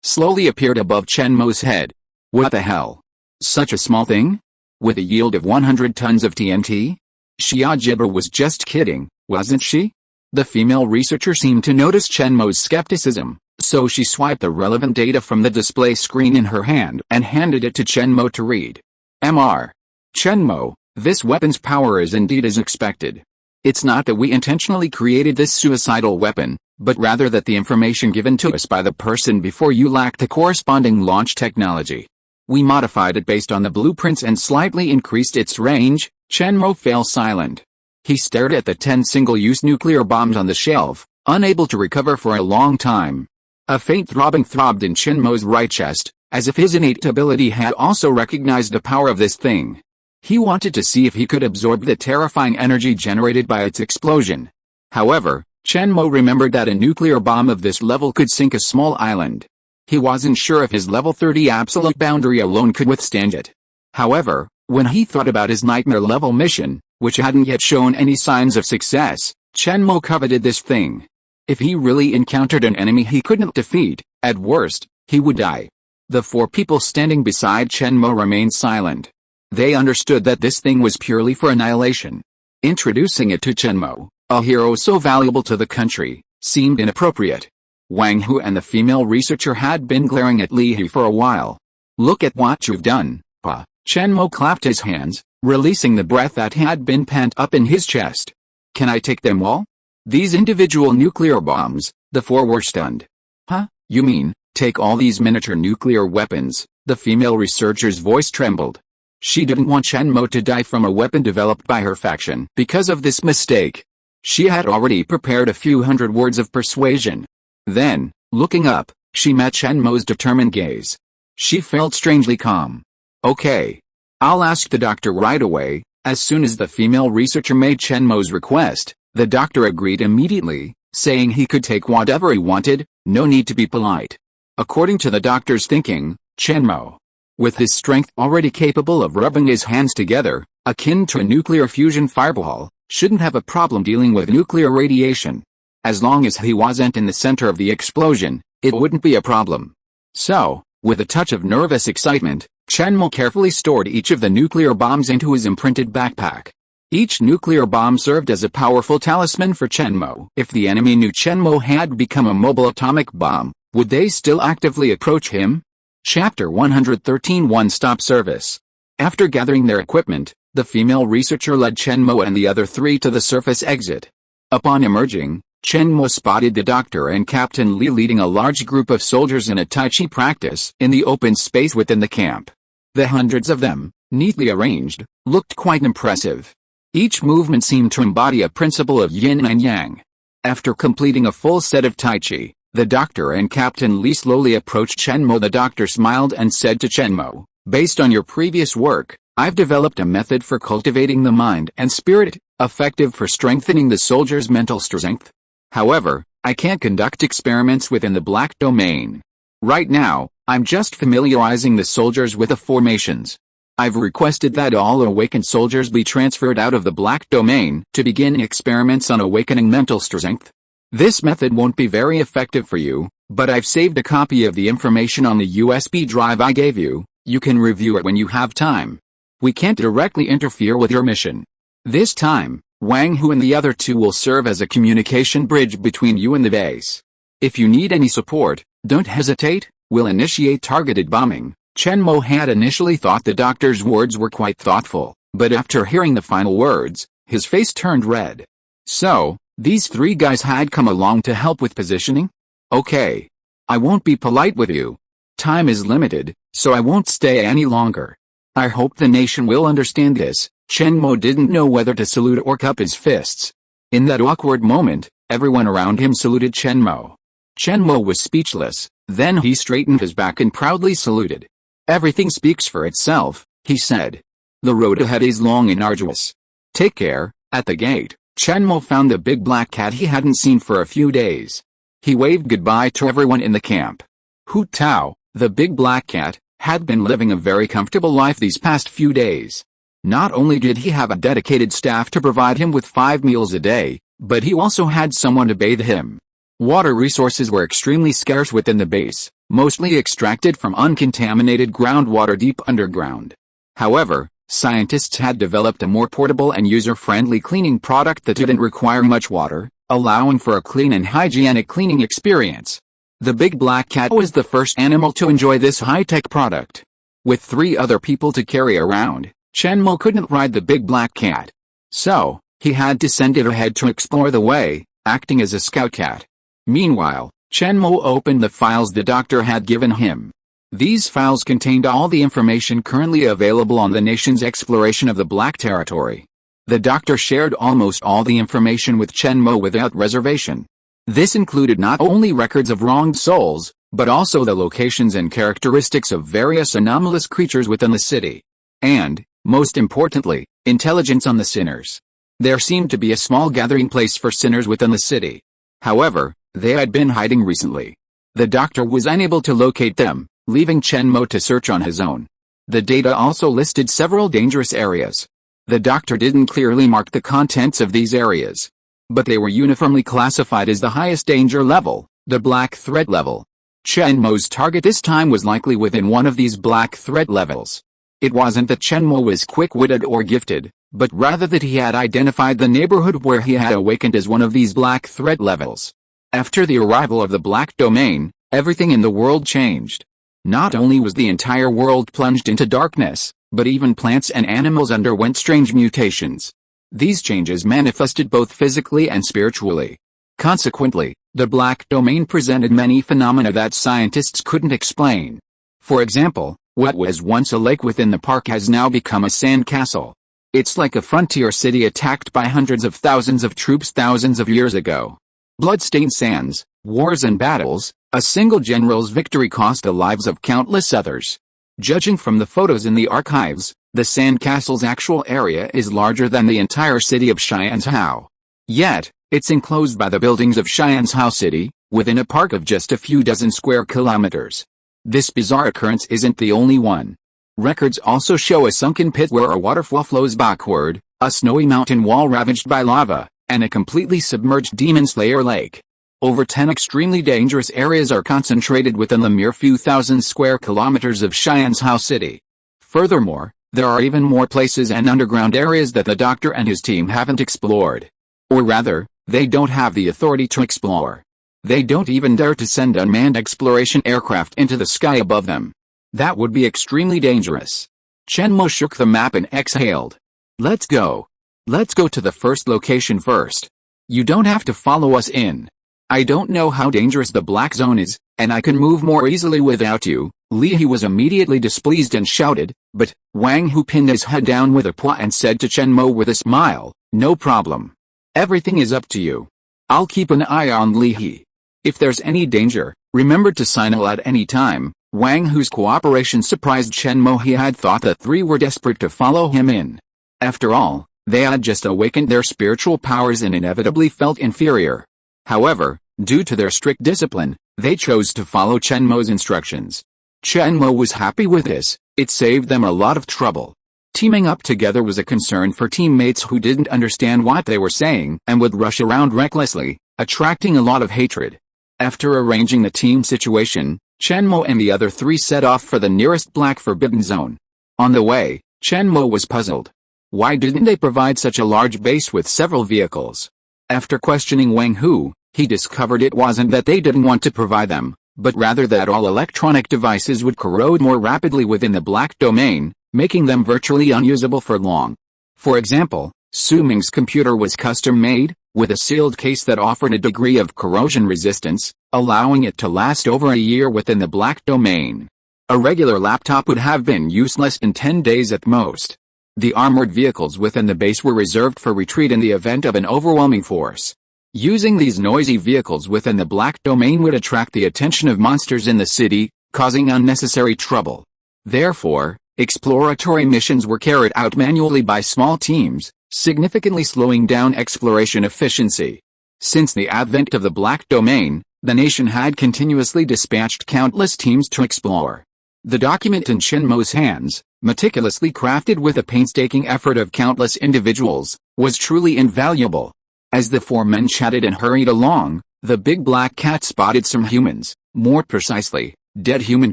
Speaker 1: slowly appeared above Chen Mo's head. What the hell? Such a small thing? With a yield of 100 tons of TNT? Xia Jibber was just kidding, wasn't she? The female researcher seemed to notice Chen Mo's skepticism, so she swiped the relevant data from the display screen in her hand and handed it to Chen Mo to read. Mr. Chen Mo, this weapon's power is indeed as expected. It's not that we intentionally created this suicidal weapon, but rather that the information given to us by the person before you lacked the corresponding launch technology. We modified it based on the blueprints and slightly increased its range. Chen Mo fell silent. He stared at the 10 single-use nuclear bombs on the shelf, unable to recover for a long time. A faint throbbing throbbed in Chen Mo's right chest, as if his innate ability had also recognized the power of this thing. He wanted to see if he could absorb the terrifying energy generated by its explosion. However, Chen Mo remembered that a nuclear bomb of this level could sink a small island. He wasn't sure if his level 30 absolute boundary alone could withstand it. However, when he thought about his nightmare-level mission, which hadn't yet shown any signs of success, Chen Mo coveted this thing. If he really encountered an enemy he couldn't defeat, at worst, he would die. The four people standing beside Chen Mo remained silent. They understood that this thing was purely for annihilation. Introducing it to Chen Mo, a hero so valuable to the country, seemed inappropriate. Wang Hu and the female researcher had been glaring at Li He for a while. Look at what you've done, Pa. Chen Mo clapped his hands, releasing the breath that had been pent up in his chest. Can I take them all? These individual nuclear bombs, the four were stunned. Huh? You mean, take all these miniature nuclear weapons? The female researcher's voice trembled. She didn't want Chen Mo to die from a weapon developed by her faction because of this mistake. She had already prepared a few hundred words of persuasion. Then, looking up, she met Chen Mo's determined gaze. She felt strangely calm. Okay. I'll ask the doctor right away. As soon as the female researcher made Chen Mo's request, the doctor agreed immediately, saying he could take whatever he wanted, no need to be polite. According to the doctor's thinking, Chen Mo, With his strength already capable of rubbing his hands together, akin to a nuclear fusion fireball, shouldn't have a problem dealing with nuclear radiation. As long as he wasn't in the center of the explosion, it wouldn't be a problem. So, with a touch of nervous excitement, Chen Mo carefully stored each of the nuclear bombs into his imprinted backpack. Each nuclear bomb served as a powerful talisman for Chen Mo. If the enemy knew Chen Mo had become a mobile atomic bomb, would they still actively approach him? Chapter 113 One-Stop Service. After gathering their equipment, the female researcher led Chen Mo and the other three to the surface exit. Upon emerging, Chen Mo spotted the doctor and Captain Li leading a large group of soldiers in a Tai Chi practice in the open space within the camp. The hundreds of them, neatly arranged, looked quite impressive. Each movement seemed to embody a principle of yin and yang. After completing a full set of Tai Chi, the doctor and Captain Li slowly approached Chen Mo. The doctor smiled and said to Chen Mo, "Based on your previous work, I've developed a method for cultivating the mind and spirit, effective for strengthening the soldier's mental strength. However, I can't conduct experiments within the black domain. Right now, I'm just familiarizing the soldiers with the formations. I've requested that all awakened soldiers be transferred out of the black domain to begin experiments on awakening mental strength. This method won't be very effective for you, but I've saved a copy of the information on the USB drive I gave you. You can review it when you have time. We can't directly interfere with your mission. This time, Wang Hu and the other two will serve as a communication bridge between you and the base. If you need any support, don't hesitate, we'll initiate targeted bombing." Chen Mo had initially thought the doctor's words were quite thoughtful, but after hearing the final words, his face turned red. So, these three guys had come along to help with positioning? Okay. I won't be polite with you. Time is limited, so I won't stay any longer. I hope the nation will understand this. Chen Mo didn't know whether to salute or cup his fists. In that awkward moment, everyone around him saluted Chen Mo. Chen Mo was speechless, then he straightened his back and proudly saluted. "Everything speaks for itself," he said. "The road ahead is long and arduous. Take care." At the gate, Chen Mo found the big black cat he hadn't seen for a few days. He waved goodbye to everyone in the camp. Hu Tao, the big black cat, had been living a very comfortable life these past few days. Not only did he have a dedicated staff to provide him with 5 meals a day, but he also had someone to bathe him. Water resources were extremely scarce within the base, mostly extracted from uncontaminated groundwater deep underground. However, scientists had developed a more portable and user-friendly cleaning product that didn't require much water, allowing for a clean and hygienic cleaning experience. The big black cat was the first animal to enjoy this high-tech product. With 3 other people to carry around, Chen Mo couldn't ride the big black cat. So, he had to send it ahead to explore the way, acting as a scout cat. Meanwhile, Chen Mo opened the files the doctor had given him. These files contained all the information currently available on the nation's exploration of the Black Territory. The doctor shared almost all the information with Chen Mo without reservation. This included not only records of wronged souls, but also the locations and characteristics of various anomalous creatures within the city. And, most importantly, intelligence on the sinners. There seemed to be a small gathering place for sinners within the city. However, they had been hiding recently. The doctor was unable to locate them, leaving Chen Mo to search on his own. The data also listed several dangerous areas. The doctor didn't clearly mark the contents of these areas, but they were uniformly classified as the highest danger level, the black threat level. Chen Mo's target this time was likely within one of these black threat levels. It wasn't that Chen Mo was quick-witted or gifted, but rather that he had identified the neighborhood where he had awakened as one of these black threat levels. After the arrival of the black domain, everything in the world changed. Not only was the entire world plunged into darkness, but even plants and animals underwent strange mutations. These changes manifested both physically and spiritually. Consequently, the black domain presented many phenomena that scientists couldn't explain. For example, what was once a lake within the park has now become a sandcastle. It's like a frontier city attacked by hundreds of thousands of troops thousands of years ago. Blood-stained sands, wars and battles, a single general's victory cost the lives of countless others. Judging from the photos in the archives, the sandcastle's actual area is larger than the entire city of Xianzhou. Yet, it's enclosed by the buildings of Xianzhou City, within a park of just a few dozen square kilometers. This bizarre occurrence isn't the only one. Records also show a sunken pit where a waterfall flows backward, a snowy mountain wall ravaged by lava, and a completely submerged demon slayer lake. Over 10 extremely dangerous areas are concentrated within the mere few thousand square kilometers of Xianzhou City. Furthermore, there are even more places and underground areas that the doctor and his team haven't explored. Or rather, they don't have the authority to explore. They don't even dare to send unmanned exploration aircraft into the sky above them. That would be extremely dangerous. Chen Mo shook the map and exhaled. Let's go. Let's go to the first location first. You don't have to follow us in. I don't know how dangerous the black zone is, and I can move more easily without you. Li He was immediately displeased and shouted, but Wang Hu pinned his head down with a paw and said to Chen Mo with a smile, no problem. Everything is up to you. I'll keep an eye on Li He. If there's any danger, remember to signal at any time. Wang Hu's cooperation surprised Chen Mo. He had thought the three were desperate to follow him in. After all, they had just awakened their spiritual powers and inevitably felt inferior. However, due to their strict discipline, they chose to follow Chen Mo's instructions. Chen Mo was happy with this, it saved them a lot of trouble. Teaming up together was a concern for teammates who didn't understand what they were saying and would rush around recklessly, attracting a lot of hatred. After arranging the team situation, Chen Mo and the other three set off for the nearest Black Forbidden Zone. On the way, Chen Mo was puzzled. Why didn't they provide such a large base with several vehicles? After questioning Wang Hu, he discovered it wasn't that they didn't want to provide them, but rather that all electronic devices would corrode more rapidly within the black domain, making them virtually unusable for long. For example, Su Ming's computer was custom-made, with a sealed case that offered a degree of corrosion resistance, allowing it to last over a year within the black domain. A regular laptop would have been useless in 10 days at most. The armored vehicles within the base were reserved for retreat in the event of an overwhelming force. Using these noisy vehicles within the black domain would attract the attention of monsters in the city, causing unnecessary trouble. Therefore, exploratory missions were carried out manually by small teams, significantly slowing down exploration efficiency. Since the advent of the black domain, the nation had continuously dispatched countless teams to explore. The document in Chen Mo's hands, meticulously crafted with a painstaking effort of countless individuals, was truly invaluable. As the four men chatted and hurried along, the big black cat spotted some humans, more precisely, dead human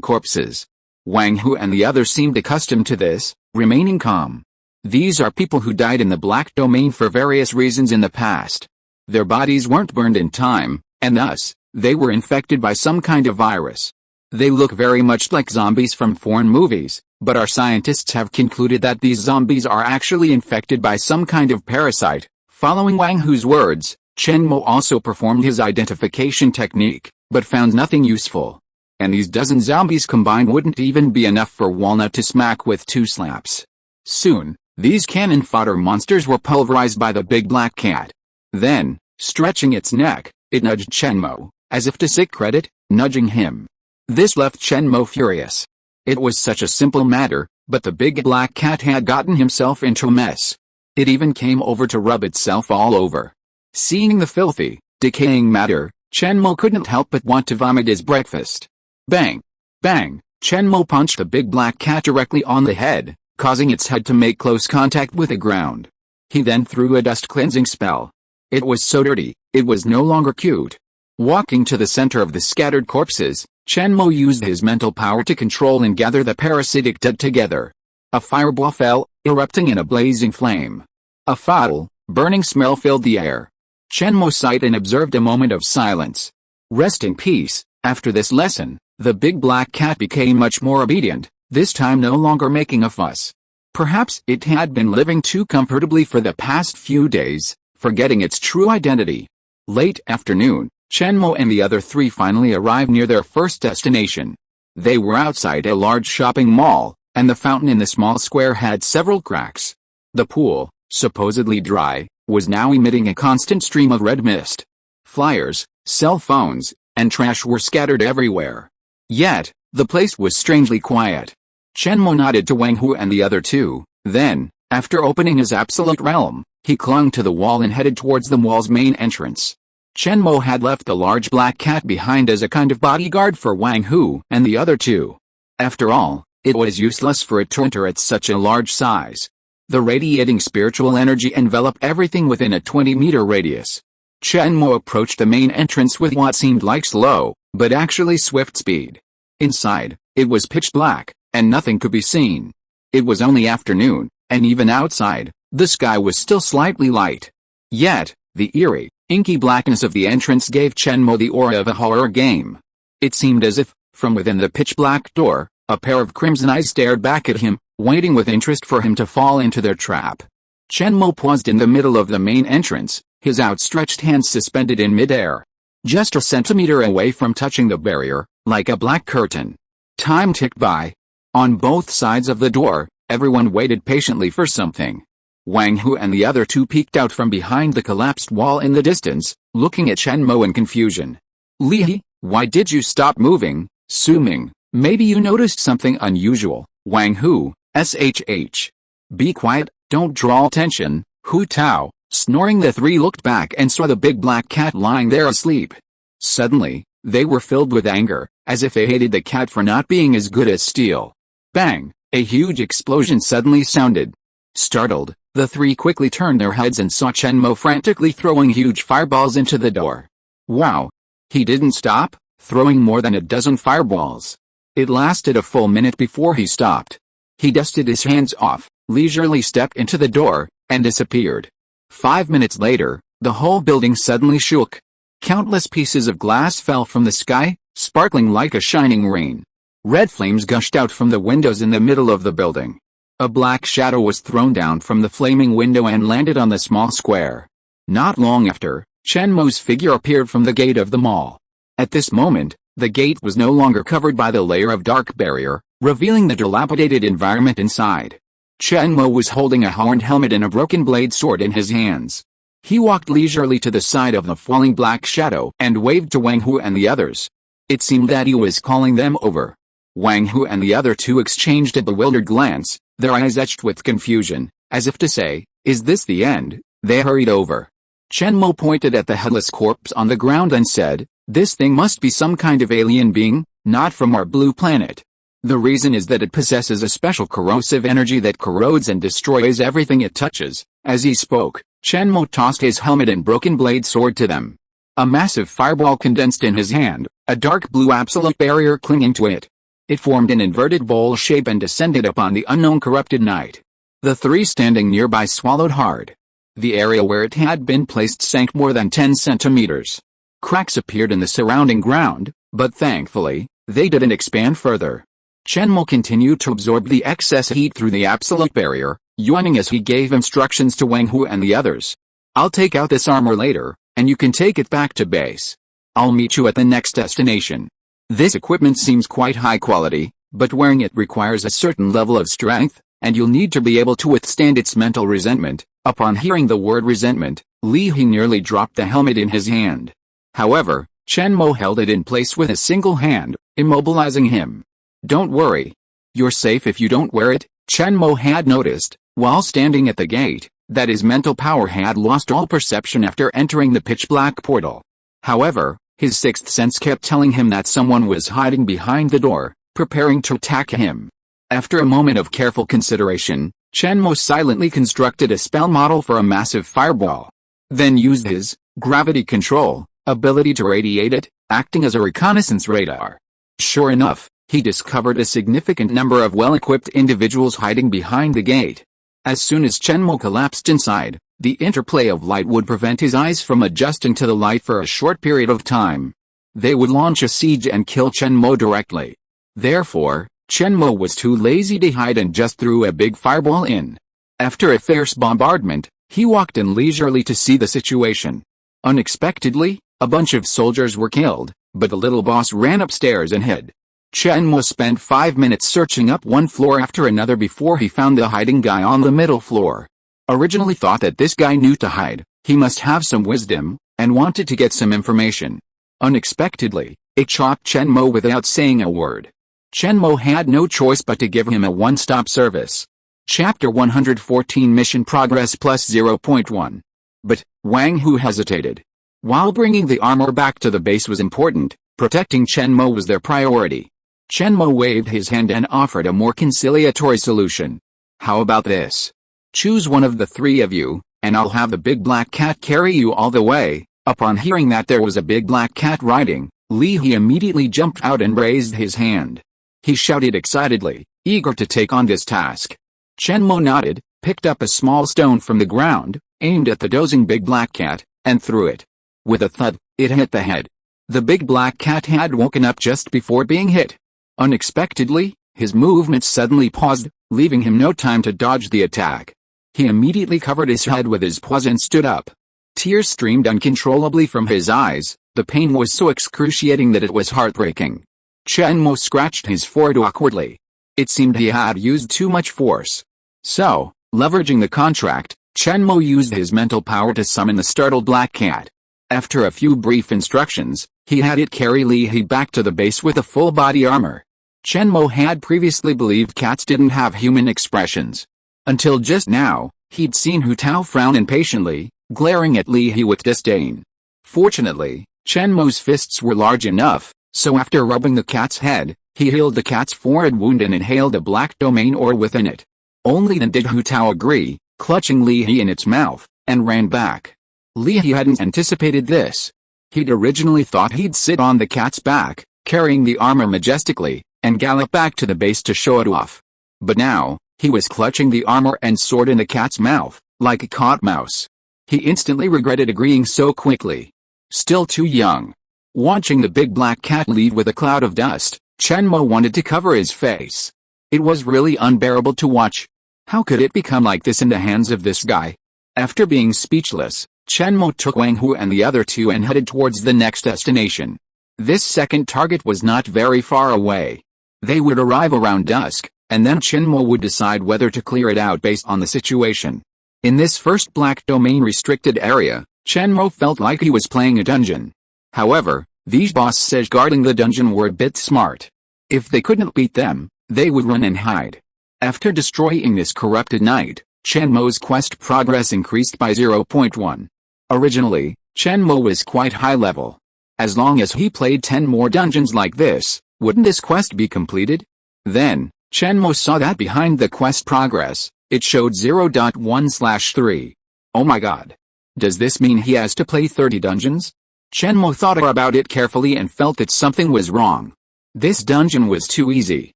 Speaker 1: corpses. Wang Hu and the others seemed accustomed to this, remaining calm. These are people who died in the black domain for various reasons in the past. Their bodies weren't burned in time, and thus, they were infected by some kind of virus. They look very much like zombies from foreign movies, but our scientists have concluded that these zombies are actually infected by some kind of parasite. Following Wang Hu's words, Chen Mo also performed his identification technique, but found nothing useful. And these dozen zombies combined wouldn't even be enough for Walnut to smack with 2 slaps. Soon, these cannon fodder monsters were pulverized by the big black cat. Then, stretching its neck, it nudged Chen Mo, as if to seek credit, nudging him. This left Chen Mo furious. It was such a simple matter, but the big black cat had gotten himself into a mess. It even came over to rub itself all over. Seeing the filthy, decaying matter, Chen Mo couldn't help but want to vomit his breakfast. Bang! Bang! Chen Mo punched the big black cat directly on the head, causing its head to make close contact with the ground. He then threw a dust cleansing spell. It was so dirty, it was no longer cute. Walking to the center of the scattered corpses, Chen Mo used his mental power to control and gather the parasitic dead together. A fireball fell, erupting in a blazing flame. A foul, burning smell filled the air. Chen Mo sighed and observed a moment of silence. Rest in peace. After this lesson, the big black cat became much more obedient, this time no longer making a fuss. Perhaps it had been living too comfortably for the past few days, forgetting its true identity. Late afternoon, Chen Mo and the other three finally arrived near their first destination. They were outside a large shopping mall, and the fountain in the small square had several cracks. The pool, supposedly dry, was now emitting a constant stream of red mist. Flyers, cell phones, and trash were scattered everywhere. Yet, the place was strangely quiet. Chen Mo nodded to Wang Hu and the other two, then, after opening his absolute realm, he clung to the wall and headed towards the mall's main entrance. Chen Mo had left the large black cat behind as a kind of bodyguard for Wang Hu and the other two. After all, It was useless for it to enter at such a large size. The radiating spiritual energy enveloped everything within a 20-meter radius. Chen Mo approached the main entrance with what seemed like slow, but actually swift speed. Inside, it was pitch black, and nothing could be seen. It was only afternoon, and even outside, the sky was still slightly light. Yet, the eerie, inky blackness of the entrance gave Chen Mo the aura of a horror game. It seemed as if, from within the pitch-black door, a pair of crimson eyes stared back at him, waiting with interest for him to fall into their trap. Chen Mo paused in the middle of the main entrance, his outstretched hands suspended in midair. Just a centimeter away from touching the barrier, like a black curtain. Time ticked by. On both sides of the door, everyone waited patiently for something. Wang Hu and the other two peeked out from behind the collapsed wall in the distance, looking at Chen Mo in confusion. Li He, why did you stop moving? Su Ming, maybe you noticed something unusual. Wang Hu, SHH. Be quiet, don't draw attention. Hu Tao, snoring. The three looked back and saw the big black cat lying there asleep. Suddenly, they were filled with anger, as if they hated the cat for not being as good as steel. Bang! A huge explosion suddenly sounded. Startled, the three quickly turned their heads and saw Chen Mo frantically throwing huge fireballs into the door. Wow! He didn't stop, throwing more than a dozen fireballs. It lasted a full minute before he stopped. He dusted his hands off, leisurely stepped into the door, and disappeared. 5 minutes later, the whole building suddenly shook. Countless pieces of glass fell from the sky, sparkling like a shining rain. Red flames gushed out from the windows in the middle of the building. A black shadow was thrown down from the flaming window and landed on the small square. Not long after, Chen Mo's figure appeared from the gate of the mall. At this moment, the gate was no longer covered by the layer of dark barrier, revealing the dilapidated environment inside. Chen Mo was holding a horned helmet and a broken blade sword in his hands. He walked leisurely to the side of the falling black shadow and waved to Wang Hu and the others. It seemed that he was calling them over. Wang Hu and the other two exchanged a bewildered glance, their eyes etched with confusion, as if to say, "Is this the end?" They hurried over. Chen Mo pointed at the headless corpse on the ground and said, "This thing must be some kind of alien being, not from our blue planet. The reason is that it possesses a special corrosive energy that corrodes and destroys everything it touches." As he spoke, Chen Mo tossed his helmet and broken blade sword to them. A massive fireball condensed in his hand, a dark blue absolute barrier clinging to it. It formed an inverted bowl shape and descended upon the unknown corrupted knight. The three standing nearby swallowed hard. The area where it had been placed sank more than 10 centimeters. Cracks appeared in the surrounding ground, but thankfully, they didn't expand further. Chen Mo continued to absorb the excess heat through the absolute barrier, yawning as he gave instructions to Wang Hu and the others. "I'll take out this armor later, and you can take it back to base. I'll meet you at the next destination. This equipment seems quite high quality, but wearing it requires a certain level of strength, and you'll need to be able to withstand its mental resentment." Upon hearing the word resentment, Li He nearly dropped the helmet in his hand. However, Chen Mo held it in place with a single hand, immobilizing him. "Don't worry. You're safe if you don't wear it." Chen Mo had noticed, while standing at the gate, that his mental power had lost all perception after entering the pitch-black portal. However, his sixth sense kept telling him that someone was hiding behind the door, preparing to attack him. After a moment of careful consideration, Chen Mo silently constructed a spell model for a massive fireball. Then used his gravity control ability to radiate it, acting as a reconnaissance radar. Sure enough, he discovered a significant number of well-equipped individuals hiding behind the gate. As soon as Chen Mo collapsed inside, the interplay of light would prevent his eyes from adjusting to the light for a short period of time. They would launch a siege and kill Chen Mo directly. Therefore, Chen Mo was too lazy to hide and just threw a big fireball in. After a fierce bombardment, he walked in leisurely to see the situation. Unexpectedly, a bunch of soldiers were killed, but the little boss ran upstairs and hid. Chen Mo spent 5 minutes searching up one floor after another before he found the hiding guy on the middle floor. Originally thought that this guy knew to hide, he must have some wisdom, and wanted to get some information. Unexpectedly, it shot Chen Mo without saying a word. Chen Mo had no choice but to give him a one-stop service. Chapter 114 Mission Progress plus 0.1. But Wang Hu hesitated. While bringing the armor back to the base was important, protecting Chen Mo was their priority. Chen Mo waved his hand and offered a more conciliatory solution. How about this? Choose one of the three of you, and I'll have the big black cat carry you all the way. Upon hearing that there was a big black cat riding, He immediately jumped out and raised his hand. He shouted excitedly, eager to take on this task. Chen Mo nodded, picked up a small stone from the ground, aimed at the dozing big black cat, and threw it. With a thud, it hit the head. The big black cat had woken up just before being hit. Unexpectedly, his movements suddenly paused, leaving him no time to dodge the attack. He immediately covered his head with his paws and stood up. Tears streamed uncontrollably from his eyes. The pain was so excruciating that it was heartbreaking. Chen Mo scratched his forehead awkwardly. It seemed he had used too much force. So, leveraging the contract, Chen Mo used his mental power to summon the startled black cat. After a few brief instructions, he had it carry He back to the base with a full body armor. Chen Mo had previously believed cats didn't have human expressions. Until just now, he'd seen Hu Tao frown impatiently, glaring at He with disdain. Fortunately, Chen Mo's fists were large enough, so after rubbing the cat's head, he healed the cat's forehead wound and inhaled a black domain ore within it. Only then did Hu Tao agree, clutching He in its mouth, and ran back. He hadn't anticipated this. He'd originally thought he'd sit on the cat's back, carrying the armor majestically, and gallop back to the base to show it off. But now, he was clutching the armor and sword in the cat's mouth, like a caught mouse. He instantly regretted agreeing so quickly. Still too young. Watching the big black cat leave with a cloud of dust, Chen Mo wanted to cover his face. It was really unbearable to watch. How could it become like this in the hands of this guy? After being speechless, Chen Mo took Wang Hu and the other two and headed towards the next destination. This second target was not very far away. They would arrive around dusk, and then Chen Mo would decide whether to clear it out based on the situation. In this first black domain restricted area, Chen Mo felt like he was playing a dungeon. However, these bosses guarding the dungeon were a bit smart. If they couldn't beat them, they would run and hide. After destroying this corrupted knight, Chen Mo's quest progress increased by 0.1. Originally, Chen Mo was quite high level. As long as he played 10 more dungeons like this, wouldn't this quest be completed? Then, Chen Mo saw that behind the quest progress, it showed 0.1/3. Oh my god. Does this mean he has to play 30 dungeons? Chen Mo thought about it carefully and felt that something was wrong. This dungeon was too easy.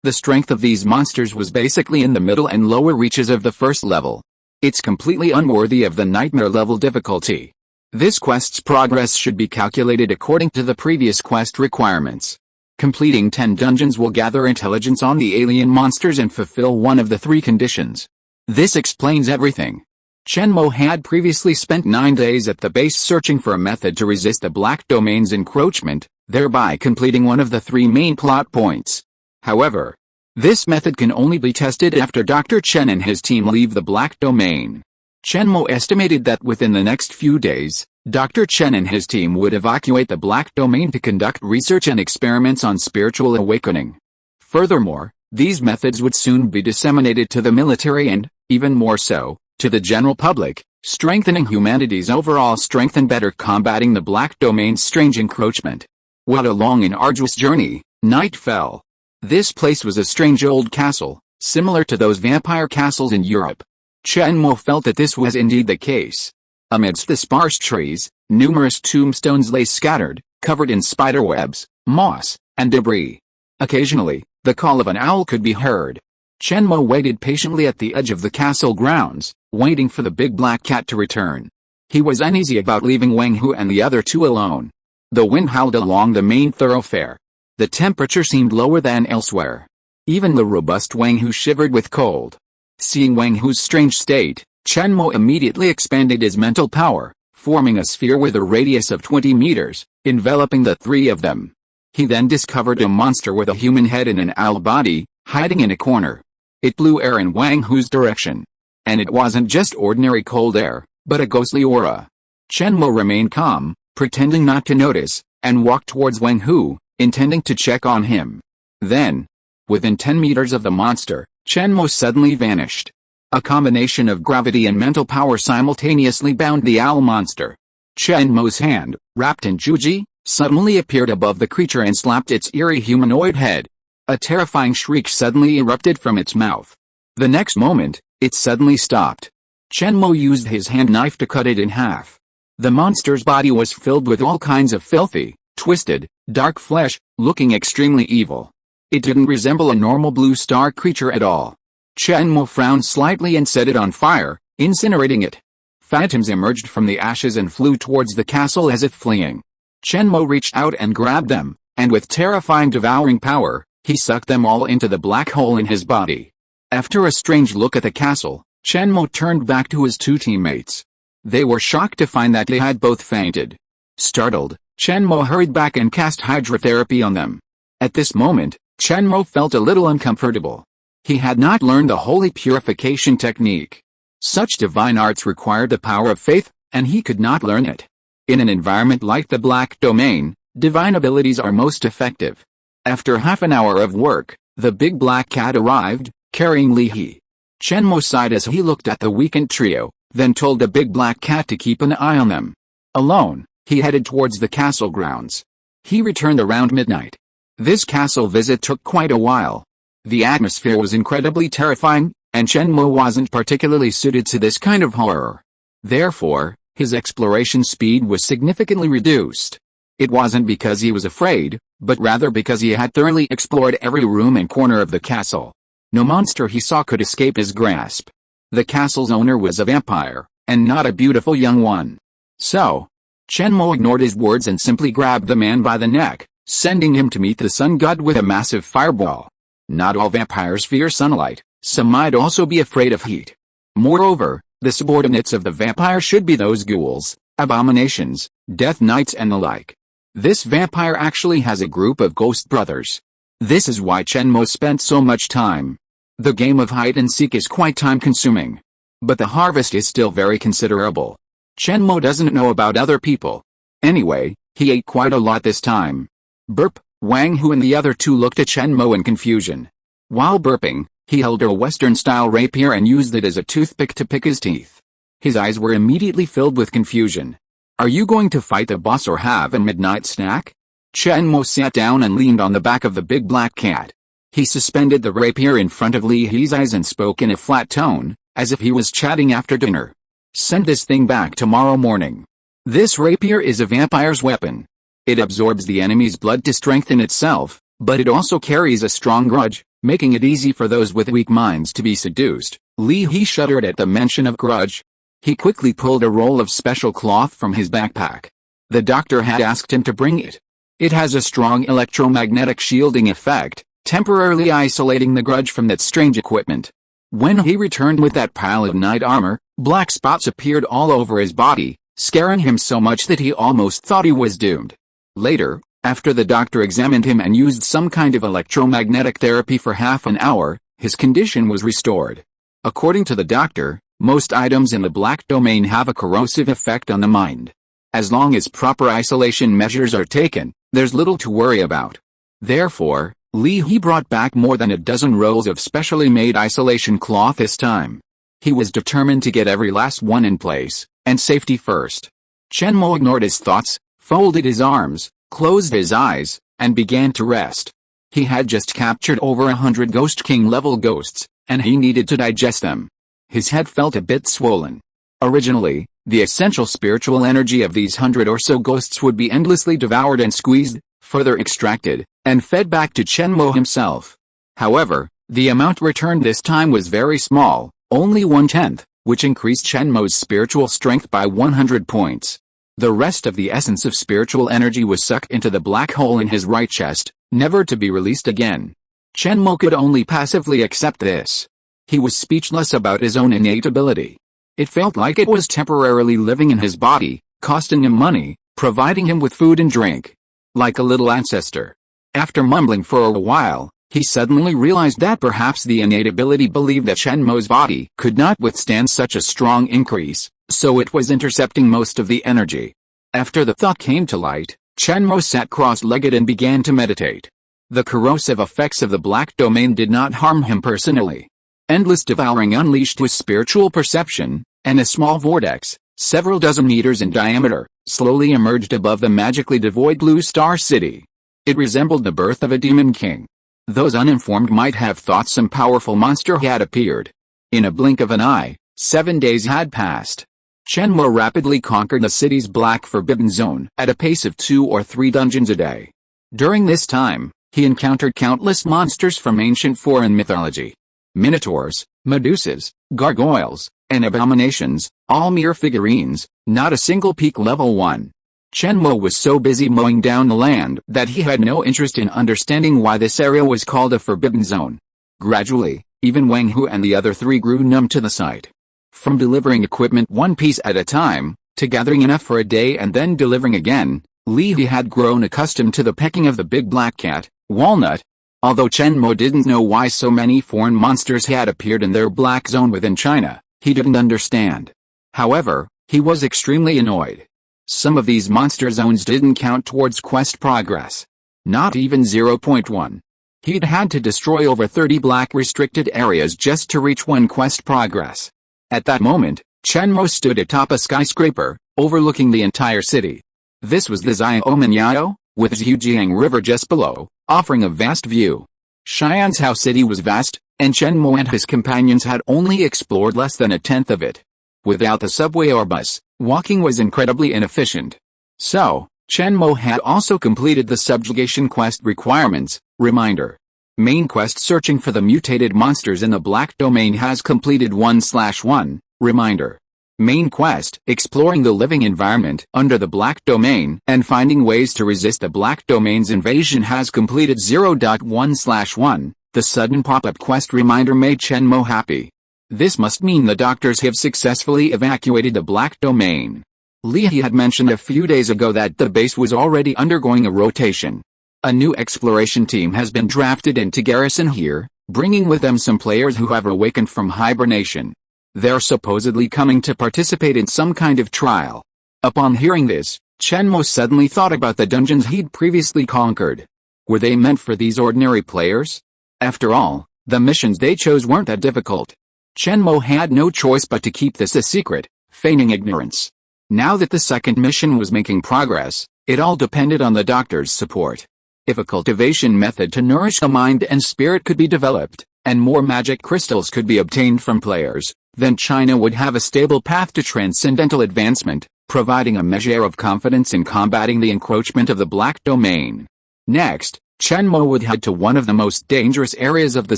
Speaker 1: The strength of these monsters was basically in the middle and lower reaches of the first level. It's completely unworthy of the nightmare level difficulty. This quest's progress should be calculated according to the previous quest requirements. Completing 10 dungeons will gather intelligence on the alien monsters and fulfill one of the 3 conditions. This explains everything. Chen Mo had previously spent 9 days at the base searching for a method to resist the Black Domain's encroachment, thereby completing one of the 3 main plot points. However, this method can only be tested after Dr. Chen and his team leave the Black Domain. Chen Mo estimated that within the next few days, Dr. Chen and his team would evacuate the Black Domain to conduct research and experiments on spiritual awakening. Furthermore, these methods would soon be disseminated to the military and, even more so, to the general public, strengthening humanity's overall strength and better combating the Black Domain's strange encroachment. What a long and arduous journey. Night fell. This place was a strange old castle, similar to those vampire castles in Europe. Chen Mo felt that this was indeed the case. Amidst the sparse trees, numerous tombstones lay scattered, covered in spiderwebs, moss, and debris. Occasionally, the call of an owl could be heard. Chen Mo waited patiently at the edge of the castle grounds, waiting for the big black cat to return. He was uneasy about leaving Wang Hu and the other two alone. The wind howled along the main thoroughfare. The temperature seemed lower than elsewhere. Even the robust Wang Hu shivered with cold. Seeing Wang Hu's strange state, Chen Mo immediately expanded his mental power, forming a sphere with a radius of 20 meters, enveloping the 3 of them. He then discovered a monster with a human head and an owl body, hiding in a corner. It blew air in Wang Hu's direction. And it wasn't just ordinary cold air, but a ghostly aura. Chen Mo remained calm, pretending not to notice, and walked towards Wang Hu, intending to check on him. Then, within 10 meters of the monster, Chen Mo suddenly vanished. A combination of gravity and mental power simultaneously bound the owl monster. Chen Mo's hand, wrapped in juji, suddenly appeared above the creature and slapped its eerie humanoid head. A terrifying shriek suddenly erupted from its mouth. The next moment, it suddenly stopped. Chen Mo used his hand knife to cut it in half. The monster's body was filled with all kinds of filthy, twisted, dark flesh, looking extremely evil. It didn't resemble a normal blue star creature at all. Chen Mo frowned slightly and set it on fire, incinerating it. Phantoms emerged from the ashes and flew towards the castle as if fleeing. Chen Mo reached out and grabbed them, and with terrifying devouring power, he sucked them all into the black hole in his body. After a strange look at the castle, Chen Mo turned back to his two teammates. They were shocked to find that they had both fainted. Startled, Chen Mo hurried back and cast hydrotherapy on them. At this moment, Chen Mo felt a little uncomfortable. He had not learned the holy purification technique. Such divine arts required the power of faith, and he could not learn it. In an environment like the Black Domain, divine abilities are most effective. After half an hour of work, the big black cat arrived, carrying Li He. Chen Mo sighed as he looked at the weakened trio, then told the big black cat to keep an eye on them. Alone, he headed towards the castle grounds. He returned around midnight. This castle visit took quite a while. The atmosphere was incredibly terrifying, and Chen Mo wasn't particularly suited to this kind of horror. Therefore, his exploration speed was significantly reduced. It wasn't because he was afraid, but rather because he had thoroughly explored every room and corner of the castle. No monster he saw could escape his grasp. The castle's owner was a vampire, and not a beautiful young one. So, Chen Mo ignored his words and simply grabbed the man by the neck, sending him to meet the sun god with a massive fireball. Not all vampires fear sunlight, some might also be afraid of heat. Moreover, the subordinates of the vampire should be those ghouls, abominations, death knights and the like. This vampire actually has a group of ghost brothers. This is why Chen Mo spent so much time. The game of hide and seek is quite time-consuming. But the harvest is still very considerable. Chen Mo doesn't know about other people. Anyway, he ate quite a lot this time. Burp, Wang Hu and the other two looked at Chen Mo in confusion. While burping, he held a Western-style rapier and used it as a toothpick to pick his teeth. His eyes were immediately filled with confusion. Are you going to fight the boss or have a midnight snack? Chen Mo sat down and leaned on the back of the big black cat. He suspended the rapier in front of Li He's eyes and spoke in a flat tone, as if he was chatting after dinner. Send this thing back tomorrow morning. This rapier is a vampire's weapon. It absorbs the enemy's blood to strengthen itself, but it also carries a strong grudge, making it easy for those with weak minds to be seduced. Li He shuddered at the mention of grudge. He quickly pulled a roll of special cloth from his backpack. The doctor had asked him to bring it. It has a strong electromagnetic shielding effect, temporarily isolating the grudge from that strange equipment. When he returned with that pile of knight armor, black spots appeared all over his body, scaring him so much that he almost thought he was doomed. Later, after the doctor examined him and used some kind of electromagnetic therapy for half an hour, his condition was restored. According to the doctor, most items in the Black Domain have a corrosive effect on the mind. As long as proper isolation measures are taken, there's little to worry about. Therefore, Li He brought back more than a dozen rolls of specially made isolation cloth this time. He was determined to get every last one in place, and safety first. Chen Mo ignored his thoughts, folded his arms, closed his eyes, and began to rest. He had just captured over 100 Ghost King level ghosts, and he needed to digest them. His head felt a bit swollen. Originally, the essential spiritual energy of these 100 or so ghosts would be endlessly devoured and squeezed, further extracted, and fed back to Chen Mo himself. However, the amount returned this time was very small, only 1/10, which increased Chen Mo's spiritual strength by 100 points. The rest of the essence of spiritual energy was sucked into the black hole in his right chest, never to be released again. Chen Mo could only passively accept this. He was speechless about his own innate ability. It felt like it was temporarily living in his body, costing him money, providing him with food and drink. Like a little ancestor. After mumbling for a while, he suddenly realized that perhaps the innate ability believed that Chen Mo's body could not withstand such a strong increase, so it was intercepting most of the energy. After the thought came to light, Chen Mo sat cross-legged and began to meditate. The corrosive effects of the Black Domain did not harm him personally. Endless devouring unleashed his spiritual perception, and a small vortex, several dozen meters in diameter, slowly emerged above the magically devoid blue star city. It resembled the birth of a demon king. Those uninformed might have thought some powerful monster had appeared. In a blink of an eye, 7 days had passed. Chen Mo rapidly conquered the city's Black Forbidden Zone at a pace of 2 or 3 dungeons a day. During this time, he encountered countless monsters from ancient foreign mythology. Minotaurs, Medusas, gargoyles, and abominations, all mere figurines, not a single peak level 1. Chen Mo was so busy mowing down the land that he had no interest in understanding why this area was called a Forbidden Zone. Gradually, even Wang Hu and the other 3 grew numb to the sight. From delivering equipment one piece at a time, to gathering enough for a day and then delivering again, Li He had grown accustomed to the pecking of the big black cat, Walnut. Although Chen Mo didn't know why so many foreign monsters had appeared in their black zone within China, he didn't understand. However, he was extremely annoyed. Some of these monster zones didn't count towards quest progress. Not even 0.1. He'd had to destroy over 30 black restricted areas just to reach 1 quest progress. At that moment, Chen Mo stood atop a skyscraper, overlooking the entire city. This was the Xiaomengyao, with Zhujiang River just below, offering a vast view. Xianzhou City was vast, and Chen Mo and his companions had only explored less than a tenth of it. Without the subway or bus, walking was incredibly inefficient. So, Chen Mo had also completed the subjugation quest requirements. Reminder. Main quest searching for the mutated monsters in the Black Domain has completed 1/1. Reminder. Main quest, exploring the living environment under the Black Domain and finding ways to resist the Black Domain's invasion has completed 0.1/1. The sudden pop-up quest reminder made Chen Mo happy. This must mean the doctors have successfully evacuated the Black Domain. Li He had mentioned a few days ago that the base was already undergoing a rotation. A new exploration team has been drafted into garrison here, bringing with them some players who have awakened from hibernation. They're supposedly coming to participate in some kind of trial. Upon hearing this, Chen Mo suddenly thought about the dungeons he'd previously conquered. Were they meant for these ordinary players? After all, the missions they chose weren't that difficult. Chen Mo had no choice but to keep this a secret, feigning ignorance. Now that the second mission was making progress, it all depended on the doctor's support. If a cultivation method to nourish the mind and spirit could be developed, and more magic crystals could be obtained from players, then China would have a stable path to transcendental advancement, providing a measure of confidence in combating the encroachment of the Black Domain. Next, Chen Mo would head to one of the most dangerous areas of the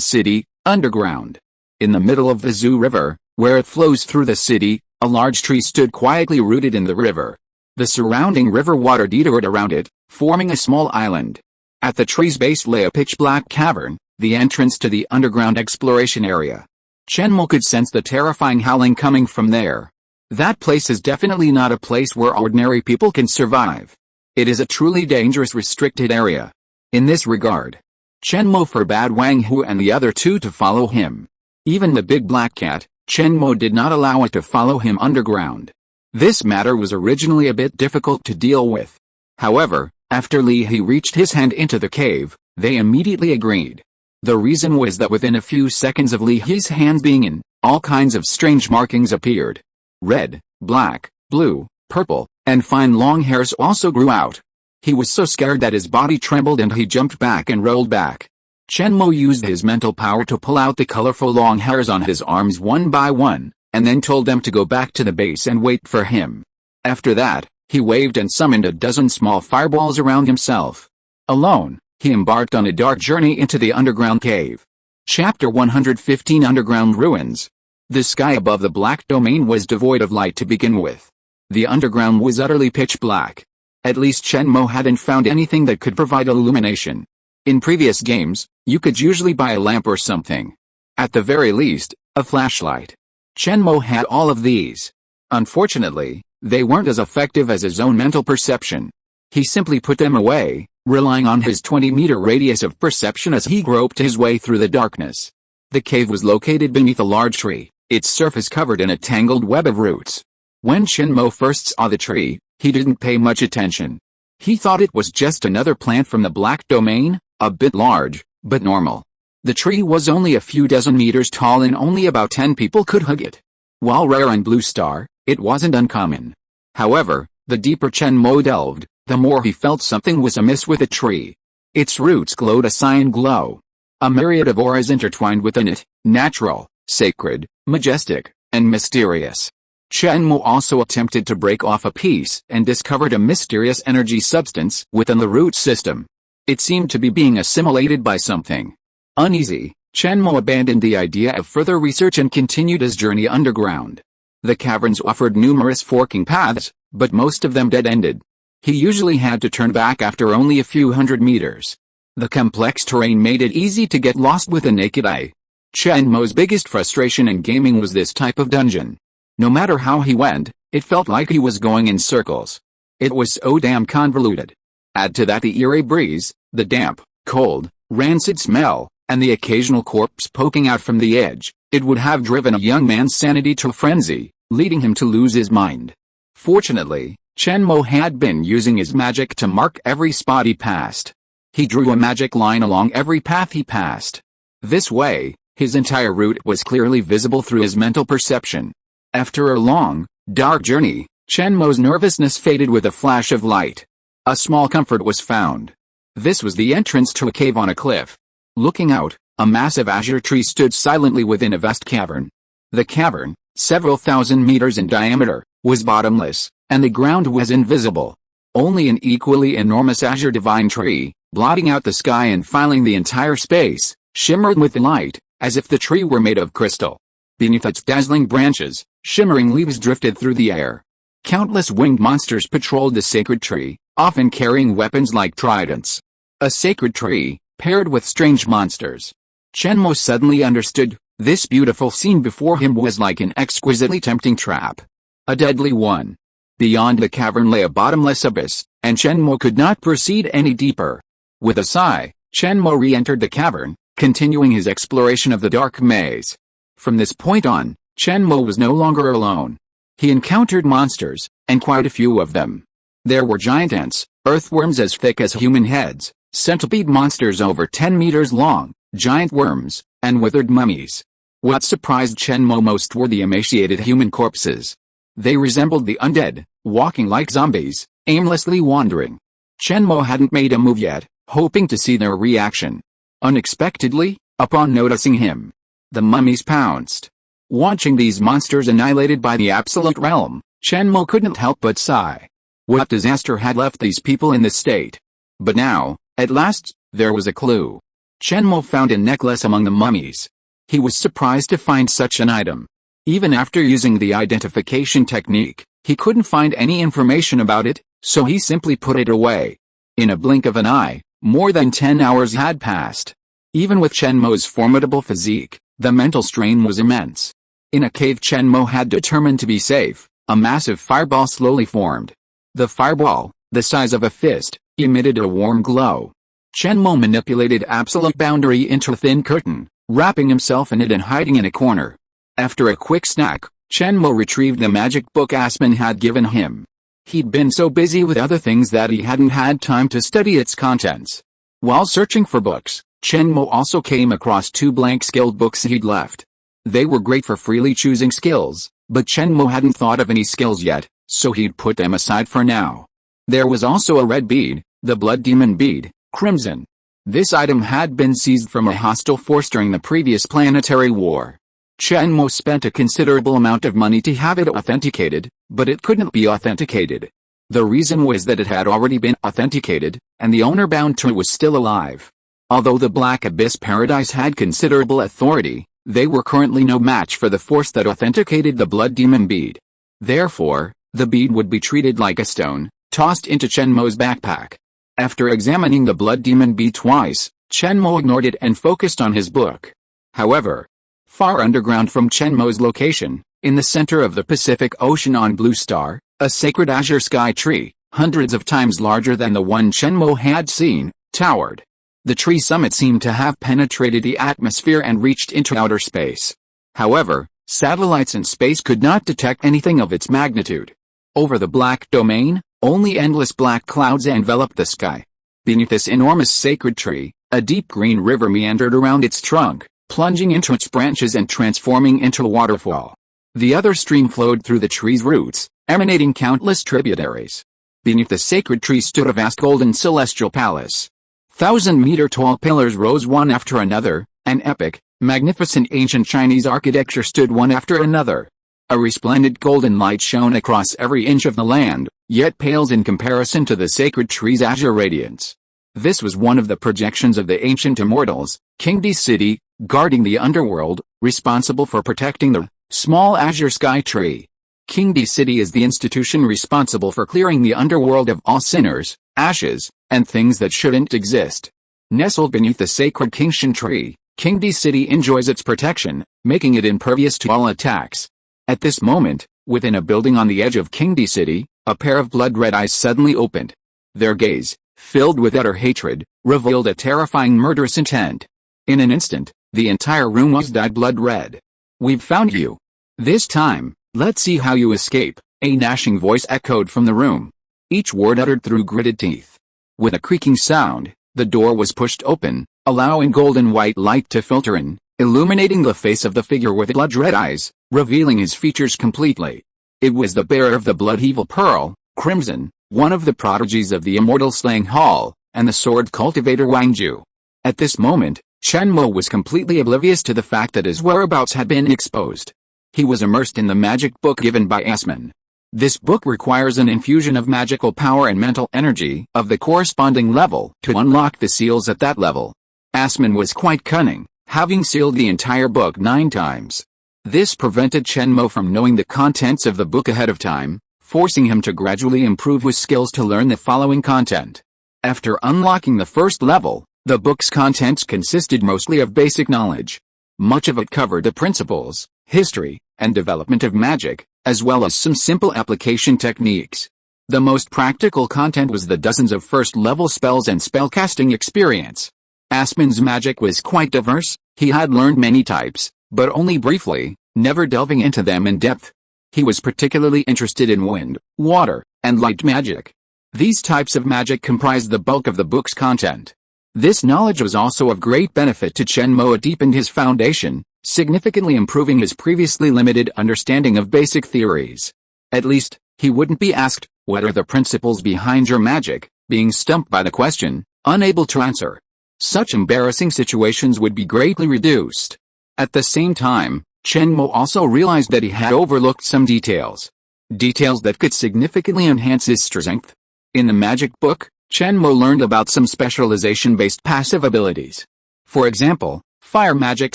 Speaker 1: city, underground. In the middle of the Zhu River, where it flows through the city, a large tree stood quietly rooted in the river. The surrounding river water detoured around it, forming a small island. At the tree's base lay a pitch-black cavern, the entrance to the underground exploration area. Chen Mo could sense the terrifying howling coming from there. That place is definitely not a place where ordinary people can survive. It is a truly dangerous restricted area. In this regard, Chen Mo forbade Wang Hu and the other 2 to follow him. Even the big black cat, Chen Mo did not allow it to follow him underground. This matter was originally a bit difficult to deal with. However, after Li He reached his hand into the cave, they immediately agreed. The reason was that within a few seconds of Li He's hands being in, all kinds of strange markings appeared. Red, black, blue, purple, and fine long hairs also grew out. He was so scared that his body trembled and he jumped back and rolled back. Chen Mo used his mental power to pull out the colorful long hairs on his arms one by one, and then told them to go back to the base and wait for him. After that, he waved and summoned a dozen small fireballs around himself. Alone, he embarked on a dark journey into the underground cave. Chapter 115 Underground Ruins. The sky above the Black Domain was devoid of light to begin with. The underground was utterly pitch black. At least Chen Mo hadn't found anything that could provide illumination. In previous games, you could usually buy a lamp or something. At the very least, a flashlight. Chen Mo had all of these. Unfortunately, they weren't as effective as his own mental perception. He simply put them away, relying on his 20-meter radius of perception as he groped his way through the darkness. The cave was located beneath a large tree, its surface covered in a tangled web of roots. When Chen Mo first saw the tree, he didn't pay much attention. He thought it was just another plant from the Black Domain, a bit large, but normal. The tree was only a few dozen meters tall and only about 10 people could hug it. While rare in Blue Star, it wasn't uncommon. However, the deeper Chen Mo delved, the more he felt something was amiss with the tree. Its roots glowed a cyan glow. A myriad of auras intertwined within it, natural, sacred, majestic, and mysterious. Chen Mo also attempted to break off a piece and discovered a mysterious energy substance within the root system. It seemed to be being assimilated by something. Uneasy, Chen Mo abandoned the idea of further research and continued his journey underground. The caverns offered numerous forking paths, but most of them dead-ended. He usually had to turn back after only a few hundred meters. The complex terrain made it easy to get lost with the naked eye. Chen Mo's biggest frustration in gaming was this type of dungeon. No matter how he went, it felt like he was going in circles. It was so damn convoluted. Add to that the eerie breeze, the damp, cold, rancid smell, and the occasional corpse poking out from the edge. It would have driven a young man's sanity to a frenzy, leading him to lose his mind. Fortunately, Chen Mo had been using his magic to mark every spot he passed. He drew a magic line along every path he passed. This way, his entire route was clearly visible through his mental perception. After a long, dark journey, Chen Mo's nervousness faded with a flash of light. A small comfort was found. This was the entrance to a cave on a cliff. Looking out, a massive azure tree stood silently within a vast cavern. The cavern, several thousand meters in diameter, was bottomless, and the ground was invisible. Only an equally enormous azure divine tree, blotting out the sky and filling the entire space, shimmered with light, as if the tree were made of crystal. Beneath its dazzling branches, shimmering leaves drifted through the air. Countless winged monsters patrolled the sacred tree, often carrying weapons like tridents. A sacred tree, paired with strange monsters. Chen Mo suddenly understood, this beautiful scene before him was like an exquisitely tempting trap. A deadly one. Beyond the cavern lay a bottomless abyss, and Chen Mo could not proceed any deeper. With a sigh, Chen Mo re-entered the cavern, continuing his exploration of the dark maze. From this point on, Chen Mo was no longer alone. He encountered monsters, and quite a few of them. There were giant ants, earthworms as thick as human heads, centipede monsters over 10 meters long, giant worms, and withered mummies. What surprised Chen Mo most were the emaciated human corpses. They resembled the undead, walking like zombies, aimlessly wandering. Chen Mo hadn't made a move yet, hoping to see their reaction. Unexpectedly, upon noticing him, the mummies pounced. Watching these monsters annihilated by the absolute realm, Chen Mo couldn't help but sigh. What disaster had left these people in this state? But now, at last, there was a clue. Chen Mo found a necklace among the mummies. He was surprised to find such an item. Even after using the identification technique, he couldn't find any information about it, so he simply put it away. In a blink of an eye, more than 10 hours had passed. Even with Chen Mo's formidable physique, the mental strain was immense. In a cave Chen Mo had determined to be safe, a massive fireball slowly formed. The fireball, the size of a fist, emitted a warm glow. Chen Mo manipulated absolute boundary into a thin curtain, wrapping himself in it and hiding in a corner. After a quick snack, Chen Mo retrieved the magic book Aspen had given him. He'd been so busy with other things that he hadn't had time to study its contents. While searching for books, Chen Mo also came across 2 blank skilled books he'd left. They were great for freely choosing skills, but Chen Mo hadn't thought of any skills yet, so he'd put them aside for now. There was also a red bead, the blood demon bead, crimson. This item had been seized from a hostile force during the previous planetary war. Chen Mo spent a considerable amount of money to have it authenticated, but it couldn't be authenticated. The reason was that it had already been authenticated, and the owner bound to it was still alive. Although the Black Abyss Paradise had considerable authority, they were currently no match for the force that authenticated the blood demon bead. Therefore, the bead would be treated like a stone, tossed into Chen Mo's backpack. After examining the blood demon bead twice, Chen Mo ignored it and focused on his book. However, far underground from Chen Mo's location, in the center of the Pacific Ocean on Blue Star, a sacred azure sky tree, hundreds of times larger than the one Chen Mo had seen, towered. The tree summit seemed to have penetrated the atmosphere and reached into outer space. However, satellites in space could not detect anything of its magnitude. Over the black domain, only endless black clouds enveloped the sky. Beneath this enormous sacred tree, a deep green river meandered around its trunk, plunging into its branches and transforming into a waterfall. The other stream flowed through the tree's roots, emanating countless tributaries. Beneath the sacred tree stood a vast golden celestial palace. 1,000-meter-tall pillars rose one after another, an epic, magnificent ancient Chinese architecture stood one after another. A resplendent golden light shone across every inch of the land, yet pales in comparison to the sacred tree's azure radiance. This was one of the projections of the ancient immortals, King Di City, guarding the underworld, responsible for protecting the small azure sky tree. King Di City is the institution responsible for clearing the underworld of all sinners, ashes, and things that shouldn't exist. Nestled beneath the sacred Kingshan tree, King Di City enjoys its protection, making it impervious to all attacks. At this moment, within a building on the edge of King Di City, a pair of blood-red eyes suddenly opened. Their gaze, filled with utter hatred, revealed a terrifying murderous intent. In an instant, the entire room was dyed blood-red. "We've found you. This time, let's see how you escape," a gnashing voice echoed from the room. Each word uttered through gritted teeth. With a creaking sound, the door was pushed open, allowing golden white light to filter in, illuminating the face of the figure with blood-red eyes, revealing his features completely. It was the bearer of the blood-evil pearl, Crimson, one of the prodigies of the immortal slaying hall, and the sword cultivator Wang Ju. At this moment, Chen Mo was completely oblivious to the fact that his whereabouts had been exposed. He was immersed in the magic book given by Asman. This book requires an infusion of magical power and mental energy of the corresponding level to unlock the seals at that level. Asman was quite cunning, having sealed the entire book 9 times. This prevented Chen Mo from knowing the contents of the book ahead of time, forcing him to gradually improve his skills to learn the following content. After unlocking the first level, the book's contents consisted mostly of basic knowledge. Much of it covered the principles, history, and development of magic, as well as some simple application techniques. The most practical content was the dozens of first-level spells and spellcasting experience. Asman's magic was quite diverse. He had learned many types, but only briefly, never delving into them in depth. He was particularly interested in wind, water, and light magic. These types of magic comprised the bulk of the book's content. This knowledge was also of great benefit to Chen Mo. It deepened his foundation, significantly improving his previously limited understanding of basic theories. At least, he wouldn't be asked, "What are the principles behind your magic?" being stumped by the question, unable to answer. Such embarrassing situations would be greatly reduced. At the same time, Chen Mo also realized that he had overlooked some details. Details that could significantly enhance his strength. In the magic book, Chen Mo learned about some specialization-based passive abilities. For example, fire magic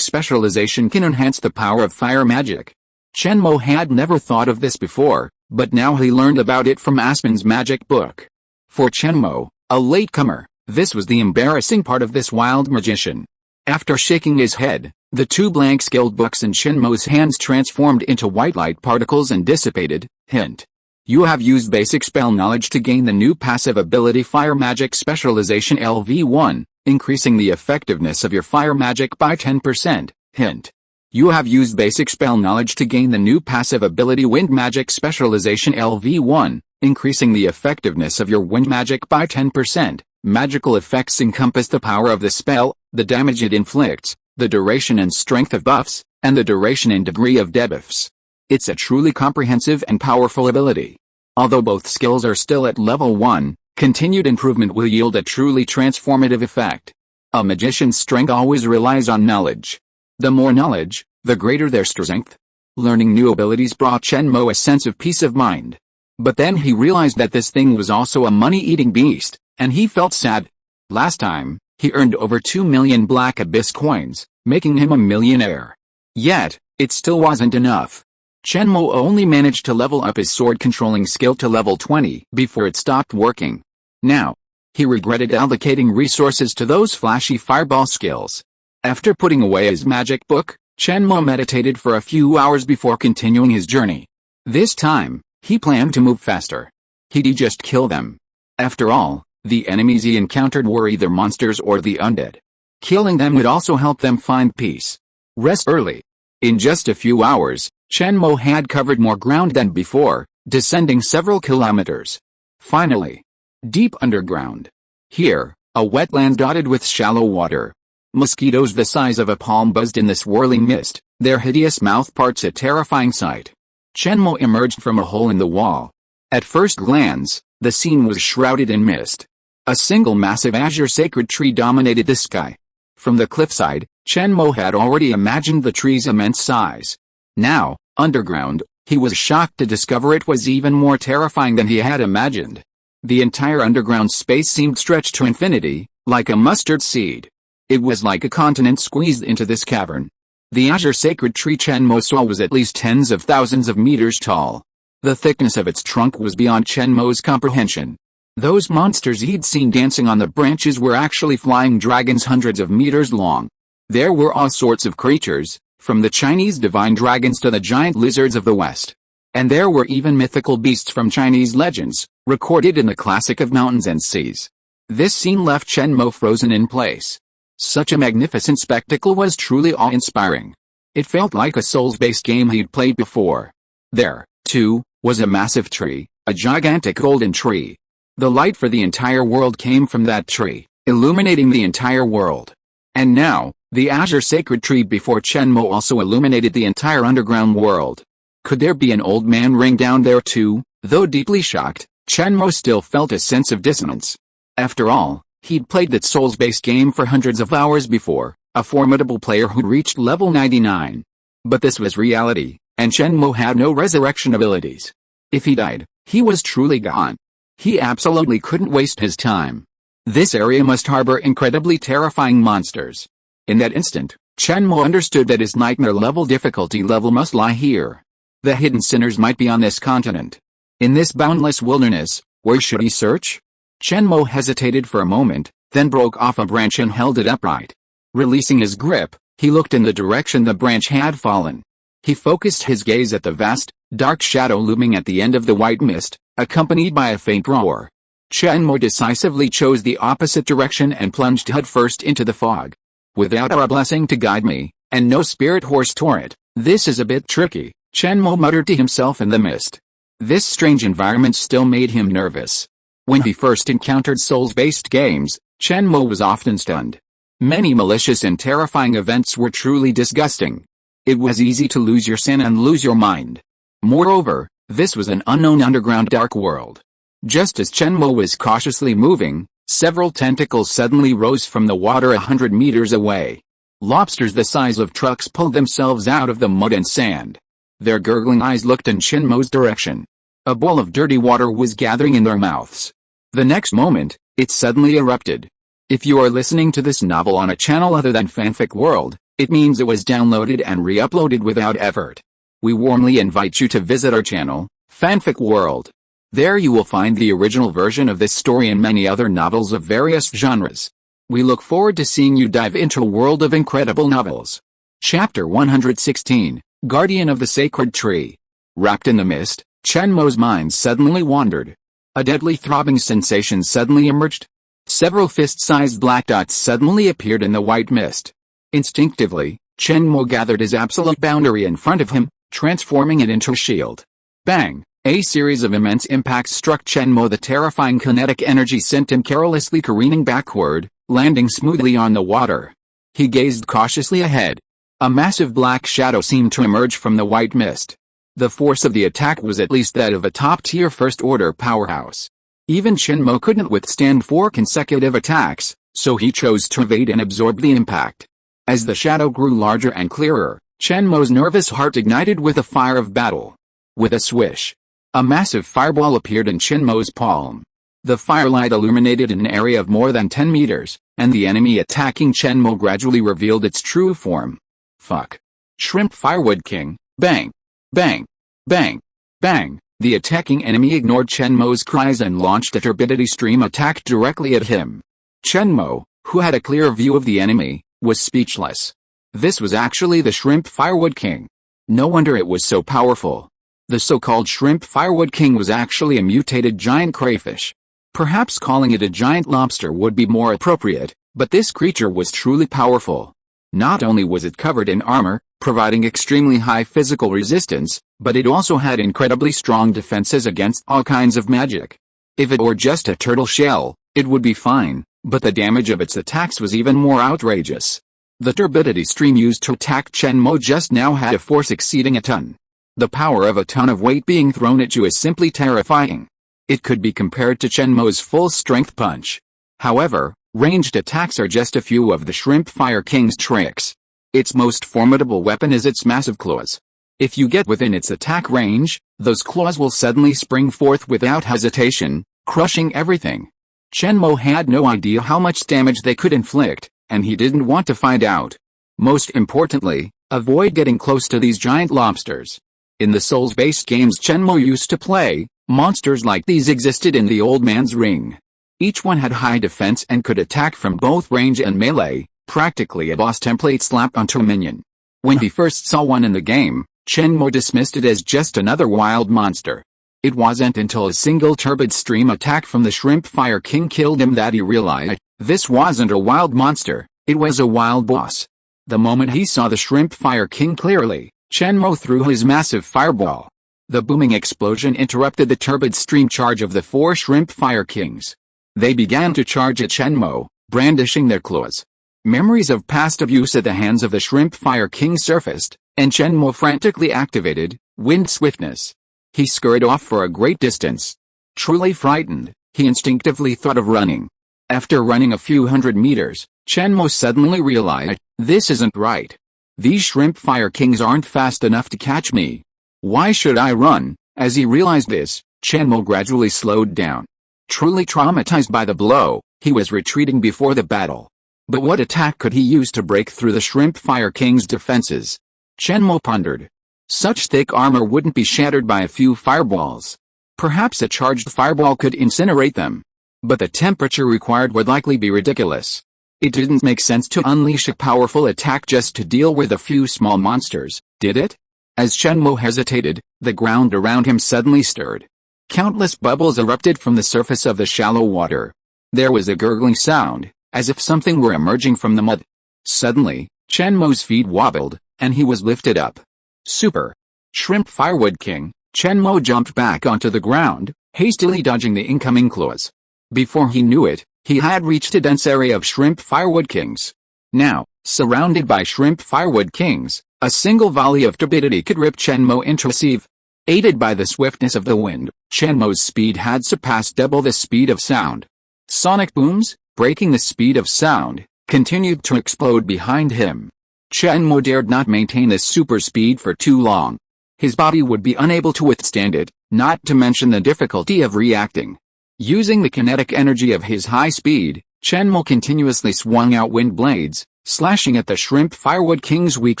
Speaker 1: specialization can enhance the power of fire magic. Chen Mo had never thought of this before, but now he learned about it from Asman's magic book. For Chen Mo, a latecomer, this was the embarrassing part of this wild magician. After shaking his head, the 2 blank skilled books in Chen Mo's hands transformed into white light particles and dissipated. Hint. You have used basic spell knowledge to gain the new passive ability Fire Magic Specialization LV1, increasing the effectiveness of your fire magic by 10%. Hint. You have used basic spell knowledge to gain the new passive ability Wind Magic Specialization LV1, increasing the effectiveness of your wind magic by 10%. Magical effects encompass the power of the spell, the damage it inflicts, the duration and strength of buffs, and the duration and degree of debuffs. It's a truly comprehensive and powerful ability. Although both skills are still at level 1, continued improvement will yield a truly transformative effect. A magician's strength always relies on knowledge. The more knowledge, the greater their strength. Learning new abilities brought Chen Mo a sense of peace of mind. But then he realized that this thing was also a money-eating beast, and he felt sad. Last time, he earned over 2 million Black Abyss coins, making him a millionaire. Yet, it still wasn't enough. Chen Mo only managed to level up his sword controlling skill to level 20 before it stopped working. Now, he regretted allocating resources to those flashy fireball skills. After putting away his magic book, Chen Mo meditated for a few hours before continuing his journey. This time, he planned to move faster. He'd just kill them. After all, the enemies he encountered were either monsters or the undead. Killing them would also help them find peace. Rest early. In just a few hours, Chen Mo had covered more ground than before, descending several kilometers. Finally, deep underground. Here, a wetland dotted with shallow water. Mosquitoes the size of a palm buzzed in the swirling mist, their hideous mouthparts a terrifying sight. Chen Mo emerged from a hole in the wall. At first glance, the scene was shrouded in mist. A single massive azure sacred tree dominated the sky. From the cliffside, Chen Mo had already imagined the tree's immense size. Now, underground, he was shocked to discover it was even more terrifying than he had imagined. The entire underground space seemed stretched to infinity, like a mustard seed. It was like a continent squeezed into this cavern. The azure sacred tree Chen Mo saw was at least tens of thousands of meters tall. The thickness of its trunk was beyond Chen Mo's comprehension. Those monsters he'd seen dancing on the branches were actually flying dragons hundreds of meters long. There were all sorts of creatures, from the Chinese divine dragons to the giant lizards of the West. And there were even mythical beasts from Chinese legends, recorded in the classic of mountains and seas. This scene left Chen Mo frozen in place. Such a magnificent spectacle was truly awe-inspiring. It felt like a Souls-based game he'd played before. There, too, was a massive tree, a gigantic golden tree. The light for the entire world came from that tree, illuminating the entire world. And now, the azure sacred tree before Chen Mo also illuminated the entire underground world. Could there be an old man ring down there too? Though deeply shocked, Chen Mo still felt a sense of dissonance. After all, he'd played that Souls-based game for hundreds of hours before, a formidable player who reached level 99. But this was reality, and Chen Mo had no resurrection abilities. If he died, he was truly gone. He absolutely couldn't waste his time. This area must harbor incredibly terrifying monsters. In that instant, Chen Mo understood that his nightmare-level difficulty level must lie here. The hidden sinners might be on this continent. In this boundless wilderness, where should he search? Chen Mo hesitated for a moment, then broke off a branch and held it upright. Releasing his grip, he looked in the direction the branch had fallen. He focused his gaze at the vast, dark shadow looming at the end of the white mist, accompanied by a faint roar. Chen Mo decisively chose the opposite direction and plunged headfirst into the fog. Without a blessing to guide me, and no spirit horse torrent, this is a bit tricky, Chen Mo muttered to himself in the mist. This strange environment still made him nervous. When he first encountered Souls-based games, Chen Mo was often stunned. Many malicious and terrifying events were truly disgusting. It was easy to lose your sin and lose your mind. Moreover, this was an unknown underground dark world. Just as Chen Mo was cautiously moving, several tentacles suddenly rose from the water 100 meters away. Lobsters the size of trucks pulled themselves out of the mud and sand. Their gurgling eyes looked in Chen Mo's direction. A bowl of dirty water was gathering in their mouths. The next moment, it suddenly erupted. If you are listening to this novel on a channel other than Fanfic World, it means it was downloaded and re-uploaded without effort. We warmly invite you to visit our channel, Fanfic World. There you will find the original version of this story and many other novels of various genres. We look forward to seeing you dive into a world of incredible novels. Chapter 116, Guardian of the Sacred Tree. Wrapped in the mist, Chen Mo's mind suddenly wandered. A deadly throbbing sensation suddenly emerged. Several fist-sized black dots suddenly appeared in the white mist. Instinctively, Chen Mo gathered his absolute boundary in front of him, transforming it into a shield. Bang! A series of immense impacts struck Chen Mo. The terrifying kinetic energy sent him carelessly careening backward, landing smoothly on the water. He gazed cautiously ahead. A massive black shadow seemed to emerge from the white mist. The force of the attack was at least that of a top-tier first-order powerhouse. Even Chen Mo couldn't withstand 4 consecutive attacks, so he chose to evade and absorb the impact. As the shadow grew larger and clearer, Chen Mo's nervous heart ignited with a fire of battle. With a swish, a massive fireball appeared in Chen Mo's palm. The firelight illuminated an area of more than 10 meters, and the enemy attacking Chen Mo gradually revealed its true form. Fuck. Shrimp Firewood King, bang, bang, bang, bang. The attacking enemy ignored Chen Mo's cries and launched a turbidity stream attack directly at him. Chen Mo, who had a clear view of the enemy, was speechless. This was actually the Shrimp Firewood King. No wonder it was so powerful. The so-called Shrimp Firewood King was actually a mutated giant crayfish. Perhaps calling it a giant lobster would be more appropriate, but this creature was truly powerful. Not only was it covered in armor, providing extremely high physical resistance, but it also had incredibly strong defenses against all kinds of magic. If it were just a turtle shell, it would be fine, but the damage of its attacks was even more outrageous. The turbidity stream used to attack Chen Mo just now had a force exceeding a ton. The power of a ton of weight being thrown at you is simply terrifying. It could be compared to Chen Mo's full-strength punch. However, ranged attacks are just a few of the Shrimp Fire King's tricks. Its most formidable weapon is its massive claws. If you get within its attack range, those claws will suddenly spring forth without hesitation, crushing everything. Chen Mo had no idea how much damage they could inflict, and he didn't want to find out. Most importantly, avoid getting close to these giant lobsters. In the Souls-based games Chen Mo used to play, monsters like these existed in the Old Man's Ring. Each one had high defense and could attack from both range and melee, practically a boss template slapped onto a minion. When he first saw one in the game, Chen Mo dismissed it as just another wild monster. It wasn't until a single turbid stream attack from the Shrimp Fire King killed him that he realized, this wasn't a wild monster, it was a wild boss. The moment he saw the Shrimp Fire King clearly, Chen Mo threw his massive fireball. The booming explosion interrupted the turbid stream charge of the 4 Shrimp Fire Kings. They began to charge at Chen Mo, brandishing their claws. Memories of past abuse at the hands of the Shrimp Fire King surfaced, and Chen Mo frantically activated wind swiftness. He scurried off for a great distance. Truly frightened, he instinctively thought of running. After running a few hundred meters, Chen Mo suddenly realized, this isn't right. These Shrimp Fire Kings aren't fast enough to catch me. Why should I run? As he realized this, Chen Mo gradually slowed down. Truly traumatized by the blow, he was retreating before the battle. But what attack could he use to break through the Shrimp Fire King's defenses? Chen Mo pondered. Such thick armor wouldn't be shattered by a few fireballs. Perhaps a charged fireball could incinerate them. But the temperature required would likely be ridiculous. It didn't make sense to unleash a powerful attack just to deal with a few small monsters, did it? As Chen Mo hesitated, the ground around him suddenly stirred. Countless bubbles erupted from the surface of the shallow water. There was a gurgling sound, as if something were emerging from the mud. Suddenly, Chen Mo's feet wobbled, and he was lifted up. Super Shrimp Firewood King. Chen Mo jumped back onto the ground, hastily dodging the incoming claws. Before he knew it, he had reached a dense area of Shrimp Firewood Kings. Now, surrounded by Shrimp Firewood Kings, a single volley of turbidity could rip Chen Mo into a sieve. Aided by the swiftness of the wind, Chen Mo's speed had surpassed double the speed of sound. Sonic booms, breaking the speed of sound, continued to explode behind him. Chen Mo dared not maintain this super speed for too long. His body would be unable to withstand it, not to mention the difficulty of reacting. Using the kinetic energy of his high speed, Chen Mo continuously swung out wind blades, slashing at the Shrimp Firewood King's weak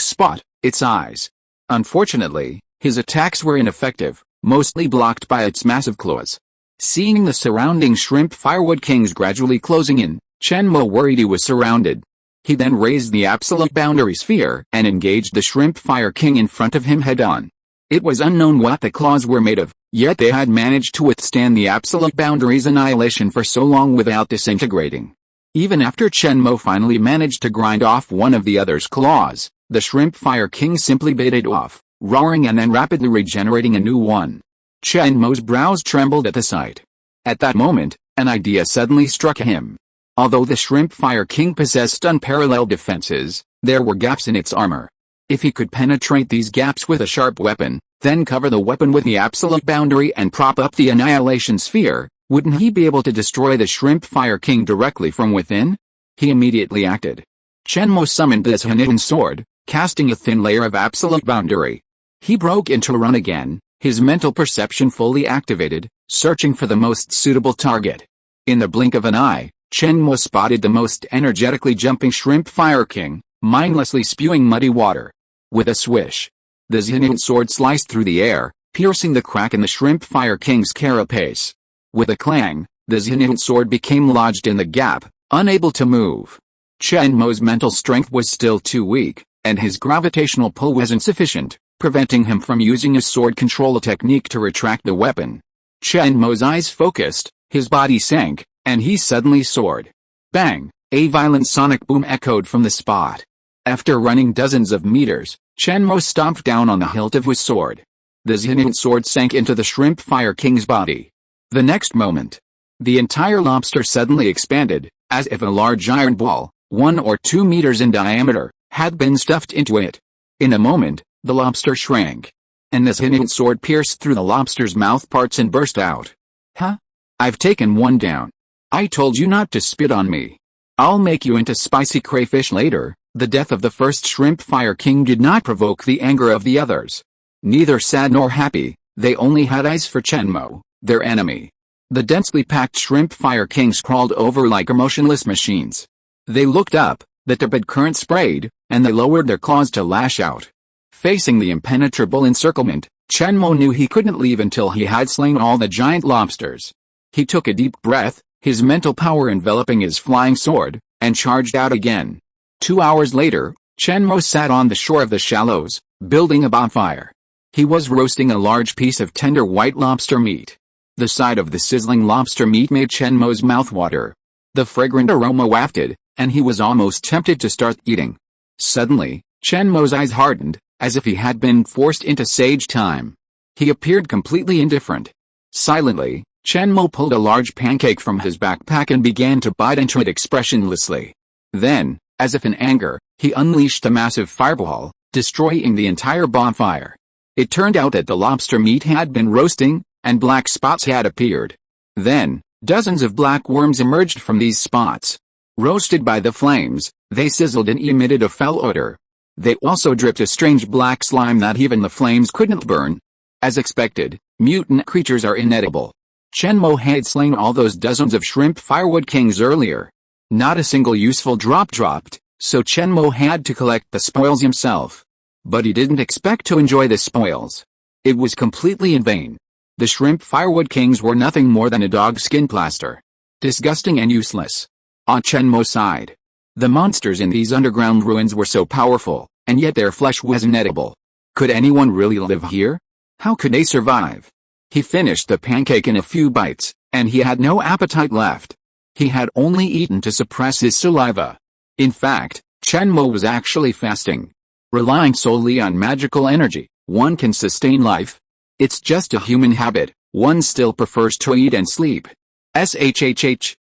Speaker 1: spot, its eyes. Unfortunately, his attacks were ineffective, mostly blocked by its massive claws. Seeing the surrounding Shrimp Firewood Kings gradually closing in, Chen Mo worried he was surrounded. He then raised the absolute boundary sphere and engaged the Shrimp Fire King in front of him head-on. It was unknown what the claws were made of, yet they had managed to withstand the absolute boundary's annihilation for so long without disintegrating. Even after Chen Mo finally managed to grind off one of the other's claws, the Shrimp Fire King simply bit it off, roaring and then rapidly regenerating a new one. Chen Mo's brows trembled at the sight. At that moment, an idea suddenly struck him. Although the Shrimp Fire King possessed unparalleled defenses, there were gaps in its armor. If he could penetrate these gaps with a sharp weapon, then cover the weapon with the absolute boundary and prop up the annihilation sphere, wouldn't he be able to destroy the Shrimp Fire King directly from within? He immediately acted. Chen Mo summoned his hidden sword, casting a thin layer of absolute boundary. He broke into a run again, his mental perception fully activated, searching for the most suitable target. In the blink of an eye, Chen Mo spotted the most energetically jumping Shrimp Fire King, mindlessly spewing muddy water. With a swish, the hidden sword sliced through the air, piercing the crack in the Shrimp Fire King's carapace. With a clang, the hidden sword became lodged in the gap, unable to move. Chen Mo's mental strength was still too weak, and his gravitational pull was insufficient, preventing him from using a sword control technique to retract the weapon. Chen Mo's eyes focused, his body sank, and he suddenly soared. Bang! A violent sonic boom echoed from the spot. After running dozens of meters, Chen Mo stomped down on the hilt of his sword. The hidden sword sank into the Shrimp Fire King's body. The next moment, the entire lobster suddenly expanded, as if a large iron ball, 1 or 2 meters in diameter, had been stuffed into it. In a moment, the lobster shrank, and the hidden sword pierced through the lobster's mouth parts and burst out. Huh? I've taken one down. I told you not to spit on me. I'll make you into spicy crayfish later." The death of the first Shrimp Fire King did not provoke the anger of the others. Neither sad nor happy, they only had eyes for Chen Mo, their enemy. The densely packed Shrimp Fire Kings crawled over like emotionless machines. They looked up, the tepid current sprayed, and they lowered their claws to lash out. Facing the impenetrable encirclement, Chen Mo knew he couldn't leave until he had slain all the giant lobsters. He took a deep breath, his mental power enveloping his flying sword, and charged out again. 2 hours later, Chen Mo sat on the shore of the shallows, building a bonfire. He was roasting a large piece of tender white lobster meat. The sight of the sizzling lobster meat made Chen Mo's mouth water. The fragrant aroma wafted, and he was almost tempted to start eating. Suddenly, Chen Mo's eyes hardened, as if he had been forced into sage time. He appeared completely indifferent. Silently, Chen Mo pulled a large pancake from his backpack and began to bite into it expressionlessly. Then, as if in anger, he unleashed a massive fireball, destroying the entire bonfire. It turned out that the lobster meat had been roasting, and black spots had appeared. Then, dozens of black worms emerged from these spots. Roasted by the flames, they sizzled and emitted a foul odor. They also dripped a strange black slime that even the flames couldn't burn. As expected, mutant creatures are inedible. Chen Mo had slain all those dozens of shrimp firewood kings earlier. Not a single useful drop dropped, so Chen Mo had to collect the spoils himself. But he didn't expect to enjoy the spoils. It was completely in vain. The shrimp firewood kings were nothing more than a dog skin plaster. Disgusting and useless. On Chen Mo's side, the monsters in these underground ruins were so powerful, and yet their flesh was inedible. Could anyone really live here? How could they survive? He finished the pancake in a few bites, and he had no appetite left. He had only eaten to suppress his saliva. In fact, Chen Mo was actually fasting. Relying solely on magical energy, one can sustain life. It's just a human habit, one still prefers to eat and sleep.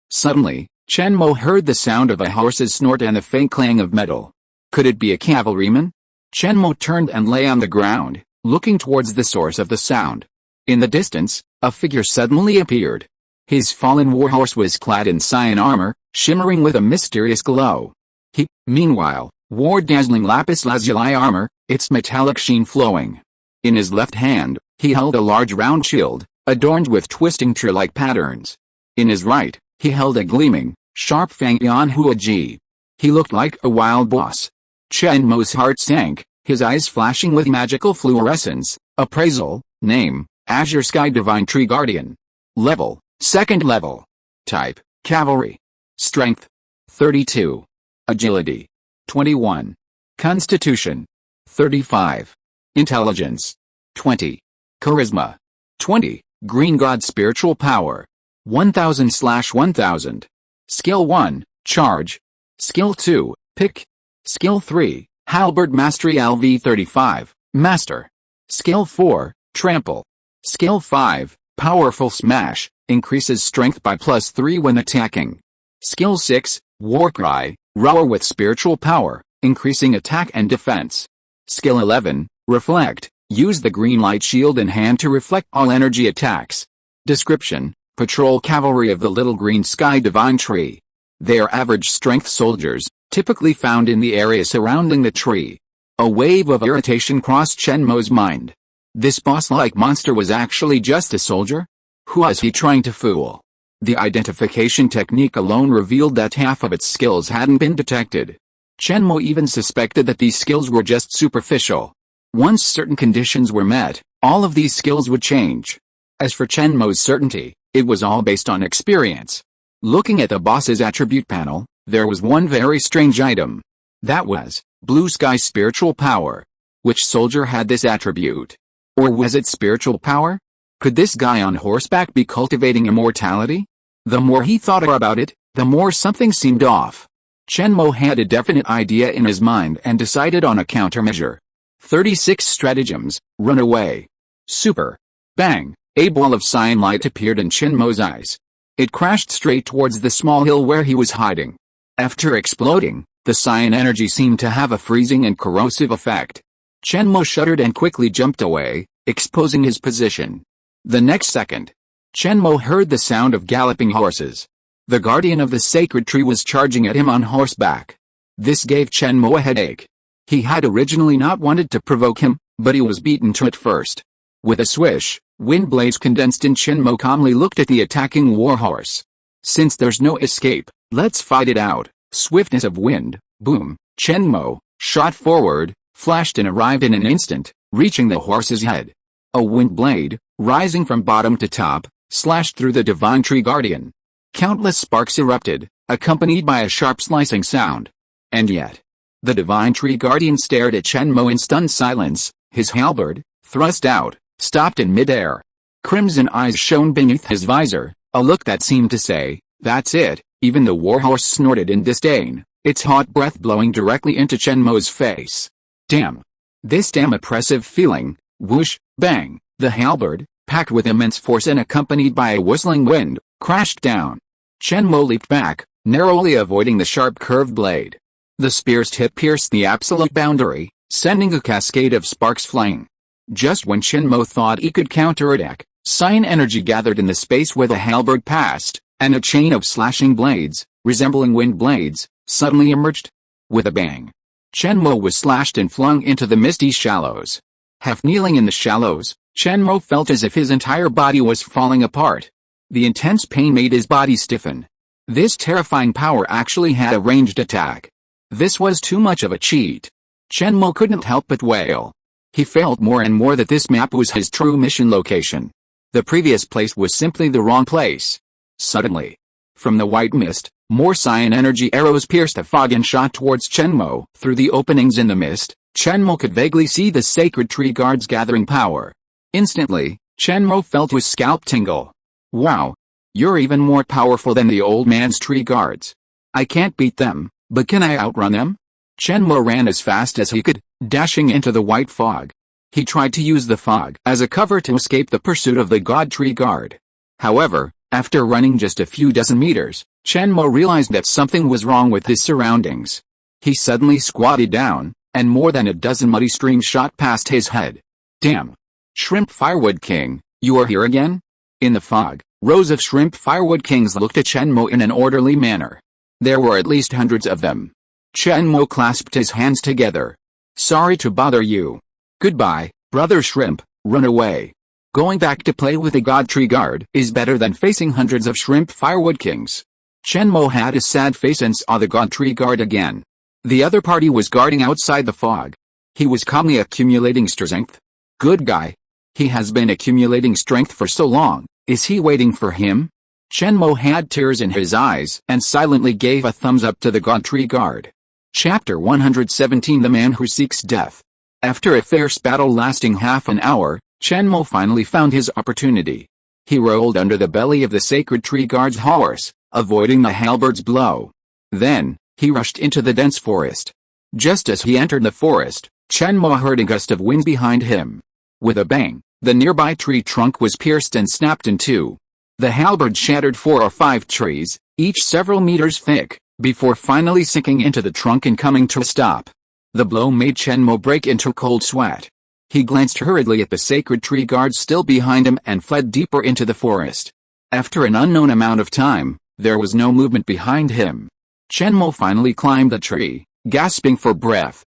Speaker 1: Suddenly, Chen Mo heard the sound of a horse's snort and the faint clang of metal. Could it be a cavalryman? Chen Mo turned and lay on the ground, looking towards the source of the sound. In the distance, a figure suddenly appeared. His fallen warhorse was clad in cyan armor, shimmering with a mysterious glow. He, meanwhile, wore dazzling lapis lazuli armor, its metallic sheen flowing. In his left hand, he held a large round shield, adorned with twisting tree-like patterns. In his right, he held a gleaming, sharp-fanged Yanhua. He looked like a wild boss. Chen Mo's heart sank, his eyes flashing with magical fluorescence. Appraisal, name, Azure Sky Divine Tree Guardian. Level, 2nd level. Type, Cavalry. Strength, 32. Agility, 21. Constitution, 35. Intelligence, 20. Charisma, 20. Green God Spiritual Power, 1000/1000. Skill 1, Charge. Skill 2, Pick. Skill 3, Halberd Mastery LV35, Master. Skill 4, Trample. Skill 5, Powerful Smash, increases strength by +3 when attacking. Skill 6, Warcry, Roar with spiritual power, increasing attack and defense. Skill 11, Reflect, use the green light shield in hand to reflect all energy attacks. Description, Patrol Cavalry of the Little Green Sky Divine Tree. They are average strength soldiers, typically found in the area surrounding the tree. A wave of irritation crossed Chen Mo's mind. This boss-like monster was actually just a soldier? Who was he trying to fool? The identification technique alone revealed that half of its skills hadn't been detected. Chen Mo even suspected that these skills were just superficial. Once certain conditions were met, all of these skills would change. As for Chen Mo's certainty, it was all based on experience. Looking at the boss's attribute panel, there was one very strange item. That was, Blue Sky Spiritual Power. Which soldier had this attribute? Or was it spiritual power? Could this guy on horseback be cultivating immortality? The more he thought about it, the more something seemed off. Chen Mo had a definite idea in his mind and decided on a countermeasure. 36 stratagems, run away. Super. Bang, a ball of cyan light appeared in Chen Mo's eyes. It crashed straight towards the small hill where he was hiding. After exploding, the cyan energy seemed to have a freezing and corrosive effect. Chen Mo shuddered and quickly jumped away, exposing his position. The next second, Chen Mo heard the sound of galloping horses. The guardian of the sacred tree was charging at him on horseback. This gave Chen Mo a headache. He had originally not wanted to provoke him, but he was beaten to it first. With a swish, wind blades condensed and Chen Mo calmly looked at the attacking warhorse. Since there's no escape, let's fight it out. Swiftness of wind, boom, Chen Mo shot forward, flashed and arrived in an instant, reaching the horse's head. A wind blade, rising from bottom to top, slashed through the divine tree guardian. Countless sparks erupted, accompanied by a sharp slicing sound. And yet, the divine tree guardian stared at Chen Mo in stunned silence, his halberd, thrust out, stopped in midair. Crimson eyes shone beneath his visor, a look that seemed to say, "That's it." Even the warhorse snorted in disdain, its hot breath blowing directly into Chen Mo's face. Damn. This damn oppressive feeling. Whoosh, bang, the halberd, packed with immense force and accompanied by a whistling wind, crashed down. Chen Mo leaped back, narrowly avoiding the sharp curved blade. The spear's tip pierced the absolute boundary, sending a cascade of sparks flying. Just when Chen Mo thought he could counterattack, Cyan energy gathered in the space where the halberd passed, and a chain of slashing blades, resembling wind blades, suddenly emerged. With a bang, Chen Mo was slashed and flung into the misty shallows. Half kneeling in the shallows, Chen Mo felt as if his entire body was falling apart. The intense pain made his body stiffen. This terrifying power actually had a ranged attack. This was too much of a cheat. Chen Mo couldn't help but wail. He felt more and more that this map was his true mission location. The previous place was simply the wrong place. Suddenly, from the white mist, more cyan energy arrows pierced the fog and shot towards Chen Mo. Through the openings in the mist, Chen Mo could vaguely see the sacred tree guards gathering power. Instantly, Chen Mo felt his scalp tingle. Wow. You're even more powerful than the old man's tree guards. I can't beat them, but can I outrun them? Chen Mo ran as fast as he could, dashing into the white fog. He tried to use the fog as a cover to escape the pursuit of the god tree guard. However, after running just a few dozen meters, Chen Mo realized that something was wrong with his surroundings. He suddenly squatted down, and more than a dozen muddy streams shot past his head. Damn! Shrimp Firewood King, you are here again? In the fog, rows of shrimp firewood kings looked at Chen Mo in an orderly manner. There were at least hundreds of them. Chen Mo clasped his hands together. Sorry to bother you. Goodbye, brother shrimp, run away. Going back to play with the god tree guard is better than facing hundreds of shrimp firewood kings. Chen Mo had a sad face and saw the god tree guard again. The other party was guarding outside the fog. He was calmly accumulating strength. Good guy. He has been accumulating strength for so long. Is he waiting for him? Chen Mo had tears in his eyes and silently gave a thumbs up to the god tree guard. Chapter 117 The Man Who Seeks Death. After a fierce battle lasting half an hour, Chen Mo finally found his opportunity. He rolled under the belly of the sacred tree guard's horse, avoiding the halberd's blow. Then, he rushed into the dense forest. Just as he entered the forest, Chen Mo heard a gust of wind behind him. With a bang, the nearby tree trunk was pierced and snapped in two. The halberd shattered 4 or 5 trees, each several meters thick, before finally sinking into the trunk and coming to a stop. The blow made Chen Mo break into cold sweat. He glanced hurriedly at the sacred tree guards still behind him and fled deeper into the forest. After an unknown amount of time, there was no movement behind him. Chen Mo finally climbed a tree, gasping for breath.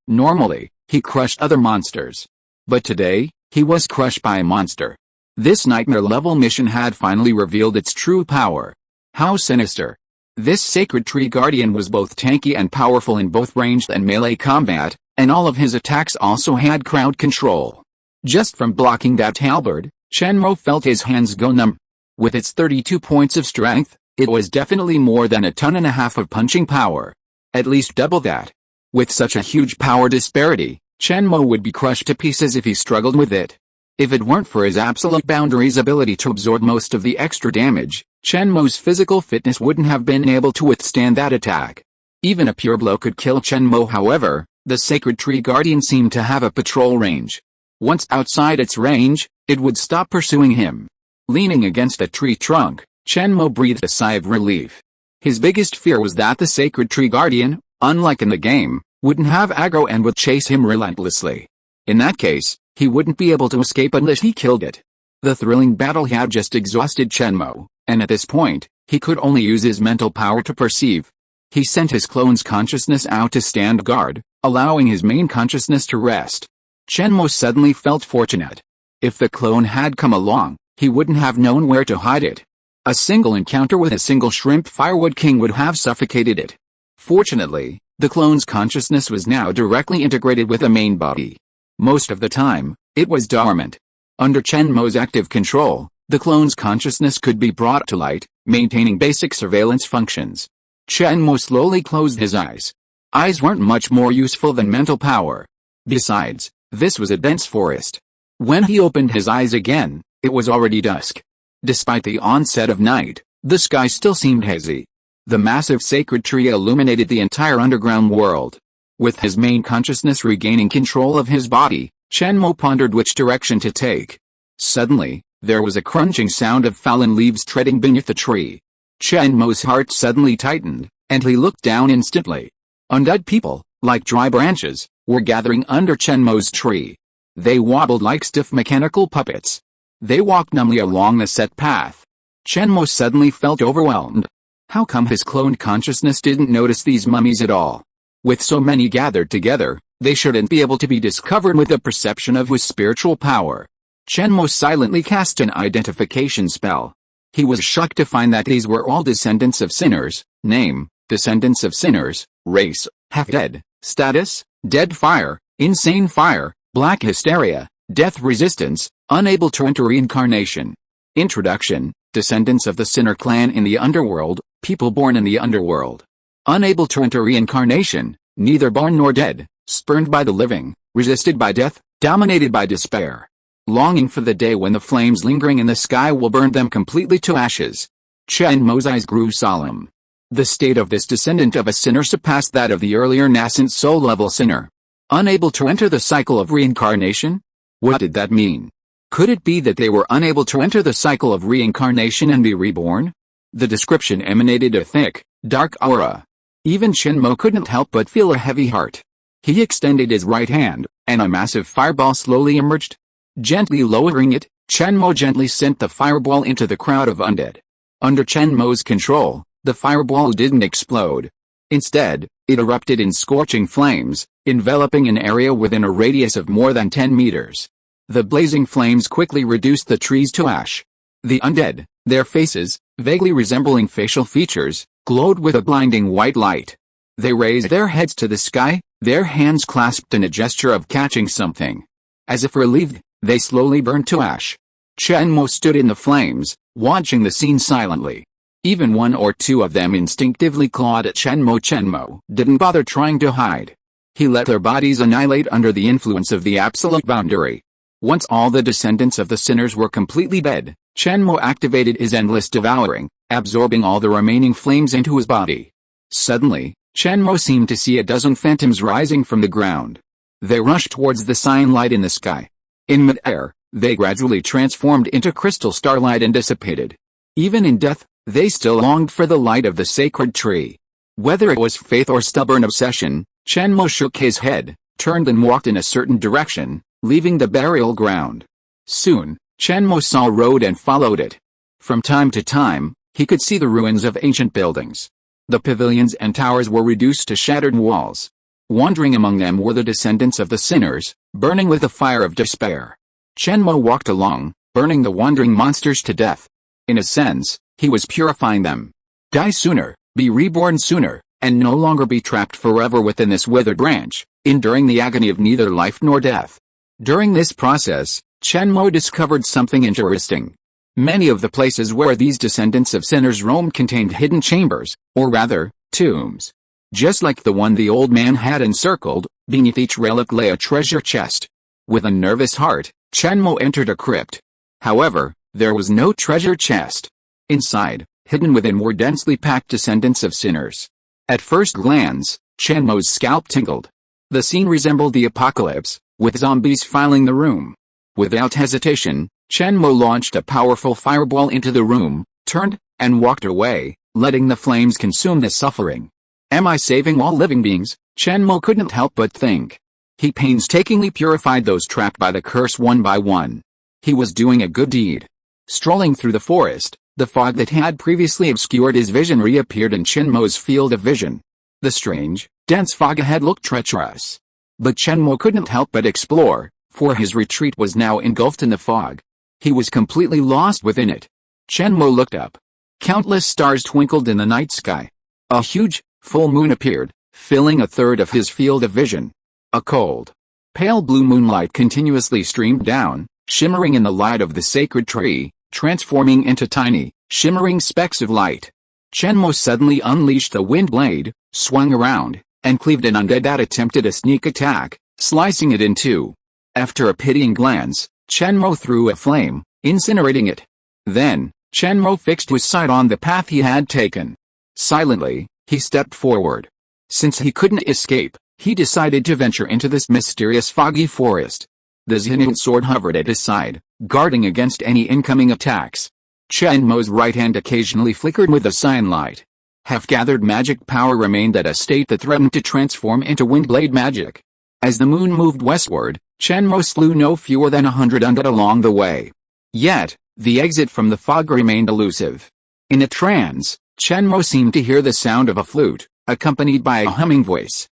Speaker 1: Normally, he crushed other monsters. But today, he was crushed by a monster. This nightmare-level mission had finally revealed its true power. How sinister. This sacred tree guardian was both tanky and powerful in both ranged and melee combat, and all of his attacks also had crowd control. Just from blocking that halberd, Chen Mo felt his hands go numb. With its 32 points of strength, it was definitely more than 1.5 tons of punching power. At least double that. With such a huge power disparity, Chen Mo would be crushed to pieces if he struggled with it. If it weren't for his absolute boundaries ability to absorb most of the extra damage, Chen Mo's physical fitness wouldn't have been able to withstand that attack. Even a pure blow could kill Chen Mo. However, the sacred tree guardian seemed to have a patrol range. Once outside its range, it would stop pursuing him. Leaning against a tree trunk, Chen Mo breathed a sigh of relief. His biggest fear was that the sacred tree guardian, unlike in the game, wouldn't have aggro and would chase him relentlessly. In that case, he wouldn't be able to escape unless he killed it. The thrilling battle had just exhausted Chen Mo, and at this point, He could only use his mental power to perceive. He sent his clone's consciousness out to stand guard, allowing his main consciousness to rest. Chen Mo suddenly felt fortunate. If the clone had come along, he wouldn't have known where to hide it. A single encounter with a single shrimp firewood king would have suffocated it. Fortunately, the clone's consciousness was now directly integrated with the main body. Most of the time, it was dormant. Under Chen Mo's active control, the clone's consciousness could be brought to light, maintaining basic surveillance functions. Chen Mo slowly closed his eyes. Eyes weren't much more useful than mental power. Besides, this was a dense forest. When he opened his eyes again, it was already dusk. Despite the onset of night, the sky still seemed hazy. The massive sacred tree illuminated the entire underground world. With his main consciousness regaining control of his body, Chen Mo pondered which direction to take. Suddenly, there was a crunching sound of fallen leaves treading beneath the tree. Chen Mo's heart suddenly tightened, and he looked down instantly. Undead people, like dry branches, were gathering under Chen Mo's tree. They wobbled like stiff mechanical puppets. They walked numbly along the set path. Chen Mo suddenly felt overwhelmed. How come his cloned consciousness didn't notice these mummies at all? With so many gathered together, they shouldn't be able to be discovered with the perception of his spiritual power. Chen Mo silently cast an identification spell. He was shocked to find that these were all descendants of sinners. Name, descendants of sinners. Race, half-dead. Status, dead fire, insane fire, black hysteria, death resistance, unable to enter reincarnation. Introduction, descendants of the sinner clan in the underworld, people born in the underworld. Unable to enter reincarnation, neither born nor dead, spurned by the living, resisted by death, dominated by despair. Longing for the day when the flames lingering in the sky will burn them completely to ashes. Chen Mo's eyes grew solemn. The state of this descendant of a sinner surpassed that of the earlier nascent soul-level sinner. Unable to enter the cycle of reincarnation? What did that mean? Could it be that they were unable to enter the cycle of reincarnation and be reborn? The description emanated a thick, dark aura. Even Chen Mo couldn't help but feel a heavy heart. He extended his right hand, and a massive fireball slowly emerged. Gently lowering it, Chen Mo gently sent the fireball into the crowd of undead. Under Chen Mo's control, the fireball didn't explode. Instead, it erupted in scorching flames, enveloping an area within a radius of more than 10 meters. The blazing flames quickly reduced the trees to ash. The undead, their faces, vaguely resembling facial features, glowed with a blinding white light. They raised their heads to the sky, their hands clasped in a gesture of catching something. As if relieved, they slowly burned to ash. Chen Mo stood in the flames, watching the scene silently. Even one or two of them instinctively clawed at Chen Mo. Chen Mo didn't bother trying to hide. He let their bodies annihilate under the influence of the absolute boundary. Once all the descendants of the sinners were completely dead, Chen Mo activated his endless devouring, absorbing all the remaining flames into his body. Suddenly, Chen Mo seemed to see a dozen phantoms rising from the ground. They rushed towards the cyan light in the sky. In mid-air, they gradually transformed into crystal starlight and dissipated. Even in death, they still longed for the light of the sacred tree. Whether it was faith or stubborn obsession, Chen Mo shook his head, turned and walked in a certain direction, leaving the burial ground. Soon, Chen Mo saw a road and followed it. From time to time, he could see the ruins of ancient buildings. The pavilions and towers were reduced to shattered walls. Wandering among them were the descendants of the sinners, burning with the fire of despair. Chen Mo walked along, burning the wandering monsters to death. In a sense, he was purifying them. Die sooner, be reborn sooner, and no longer be trapped forever within this withered branch, enduring the agony of neither life nor death. During this process, Chen Mo discovered something interesting. Many of the places where these descendants of sinners roamed contained hidden chambers, or rather, tombs. Just like the one the old man had encircled, beneath each relic lay a treasure chest. With a nervous heart, Chen Mo entered a crypt. However, there was no treasure chest. Inside, hidden within were densely packed descendants of sinners. At first glance, Chen Mo's scalp tingled. The scene resembled the apocalypse, with zombies filling the room. Without hesitation, Chen Mo launched a powerful fireball into the room, turned, and walked away, letting the flames consume the suffering. Am I saving all living beings? Chen Mo couldn't help but think. He painstakingly purified those trapped by the curse one by one. He was doing a good deed. Strolling through the forest, The fog that had previously obscured his vision reappeared in Chen Mo's field of vision. The strange, dense fog ahead looked treacherous. But Chen Mo couldn't help but explore, for his retreat was now engulfed in the fog. He was completely lost within it. Chen Mo looked up. Countless stars twinkled in the night sky. A huge, full moon appeared, filling a third of his field of vision. A cold, pale blue moonlight continuously streamed down, shimmering in the light of the sacred tree, transforming into tiny, shimmering specks of light. Chen Mo suddenly unleashed the wind blade, swung around, and cleaved an undead that attempted a sneak attack, slicing it in two. After a pitying glance, Chen Mo threw a flame, incinerating it. Then, Chen Mo fixed his sight on the path he had taken. Silently, he stepped forward. Since he couldn't escape, he decided to venture into this mysterious foggy forest. The Zenith sword hovered at his side, guarding against any incoming attacks. Chen Mo's right hand occasionally flickered with the cyan light. Half-gathered magic power remained at a state that threatened to transform into windblade magic. As the moon moved westward, Chen Mo slew no fewer than 100 undead along the way. Yet, the exit from the fog remained elusive. In a trance, Chen Mo seemed to hear the sound of a flute, accompanied by a humming voice.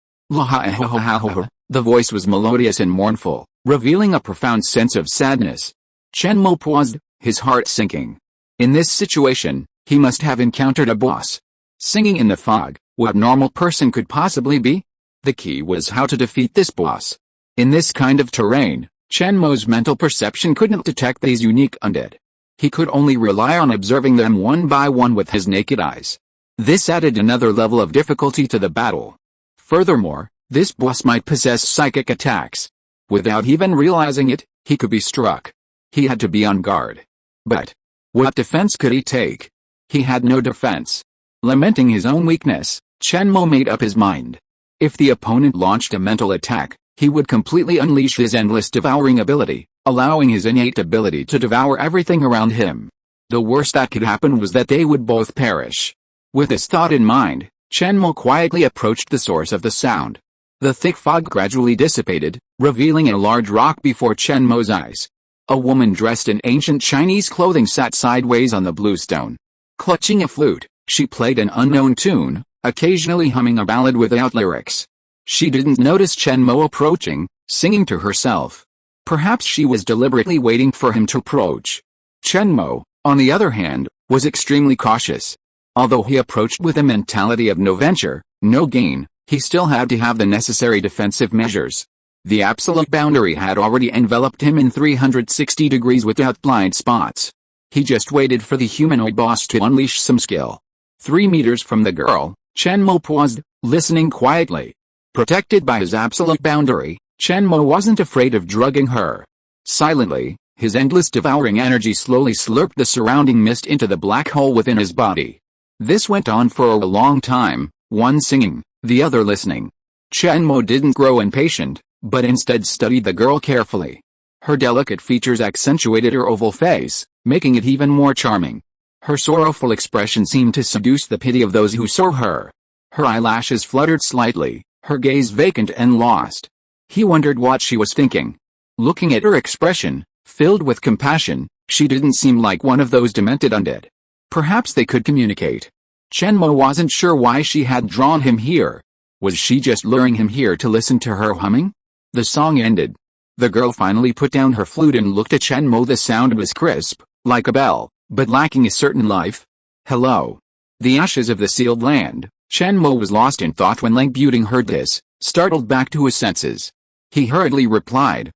Speaker 1: The voice was melodious and mournful, revealing a profound sense of sadness. Chen Mo paused, his heart sinking. In this situation, he must have encountered a boss. Singing in the fog, what normal person could possibly be? The key was how to defeat this boss. In this kind of terrain, Chen Mo's mental perception couldn't detect these unique undead. He could only rely on observing them one by one with his naked eyes. This added another level of difficulty to the battle. Furthermore, this boss might possess psychic attacks. Without even realizing it, he could be struck. He had to be on guard. But what defense could he take? He had no defense. Lamenting his own weakness, Chen Mo made up his mind. If the opponent launched a mental attack, he would completely unleash his endless devouring ability, allowing his innate ability to devour everything around him. The worst that could happen was that they would both perish. With this thought in mind, Chen Mo quietly approached the source of the sound. The thick fog gradually dissipated, revealing a large rock before Chen Mo's eyes. A woman dressed in ancient Chinese clothing sat sideways on the blue stone. Clutching a flute, she played an unknown tune, occasionally humming a ballad without lyrics. She didn't notice Chen Mo approaching, singing to herself. Perhaps she was deliberately waiting for him to approach. Chen Mo, on the other hand, was extremely cautious. Although he approached with a mentality of no venture, no gain, he still had to have the necessary defensive measures. The absolute boundary had already enveloped him in 360 degrees without blind spots. He just waited for the humanoid boss to unleash some skill. 3 meters from the girl, Chen Mo paused, listening quietly. Protected by his absolute boundary, Chen Mo wasn't afraid of drugging her. Silently, his endless devouring energy slowly slurped the surrounding mist into the black hole within his body. This went on for a long time, one singing, the other listening. Chen Mo didn't grow impatient, but instead studied the girl carefully. Her delicate features accentuated her oval face, making it even more charming. Her sorrowful expression seemed to seduce the pity of those who saw her. Her eyelashes fluttered slightly, her gaze vacant and lost. He wondered what she was thinking. Looking at her expression, filled with compassion, she didn't seem like one of those demented undead. Perhaps they could communicate. Chen Mo wasn't sure why she had drawn him here. Was she just luring him here to listen to her humming? The song ended. The girl finally put down her flute and looked at Chen Mo. The sound was crisp, like a bell, but lacking a certain life. Hello. The ashes of the sealed land. Chen Mo was lost in thought when Lang Buting heard this, startled back to his senses. He hurriedly replied,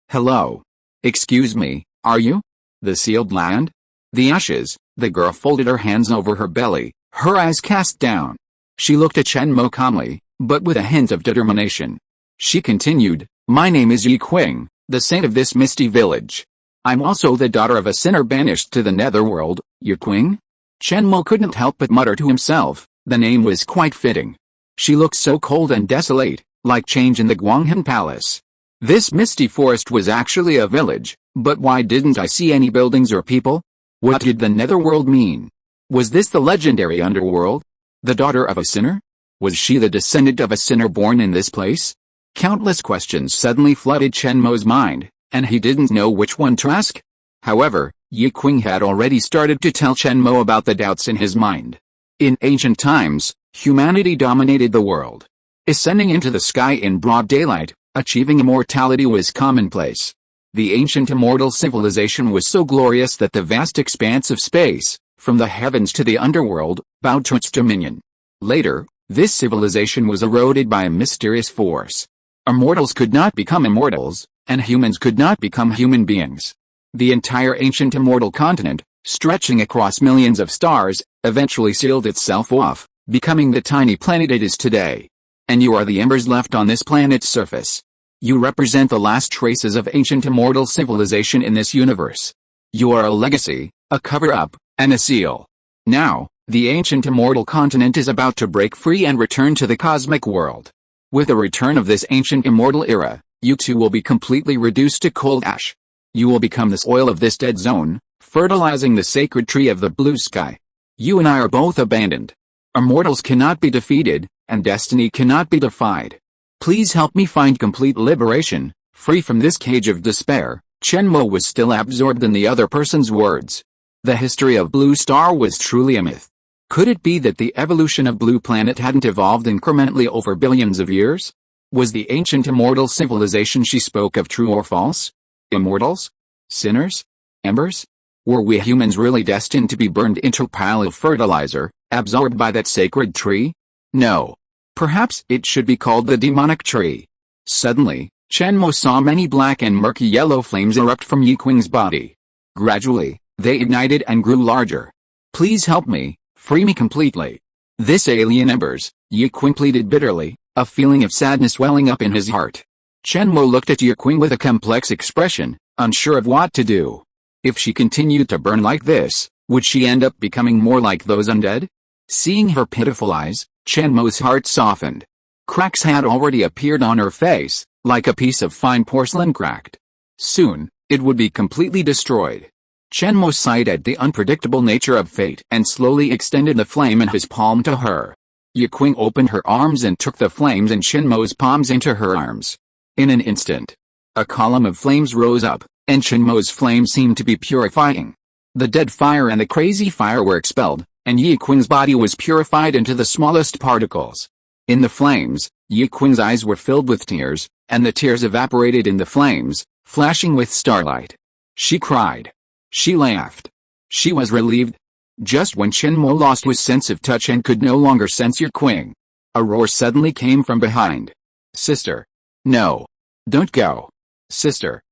Speaker 1: hello. Excuse me, are you? The sealed land? The ashes. The girl folded her hands over her belly, her eyes cast down. She looked at Chen Mo calmly, but with a hint of determination. She continued, my name is Yi Qing, the saint of this misty village. I'm also the daughter of a sinner banished to the netherworld. Yi Qing? Chen Mo couldn't help but mutter to himself, the name was quite fitting. She looked so cold and desolate, like change in the Guanghan Palace. This misty forest was actually a village, but why didn't I see any buildings or people? What did the netherworld mean? Was this the legendary underworld? The daughter of a sinner? Was she the descendant of a sinner born in this place? Countless questions suddenly flooded Chen Mo's mind, and he didn't know which one to ask. However, Yi Qing had already started to tell Chen Mo about the doubts in his mind. In ancient times, humanity dominated the world. Ascending into the sky in broad daylight, achieving immortality was commonplace. The ancient immortal civilization was so glorious that the vast expanse of space, from the heavens to the underworld, bowed to its dominion. Later, this civilization was eroded by a mysterious force. Immortals could not become immortals, and humans could not become human beings. The entire ancient immortal continent, stretching across millions of stars, eventually sealed itself off, becoming the tiny planet it is today. And you are the embers left on this planet's surface. You represent the last traces of ancient immortal civilization in this universe. You are a legacy, a cover-up, and a seal. Now, the ancient immortal continent is about to break free and return to the cosmic world. With the return of this ancient immortal era, you too will be completely reduced to cold ash. You will become the soil of this dead zone, fertilizing the sacred tree of the blue sky. You and I are both abandoned. Immortals cannot be defeated, and destiny cannot be defied. Please help me find complete liberation, free from this cage of despair. Chen Mo was still absorbed in the other person's words. The history of Blue Star was truly a myth. Could it be that the evolution of Blue Planet hadn't evolved incrementally over billions of years? Was the ancient immortal civilization she spoke of true or false? Immortals? Sinners? Embers? Were we humans really destined to be burned into a pile of fertilizer, absorbed by that sacred tree? No. Perhaps it should be called the demonic tree. Suddenly, Chen Mo saw many black and murky yellow flames erupt from Yi Qing's body. Gradually, they ignited and grew larger. Please help me, free me completely. This alien embers, Yi Qing pleaded bitterly, a feeling of sadness welling up in his heart. Chen Mo looked at Yi Qing with a complex expression, unsure of what to do. If she continued to burn like this, would she end up becoming more like those undead? Seeing her pitiful eyes, Chen Mo's heart softened. Cracks had already appeared on her face, like a piece of fine porcelain cracked. Soon, it would be completely destroyed. Chen Mo sighed at the unpredictable nature of fate and slowly extended the flame in his palm to her. Yi Qing opened her arms and took the flames in Chen Mo's palms into her arms. In an instant, a column of flames rose up, and Chen Mo's flame seemed to be purifying. The dead fire and the crazy fire were expelled, and Yi Qing's body was purified into the smallest particles. In the flames, Yi Qing's eyes were filled with tears, and the tears evaporated in the flames, flashing with starlight. She cried. She laughed. She was relieved. Just when Chen Mo lost his sense of touch and could no longer sense Yi Qing, a roar suddenly came from behind. Sister. No. Don't go. Sister.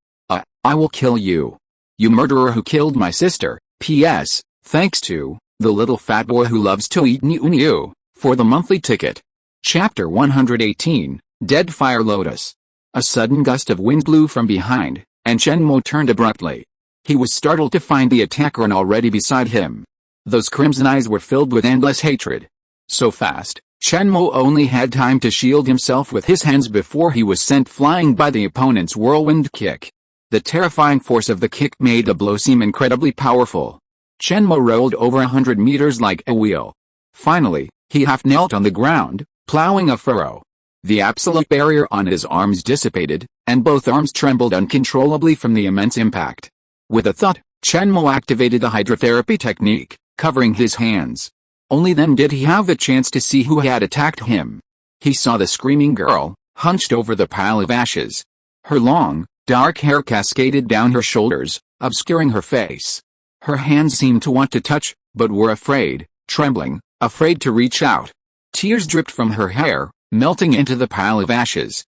Speaker 1: I will kill you. You murderer who killed my sister. P.S. Thanks to the little fat boy who loves to eat new for the monthly ticket. Chapter 118, Dead Fire Lotus. A sudden gust of wind blew from behind, and Chen Mo turned abruptly. He was startled to find the attacker already beside him. Those crimson eyes were filled with endless hatred. So fast, Chen Mo only had time to shield himself with his hands before he was sent flying by the opponent's whirlwind kick. The terrifying force of the kick made the blow seem incredibly powerful. Chen Mo rolled over 100 meters like a wheel. Finally, he half knelt on the ground, plowing a furrow. The absolute barrier on his arms dissipated, and both arms trembled uncontrollably from the immense impact. With a thud, Chen Mo activated the hydrotherapy technique, covering his hands. Only then did he have the chance to see who had attacked him. He saw the screaming girl, hunched over the pile of ashes. Her long, dark hair cascaded down her shoulders, obscuring her face. Her hands seemed to want to touch, but were afraid, trembling, afraid to reach out. Tears dripped from her hair, melting into the pile of ashes.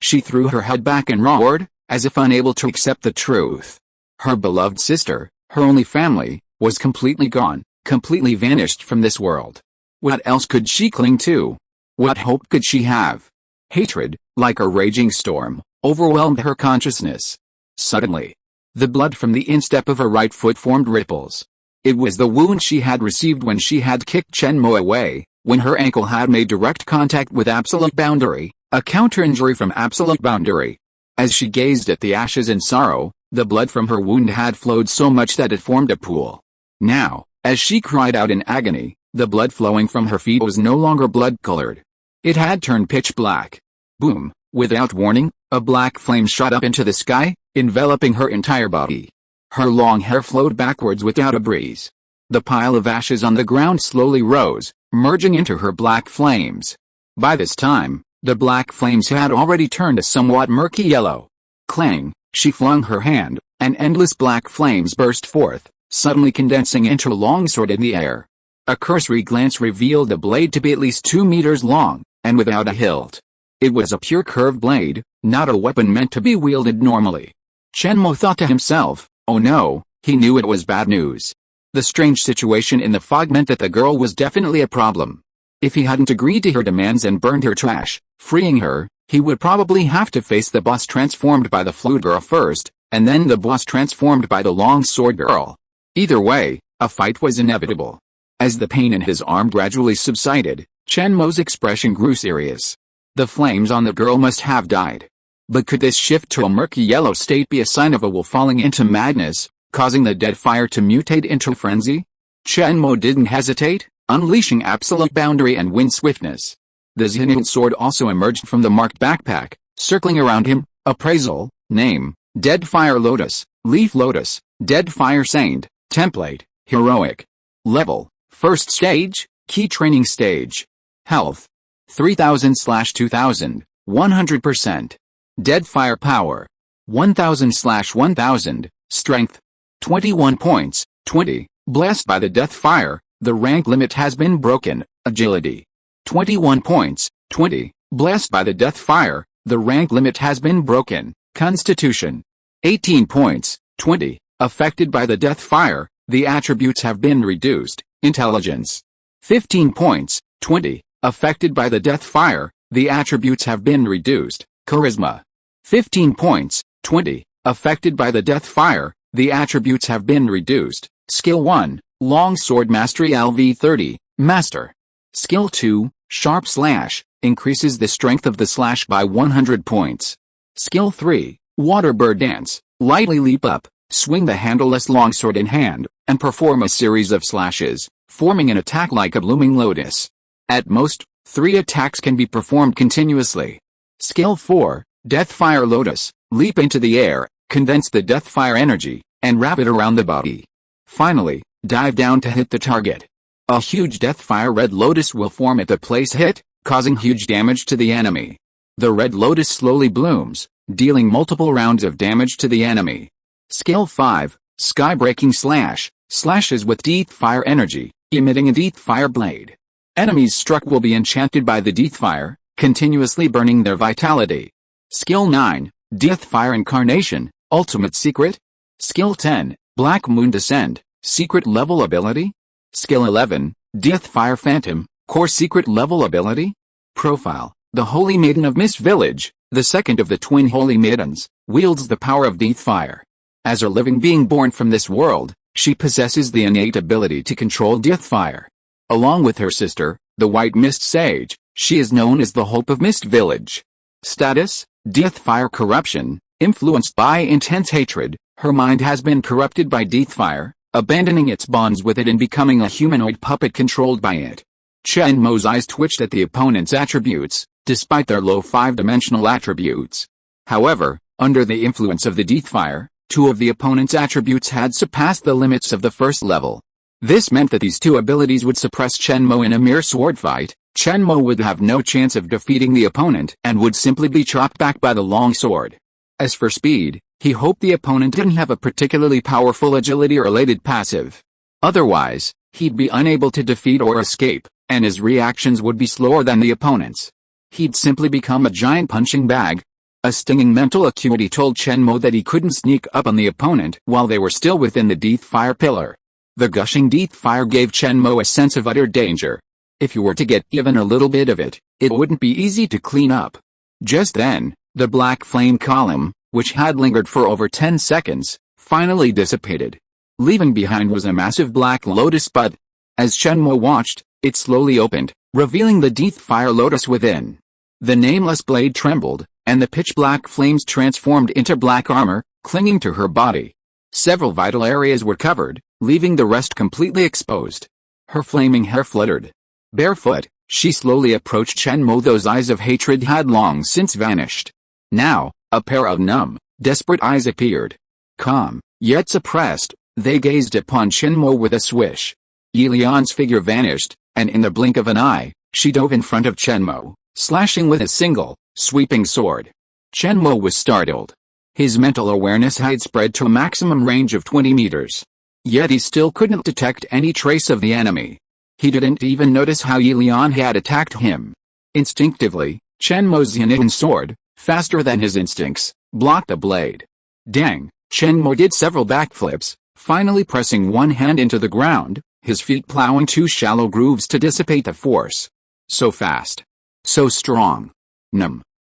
Speaker 1: She threw her head back and roared, as if unable to accept the truth. Her beloved sister, her only family, was completely gone, completely vanished from this world. What else could she cling to? What hope could she have? Hatred, like a raging storm, overwhelmed her consciousness. Suddenly, the blood from the instep of her right foot formed ripples. It was the wound she had received when she had kicked Chen Mo away, when her ankle had made direct contact with Absolute Boundary, a counter-injury from Absolute Boundary. As she gazed at the ashes in sorrow, the blood from her wound had flowed so much that it formed a pool. Now, as she cried out in agony, the blood flowing from her feet was no longer blood-colored. It had turned pitch black. Boom! Without warning, a black flame shot up into the sky, enveloping her entire body. Her long hair flowed backwards without a breeze. The pile of ashes on the ground slowly rose, merging into her black flames. By this time, the black flames had already turned a somewhat murky yellow. Clang, she flung her hand, and endless black flames burst forth, suddenly condensing into a long sword in the air. A cursory glance revealed the blade to be at least 2 meters long, and without a hilt. It was a pure curved blade, not a weapon meant to be wielded normally. Chen Mo thought to himself, oh no, he knew it was bad news. The strange situation in the fog meant that the girl was definitely a problem. If he hadn't agreed to her demands and burned her trash, freeing her, he would probably have to face the boss transformed by the flute girl first, and then the boss transformed by the long sword girl. Either way, a fight was inevitable. As the pain in his arm gradually subsided, Chen Mo's expression grew serious. The flames on the girl must have died. But could this shift to a murky yellow state be a sign of a wolf falling into madness, causing the dead fire to mutate into frenzy? Chen Mo didn't hesitate, unleashing absolute boundary and wind swiftness. The Zenith sword also emerged from the marked backpack, circling around him. Appraisal, name, Dead Fire Lotus, Leaf Lotus, Dead Fire Saint, Template, Heroic. Level, First Stage, Key Training Stage. Health, 3000/2000, 100%. Dead Fire Power, 1000/1000, Strength, 21 points, 20. Blessed by the Death Fire, the rank limit has been broken. Agility, 21 points, 20. Blessed by the Death Fire, the rank limit has been broken. Constitution, 18 points, 20. Affected by the Death Fire, the attributes have been reduced. Intelligence, 15 points, 20. Affected by the Death Fire, the attributes have been reduced. Charisma, 15 points, 20. Affected by the Death Fire, the attributes have been reduced. Skill 1, Long Sword Mastery LV30, Master. Skill 2, Sharp Slash, increases the strength of the slash by 100 points. Skill 3, Waterbird Dance, lightly leap up, swing the handleless longsword in hand, and perform a series of slashes, forming an attack like a blooming lotus. At most, 3 attacks can be performed continuously. Skill 4, Deathfire Lotus, leap into the air, condense the Deathfire energy, and wrap it around the body. Finally, dive down to hit the target. A huge Deathfire Red Lotus will form at the place hit, causing huge damage to the enemy. The Red Lotus slowly blooms, dealing multiple rounds of damage to the enemy. Skill 5, Sky-Breaking Slash, slashes with Deathfire energy, emitting a Deathfire blade. Enemies struck will be enchanted by the Deathfire, continuously burning their vitality. Skill 9, Deathfire Incarnation, Ultimate Secret. Skill 10, Black Moon Descent, Secret Level Ability. Skill 11, Deathfire Phantom, Core Secret Level Ability. Profile, the Holy Maiden of Mist Village, the second of the twin Holy Maidens, wields the power of Deathfire. As a living being born from this world, she possesses the innate ability to control Deathfire. Along with her sister, the White Mist Sage, she is known as the Hope of Mist Village. Status, Deathfire Corruption, influenced by intense hatred, her mind has been corrupted by Deathfire, abandoning its bonds with it and becoming a humanoid puppet controlled by it. Chen Mo's eyes twitched at the opponent's attributes, despite their low 5-dimensional attributes. However, under the influence of the Deathfire, 2 of the opponent's attributes had surpassed the limits of the first level. This meant that these 2 abilities would suppress Chen Mo in a mere sword fight. Chen Mo would have no chance of defeating the opponent and would simply be chopped back by the long sword. As for speed, he hoped the opponent didn't have a particularly powerful agility-related passive. Otherwise, he'd be unable to defeat or escape, and his reactions would be slower than the opponent's. He'd simply become a giant punching bag. A stinging mental acuity told Chen Mo that he couldn't sneak up on the opponent while they were still within the Deathfire pillar. The gushing Deathfire gave Chen Mo a sense of utter danger. If you were to get even a little bit of it, it wouldn't be easy to clean up. Just then, the black flame column, which had lingered for over 10 seconds, finally dissipated. Leaving behind was a massive black lotus bud. As Chen Mo watched, it slowly opened, revealing the Deathfire Lotus within. The nameless blade trembled, and the pitch-black flames transformed into black armor, clinging to her body. Several vital areas were covered, leaving the rest completely exposed. Her flaming hair fluttered. Barefoot, she slowly approached Chen Mo. Those eyes of hatred had long since vanished. Now, a pair of numb, desperate eyes appeared. Calm, Yet suppressed, they gazed upon Chen Mo with a swish. Yilian's figure vanished, and in the blink of an eye, she dove in front of Chen Mo, slashing with a single, sweeping sword. Chen Mo was startled. His mental awareness had spread to a maximum range of 20 meters. Yet he still couldn't detect any trace of the enemy. He didn't even notice how Yilian had attacked him. Instinctively, Chen Mo's Yinian sword, faster than his instincts, blocked the blade. Dang, Chen Mo did several backflips, finally pressing one hand into the ground, his feet plowing two shallow grooves to dissipate the force. So fast. So strong.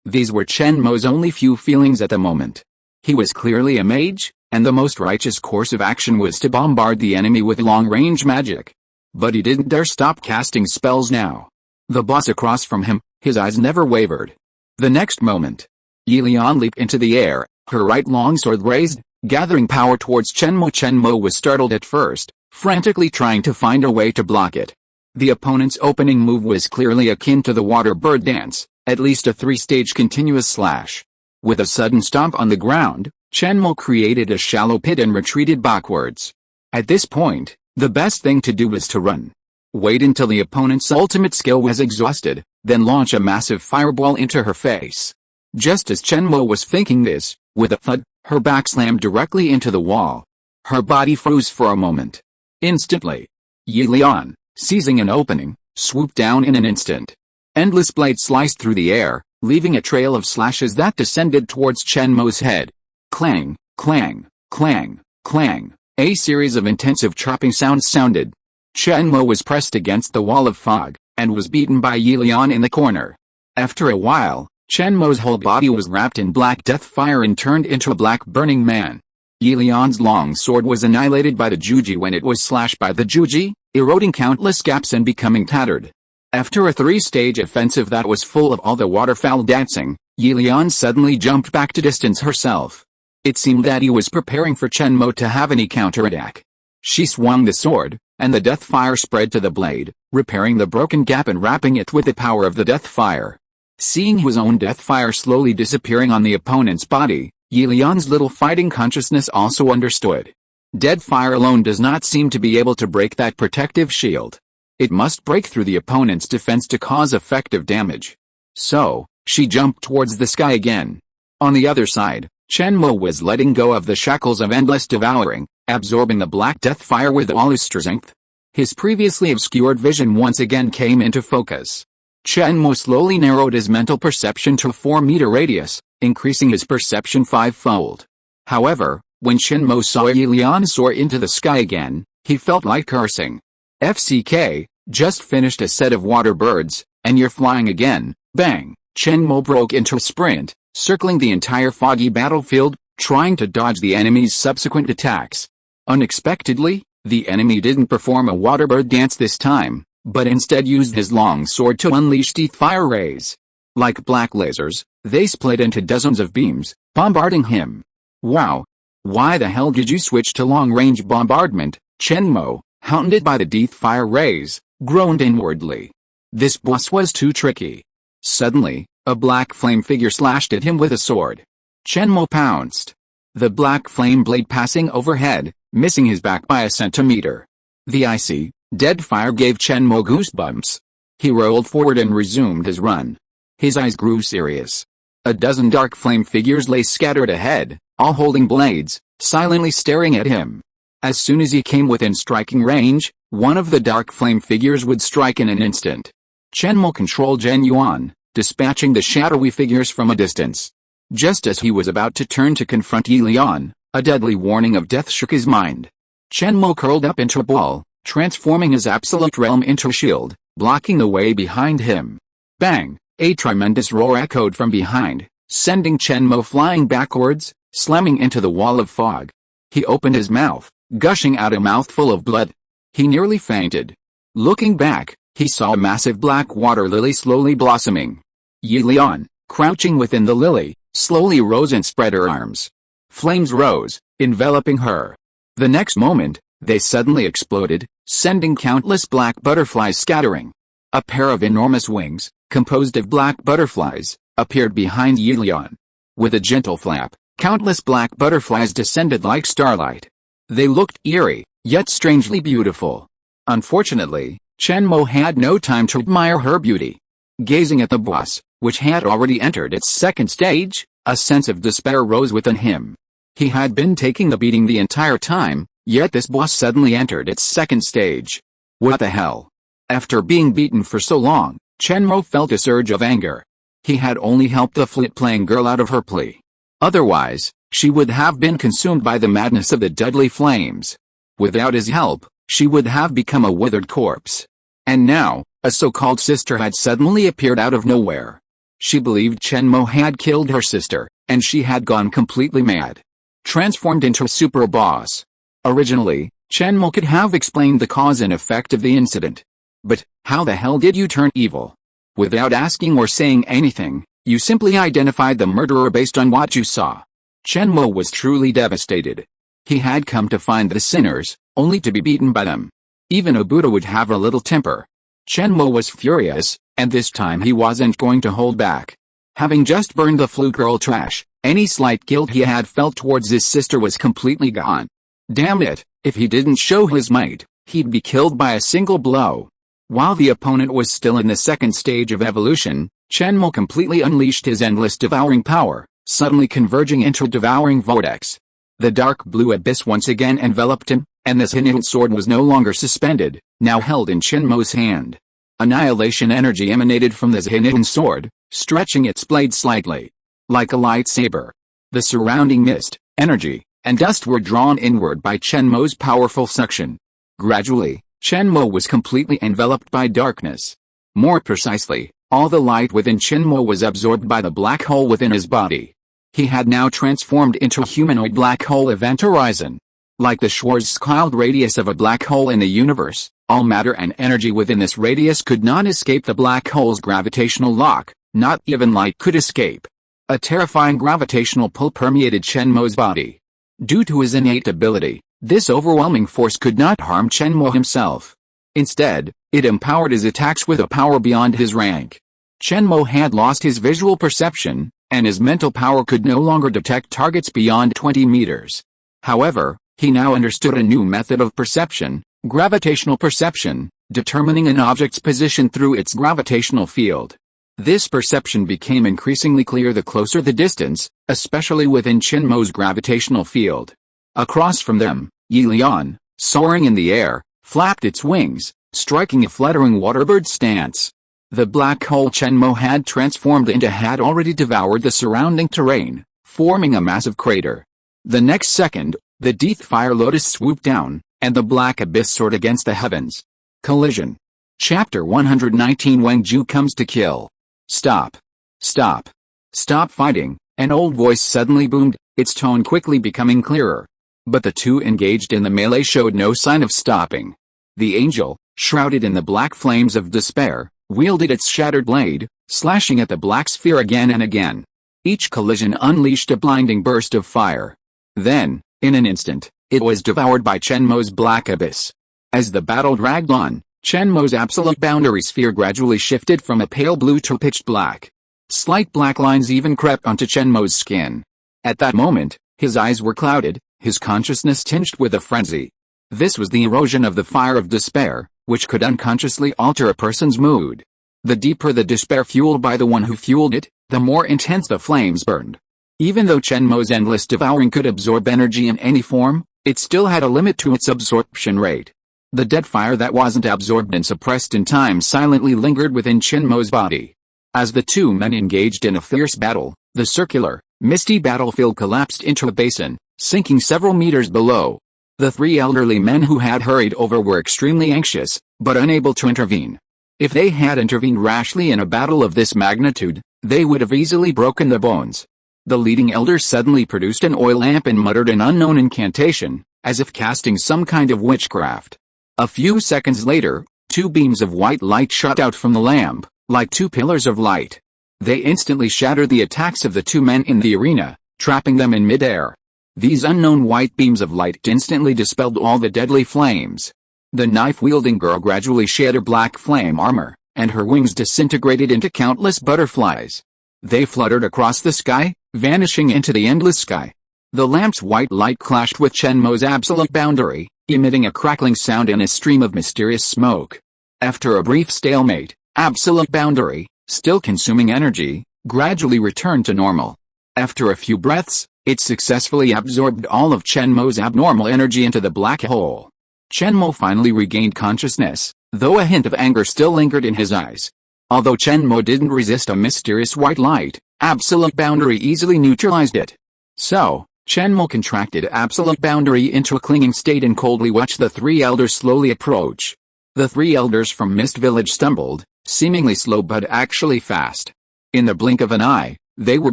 Speaker 1: These were Chen Mo's only few feelings at the moment. He was clearly a mage, and the most righteous course of action was to bombard the enemy with long-range magic. But he didn't dare stop casting spells now. The boss across from him, his eyes never wavered. The next moment, Yilian leaped into the air, her right longsword raised, gathering power towards Chen Mo. Chen Mo was startled at first, frantically trying to find a way to block it. The opponent's opening move was clearly akin to the water bird dance, at least a 3-stage continuous slash. With a sudden stomp on the ground, Chen Mo created a shallow pit and retreated backwards. At this point, the best thing to do was to run. Wait until the opponent's ultimate skill was exhausted, then launch a massive fireball into her face. Just as Chen Mo was thinking this, with a thud, her back slammed directly into the wall. Her body froze for a moment. Instantly, Yilian, seizing an opening, swooped down in an instant. Endless blades sliced through the air, leaving a trail of slashes that descended towards Chen Mo's head. Clang, clang, clang, clang. A series of intensive chopping sounds sounded. Chen Mo was pressed against the wall of fog, and was beaten by Yilian in the corner. After a while, Chen Mo's whole body was wrapped in black death fire and turned into a black burning man. Yilian's long sword was annihilated by the Juji when it was slashed by the Juji, eroding countless gaps and becoming tattered. After a 3-stage offensive that was full of all the waterfowl dancing, Yilian suddenly jumped back to distance herself. It seemed that he was preparing for Chen Mo to have any counterattack. She swung the sword, and the death fire spread to the blade, repairing the broken gap and wrapping it with the power of the death fire. Seeing his own death fire slowly disappearing on the opponent's body, Yilian's little fighting consciousness also understood. Dead fire alone does not seem to be able to break that protective shield. It must break through the opponent's defense to cause effective damage. So, she jumped towards the sky again. On the other side, Chen Mo was letting go of the shackles of endless devouring, absorbing the black death fire with all his strength. His previously obscured vision once again came into focus. Chen Mo slowly narrowed his mental perception to a 4-meter radius, increasing his perception 5-fold. However, when Chen Mo saw Yilian soar into the sky again, he felt like cursing. FCK, just finished a set of water birds, and you're flying again. Bang! Chen Mo broke into a sprint, circling the entire foggy battlefield, trying to dodge the enemy's subsequent attacks. Unexpectedly, the enemy didn't perform a water bird dance this time, but instead used his long sword to unleash teeth fire rays. Like black lasers, they split into dozens of beams, bombarding him. Wow! Why the hell did you switch to long-range bombardment? Chen Mo, hounded by the death fire rays, groaned inwardly. This boss was too tricky. Suddenly, a black flame figure slashed at him with a sword. Chen Mo pounced. The black flame blade passing overhead, missing his back by a centimeter. The icy, dead fire gave Chen Mo goosebumps. He rolled forward and resumed his run. His eyes grew serious. A dozen dark flame figures lay scattered ahead, all holding blades, silently staring at him. As soon as he came within striking range, one of the dark flame figures would strike in an instant. Chen Mo controlled Zhen Yuan, dispatching the shadowy figures from a distance. Just as he was about to turn to confront Yilian, a deadly warning of death shook his mind. Chen Mo curled up into a ball, transforming his absolute realm into a shield, blocking the way behind him. Bang! A tremendous roar echoed from behind, sending Chen Mo flying backwards, slamming into the wall of fog. He opened his mouth, gushing out a mouthful of blood. He nearly fainted. Looking back, he saw a massive black water lily slowly blossoming. Yilian, crouching within the lily, slowly rose and spread her arms. Flames rose, enveloping her. The next moment, they suddenly exploded, sending countless black butterflies scattering. A pair of enormous wings, composed of black butterflies, appeared behind Yilian. With a gentle flap, Countless black butterflies descended like starlight. They looked eerie, yet strangely beautiful. Unfortunately, Chen Mo had no time to admire her beauty. Gazing at the boss, which had already entered its second stage, a sense of despair rose within him. He had been taking the beating the entire time, yet this boss suddenly entered its second stage. What the hell? After being beaten for so long, Chen Mo felt a surge of anger. He had only helped the flute-playing girl out of her plea. Otherwise, she would have been consumed by the madness of the deadly flames. Without his help, she would have become a withered corpse. And now, a so-called sister had suddenly appeared out of nowhere. She believed Chen Mo had killed her sister, and she had gone completely mad. Transformed into a super boss. Originally, Chen Mo could have explained the cause and effect of the incident. But, how the hell did you turn evil? Without asking or saying anything, you simply identified the murderer based on what you saw. Chen Mo was truly devastated. He had come to find the sinners, only to be beaten by them. Even a Buddha would have a little temper. Chen Mo was furious, and this time he wasn't going to hold back. Having just burned the flute girl trash, any slight guilt he had felt towards his sister was completely gone. Damn it, if he didn't show his might, he'd be killed by a single blow. While the opponent was still in the second stage of evolution, Chen Mo completely unleashed his endless devouring power, suddenly converging into a devouring vortex. The dark blue abyss once again enveloped him, and this hidden sword was no longer suspended, now held in Chen Mo's hand. Annihilation energy emanated from the hidden sword, stretching its blade slightly. Like a lightsaber. The surrounding mist, energy, and dust were drawn inward by Chen Mo's powerful suction. Gradually, Chen Mo was completely enveloped by darkness. More precisely, all the light within Chen Mo was absorbed by the black hole within his body. He had now transformed into a humanoid black hole event horizon. Like the Schwarzschild radius of a black hole in the universe, all matter and energy within this radius could not escape the black hole's gravitational lock, not even light could escape. A terrifying gravitational pull permeated Chen Mo's body. Due to his innate ability, this overwhelming force could not harm Chen Mo himself. Instead, it empowered his attacks with a power beyond his rank. Chen Mo had lost his visual perception, and his mental power could no longer detect targets beyond 20 meters. However, he now understood a new method of perception, gravitational perception, determining an object's position through its gravitational field. This perception became increasingly clear the closer the distance, especially within Chen Mo's gravitational field. Across from them, Yi Lian, soaring in the air, flapped its wings, striking a fluttering warbird stance. The black hole Chen Mo had transformed into had already devoured the surrounding terrain, forming a massive crater. The next second, the Death Fire Lotus swooped down, and the black abyss soared against the heavens. Collision. Chapter 119 Wang Ju comes to kill. Stop. Stop. Stop fighting, an old voice suddenly boomed, its tone quickly becoming clearer. But the two engaged in the melee showed no sign of stopping. The angel, shrouded in the black flames of despair, wielded its shattered blade, slashing at the black sphere again and again. Each collision unleashed a blinding burst of fire. Then, in an instant, it was devoured by Chen Mo's black abyss. As the battle dragged on, Chen Mo's absolute boundary sphere gradually shifted from a pale blue to pitch black. Slight black lines even crept onto Chen Mo's skin. At that moment, his eyes were clouded, his consciousness tinged with a frenzy. This was the erosion of the fire of despair, which could unconsciously alter a person's mood. The deeper the despair fueled by the one who fueled it, the more intense the flames burned. Even though Chen Mo's endless devouring could absorb energy in any form, it still had a limit to its absorption rate. The dead fire that wasn't absorbed and suppressed in time silently lingered within Chen Mo's body. As the two men engaged in a fierce battle, the circular, misty battlefield collapsed into a basin, sinking several meters below. The three elderly men who had hurried over were extremely anxious, but unable to intervene. If they had intervened rashly in a battle of this magnitude, they would have easily broken the bones. The leading elder suddenly produced an oil lamp and muttered an unknown incantation, as if casting some kind of witchcraft. A few seconds later, two beams of white light shot out from the lamp, like two pillars of light. They instantly shattered the attacks of the two men in the arena, trapping them in midair. These unknown white beams of light instantly dispelled all the deadly flames. The knife-wielding girl gradually shed her black flame armor, and her wings disintegrated into countless butterflies. They fluttered across the sky, vanishing into the endless sky. The lamp's white light clashed with Chen Mo's absolute boundary, emitting a crackling sound in a stream of mysterious smoke. After a brief stalemate, absolute boundary, still consuming energy, gradually returned to normal. After a few breaths, it successfully absorbed all of Chen Mo's abnormal energy into the black hole. Chen Mo finally regained consciousness, though a hint of anger still lingered in his eyes. Although Chen Mo didn't resist a mysterious white light, absolute boundary easily neutralized it. So, Chen Mo contracted absolute boundary into a clinging state and coldly watched the three elders slowly approach. The three elders from Mist Village stumbled, seemingly slow but actually fast. In the blink of an eye, they were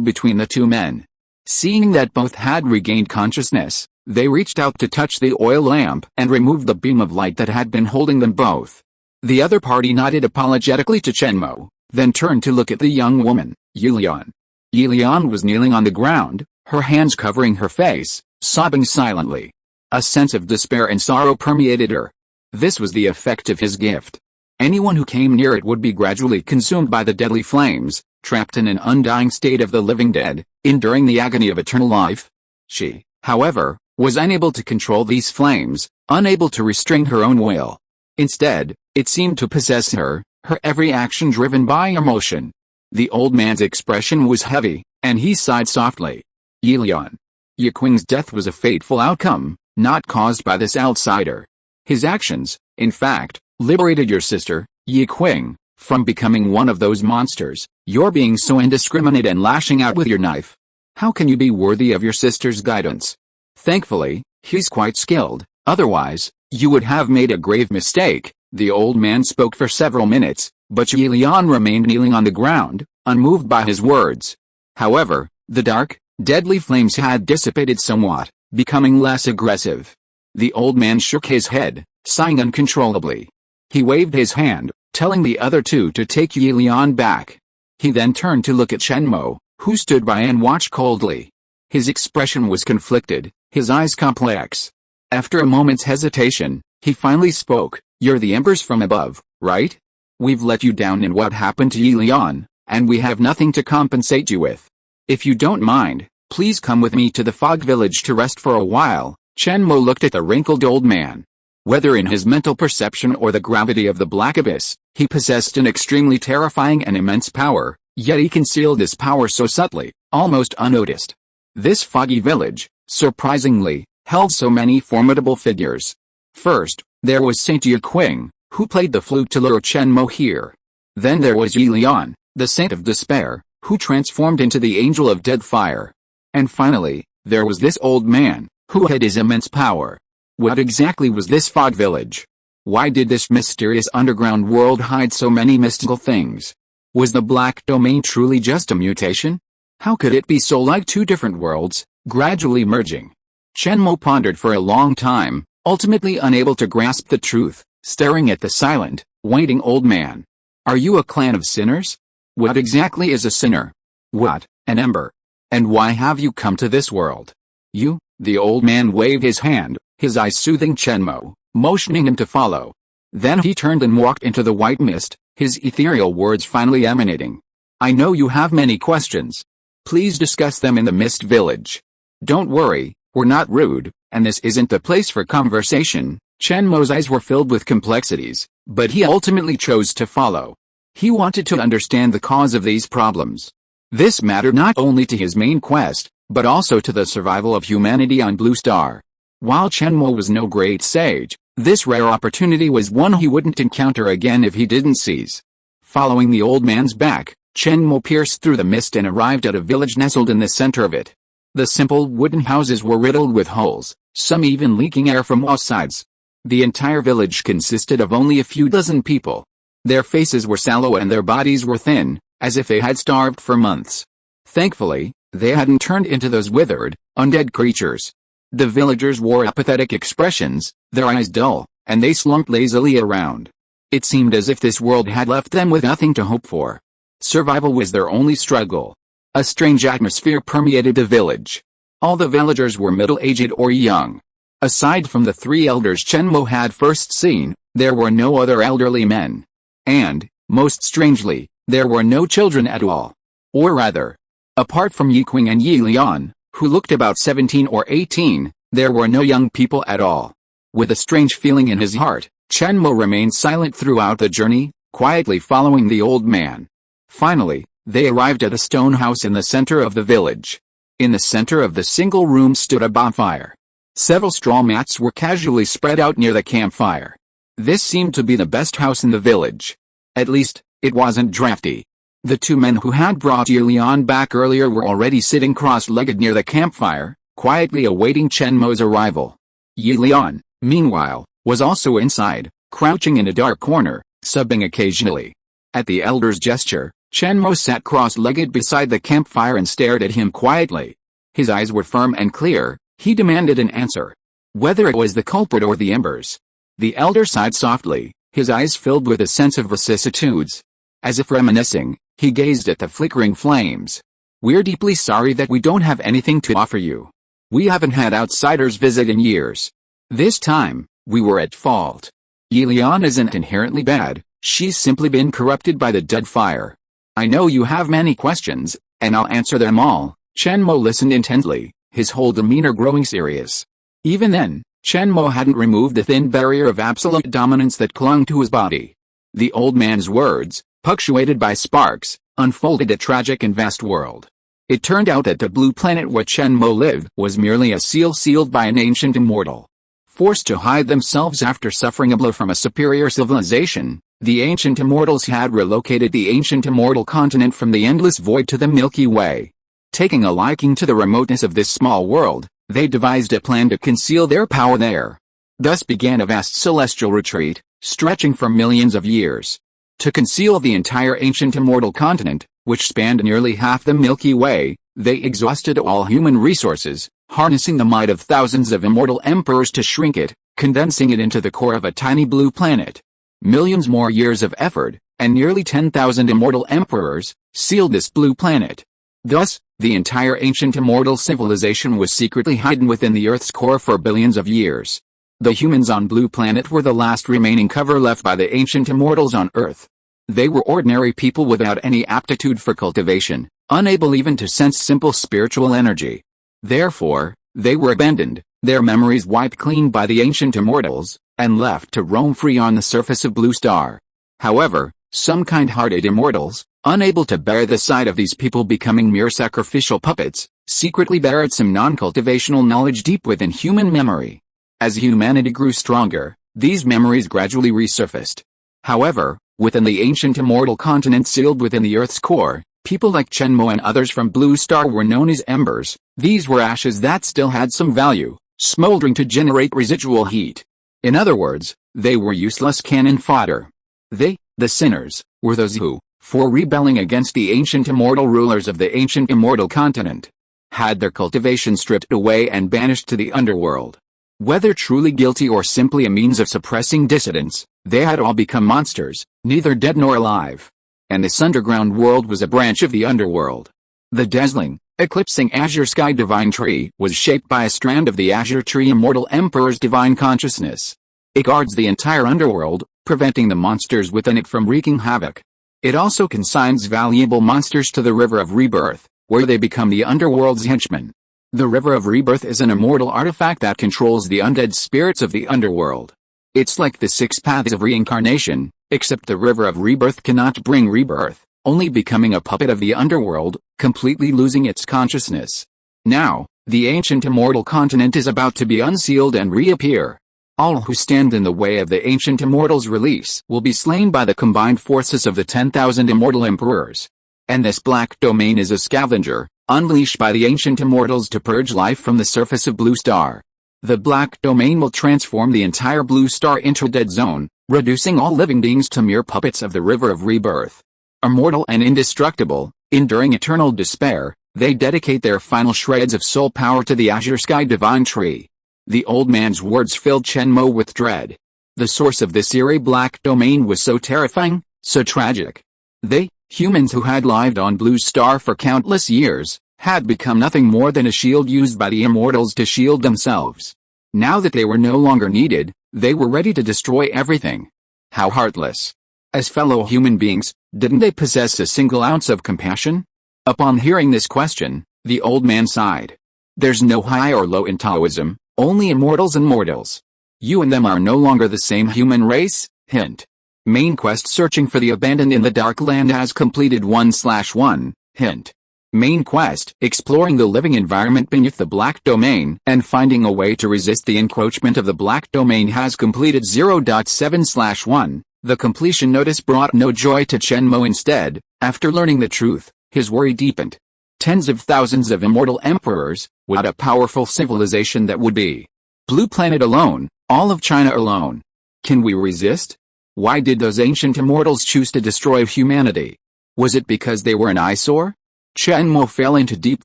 Speaker 1: between the two men. Seeing that both had regained consciousness, they reached out to touch the oil lamp and removed the beam of light that had been holding them both. The other party nodded apologetically to Chen Mo, then turned to look at the young woman, Yulian. Yulian was kneeling on the ground, her hands covering her face, sobbing silently. A sense of despair and sorrow permeated her. This was the effect of his gift. Anyone who came near it would be gradually consumed by the deadly flames, trapped in an undying state of the living dead, enduring the agony of eternal life. She, however, was unable to control these flames, unable to restrain her own will. Instead, it seemed to possess her, her every action driven by emotion. The old man's expression was heavy, and he sighed softly. Yulian. Yiqing's death was a fateful outcome, not caused by this outsider. His actions, in fact, liberated your sister, Yiqing, from becoming one of those monsters. You're being so indiscriminate and lashing out with your knife. How can you be worthy of your sister's guidance? Thankfully, he's quite skilled, otherwise, you would have made a grave mistake. The old man spoke for several minutes, but Yulian remained kneeling on the ground, unmoved by his words. However, the dark, deadly flames had dissipated somewhat, becoming less aggressive. The old man shook his head, sighing uncontrollably. He waved his hand, telling the other two to take Yulian back. He then turned to look at Chen Mo, who stood by and watched coldly. His expression was conflicted, his eyes complex. After a moment's hesitation, he finally spoke. You're the embers from above, right? We've let you down in what happened to Yulian, and we have nothing to compensate you with. If you don't mind, please come with me to the fog village to rest for a while. Chen Mo looked at the wrinkled old man. Whether in his mental perception or the gravity of the black abyss, he possessed an extremely terrifying and immense power, yet he concealed this power so subtly, almost unnoticed. This foggy village, surprisingly, held so many formidable figures. First, there was Saint Yiqing, who played the flute to lure Chen Mo here. Then there was Yulian, the Saint of Despair, who transformed into the Angel of Dead Fire. And finally, there was this old man, who had his immense power. What exactly was this fog village? Why did this mysterious underground world hide so many mystical things? Was the black domain truly just a mutation? How could it be so like two different worlds, gradually merging? Chen Mo pondered for a long time, ultimately unable to grasp the truth, staring at the silent, waiting old man. Are you a clan of sinners? What exactly is a sinner? What, an ember? And why have you come to this world? You, the old man waved his hand, his eyes soothing Chen Mo, motioning him to follow. Then he turned and walked into the white mist, his ethereal words finally emanating. I know you have many questions. Please discuss them in the mist village. Don't worry, we're not rude, and this isn't the place for conversation. Chen Mo's eyes were filled with complexities, but he ultimately chose to follow. He wanted to understand the cause of these problems. This mattered not only to his main quest, but also to the survival of humanity on Blue Star. While Chen Mo was no great sage, this rare opportunity was one he wouldn't encounter again if he didn't seize. Following the old man's back, Chen Mo pierced through the mist and arrived at a village nestled in the center of it. The simple wooden houses were riddled with holes, some even leaking air from all sides. The entire village consisted of only a few dozen people. Their faces were sallow and their bodies were thin, as if they had starved for months. Thankfully, they hadn't turned into those withered, undead creatures. The villagers wore apathetic expressions, their eyes dull, and they slumped lazily around. It seemed as if this world had left them with nothing to hope for. Survival was their only struggle. A strange atmosphere permeated the village. All the villagers were middle-aged or young. Aside from the three elders Chen Mo had first seen, there were no other elderly men. And, most strangely, there were no children at all. Or rather, Apart from Yi Qing and Yi Lian, who looked about 17 or 18, there were no young people at all. With a strange feeling in his heart, Chen Mo remained silent throughout the journey, quietly following the old man. Finally, they arrived at a stone house in the center of the village. In the center of the single room stood a bonfire. Several straw mats were casually spread out near the campfire. This seemed to be the best house in the village. At least, it wasn't drafty. The two men who had brought Yi Lian back earlier were already sitting cross-legged near the campfire, quietly awaiting Chen Mo's arrival. Yi Lian, meanwhile, was also inside, crouching in a dark corner, subbing occasionally. At the elder's gesture, Chen Mo sat cross-legged beside the campfire and stared at him quietly. His eyes were firm and clear. He demanded an answer. Whether it was the culprit or the embers. The elder sighed softly, his eyes filled with a sense of vicissitudes. As if reminiscing, he gazed at the flickering flames. "We're deeply sorry that we don't have anything to offer you. We haven't had outsiders visit in years. This time, we were at fault. Yi Lian isn't inherently bad, she's simply been corrupted by the dead fire. I know you have many questions, and I'll answer them all." Chen Mo listened intently, his whole demeanor growing serious. Even then, Chen Mo hadn't removed the thin barrier of absolute dominance that clung to his body. The old man's words, punctuated by sparks, unfolded a tragic and vast world. It turned out that the blue planet where Chen Mo lived was merely a seal sealed by an ancient immortal. Forced to hide themselves after suffering a blow from a superior civilization, the ancient immortals had relocated the ancient immortal continent from the endless void to the Milky Way. Taking a liking to the remoteness of this small world, they devised a plan to conceal their power there. Thus began a vast celestial retreat, stretching for millions of years. To conceal the entire ancient immortal continent, which spanned nearly half the Milky Way, they exhausted all human resources, harnessing the might of thousands of immortal emperors to shrink it, condensing it into the core of a tiny blue planet. Millions more years of effort, and nearly 10,000 immortal emperors, sealed this blue planet. Thus, the entire ancient immortal civilization was secretly hidden within the Earth's core for billions of years. The humans on Blue Planet were the last remaining cover left by the ancient immortals on Earth. They were ordinary people without any aptitude for cultivation, unable even to sense simple spiritual energy. Therefore, they were abandoned, their memories wiped clean by the ancient immortals, and left to roam free on the surface of Blue Star. However, some kind-hearted immortals, unable to bear the sight of these people becoming mere sacrificial puppets, secretly buried some non-cultivational knowledge deep within human memory. As humanity grew stronger, these memories gradually resurfaced. However, within the ancient immortal continent sealed within the Earth's core, people like Chen Mo and others from Blue Star were known as embers. These were ashes that still had some value, smoldering to generate residual heat. In other words, they were useless cannon fodder. They, the sinners, were those who, for rebelling against the ancient immortal rulers of the ancient immortal continent, had their cultivation stripped away and banished to the underworld. Whether truly guilty or simply a means of suppressing dissidents, they had all become monsters, neither dead nor alive. And this underground world was a branch of the underworld. The dazzling, eclipsing azure sky divine tree was shaped by a strand of the azure tree immortal emperor's divine consciousness. It guards the entire underworld, preventing the monsters within it from wreaking havoc. It also consigns valuable monsters to the River of Rebirth, where they become the underworld's henchmen. The River of Rebirth is an immortal artifact that controls the undead spirits of the underworld. It's like the 6 paths of reincarnation, except the River of Rebirth cannot bring rebirth, only becoming a puppet of the underworld, completely losing its consciousness. Now, the ancient immortal continent is about to be unsealed and reappear. All who stand in the way of the ancient immortals' release will be slain by the combined forces of the 10,000 immortal emperors. And this black domain is a scavenger, unleashed by the ancient immortals to purge life from the surface of Blue Star. The black domain will transform the entire Blue Star into a dead zone, reducing all living beings to mere puppets of the River of Rebirth. Immortal and indestructible, enduring eternal despair, they dedicate their final shreds of soul power to the azure sky divine tree. The old man's words filled Chen Mo with dread. The source of this eerie black domain was so terrifying, so tragic. They, humans who had lived on Blue Star for countless years, had become nothing more than a shield used by the immortals to shield themselves. Now that they were no longer needed, they were ready to destroy everything. How heartless. As fellow human beings, didn't they possess a single ounce of compassion? Upon hearing this question, the old man sighed. There's no high or low in Taoism, only immortals and mortals. You and them are no longer the same human race. Hint. Main quest searching for the abandoned in the Dark Land has completed 1/1. Hint. Main quest exploring the living environment beneath the Black Domain and finding a way to resist the encroachment of the Black Domain has completed 0.7/1. The completion notice brought no joy to Chen Mo. Instead, after learning the truth, his worry deepened. Tens of thousands of immortal emperors, what a powerful civilization that would be. Blue Planet alone, all of China alone. Can we resist? Why did those ancient immortals choose to destroy humanity? Was it because they were an eyesore? Chen Mo fell into deep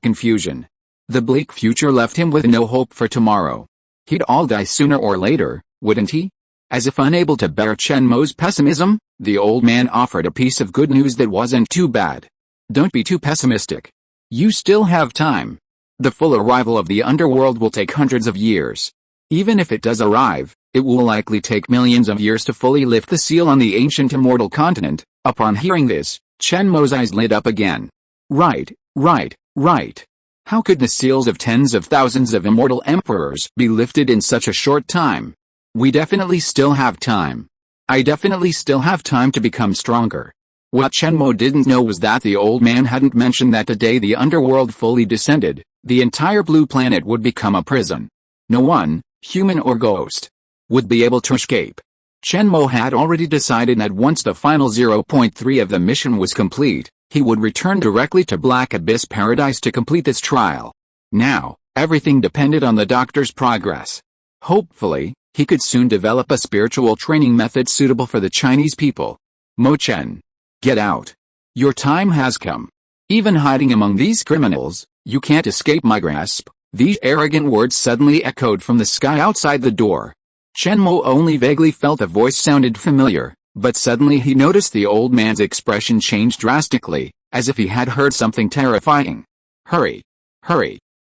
Speaker 1: confusion. The bleak future left him with no hope for tomorrow. He'd all die sooner or later, wouldn't he? As if unable to bear Chen Mo's pessimism, the old man offered a piece of good news that wasn't too bad. Don't be too pessimistic. You still have time. The full arrival of the underworld will take hundreds of years. Even if it does arrive, it will likely take millions of years to fully lift the seal on the ancient immortal continent. Upon hearing this, Chen Mo's eyes lit up again. Right. How could the seals of tens of thousands of immortal emperors be lifted in such a short time? We definitely still have time. I definitely still have time to become stronger. What Chen Mo didn't know was that the old man hadn't mentioned that the day the underworld fully descended, the entire blue planet would become a prison. No one, human or ghost, would be able to escape. Chen Mo had already decided that once the final 0.3 of the mission was complete, he would return directly to Black Abyss Paradise to complete this trial. Now, everything depended on the doctor's progress. Hopefully, he could soon develop a spiritual training method suitable for the Chinese people. Mo Chen. Get out. Your time has come. Even hiding among these criminals, you can't escape my grasp. These arrogant words suddenly echoed from the sky outside the door. Chen Mo only vaguely felt the voice sounded familiar, but suddenly he noticed the old man's expression change drastically, as if he had heard something terrifying. Hurry.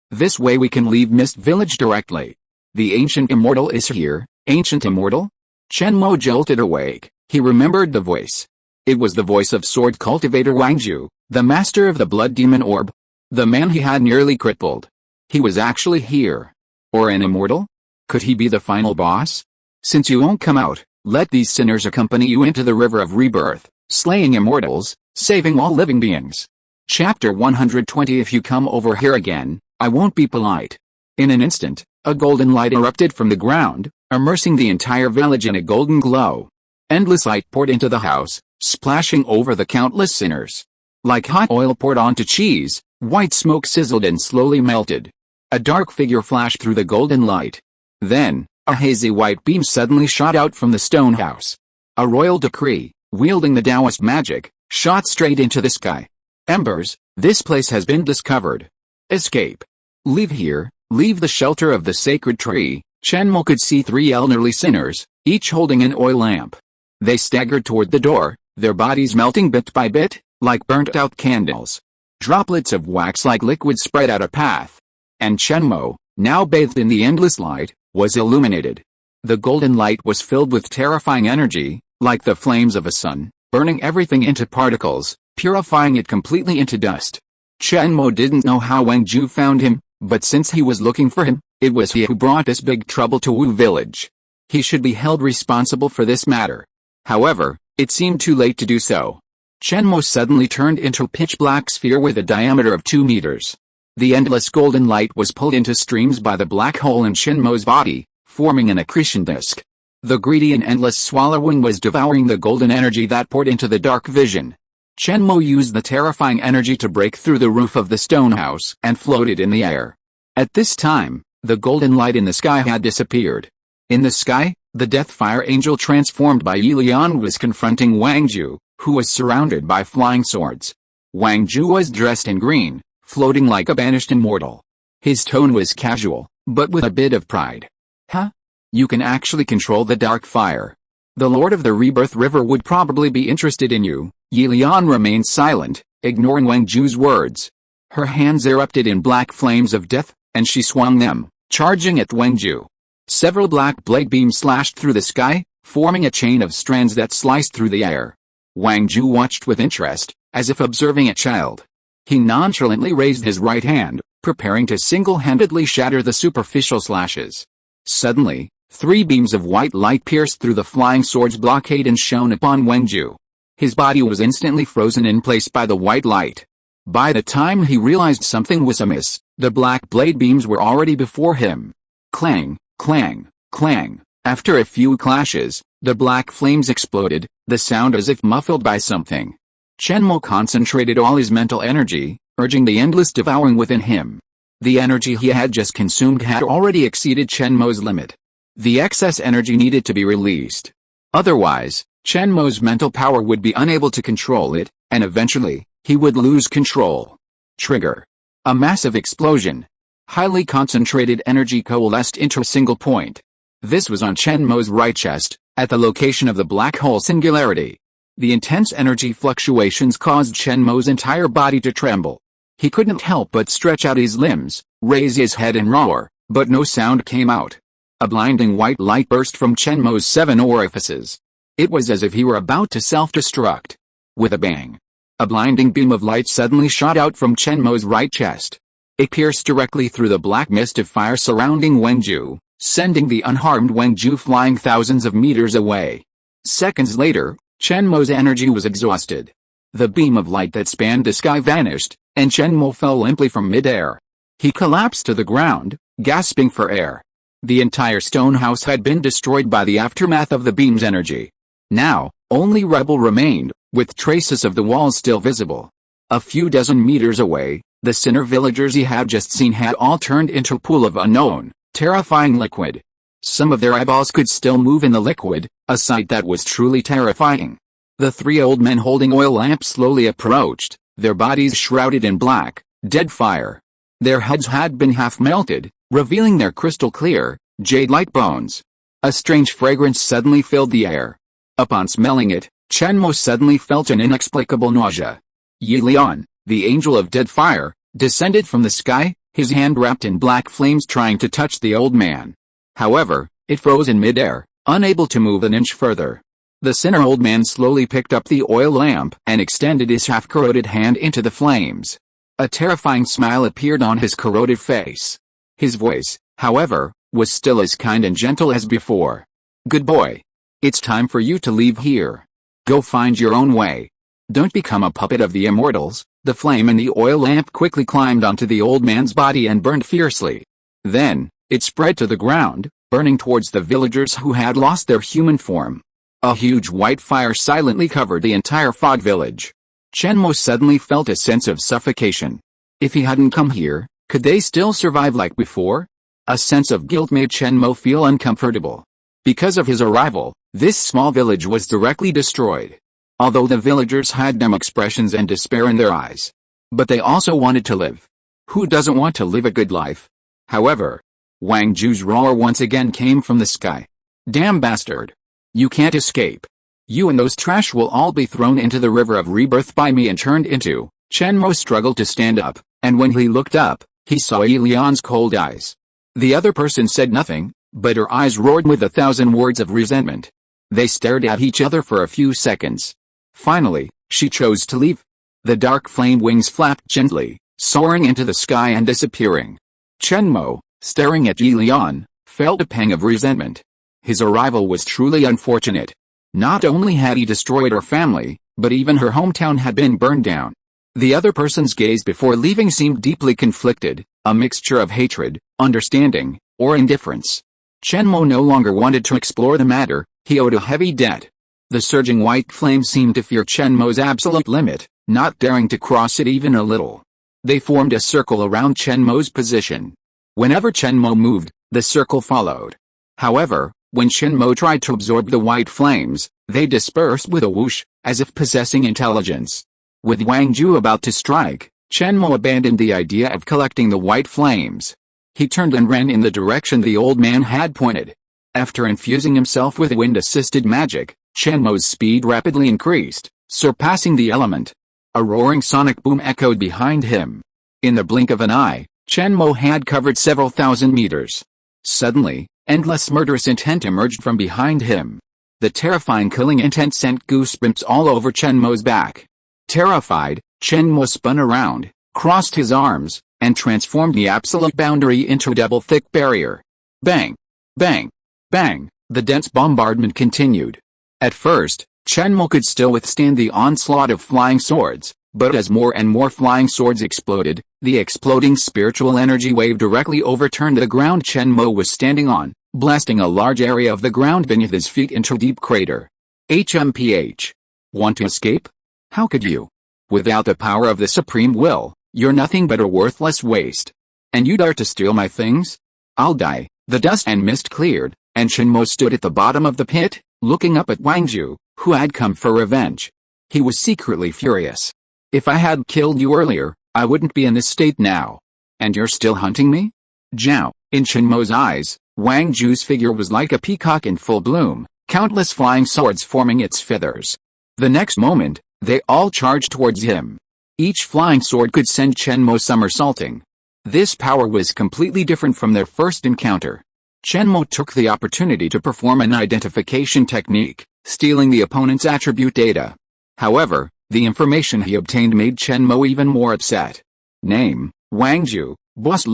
Speaker 1: This way we can leave Mist Village directly. The ancient immortal is here. Ancient immortal? Chen Mo jolted awake. He remembered the voice. It was the voice of sword cultivator Wang Ju, the master of the blood demon orb. The man he had nearly crippled. He was actually here. Or an immortal? Could he be the final boss? Since you won't come out, let these sinners accompany you into the river of rebirth, slaying immortals, saving all living beings. Chapter 120. If you come over here again, I won't be polite. In an instant, a golden light erupted from the ground, immersing the entire village in a golden glow. Endless light poured into the house, splashing over the countless sinners. Like hot oil poured onto cheese, white smoke sizzled and slowly melted. A dark figure flashed through the golden light. Then, a hazy white beam suddenly shot out from the stone house. A royal decree, wielding the Taoist magic, shot straight into the sky. Embers, this place has been discovered. Escape. Leave here, leave the shelter of the sacred tree. Chen Mo could see three elderly sinners, each holding an oil lamp. They staggered toward the door, their bodies melting bit by bit, like burnt-out candles. Droplets of wax like liquid spread out a path. And Chen Mo, now bathed in the endless light, was illuminated. The golden light was filled with terrifying energy, like the flames of a sun, burning everything into particles, purifying it completely into dust. Chen Mo didn't know how Wang Ju found him, but since he was looking for him, it was he who brought this big trouble to Wu Village. He should be held responsible for this matter. However, it seemed too late to do so. Chen Mo suddenly turned into a pitch-black sphere with a diameter of 2 meters. The endless golden light was pulled into streams by the black hole in Chen Mo's body, forming an accretion disk. The greedy and endless swallowing was devouring the golden energy that poured into the dark vision. Chen Mo used the terrifying energy to break through the roof of the stone house and floated in the air. At this time, the golden light in the sky had disappeared. In the sky, the Death Fire Angel transformed by Yilian was confronting Wang Ju, who was surrounded by flying swords. Wang Ju was dressed in green, floating like a banished immortal. His tone was casual, but with a bit of pride. Huh? You can actually control the dark fire. The Lord of the Rebirth River would probably be interested in you. Yilian remained silent, ignoring Wang Ju's words. Her hands erupted in black flames of death, and she swung them, charging at Wang Ju. Several black blade beams slashed through the sky, forming a chain of strands that sliced through the air. Wang Ju watched with interest, as if observing a child. He nonchalantly raised his right hand, preparing to single-handedly shatter the superficial slashes. Suddenly, 3 beams of white light pierced through the flying sword's blockade and shone upon Wangju. His body was instantly frozen in place by the white light. By the time he realized something was amiss, the black blade beams were already before him. Clang, clang, clang. After a few clashes, the black flames exploded, the sound as if muffled by something. Chen Mo concentrated all his mental energy, urging the endless devouring within him. The energy he had just consumed had already exceeded Chen Mo's limit. The excess energy needed to be released. Otherwise, Chen Mo's mental power would be unable to control it, and eventually, he would lose control. Trigger. A massive explosion. Highly concentrated energy coalesced into a single point. This was on Chen Mo's right chest, at the location of the black hole singularity. The intense energy fluctuations caused Chen Mo's entire body to tremble. He couldn't help but stretch out his limbs, raise his head and roar, but no sound came out. A blinding white light burst from Chen Mo's 7 orifices. It was as if he were about to self-destruct. With a bang, a blinding beam of light suddenly shot out from Chen Mo's right chest. It pierced directly through the black mist of fire surrounding Wangju, sending the unharmed Wangju flying thousands of meters away. Seconds later, Chen Mo's energy was exhausted. The beam of light that spanned the sky vanished, and Chen Mo fell limply from midair. He collapsed to the ground, gasping for air. The entire stone house had been destroyed by the aftermath of the beam's energy. Now, only rubble remained, with traces of the walls still visible. A few dozen meters away, the sinner villagers he had just seen had all turned into a pool of unknown, terrifying liquid. Some of their eyeballs could still move in the liquid, a sight that was truly terrifying. The 3 old men holding oil lamps slowly approached, their bodies shrouded in black, dead fire. Their heads had been half melted, revealing their crystal-clear, jade-like bones. A strange fragrance suddenly filled the air. Upon smelling it, Chen Mo suddenly felt an inexplicable nausea. Yi Lian, the angel of dead fire, descended from the sky, his hand wrapped in black flames trying to touch the old man. However, it froze in midair, unable to move an inch further. The sinner old man slowly picked up the oil lamp and extended his half-corroded hand into the flames. A terrifying smile appeared on his corroded face. His voice, however, was still as kind and gentle as before. "Good boy. It's time for you to leave here. Go find your own way. Don't become a puppet of the immortals." The flame in the oil lamp quickly climbed onto the old man's body and burned fiercely. Then, it spread to the ground, burning towards the villagers who had lost their human form. A huge white fire silently covered the entire fog village. Chen Mo suddenly felt a sense of suffocation. If he hadn't come here, could they still survive like before? A sense of guilt made Chen Mo feel uncomfortable. Because of his arrival, this small village was directly destroyed. Although the villagers had dumb expressions and despair in their eyes. But they also wanted to live. Who doesn't want to live a good life? However, Wang Ju's roar once again came from the sky. "Damn bastard. You can't escape. You and those trash will all be thrown into the river of rebirth by me and turned into." Chen Mo struggled to stand up, and when he looked up, he saw Yi Lian's cold eyes. The other person said nothing, but her eyes roared with 1,000 words of resentment. They stared at each other for a few seconds. Finally, she chose to leave. The dark flame wings flapped gently, soaring into the sky and disappearing. Chen Mo, staring at Yi Lian, felt a pang of resentment. His arrival was truly unfortunate. Not only had he destroyed her family, but even her hometown had been burned down. The other person's gaze before leaving seemed deeply conflicted, a mixture of hatred, understanding, or indifference. Chen Mo no longer wanted to explore the matter, he owed a heavy debt. The surging white flame seemed to fear Chen Mo's absolute limit, not daring to cross it even a little. They formed a circle around Chen Mo's position. Whenever Chen Mo moved, the circle followed. However, when Chen Mo tried to absorb the white flames, they dispersed with a whoosh, as if possessing intelligence. With Wang Ju about to strike, Chen Mo abandoned the idea of collecting the white flames. He turned and ran in the direction the old man had pointed. After infusing himself with wind-assisted magic, Chen Mo's speed rapidly increased, surpassing the element. A roaring sonic boom echoed behind him. In the blink of an eye, Chen Mo had covered several thousand meters. Suddenly, endless murderous intent emerged from behind him. The terrifying killing intent sent goosebumps all over Chen Mo's back. Terrified, Chen Mo spun around, crossed his arms, and transformed the absolute boundary into a double-thick barrier. Bang! Bang! Bang! The dense bombardment continued. At first, Chen Mo could still withstand the onslaught of flying swords, but as more and more flying swords exploded, the exploding spiritual energy wave directly overturned the ground Chen Mo was standing on, blasting a large area of the ground beneath his feet into a deep crater. HMPH. Want to escape? How could you? Without the power of the supreme will, you're nothing but a worthless waste. And you dare to steal my things? I'll die. The dust and mist cleared, and Chen Mo stood at the bottom of the pit, looking up at Wang Zhu, who had come for revenge. He was secretly furious. If I had killed you earlier, I wouldn't be in this state now. And you're still hunting me? Zhao. In Chen Mo's eyes, Wang Zhu's figure was like a peacock in full bloom, countless flying swords forming its feathers. The next moment, they all charged towards him. Each flying sword could send Chen Mo somersaulting. This power was completely different from their first encounter. Chen Mo took the opportunity to perform an identification technique, stealing the opponent's attribute data. However, the information he obtained made Chen Mo even more upset. Name: Wang Zhu, boss,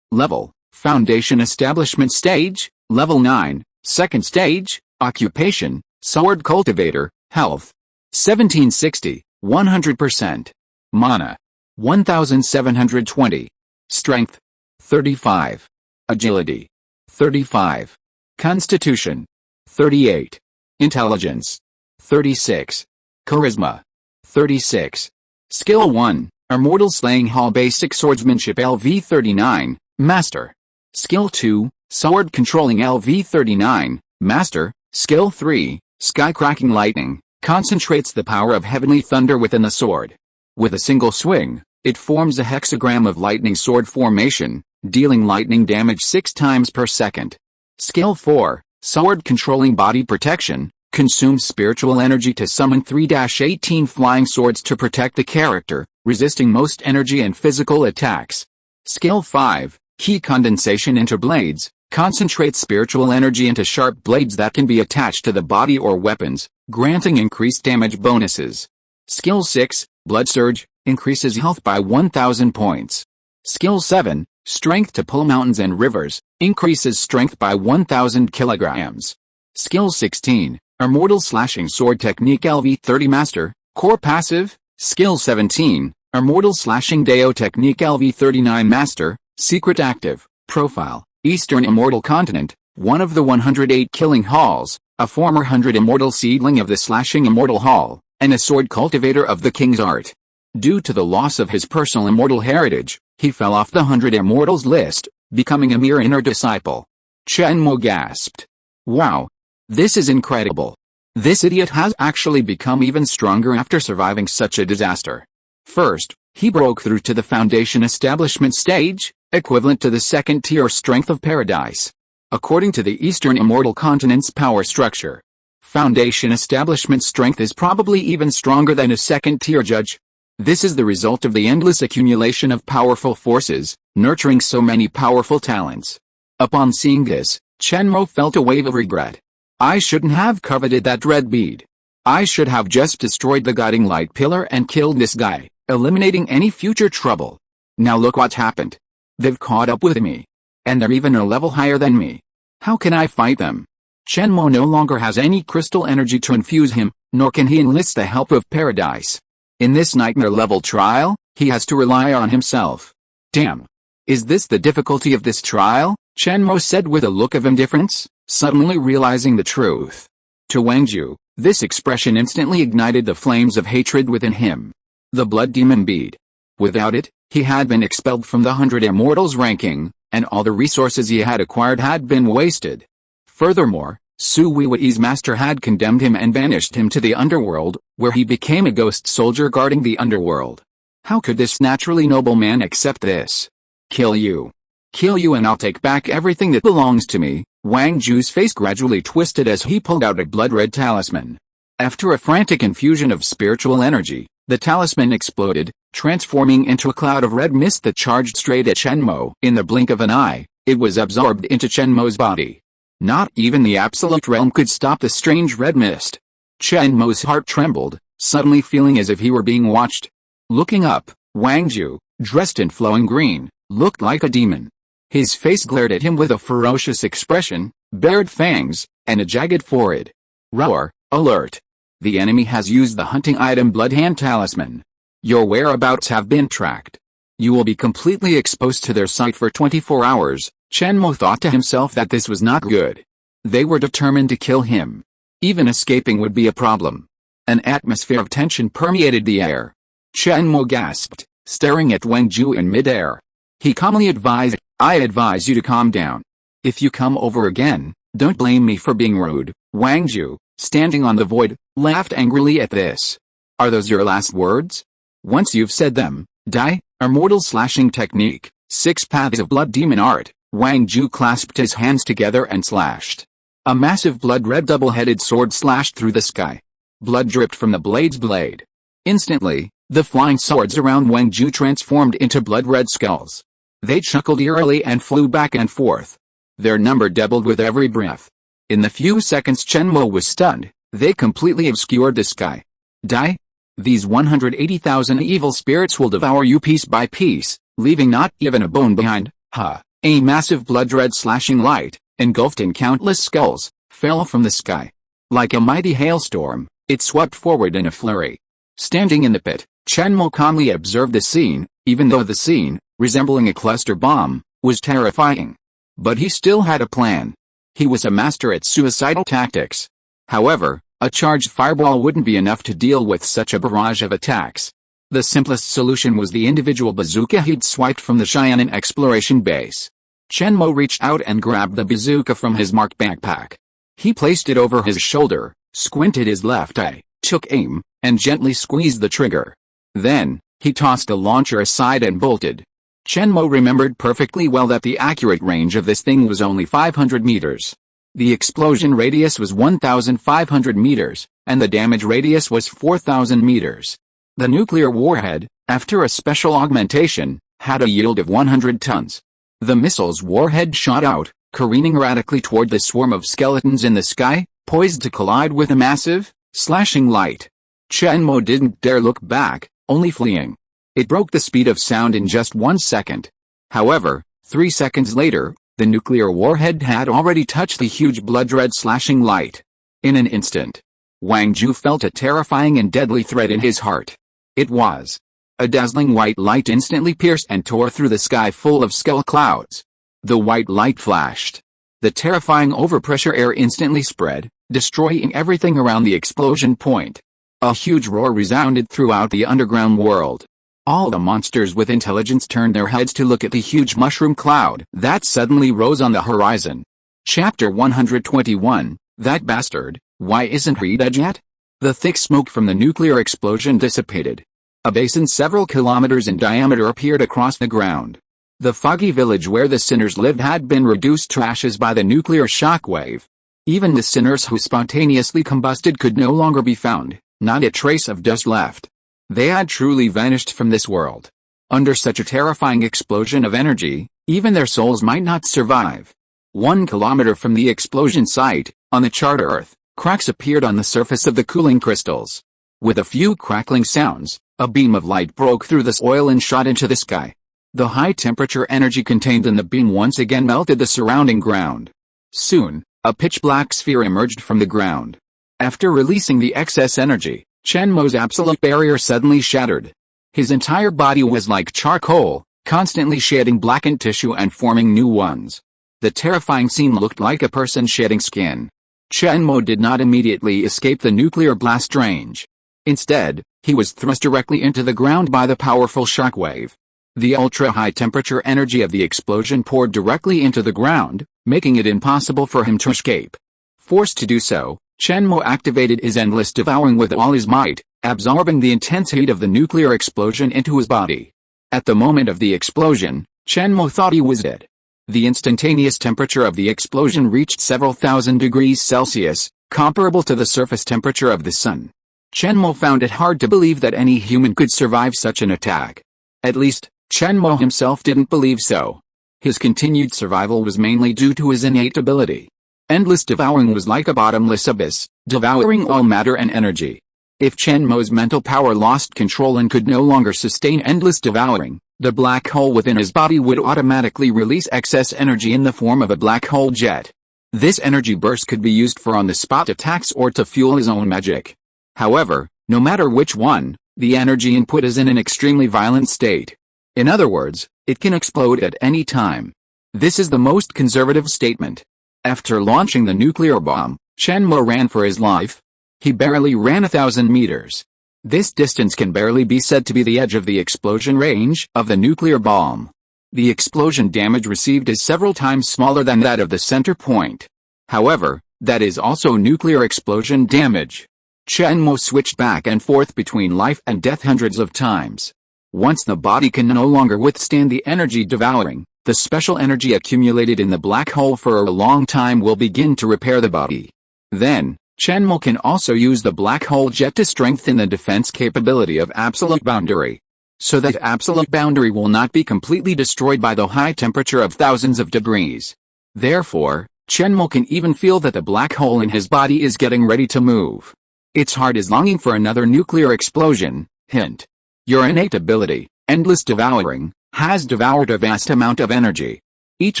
Speaker 1: level, foundation establishment stage, level 9, second stage, occupation, sword cultivator, health, 1760, 100%, mana, 1720, strength, 35, agility, 35, constitution, 38, intelligence, 36, charisma, 36. Skill 1, Immortal Slaying Hall Basic Swordsmanship LV39, Master. Skill 2, Sword Controlling LV39, Master. Skill 3, Sky Cracking Lightning, concentrates the power of heavenly thunder within the sword. With a single swing, it forms a hexagram of lightning sword formation, dealing lightning damage 6 times per second. Skill 4, Sword Controlling Body Protection, consumes spiritual energy to summon 3-18 flying swords to protect the character, resisting most energy and physical attacks. Skill 5, Key Condensation into Blades, concentrates spiritual energy into sharp blades that can be attached to the body or weapons, granting increased damage bonuses. Skill 6, Blood Surge, increases health by 1000 points. Skill 7, Strength to Pull Mountains and Rivers, increases strength by 1000 kilograms. Skill 16, Immortal Slashing Sword Technique LV30 Master, Core Passive. Skill 17, Immortal Slashing Deo Technique LV39 Master, Secret Active. Profile: Eastern Immortal Continent, one of the 108 Killing Halls, a former 100 Immortal Seedling of the Slashing Immortal Hall, and a sword cultivator of the King's Art. Due to the loss of his personal immortal heritage, he fell off the 100 Immortals list, becoming a mere inner disciple. Chen Mo gasped. Wow! This is incredible. This idiot has actually become even stronger after surviving such a disaster. First, he broke through to the Foundation Establishment stage, equivalent to the second-tier Strength of Paradise. According to the Eastern Immortal Continent's power structure, Foundation Establishment strength is probably even stronger than a second-tier judge. This is the result of the endless accumulation of powerful forces, nurturing so many powerful talents. Upon seeing this, Chen Mo felt a wave of regret. I shouldn't have coveted that red bead. I should have just destroyed the guiding light pillar and killed this guy, eliminating any future trouble. Now look what happened. They've caught up with me. And they're even a level higher than me. How can I fight them? Chen Mo no longer has any crystal energy to infuse him, nor can he enlist the help of Paradise. In this nightmare-level trial, he has to rely on himself. Damn. Is this the difficulty of this trial? Chen Mo said with a look of indifference, suddenly realizing the truth. To Wang Zhu, this expression instantly ignited the flames of hatred within him. The blood demon bead. Without it, he had been expelled from the 100 Immortals ranking, and all the resources he had acquired had been wasted. Furthermore, Su Weiwei's master had condemned him and banished him to the underworld, where he became a ghost soldier guarding the underworld. How could this naturally noble man accept this? Kill you. Kill you and I'll take back everything that belongs to me. Wang Zhu's face gradually twisted as he pulled out a blood-red talisman. After a frantic infusion of spiritual energy, the talisman exploded, transforming into a cloud of red mist that charged straight at Chen Mo. In the blink of an eye, it was absorbed into Chen Mo's body. Not even the Absolute Realm could stop the strange red mist. Chen Mo's heart trembled, suddenly feeling as if he were being watched. Looking up, Wang Ju, dressed in flowing green, looked like a demon. His face glared at him with a ferocious expression, bared fangs, and a jagged forehead. Roar, alert! The enemy has used the hunting item Bloodhand Talisman. Your whereabouts have been tracked. You will be completely exposed to their sight for 24 hours. Chen Mo thought to himself that this was not good. They were determined to kill him. Even escaping would be a problem. An atmosphere of tension permeated the air. Chen Mo gasped, staring at Wang Ju in midair. He calmly advised, I advise you to calm down. If you come over again, don't blame me for being rude. Wang Ju, standing on the void, laughed angrily at this. Are those your last words? Once you've said them, die. A mortal slashing technique, 6 paths of blood demon art. Wang Ju clasped his hands together and slashed. A massive blood-red double-headed sword slashed through the sky. Blood dripped from the blade's blade. Instantly, the flying swords around Wang Ju transformed into blood-red skulls. They chuckled eerily and flew back and forth. Their number doubled with every breath. In the few seconds Chen Mo was stunned, they completely obscured the sky. Die? These 180,000 evil spirits will devour you piece by piece, leaving not even a bone behind. Ha! A massive blood-red slashing light, engulfed in countless skulls, fell from the sky. Like a mighty hailstorm, it swept forward in a flurry. Standing in the pit, Chen Mo calmly observed the scene, even though the scene, resembling a cluster bomb, was terrifying. But he still had a plan. He was a master at suicidal tactics. However, a charged fireball wouldn't be enough to deal with such a barrage of attacks. The simplest solution was the individual bazooka he'd swiped from the Cheyenne exploration base. Chen Mo reached out and grabbed the bazooka from his marked backpack. He placed it over his shoulder, squinted his left eye, took aim, and gently squeezed the trigger. Then, he tossed the launcher aside and bolted. Chen Mo remembered perfectly well that the accurate range of this thing was only 500 meters. The explosion radius was 1,500 meters, and the damage radius was 4,000 meters. The nuclear warhead, after a special augmentation, had a yield of 100 tons. The missile's warhead shot out, careening erratically toward the swarm of skeletons in the sky, poised to collide with a massive, slashing light. Chen Mo didn't dare look back, only fleeing. It broke the speed of sound in just 1 second. However, 3 seconds later, the nuclear warhead had already touched the huge blood-red slashing light. In an instant, Wang Ju felt a terrifying and deadly threat in his heart. It was. A dazzling white light instantly pierced and tore through the sky full of skull clouds. The white light flashed. The terrifying overpressure air instantly spread, destroying everything around the explosion point. A huge roar resounded throughout the underground world. All the monsters with intelligence turned their heads to look at the huge mushroom cloud that suddenly rose on the horizon. Chapter 121, That Bastard, Why Isn't he dead yet? The thick smoke from the nuclear explosion dissipated. A basin several kilometers in diameter appeared across the ground. The foggy village where the sinners lived had been reduced to ashes by the nuclear shockwave. Even the sinners who spontaneously combusted could no longer be found, not a trace of dust left. They had truly vanished from this world. Under such a terrifying explosion of energy, even their souls might not survive. 1 kilometer from the explosion site, on the charred Earth, cracks appeared on the surface of the cooling crystals. With a few crackling sounds, a beam of light broke through the soil and shot into the sky. The high-temperature energy contained in the beam once again melted the surrounding ground. Soon, a pitch-black sphere emerged from the ground. After releasing the excess energy, Chen Mo's absolute barrier suddenly shattered. His entire body was like charcoal, constantly shedding blackened tissue and forming new ones. The terrifying scene looked like a person shedding skin. Chen Mo did not immediately escape the nuclear blast range. Instead, he was thrust directly into the ground by the powerful shockwave. The ultra-high temperature energy of the explosion poured directly into the ground, making it impossible for him to escape. Forced to do so, Chen Mo activated his endless devouring with all his might, absorbing the intense heat of the nuclear explosion into his body. At the moment of the explosion, Chen Mo thought he was dead. The instantaneous temperature of the explosion reached several thousand degrees Celsius, comparable to the surface temperature of the sun. Chen Mo found it hard to believe that any human could survive such an attack. At least, Chen Mo himself didn't believe so. His continued survival was mainly due to his innate ability. Endless devouring was like a bottomless abyss, devouring all matter and energy. If Chen Mo's mental power lost control and could no longer sustain endless devouring, the black hole within his body would automatically release excess energy in the form of a black hole jet. This energy burst could be used for on-the-spot attacks or to fuel his own magic. However, no matter which one, the energy input is in an extremely violent state. In other words, it can explode at any time. This is the most conservative statement. After launching the nuclear bomb, Chen Mo ran for his life. He barely ran 1,000 meters. This distance can barely be said to be the edge of the explosion range of the nuclear bomb. The explosion damage received is several times smaller than that of the center point. However, that is also nuclear explosion damage. Chen Mo switched back and forth between life and death hundreds of times. Once the body can no longer withstand the energy devouring, the special energy accumulated in the black hole for a long time will begin to repair the body. Then, Chen Mo can also use the black hole jet to strengthen the defense capability of Absolute Boundary, so that Absolute Boundary will not be completely destroyed by the high temperature of thousands of degrees. Therefore, Chen Mo can even feel that the black hole in his body is getting ready to move. Its heart is longing for another nuclear explosion. Hint. Your innate ability, Endless Devouring, has devoured a vast amount of energy. Each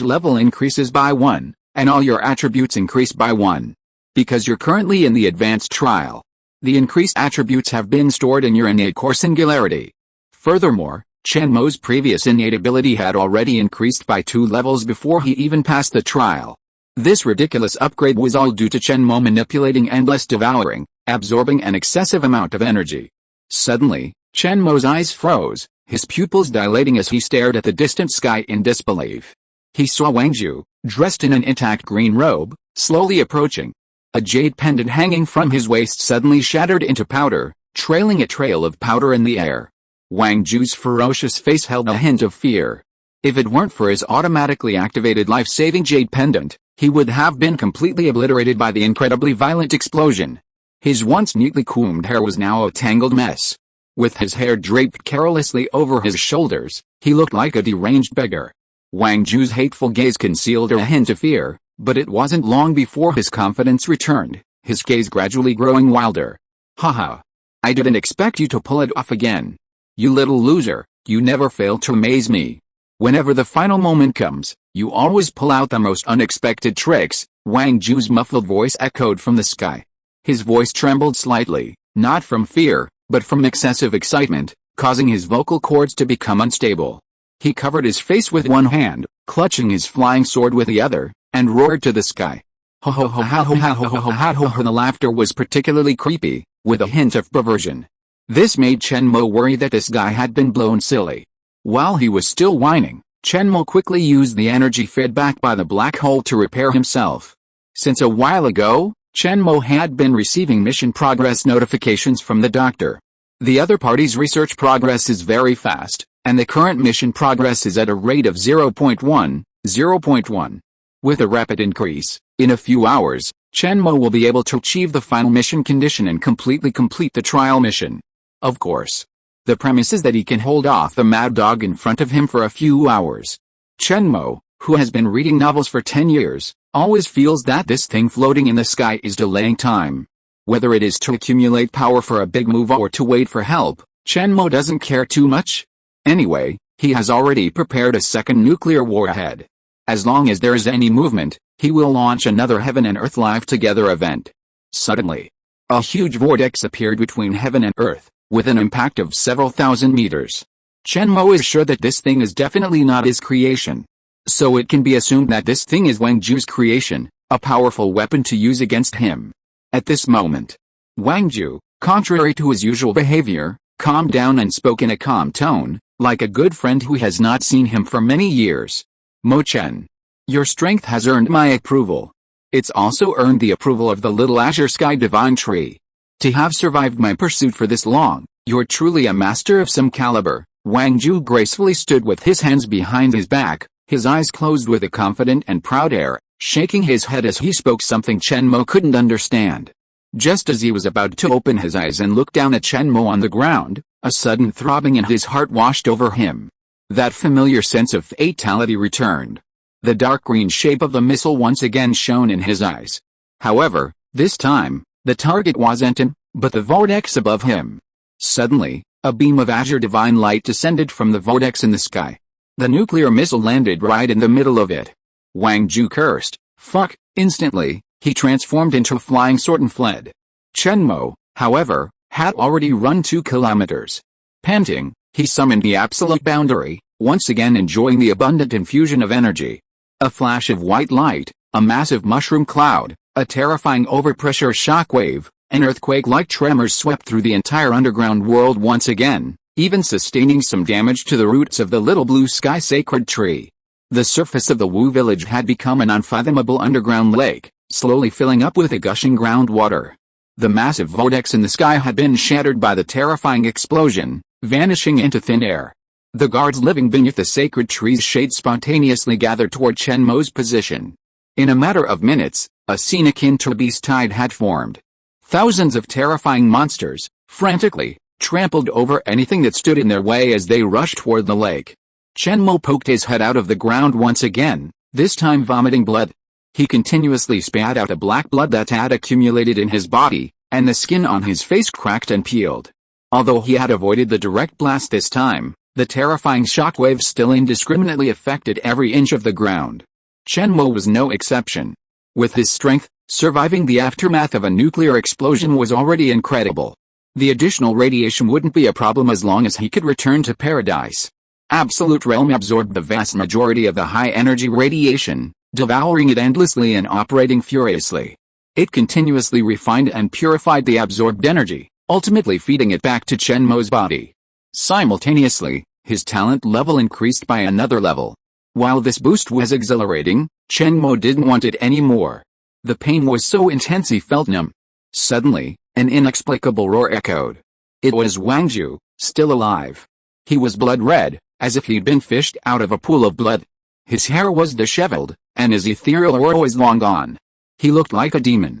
Speaker 1: level increases by 1, and all your attributes increase by 1. Because you're currently in the advanced trial, the increased attributes have been stored in your innate core singularity. Furthermore, Chen Mo's previous innate ability had already increased by 2 levels before he even passed the trial. This ridiculous upgrade was all due to Chen Mo manipulating Endless Devouring, absorbing an excessive amount of energy. Suddenly, Chen Mo's eyes froze, his pupils dilating as he stared at the distant sky in disbelief. He saw Wang Zhu, dressed in an intact green robe, slowly approaching. A jade pendant hanging from his waist suddenly shattered into powder, trailing a trail of powder in the air. Wang Zhu's ferocious face held a hint of fear. If it weren't for his automatically activated life-saving jade pendant, he would have been completely obliterated by the incredibly violent explosion. His once neatly combed hair was now a tangled mess. With his hair draped carelessly over his shoulders, he looked like a deranged beggar. Wang Zhu's hateful gaze concealed a hint of fear, but it wasn't long before his confidence returned, his gaze gradually growing wilder. Haha. I didn't expect you to pull it off again. You little loser, you never fail to amaze me. Whenever the final moment comes, you always pull out the most unexpected tricks, Wang Zhu's muffled voice echoed from the sky. His voice trembled slightly, not from fear, but from excessive excitement, causing his vocal cords to become unstable. He covered his face with one hand, clutching his flying sword with the other, and roared to the sky. Ho ho ho ha ho ha ho ho ha ho ho. The laughter was particularly creepy, with a hint of perversion. This made Chen Mo worry that this guy had been blown silly. While he was still whining, Chen Mo quickly used the energy fed back by the black hole to repair himself. Since a while ago, Chen Mo had been receiving mission progress notifications from the doctor. The other party's research progress is very fast, and the current mission progress is at a rate of 0.1. With a rapid increase, in a few hours, Chen Mo will be able to achieve the final mission condition and completely complete the trial mission. Of course. The premise is that he can hold off the mad dog in front of him for a few hours. Chen Mo, who has been reading novels for 10 years, always feels that this thing floating in the sky is delaying time. Whether it is to accumulate power for a big move or to wait for help, Chen Mo doesn't care too much. Anyway, he has already prepared a second nuclear warhead. As long as there is any movement, he will launch another Heaven and Earth Live Together event. Suddenly, a huge vortex appeared between Heaven and Earth, with an impact of several thousand meters. Chen Mo is sure that this thing is definitely not his creation. So it can be assumed that this thing is Wang Zhu's creation, a powerful weapon to use against him. At this moment, Wang Zhu, contrary to his usual behavior, calmed down and spoke in a calm tone, like a good friend who has not seen him for many years. Mo Chen, your strength has earned my approval. It's also earned the approval of the little Azure Sky Divine Tree. To have survived my pursuit for this long, you're truly a master of some caliber. Wang Zhu gracefully stood with his hands behind his back, his eyes closed with a confident and proud air, shaking his head as he spoke something Chen Mo couldn't understand. Just as he was about to open his eyes and look down at Chen Mo on the ground, a sudden throbbing in his heart washed over him. That familiar sense of fatality returned. The dark green shape of the missile once again shone in his eyes. However, this time, the target wasn't him, but the vortex above him. Suddenly, a beam of azure divine light descended from the vortex in the sky. The nuclear missile landed right in the middle of it. Wang Ju cursed, "Fuck," instantly, he transformed into a flying sword and fled. Chen Mo, however, had already run 2 kilometers. Panting, he summoned the absolute boundary, once again enjoying the abundant infusion of energy. A flash of white light, a massive mushroom cloud, a terrifying overpressure shockwave, an earthquake-like tremors swept through the entire underground world once again, even sustaining some damage to the roots of the little blue sky sacred tree. The surface of the Wu village had become an unfathomable underground lake, slowly filling up with a gushing groundwater. The massive vortex in the sky had been shattered by the terrifying explosion, vanishing into thin air. The guards living beneath the sacred tree's shade spontaneously gathered toward Chen Mo's position. In a matter of minutes, a scene akin to a beast tide had formed. Thousands of terrifying monsters, frantically, trampled over anything that stood in their way as they rushed toward the lake. Chen Mo poked his head out of the ground once again, this time vomiting blood. He continuously spat out the black blood that had accumulated in his body, and the skin on his face cracked and peeled. Although he had avoided the direct blast this time, the terrifying shockwave still indiscriminately affected every inch of the ground. Chen Mo was no exception. With his strength, surviving the aftermath of a nuclear explosion was already incredible. The additional radiation wouldn't be a problem as long as he could return to paradise. Absolute Realm absorbed the vast majority of the high-energy radiation, devouring it endlessly and operating furiously. It continuously refined and purified the absorbed energy, ultimately feeding it back to Chen Mo's body. Simultaneously, his talent level increased by another level. While this boost was exhilarating, Chen Mo didn't want it anymore. The pain was so intense he felt numb. Suddenly, an inexplicable roar echoed. It was Wang Ju, still alive. He was blood red, as if he'd been fished out of a pool of blood. His hair was disheveled, and his ethereal aura was long gone. He looked like a demon.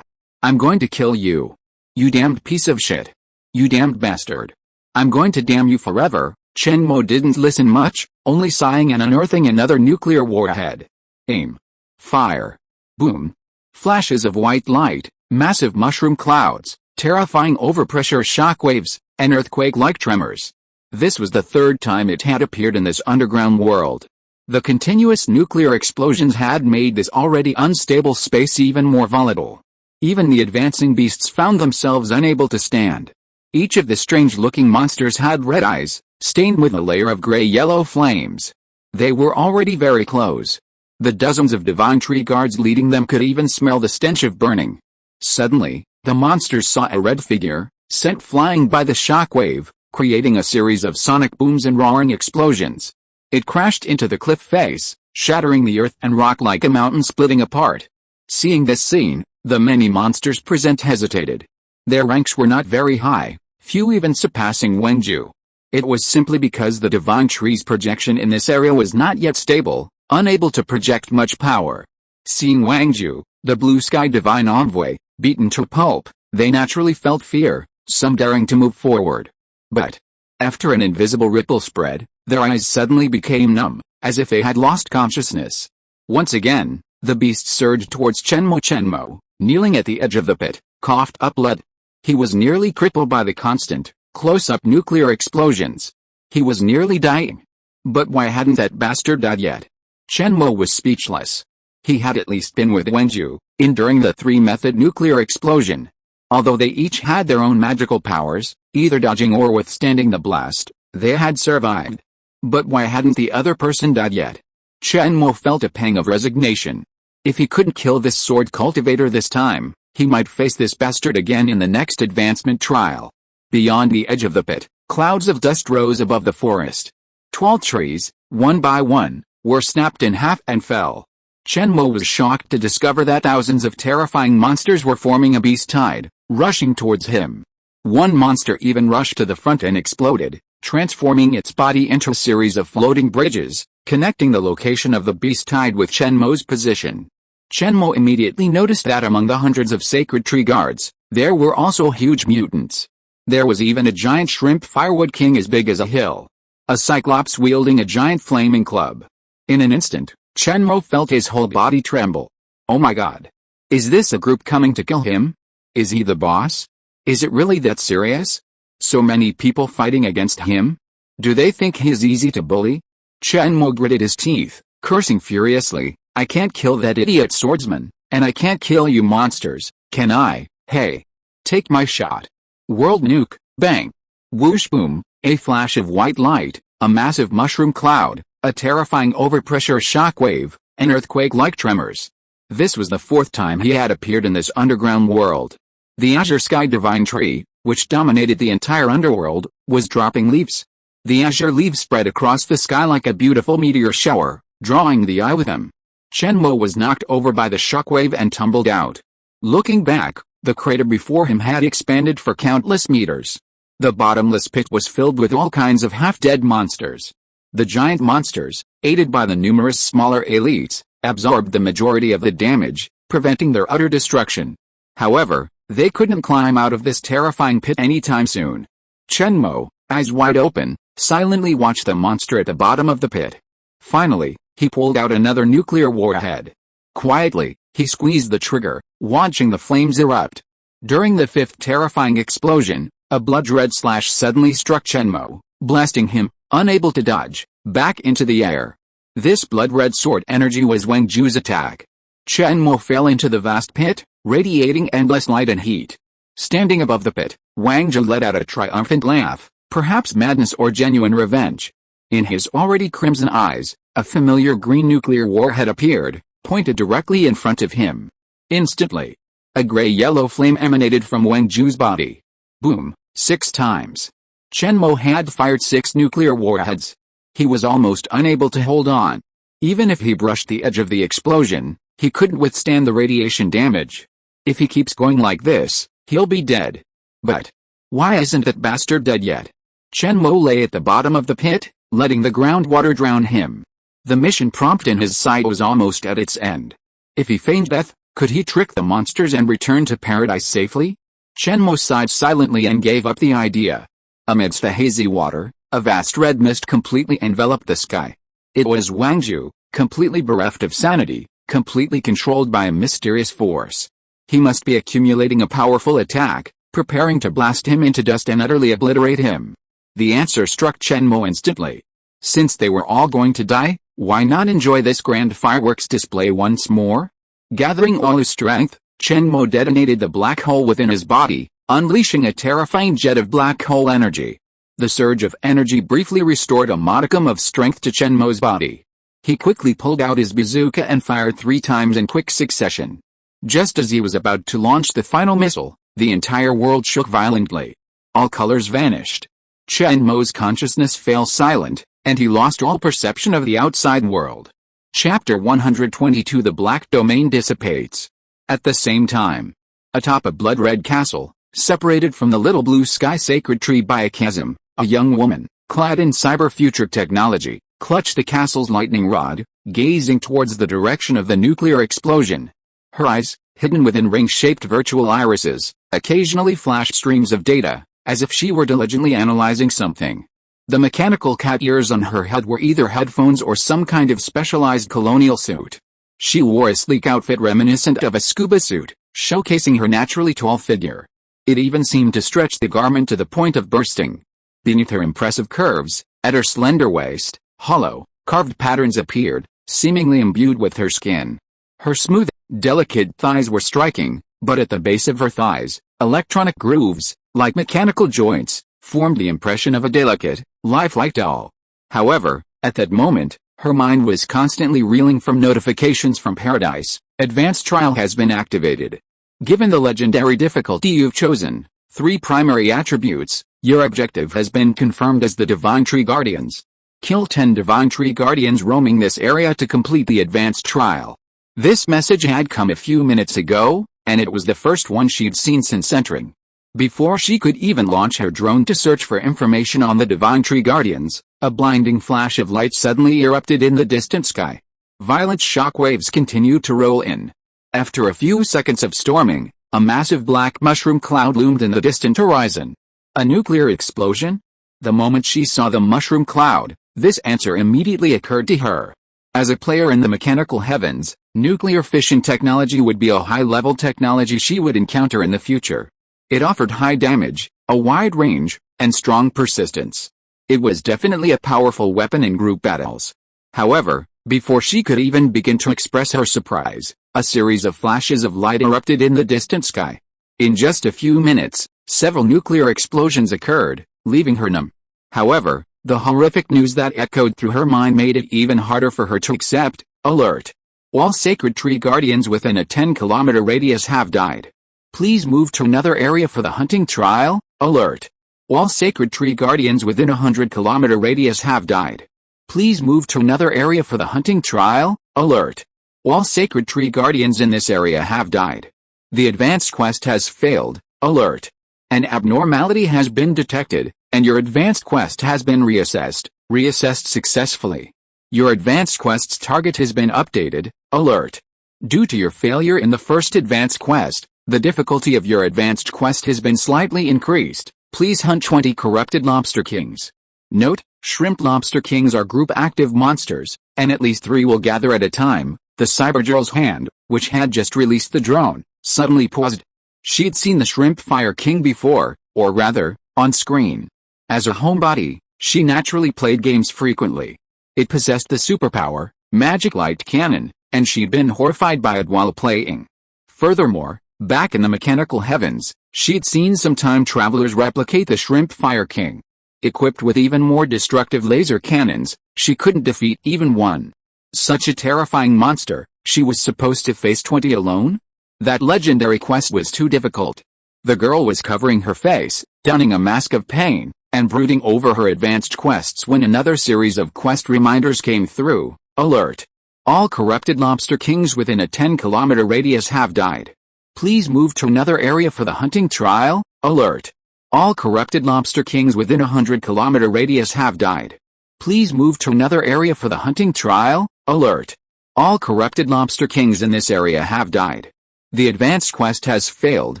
Speaker 1: I'm going to kill you. You damned piece of shit. You damned bastard. I'm going to damn you forever." Chen Mo didn't listen much, only sighing and unearthing another nuclear warhead. Aim. Fire. Boom. Flashes of white light, massive mushroom clouds, terrifying overpressure shockwaves, and earthquake-like tremors. This was the third time it had appeared in this underground world. The continuous nuclear explosions had made this already unstable space even more volatile. Even the advancing beasts found themselves unable to stand. Each of the strange-looking monsters had red eyes, stained with a layer of gray-yellow flames. They were already very close. The dozens of divine tree guards leading them could even smell the stench of burning. Suddenly, the monsters saw a red figure, sent flying by the shockwave, creating a series of sonic booms and roaring explosions. It crashed into the cliff face, shattering the earth and rock like a mountain splitting apart. Seeing this scene, the many monsters present hesitated. Their ranks were not very high, few even surpassing Wang Ju. It was simply because the divine tree's projection in this area was not yet stable, unable to project much power. Seeing Wang Ju, the blue sky divine envoy, beaten to pulp, they naturally felt fear, some daring to move forward. But, after an invisible ripple spread, their eyes suddenly became numb, as if they had lost consciousness. Once again, the beast surged towards Chen Mo, kneeling at the edge of the pit, coughed up blood. He was nearly crippled by the constant, close-up nuclear explosions. He was nearly dying. But why hadn't that bastard died yet? Chen Mo was speechless. He had at least been with Wang Ju, enduring the three-method nuclear explosion. Although they each had their own magical powers, either dodging or withstanding the blast, they had survived. But why hadn't the other person died yet? Chen Mo felt a pang of resignation. If he couldn't kill this sword cultivator this time, he might face this bastard again in the next advancement trial. Beyond the edge of the pit, clouds of dust rose above the forest. Tall trees, one by one, were snapped in half and fell. Chen Mo was shocked to discover that thousands of terrifying monsters were forming a beast tide, rushing towards him. One monster even rushed to the front and exploded, transforming its body into a series of floating bridges, connecting the location of the beast tide with Chen Mo's position. Chen Mo immediately noticed that among the hundreds of sacred tree guards, there were also huge mutants. There was even a giant shrimp firewood king as big as a hill. A cyclops wielding a giant flaming club. In an instant, Chen Mo felt his whole body tremble. Oh my god. Is this a group coming to kill him? Is he the boss? Is it really that serious? So many people fighting against him? Do they think he's easy to bully? Chen Mo gritted his teeth, cursing furiously. I can't kill that idiot swordsman, and I can't kill you monsters, can I? Hey! Take my shot. World nuke, bang! Whoosh boom, a flash of white light, a massive mushroom cloud, a terrifying overpressure shockwave, and earthquake-like tremors. This was the fourth time he had appeared in this underground world. The azure sky divine tree, which dominated the entire underworld, was dropping leaves. The azure leaves spread across the sky like a beautiful meteor shower, drawing the eye with them. Chen Mo was knocked over by the shockwave and tumbled out. Looking back, the crater before him had expanded for countless meters. The bottomless pit was filled with all kinds of half-dead monsters. The giant monsters, aided by the numerous smaller elites, absorbed the majority of the damage, preventing their utter destruction. However, they couldn't climb out of this terrifying pit anytime soon. Chen Mo, eyes wide open, silently watched the monster at the bottom of the pit. Finally, he pulled out another nuclear warhead. Quietly, he squeezed the trigger, watching the flames erupt. During the fifth terrifying explosion, a blood-red slash suddenly struck Chen Mo, blasting him, unable to dodge, back into the air. This blood-red sword energy was Wang Ju's attack. Chen Mo fell into the vast pit, radiating endless light and heat. Standing above the pit, Wang Ju let out a triumphant laugh, perhaps madness or genuine revenge. In his already crimson eyes, a familiar green nuclear warhead appeared, pointed directly in front of him. Instantly, a gray-yellow flame emanated from Wang Ju's body. Boom, 6 times. Chen Mo had fired 6 nuclear warheads. He was almost unable to hold on. Even if he brushed the edge of the explosion, he couldn't withstand the radiation damage. If he keeps going like this, he'll be dead. But why isn't that bastard dead yet? Chen Mo lay at the bottom of the pit, letting the groundwater drown him. The mission prompt in his sight was almost at its end. If he feigned death, could he trick the monsters and return to paradise safely? Chen Mo sighed silently and gave up the idea. Amidst the hazy water, a vast red mist completely enveloped the sky. It was Wang Ju, completely bereft of sanity, completely controlled by a mysterious force. He must be accumulating a powerful attack, preparing to blast him into dust and utterly obliterate him. The answer struck Chen Mo instantly. Since they were all going to die, why not enjoy this grand fireworks display once more? Gathering all his strength, Chen Mo detonated the black hole within his body, unleashing a terrifying jet of black hole energy. The surge of energy briefly restored a modicum of strength to Chen Mo's body. He quickly pulled out his bazooka and fired 3 times in quick succession. Just as he was about to launch the final missile, the entire world shook violently. All colors vanished. Chen Mo's consciousness fell silent, and he lost all perception of the outside world. Chapter 122 The Black Domain dissipates. At the same time, atop a blood-red castle, separated from the little blue sky sacred tree by a chasm, a young woman, clad in cyber-future technology, clutched the castle's lightning rod, gazing towards the direction of the nuclear explosion. Her eyes, hidden within ring-shaped virtual irises, occasionally flashed streams of data, as if she were diligently analyzing something. The mechanical cat ears on her head were either headphones or some kind of specialized colonial suit. She wore a sleek outfit reminiscent of a scuba suit, showcasing her naturally tall figure. It even seemed to stretch the garment to the point of bursting. Beneath her impressive curves, at her slender waist, hollow, carved patterns appeared, seemingly imbued with her skin. Her smooth, delicate thighs were striking, but at the base of her thighs, electronic grooves, like mechanical joints, formed the impression of a delicate, lifelike doll. However, at that moment, her mind was constantly reeling from notifications from Paradise. Advanced trial has been activated. Given the legendary difficulty you've chosen, 3 primary attributes, your objective has been confirmed as the Divine Tree Guardians. Kill 10 Divine Tree Guardians roaming this area to complete the advanced trial. This message had come a few minutes ago, and it was the first one she'd seen since entering. Before she could even launch her drone to search for information on the Divine Tree Guardians, a blinding flash of light suddenly erupted in the distant sky. Violent shockwaves continued to roll in. After a few seconds of storming, a massive black mushroom cloud loomed in the distant horizon. A nuclear explosion? The moment she saw the mushroom cloud, this answer immediately occurred to her. As a player in the mechanical heavens, nuclear fission technology would be a high-level technology she would encounter in the future. It offered high damage, a wide range, and strong persistence. It was definitely a powerful weapon in group battles. However, before she could even begin to express her surprise, a series of flashes of light erupted in the distant sky. In just a few minutes, several nuclear explosions occurred, leaving her numb. However, the horrific news that echoed through her mind made it even harder for her to accept. Alert! All sacred tree guardians within a 10-kilometer radius have died. Please move to another area for the hunting trial. Alert! All sacred tree guardians within a 100-kilometer radius have died. Please move to another area for the hunting trial. Alert! All sacred tree guardians in this area have died. The advanced quest has failed. Alert! An abnormality has been detected, and your advanced quest has been reassessed. Reassessed successfully. Your advanced quest's target has been updated. Alert! Due to your failure in the first advanced quest, the difficulty of your advanced quest has been slightly increased. Please hunt 20 corrupted lobster kings. Note, shrimp lobster kings are group-active monsters, and at least 3 will gather at a time. The Cybergirl's hand, which had just released the drone, suddenly paused. She'd seen the shrimp fire king before, or rather, on screen. As a homebody, she naturally played games frequently. It possessed the superpower, magic light cannon, and she'd been horrified by it while playing. Furthermore, back in the mechanical heavens, she'd seen some time travelers replicate the shrimp fire king. Equipped with even more destructive laser cannons, she couldn't defeat even one. Such a terrifying monster, she was supposed to face 20 alone? That legendary quest was too difficult. The girl was covering her face, donning a mask of pain, and brooding over her advanced quests when another series of quest reminders came through. Alert! All corrupted lobster kings within a 10-kilometer radius have died. Please move to another area for the hunting trial. Alert! All corrupted lobster kings within a 100-kilometer radius have died. Please move to another area for the hunting trial. Alert! All corrupted lobster kings in this area have died. The advanced quest has failed.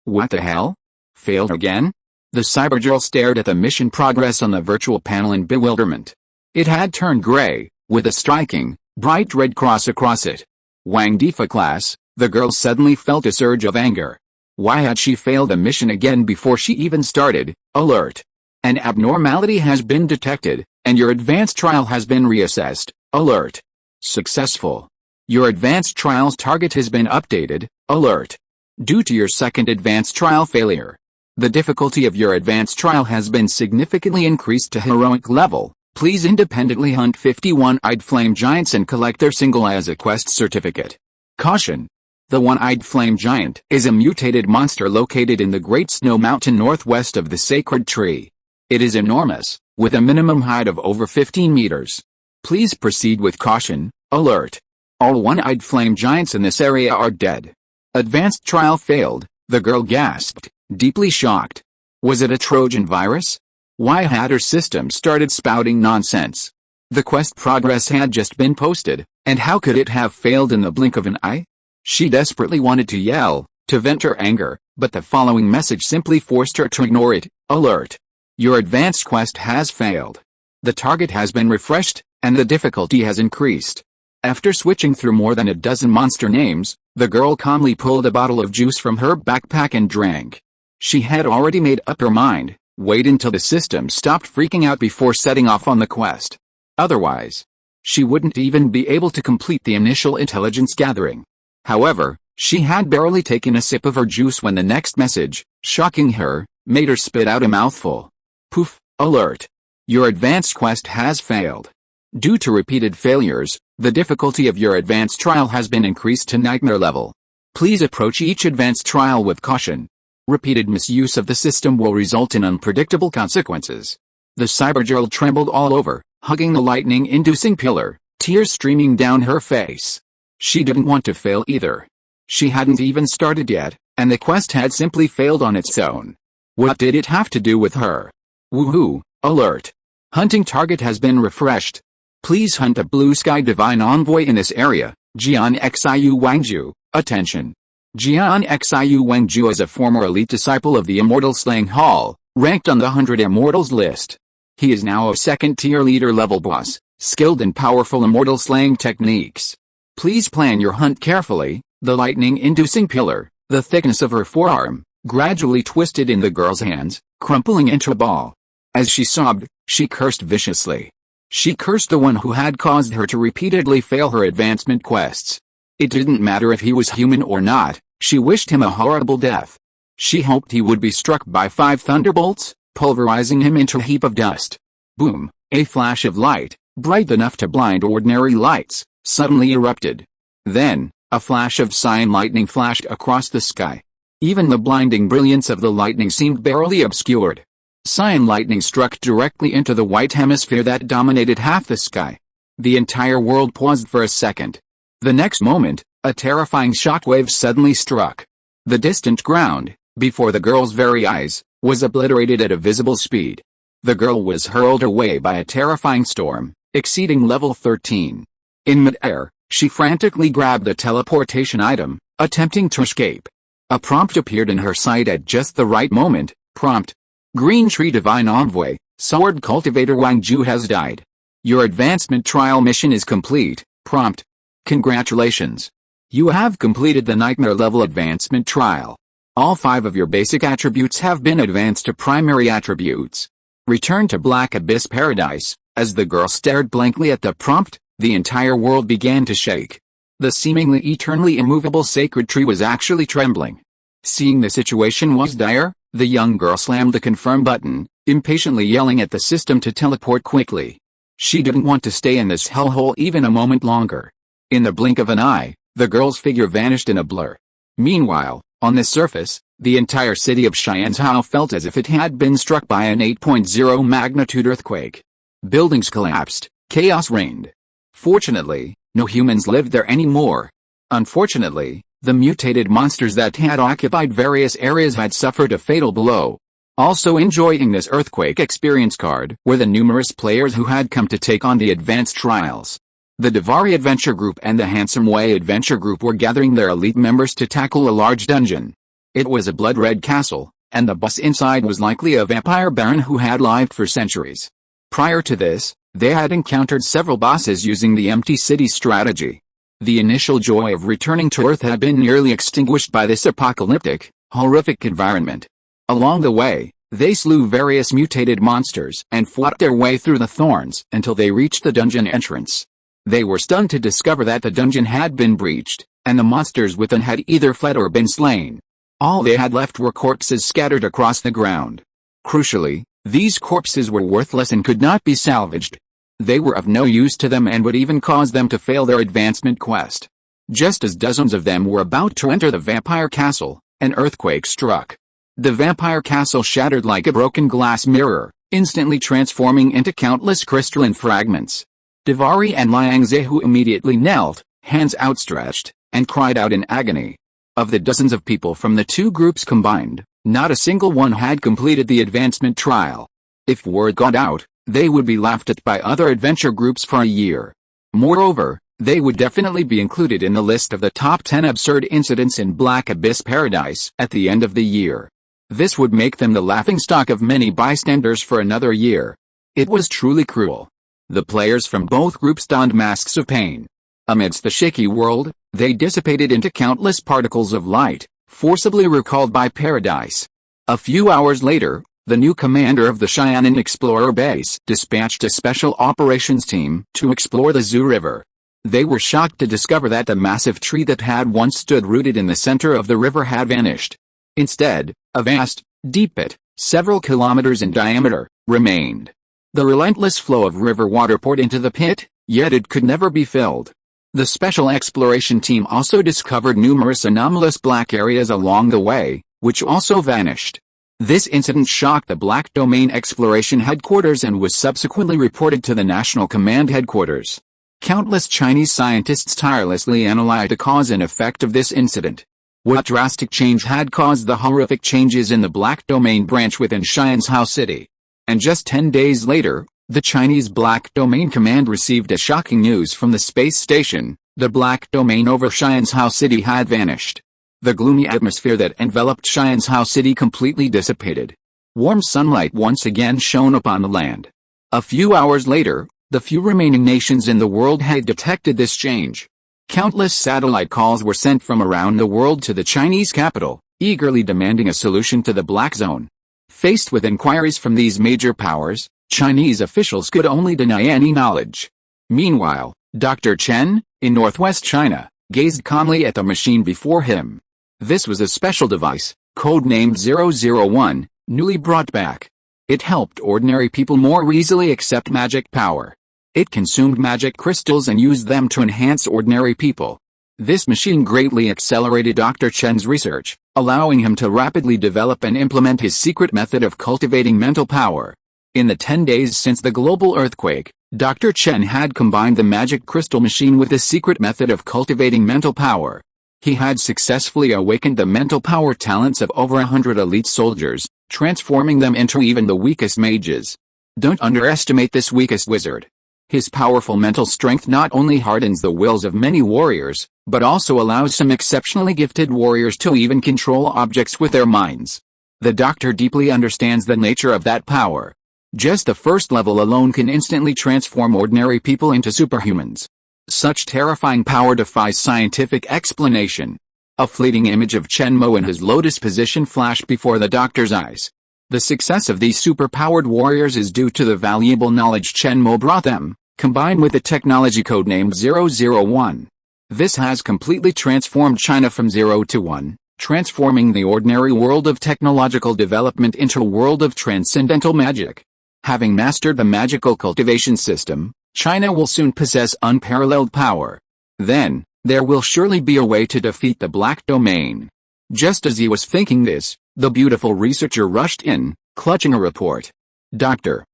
Speaker 1: What the hell? Failed again? The Cybergirl stared at the mission progress on the virtual panel in bewilderment. It had turned gray, with a striking, bright red cross across it. Wang Difa class, the girl suddenly felt a surge of anger. Why had she failed the mission again before she even started? Alert! An abnormality has been detected, and your advanced trial has been reassessed. Alert! Successful. Your advanced trial's target has been updated. Alert! Due to your second advanced trial failure, the difficulty of your advanced trial has been significantly increased to heroic level. Please independently hunt 50 one-eyed flame giants and collect their single as a quest certificate. Caution! The one-eyed flame giant is a mutated monster located in the Great Snow Mountain northwest of the Sacred Tree. It is enormous, with a minimum height of over 15 meters. Please proceed with caution. Alert! All one-eyed flame giants in this area are dead. Advanced trial failed, the girl gasped, deeply shocked. Was it a Trojan virus? Why had her system started spouting nonsense? The quest progress had just been posted, and how could it have failed in the blink of an eye? She desperately wanted to yell, to vent her anger, but the following message simply forced her to ignore it. Alert! Your advanced quest has failed. The target has been refreshed, and the difficulty has increased. After switching through more than a dozen monster names, the girl calmly pulled a bottle of juice from her backpack and drank. She had already made up her mind, wait until the system stopped freaking out before setting off on the quest. Otherwise, she wouldn't even be able to complete the initial intelligence gathering. However, she had barely taken a sip of her juice when the next message, shocking her, made her spit out a mouthful. Poof! Alert! Your advanced quest has failed. Due to repeated failures, the difficulty of your advanced trial has been increased to nightmare level. Please approach each advanced trial with caution. Repeated misuse of the system will result in unpredictable consequences. The Cybergirl trembled all over, hugging the lightning-inducing pillar, tears streaming down her face. She didn't want to fail either. She hadn't even started yet, and the quest had simply failed on its own. What did it have to do with her? Woohoo! Alert! Hunting target has been refreshed. Please hunt a blue sky divine envoy in this area, Jian Xiu Wangju. Attention! Jian Xiu Wangju is a former elite disciple of the Immortal Slaying Hall, ranked on the 100 Immortals list. He is now a second-tier leader-level boss, skilled in powerful immortal slaying techniques. Please plan your hunt carefully. The lightning-inducing pillar, the thickness of her forearm, gradually twisted in the girl's hands, crumpling into a ball. As she sobbed, she cursed viciously. She cursed the one who had caused her to repeatedly fail her advancement quests. It didn't matter if he was human or not, she wished him a horrible death. She hoped he would be struck by 5 thunderbolts, pulverizing him into a heap of dust. Boom, a flash of light, bright enough to blind ordinary lights, suddenly erupted. Then, a flash of cyan lightning flashed across the sky. Even the blinding brilliance of the lightning seemed barely obscured. Cyan lightning struck directly into the white hemisphere that dominated half the sky. The entire world paused for a second. The next moment, a terrifying shockwave suddenly struck. The distant ground, before the girl's very eyes, was obliterated at a visible speed. The girl was hurled away by a terrifying storm, exceeding level 13. In mid-air, she frantically grabbed the teleportation item, attempting to escape. A prompt appeared in her sight at just the right moment. Prompt: Green Tree Divine Envoy, Sword Cultivator Wang Ju has died. Your advancement trial mission is complete. Prompt: Congratulations. You have completed the Nightmare level advancement trial. All 5 of your basic attributes have been advanced to primary attributes. Return to Black Abyss Paradise. As the girl stared blankly at the prompt, the entire world began to shake. The seemingly eternally immovable sacred tree was actually trembling. Seeing the situation was dire, the young girl slammed the confirm button, impatiently yelling at the system to teleport quickly. She didn't want to stay in this hellhole even a moment longer. In the blink of an eye, the girl's figure vanished in a blur. Meanwhile, on the surface, the entire city of Xianzhou felt as if it had been struck by an 8.0 magnitude earthquake. Buildings collapsed, chaos reigned. Fortunately, no humans lived there anymore. Unfortunately, the mutated monsters that had occupied various areas had suffered a fatal blow. Also enjoying this earthquake experience card were the numerous players who had come to take on the advanced trials. The Davari Adventure Group and the Handsome Way Adventure Group were gathering their elite members to tackle a large dungeon. It was a blood-red castle, and the boss inside was likely a vampire baron who had lived for centuries. Prior to this, they had encountered several bosses using the empty city strategy. The initial joy of returning to Earth had been nearly extinguished by this apocalyptic, horrific environment. Along the way, they slew various mutated monsters and fought their way through the thorns until they reached the dungeon entrance. They were stunned to discover that the dungeon had been breached, and the monsters within had either fled or been slain. All they had left were corpses scattered across the ground. Crucially, these corpses were worthless and could not be salvaged. They were of no use to them and would even cause them to fail their advancement quest. Just as dozens of them were about to enter the vampire castle, an earthquake struck. The vampire castle shattered like a broken glass mirror, instantly transforming into countless crystalline fragments. Davari and Liang Zehu immediately knelt, hands outstretched, and cried out in agony. Of the dozens of people from the 2 groups combined, not a single one had completed the advancement trial. If word got out, they would be laughed at by other adventure groups for a year. Moreover, they would definitely be included in the list of the top 10 absurd incidents in Black Abyss Paradise at the end of the year. This would make them the laughingstock of many bystanders for another year. It was truly cruel. The players from both groups donned masks of pain. Amidst the shaky world, they dissipated into countless particles of light, forcibly recalled by Paradise. A few hours later, the new commander of the Xianan Explorer Base dispatched a special operations team to explore the Zhu River. They were shocked to discover that the massive tree that had once stood rooted in the center of the river had vanished. Instead, a vast, deep pit, several kilometers in diameter, remained. The relentless flow of river water poured into the pit, yet it could never be filled. The special exploration team also discovered numerous anomalous black areas along the way, which also vanished. This incident shocked the Black Domain Exploration Headquarters and was subsequently reported to the National Command Headquarters. Countless Chinese scientists tirelessly analyzed the cause and effect of this incident. What drastic change had caused the horrific changes in the Black Domain branch within Xianzhou City? And just 10 days later, the Chinese Black Domain Command received a shocking news from the space station. The Black Domain over Xianzhou City had vanished. The gloomy atmosphere that enveloped Xianzhou City completely dissipated. Warm sunlight once again shone upon the land. A few hours later, the few remaining nations in the world had detected this change. Countless satellite calls were sent from around the world to the Chinese capital, eagerly demanding a solution to the black zone. Faced with inquiries from these major powers, Chinese officials could only deny any knowledge. Meanwhile, Dr. Chen, in northwest China, gazed calmly at the machine before him. This was a special device, codenamed 001, newly brought back. It helped ordinary people more easily accept magic power. It consumed magic crystals and used them to enhance ordinary people. This machine greatly accelerated Dr. Chen's research, allowing him to rapidly develop and implement his secret method of cultivating mental power. In the 10 days since the global earthquake, Dr. Chen had combined the magic crystal machine with the secret method of cultivating mental power. He had successfully awakened the mental power talents of over 100 elite soldiers, transforming them into even the weakest mages. Don't underestimate this weakest wizard. His powerful mental strength not only hardens the wills of many warriors, but also allows some exceptionally gifted warriors to even control objects with their minds. The doctor deeply understands the nature of that power. Just the first level alone can instantly transform ordinary people into superhumans. Such terrifying power defies scientific explanation. A fleeting image of Chen Mo in his lotus position flashed before the doctor's eyes. The success of these super-powered warriors is due to the valuable knowledge Chen Mo brought them, combined with the technology codenamed 001. This has completely transformed China from 0 to 1, transforming the ordinary world of technological development into a world of transcendental magic. Having mastered the magical cultivation system, China will soon possess unparalleled power. Then, there will surely be a way to defeat the Black Domain. Just as he was thinking this, the beautiful researcher rushed in, clutching a report. Doctor.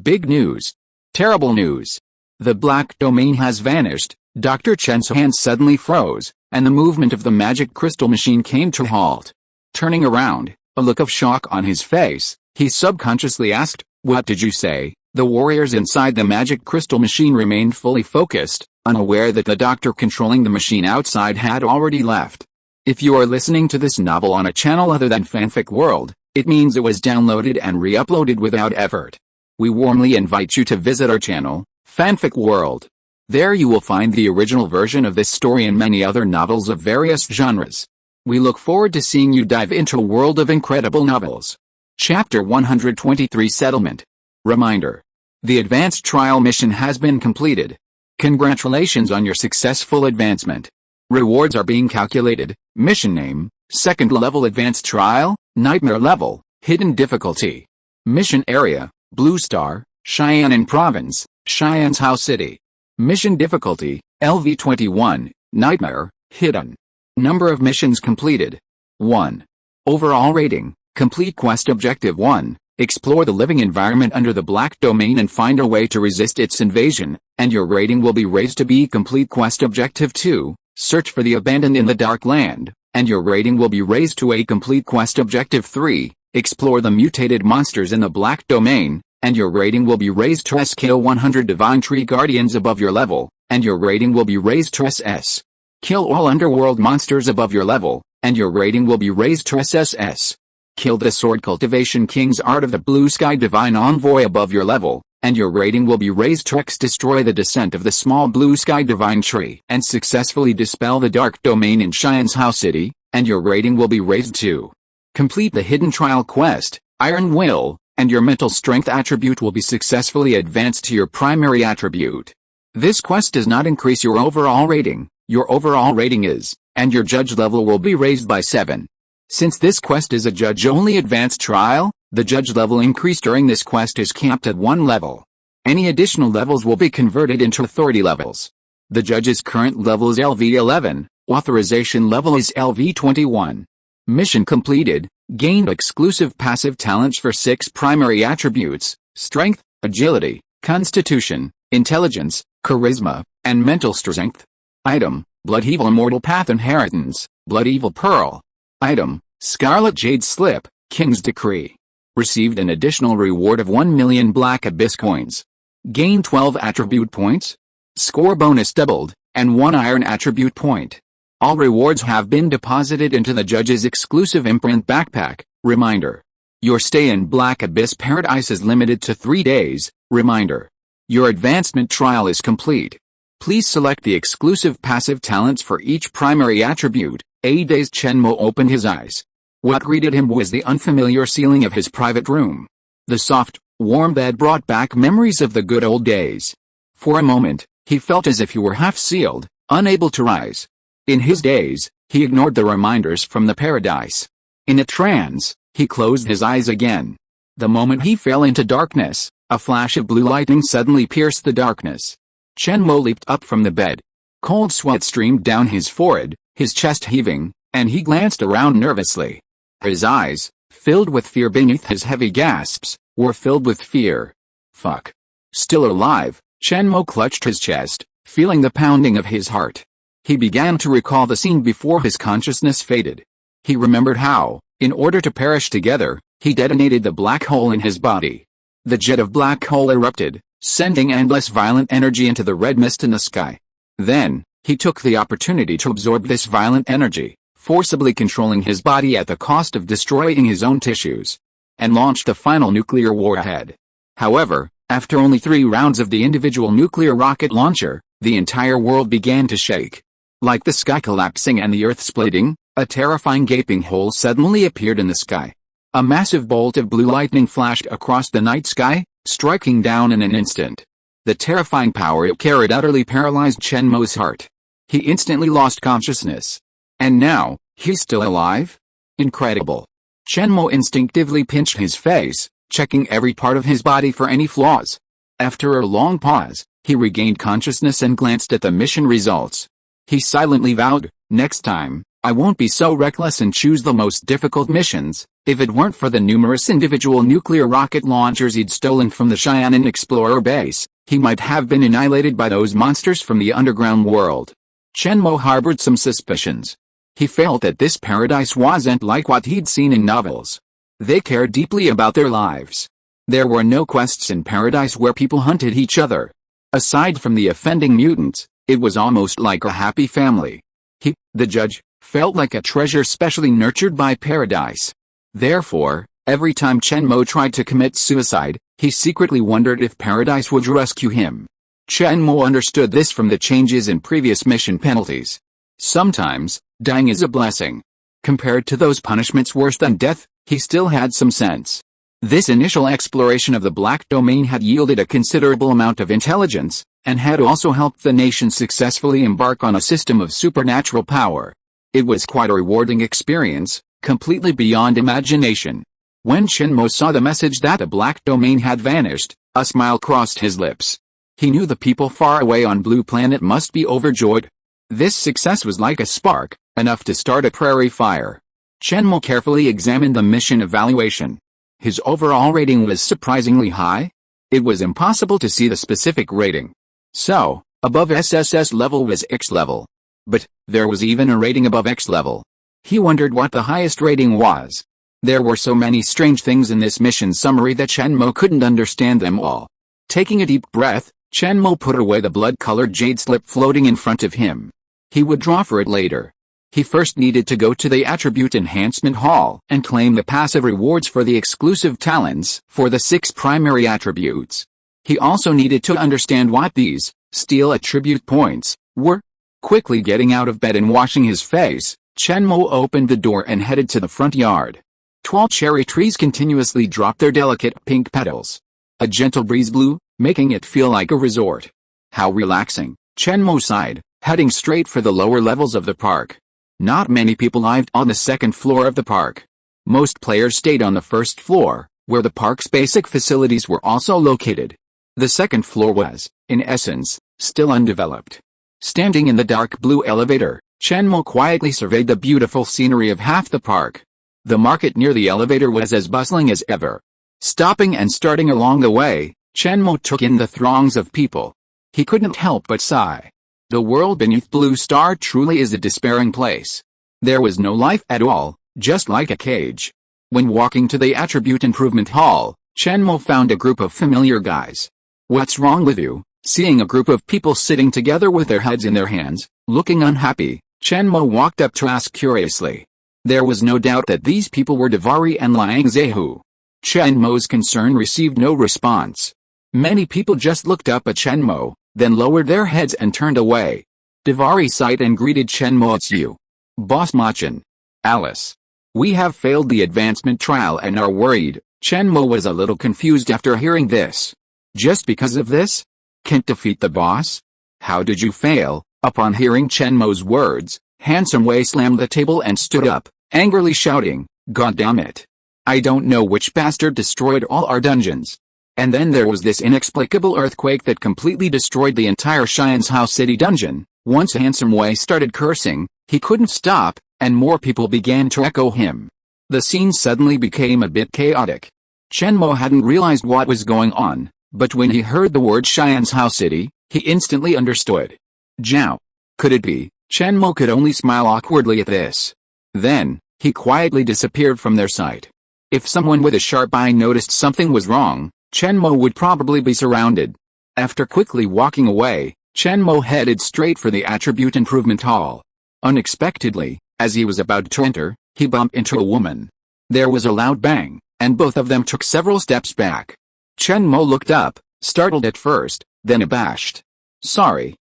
Speaker 1: Big news. Terrible news. The Black Domain has vanished. Dr. Chen's hand suddenly froze, and the movement of the magic crystal machine came to a halt. Turning around, a look of shock on his face, he subconsciously asked, "What did you say?" The warriors inside the magic crystal machine remained fully focused, unaware that the doctor controlling the machine outside had already left. If you are listening to this novel on a channel other than Fanfic World, it means it was downloaded and re-uploaded without effort. We warmly invite you to visit our channel, Fanfic World. There you will find the original version of this story and many other novels of various genres. We look forward to seeing you dive into a world of incredible novels. Chapter 123 Settlement. Reminder. The advanced trial mission has been completed. Congratulations on your successful advancement. Rewards are being calculated. Mission name, second level advanced trial, nightmare level, hidden difficulty. Mission area, Blue Star, Xi'an Province, Xi'anzhou City. Mission difficulty, LV21, nightmare, hidden. Number of missions completed. 1. Overall rating, complete quest objective 1. Explore the living environment under the Black Domain and find a way to resist its invasion, and your rating will be raised to be complete quest objective 2. Search for the abandoned in the Dark Land, and your rating will be raised to a complete quest objective 3. Explore the mutated monsters in the Black Domain, and your rating will be raised to S. Kill 100 Divine Tree Guardians above your level, and your rating will be raised to SS. Kill all underworld monsters above your level, and your rating will be raised to SSS. Kill the Sword Cultivation King's Art of the Blue Sky Divine Envoy above your level, and your rating will be raised to X. Destroy the Descent of the Small Blue Sky Divine Tree and successfully dispel the Dark Domain in Xi'anzhou City, and your rating will be raised to. Complete the Hidden Trial Quest, Iron Will, and your mental strength attribute will be successfully advanced to your primary attribute. This quest does not increase your overall rating, your overall rating is, and your judge level will be raised by 7. Since this quest is a judge-only advanced trial, the judge level increase during this quest is capped at 1 level. Any additional levels will be converted into authority levels. The judge's current level is LV11, authorization level is LV21. Mission completed, gained exclusive passive talents for 6 primary attributes, strength, agility, constitution, intelligence, charisma, and mental strength. Item, Blood Evil Immortal Path Inheritance, Blood Evil Pearl. Item, Scarlet Jade Slip, King's Decree. Received an additional reward of 1 million Black Abyss coins. Gain 12 attribute points. Score bonus doubled, and 1 iron attribute point. All rewards have been deposited into the judge's exclusive imprint backpack. Reminder. Your stay in Black Abyss Paradise is limited to 3 days. Reminder. Your advancement trial is complete. Please select the exclusive passive talents for each primary attribute, A dazed Chen Mo opened his eyes. What greeted him was the unfamiliar ceiling of his private room. The soft, warm bed brought back memories of the good old days. For a moment, he felt as if he were half-sealed, unable to rise. In his daze, he ignored the reminders from the paradise. In a trance, he closed his eyes again. The moment he fell into darkness, a flash of blue lightning suddenly pierced the darkness. Chen Mo leaped up from the bed. Cold sweat streamed down his forehead, his chest heaving, and he glanced around nervously. His eyes, filled with fear beneath his heavy gasps, were filled with fear. Fuck. Still alive, Chen Mo clutched his chest, feeling the pounding of his heart. He began to recall the scene before his consciousness faded. He remembered how, in order to perish together, he detonated the black hole in his body. The jet of black hole erupted, sending endless violent energy into the red mist in the sky. Then, he took the opportunity to absorb this violent energy, forcibly controlling his body at the cost of destroying his own tissues, and launched a final nuclear warhead. However, after only 3 rounds of the individual nuclear rocket launcher, the entire world began to shake. Like the sky collapsing and the earth splitting, a terrifying gaping hole suddenly appeared in the sky. A massive bolt of blue lightning flashed across the night sky, striking down in an instant. The terrifying power it carried utterly paralyzed Chen Mo's heart. He instantly lost consciousness. And now, he's still alive? Incredible. Chen Mo instinctively pinched his face, checking every part of his body for any flaws. After a long pause, he regained consciousness and glanced at the mission results. He silently vowed, next time, I won't be so reckless and choose the most difficult missions. If it weren't for the numerous individual nuclear rocket launchers he'd stolen from the Cheyenne Explorer base, he might have been annihilated by those monsters from the underground world. Chen Mo harbored some suspicions. He felt that this paradise wasn't like what he'd seen in novels. They cared deeply about their lives. There were no quests in paradise where people hunted each other. Aside from the offending mutants, it was almost like a happy family. He, the judge, felt like a treasure specially nurtured by paradise. Therefore, every time Chen Mo tried to commit suicide, he secretly wondered if paradise would rescue him. Chen Mo understood this from the changes in previous mission penalties. Sometimes, dying is a blessing. Compared to those punishments worse than death, he still had some sense. This initial exploration of the Black Domain had yielded a considerable amount of intelligence, and had also helped the nation successfully embark on a system of supernatural power. It was quite a rewarding experience, completely beyond imagination. When Chen Mo saw the message that the Black Domain had vanished, a smile crossed his lips. He knew the people far away on Blue Planet must be overjoyed. This success was like a spark, enough to start a prairie fire. Chen Mo carefully examined the mission evaluation. His overall rating was surprisingly high. It was impossible to see the specific rating. So, above SSS level was X level. But, there was even a rating above X level. He wondered what the highest rating was. There were so many strange things in this mission summary that Chen Mo couldn't understand them all. Taking a deep breath, Chen Mo put away the blood-colored jade slip floating in front of him. He would draw for it later. He first needed to go to the Attribute Enhancement Hall and claim the passive rewards for the exclusive talents for the 6 primary attributes. He also needed to understand what these steel attribute points were. Quickly getting out of bed and washing his face, Chen Mo opened the door and headed to the front yard. Tall cherry trees continuously dropped their delicate pink petals. A gentle breeze blew, making it feel like a resort. How relaxing, Chen Mo sighed, heading straight for the lower levels of the park. Not many people lived on the second floor of the park. Most players stayed on the first floor, where the park's basic facilities were also located. The second floor was, in essence, still undeveloped. Standing in the dark blue elevator, Chen Mo quietly surveyed the beautiful scenery of half the park. The market near the elevator was as bustling as ever. Stopping and starting along the way, Chen Mo took in the throngs of people. He couldn't help but sigh. The world beneath Blue Star truly is a despairing place. There was no life at all, just like a cage. When walking to the Attribute Improvement Hall, Chen Mo found a group of familiar guys. "What's wrong with you?" Seeing a group of people sitting together with their heads in their hands, looking unhappy, Chen Mo walked up to ask curiously. There was no doubt that these people were Davari and Liang Zehu. Chen Mo's concern received no response. Many people just looked up at Chen Mo, then lowered their heads and turned away. Davari sighed and greeted Chen Mo. "It's you. Boss Machin. Alice. We have failed the advancement trial and are worried. Chen Mo was a little confused after hearing this. Just because of this? Can't defeat the boss? How did you fail? Upon hearing Chen Mo's words, Handsome Wei slammed the table and stood up, angrily shouting, "God damn it! I don't know which bastard destroyed all our dungeons." And then there was this inexplicable earthquake that completely destroyed the entire Xian's House City dungeon. Once Handsome Wei started cursing, he couldn't stop, and more people began to echo him. The scene suddenly became a bit chaotic. Chen Mo hadn't realized what was going on, but when he heard the word Xian's House City, he instantly understood. Zhao. Could it be? Chen Mo could only smile awkwardly at this. Then, he quietly disappeared from their sight. If someone with a sharp eye noticed something was wrong, Chen Mo would probably be surrounded. After quickly walking away, Chen Mo headed straight for the Attribute Improvement Hall. Unexpectedly, as he was about to enter, he bumped into a woman. There was a loud bang, and both of them took several steps back. Chen Mo looked up, startled at first, then abashed. Sorry.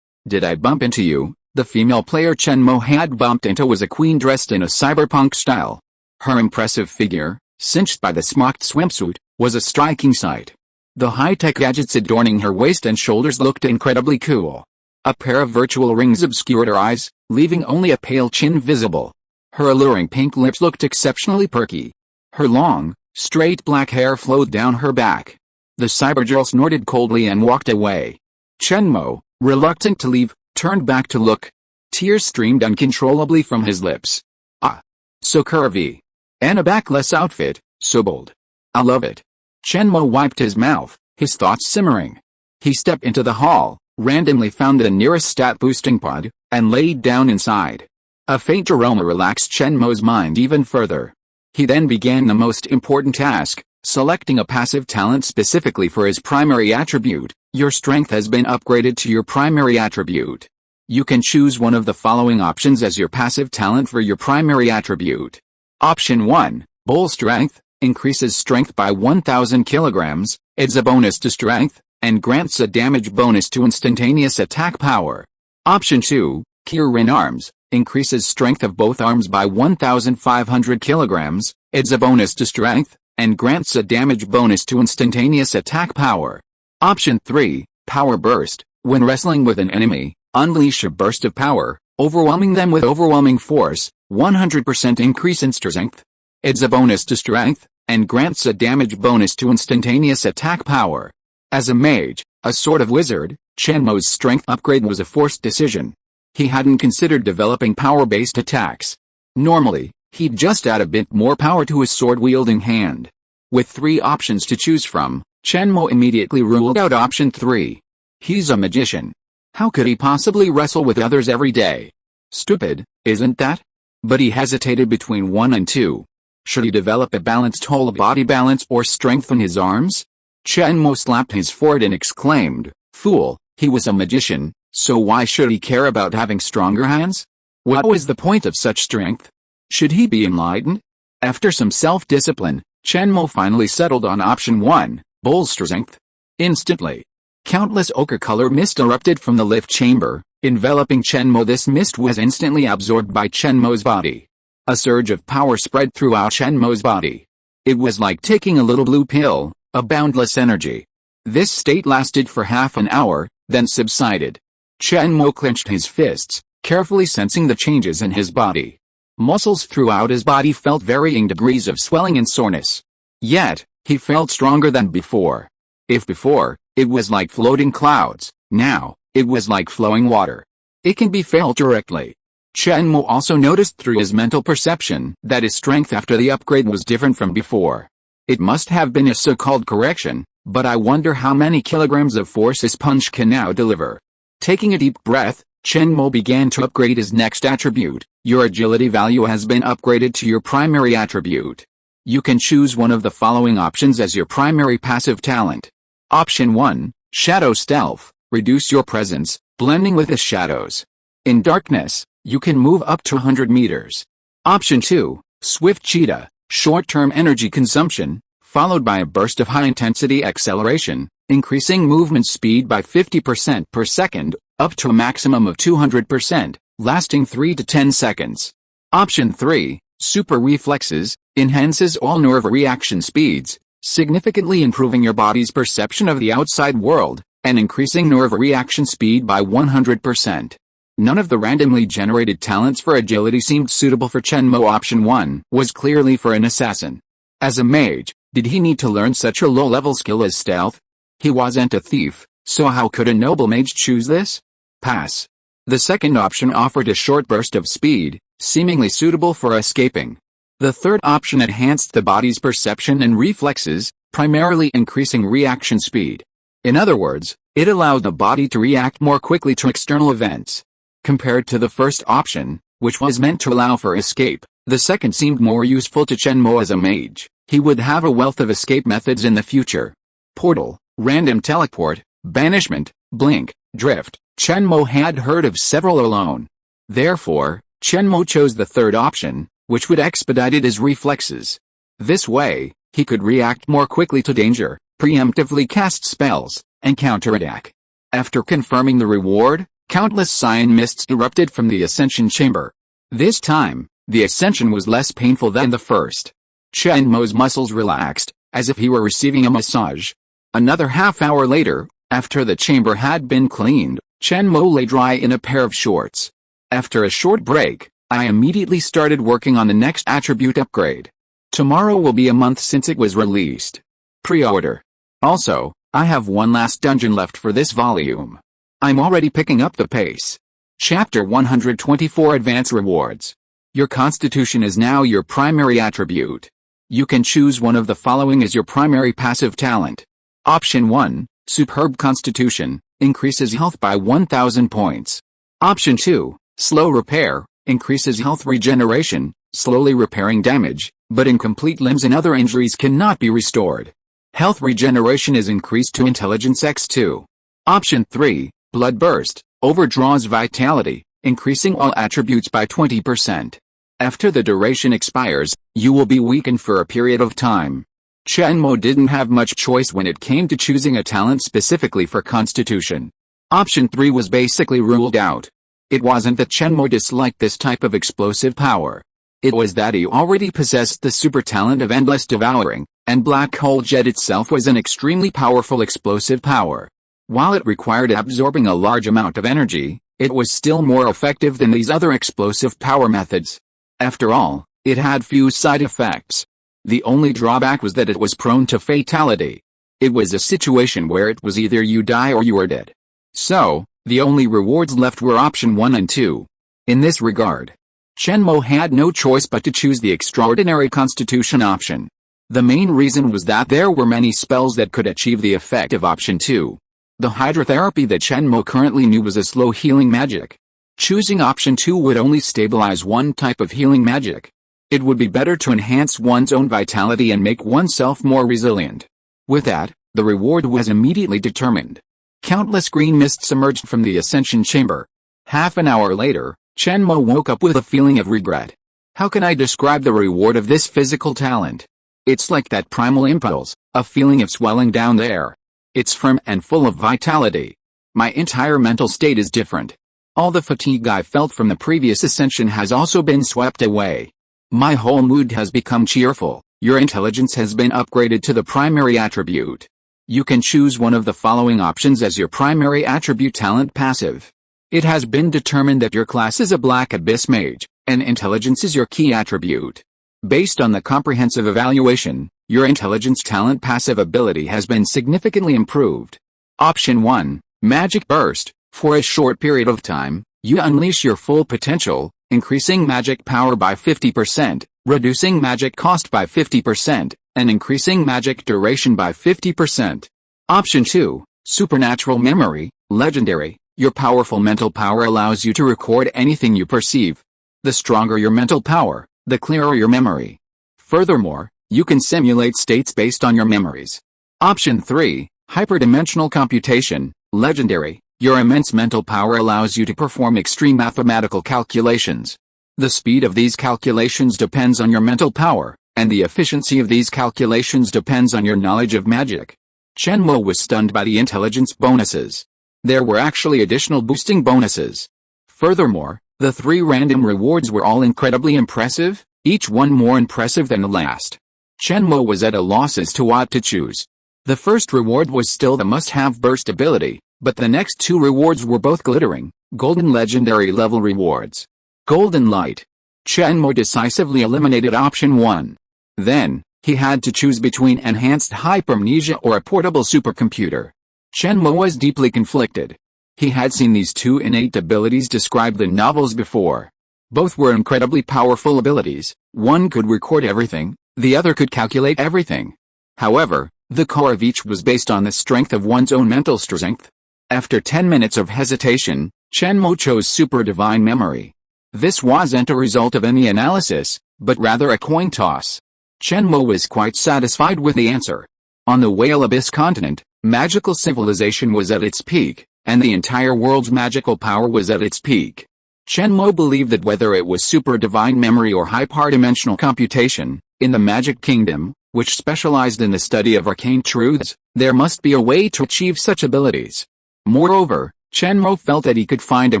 Speaker 1: Did I bump into you? The female player Chen Mo had bumped into was a queen dressed in a cyberpunk style. Her impressive figure, cinched by the smocked swimsuit, was a striking sight. The high-tech gadgets adorning her waist and shoulders looked incredibly cool. A pair of virtual rings obscured her eyes, leaving only a pale chin visible. Her alluring pink lips looked exceptionally perky. Her long, straight black hair flowed down her back. The cybergirl snorted coldly and walked away. Chen Mo, reluctant to leave, turned back to look. Tears streamed uncontrollably from his lips. Ah. So curvy. And a backless outfit, so bold. I love it. Chen Mo wiped his mouth, his thoughts simmering. He stepped into the hall, randomly found the nearest stat-boosting pod, and laid down inside. A faint aroma relaxed Chen Mo's mind even further. He then began the most important task, selecting a passive talent specifically for his primary attribute. Your strength has been upgraded to your primary attribute. You can choose one of the following options as your passive talent for your primary attribute. Option 1, Bull Strength, increases strength by 1000 kilograms, adds a bonus to strength, and grants a damage bonus to instantaneous attack power. Option 2, Kirin Arms, increases strength of both arms by 1500 kilograms, adds a bonus to strength, and grants a damage bonus to instantaneous attack power. Option 3, Power Burst, when wrestling with an enemy, unleash a burst of power, overwhelming them with overwhelming force, 100% increase in strength, adds a bonus to strength, and grants a damage bonus to instantaneous attack power. As a mage, a sort of wizard, Chen Mo's strength upgrade was a forced decision. He hadn't considered developing power-based attacks. Normally, he'd just add a bit more power to his sword-wielding hand. With 3 options to choose from, Chen Mo immediately ruled out option 3. He's a magician. How could he possibly wrestle with others every day? Stupid, isn't that? But he hesitated between 1 and 2. Should he develop a balanced whole body balance or strengthen his arms? Chen Mo slapped his forehead and exclaimed, "Fool, he was a magician, so why should he care about having stronger hands? What was the point of such strength? Should he be enlightened?" After some self-discipline, Chen Mo finally settled on option 1, Bull Strength. Instantly, countless ochre-color mist erupted from the lift chamber, enveloping Chen Mo. This mist was instantly absorbed by Chen Mo's body. A surge of power spread throughout Chen Mo's body. It was like taking a little blue pill, a boundless energy. This state lasted for half an hour, then subsided. Chen Mo clenched his fists, carefully sensing the changes in his body. Muscles throughout his body felt varying degrees of swelling and soreness. Yet, he felt stronger than before. If before, it was like floating clouds, now, it was like flowing water. It can be felt directly. Chen Mo also noticed through his mental perception that his strength after the upgrade was different from before. It must have been a so-called correction, but I wonder how many kilograms of force his punch can now deliver. Taking a deep breath, Chen Mo began to upgrade his next attribute. Your agility value has been upgraded to your primary attribute. You can choose one of the following options as your primary passive talent. Option 1, Shadow Stealth, reduce your presence, blending with the shadows. In darkness, you can move up to 100 meters. Option 2, Swift Cheetah, short-term energy consumption, followed by a burst of high-intensity acceleration, increasing movement speed by 50% per second, up to a maximum of 200%, lasting 3 to 10 seconds. Option 3, super reflexes, enhances all nerve reaction speeds, significantly improving your body's perception of the outside world, and increasing nerve reaction speed by 100%. None of the randomly generated talents for agility seemed suitable for Chen Mo. Option 1 was clearly for an assassin. As a mage, did he need to learn such a low-level skill as stealth? He wasn't a thief, so how could a noble mage choose this? Pass. The second option offered a short burst of speed, seemingly suitable for escaping. The third option enhanced the body's perception and reflexes, primarily increasing reaction speed. In other words, it allowed the body to react more quickly to external events. Compared to the first option, which was meant to allow for escape, the second seemed more useful to Chen Mo. As a mage, he would have a wealth of escape methods in the future. Portal, random teleport, banishment, blink, drift. Chen Mo had heard of several alone. Therefore, Chen Mo chose the third option, which would expedite his reflexes. This way, he could react more quickly to danger, preemptively cast spells, and counterattack. After confirming the reward, countless cyan mists erupted from the ascension chamber. This time, the ascension was less painful than the first. Chen Mo's muscles relaxed, as if he were receiving a massage. Another half-hour later, after the chamber had been cleaned, Chen Mo lay dry in a pair of shorts. After a short break, I immediately started working on the next attribute upgrade. Tomorrow will be a month since it was released. Pre-order. Also, I have one last dungeon left for this volume. I'm already picking up the pace. Chapter 124 Advance Rewards. Your constitution is now your primary attribute. You can choose one of the following as your primary passive talent. Option 1, Superb Constitution, increases health by 1000 points. Option 2, Slow Repair, increases health regeneration, slowly repairing damage, but incomplete limbs and other injuries cannot be restored. Health regeneration is increased to Intelligence X2. Option 3, Blood Burst, overdraws vitality, increasing all attributes by 20%. After the duration expires, you will be weakened for a period of time. Chen Mo didn't have much choice when it came to choosing a talent specifically for Constitution. Option 3 was basically ruled out. It wasn't that Chen Mo disliked this type of explosive power. It was that he already possessed the super talent of Endless Devouring, and Black Hole Jet itself was an extremely powerful explosive power. While it required absorbing a large amount of energy, it was still more effective than these other explosive power methods. After all, it had few side effects. The only drawback was that it was prone to fatality. It was a situation where it was either you die or you are dead. So, the only rewards left were option 1 and 2. In this regard, Chen Mo had no choice but to choose the extraordinary constitution option. The main reason was that there were many spells that could achieve the effect of option 2. The hydrotherapy that Chen Mo currently knew was a slow healing magic. Choosing option 2 would only stabilize one type of healing magic. It would be better to enhance one's own vitality and make oneself more resilient. With that, the reward was immediately determined. Countless green mists emerged from the ascension chamber. Half an hour later, Chen Mo woke up with a feeling of regret. How can I describe the reward of this physical talent? It's like that primal impulse, a feeling of swelling down there. It's firm and full of vitality. My entire mental state is different. All the fatigue I felt from the previous ascension has also been swept away. My whole mood has become cheerful. Your intelligence has been upgraded to the primary attribute. You can choose one of the following options as your primary attribute talent passive. It has been determined that your class is a Black Abyss Mage, and intelligence is your key attribute. Based on the comprehensive evaluation, your intelligence talent passive ability has been significantly improved. Option 1, Magic Burst. For a short period of time, you unleash your full potential, increasing magic power by 50%, reducing magic cost by 50%, and increasing magic duration by 50%. Option 2, Supernatural Memory, Legendary. Your powerful mental power allows you to record anything you perceive. The stronger your mental power, the clearer your memory. Furthermore, you can simulate states based on your memories. Option 3, Hyperdimensional Computation, Legendary. Your immense mental power allows you to perform extreme mathematical calculations. The speed of these calculations depends on your mental power, and the efficiency of these calculations depends on your knowledge of magic. Chen Mo was stunned by the intelligence bonuses. There were actually additional boosting bonuses. Furthermore, The 3 random rewards were all incredibly impressive, each one more impressive than the last. Chen Mo was at a loss as to what to choose. The first reward was still the must-have burst ability, but the next 2 rewards were both glittering, golden legendary level rewards. Golden Light. Chen Mo decisively eliminated option 1. Then, he had to choose between enhanced hypermnesia or a portable supercomputer. Chen Mo was deeply conflicted. He had seen these 2 innate abilities described in novels before. Both were incredibly powerful abilities. One could record everything, the other could calculate everything. However, the core of each was based on the strength of one's own mental strength. After 10 minutes of hesitation, Chen Mo chose Super Divine Memory. This wasn't a result of any analysis, but rather a coin toss. Chen Mo was quite satisfied with the answer. On the Whale Abyss continent, magical civilization was at its peak, and the entire world's magical power was at its peak. Chen Mo believed that whether it was Super Divine Memory or hyperdimensional computation, in the Magic Kingdom, which specialized in the study of arcane truths, there must be a way to achieve such abilities. Moreover, Chen Mo felt that he could find a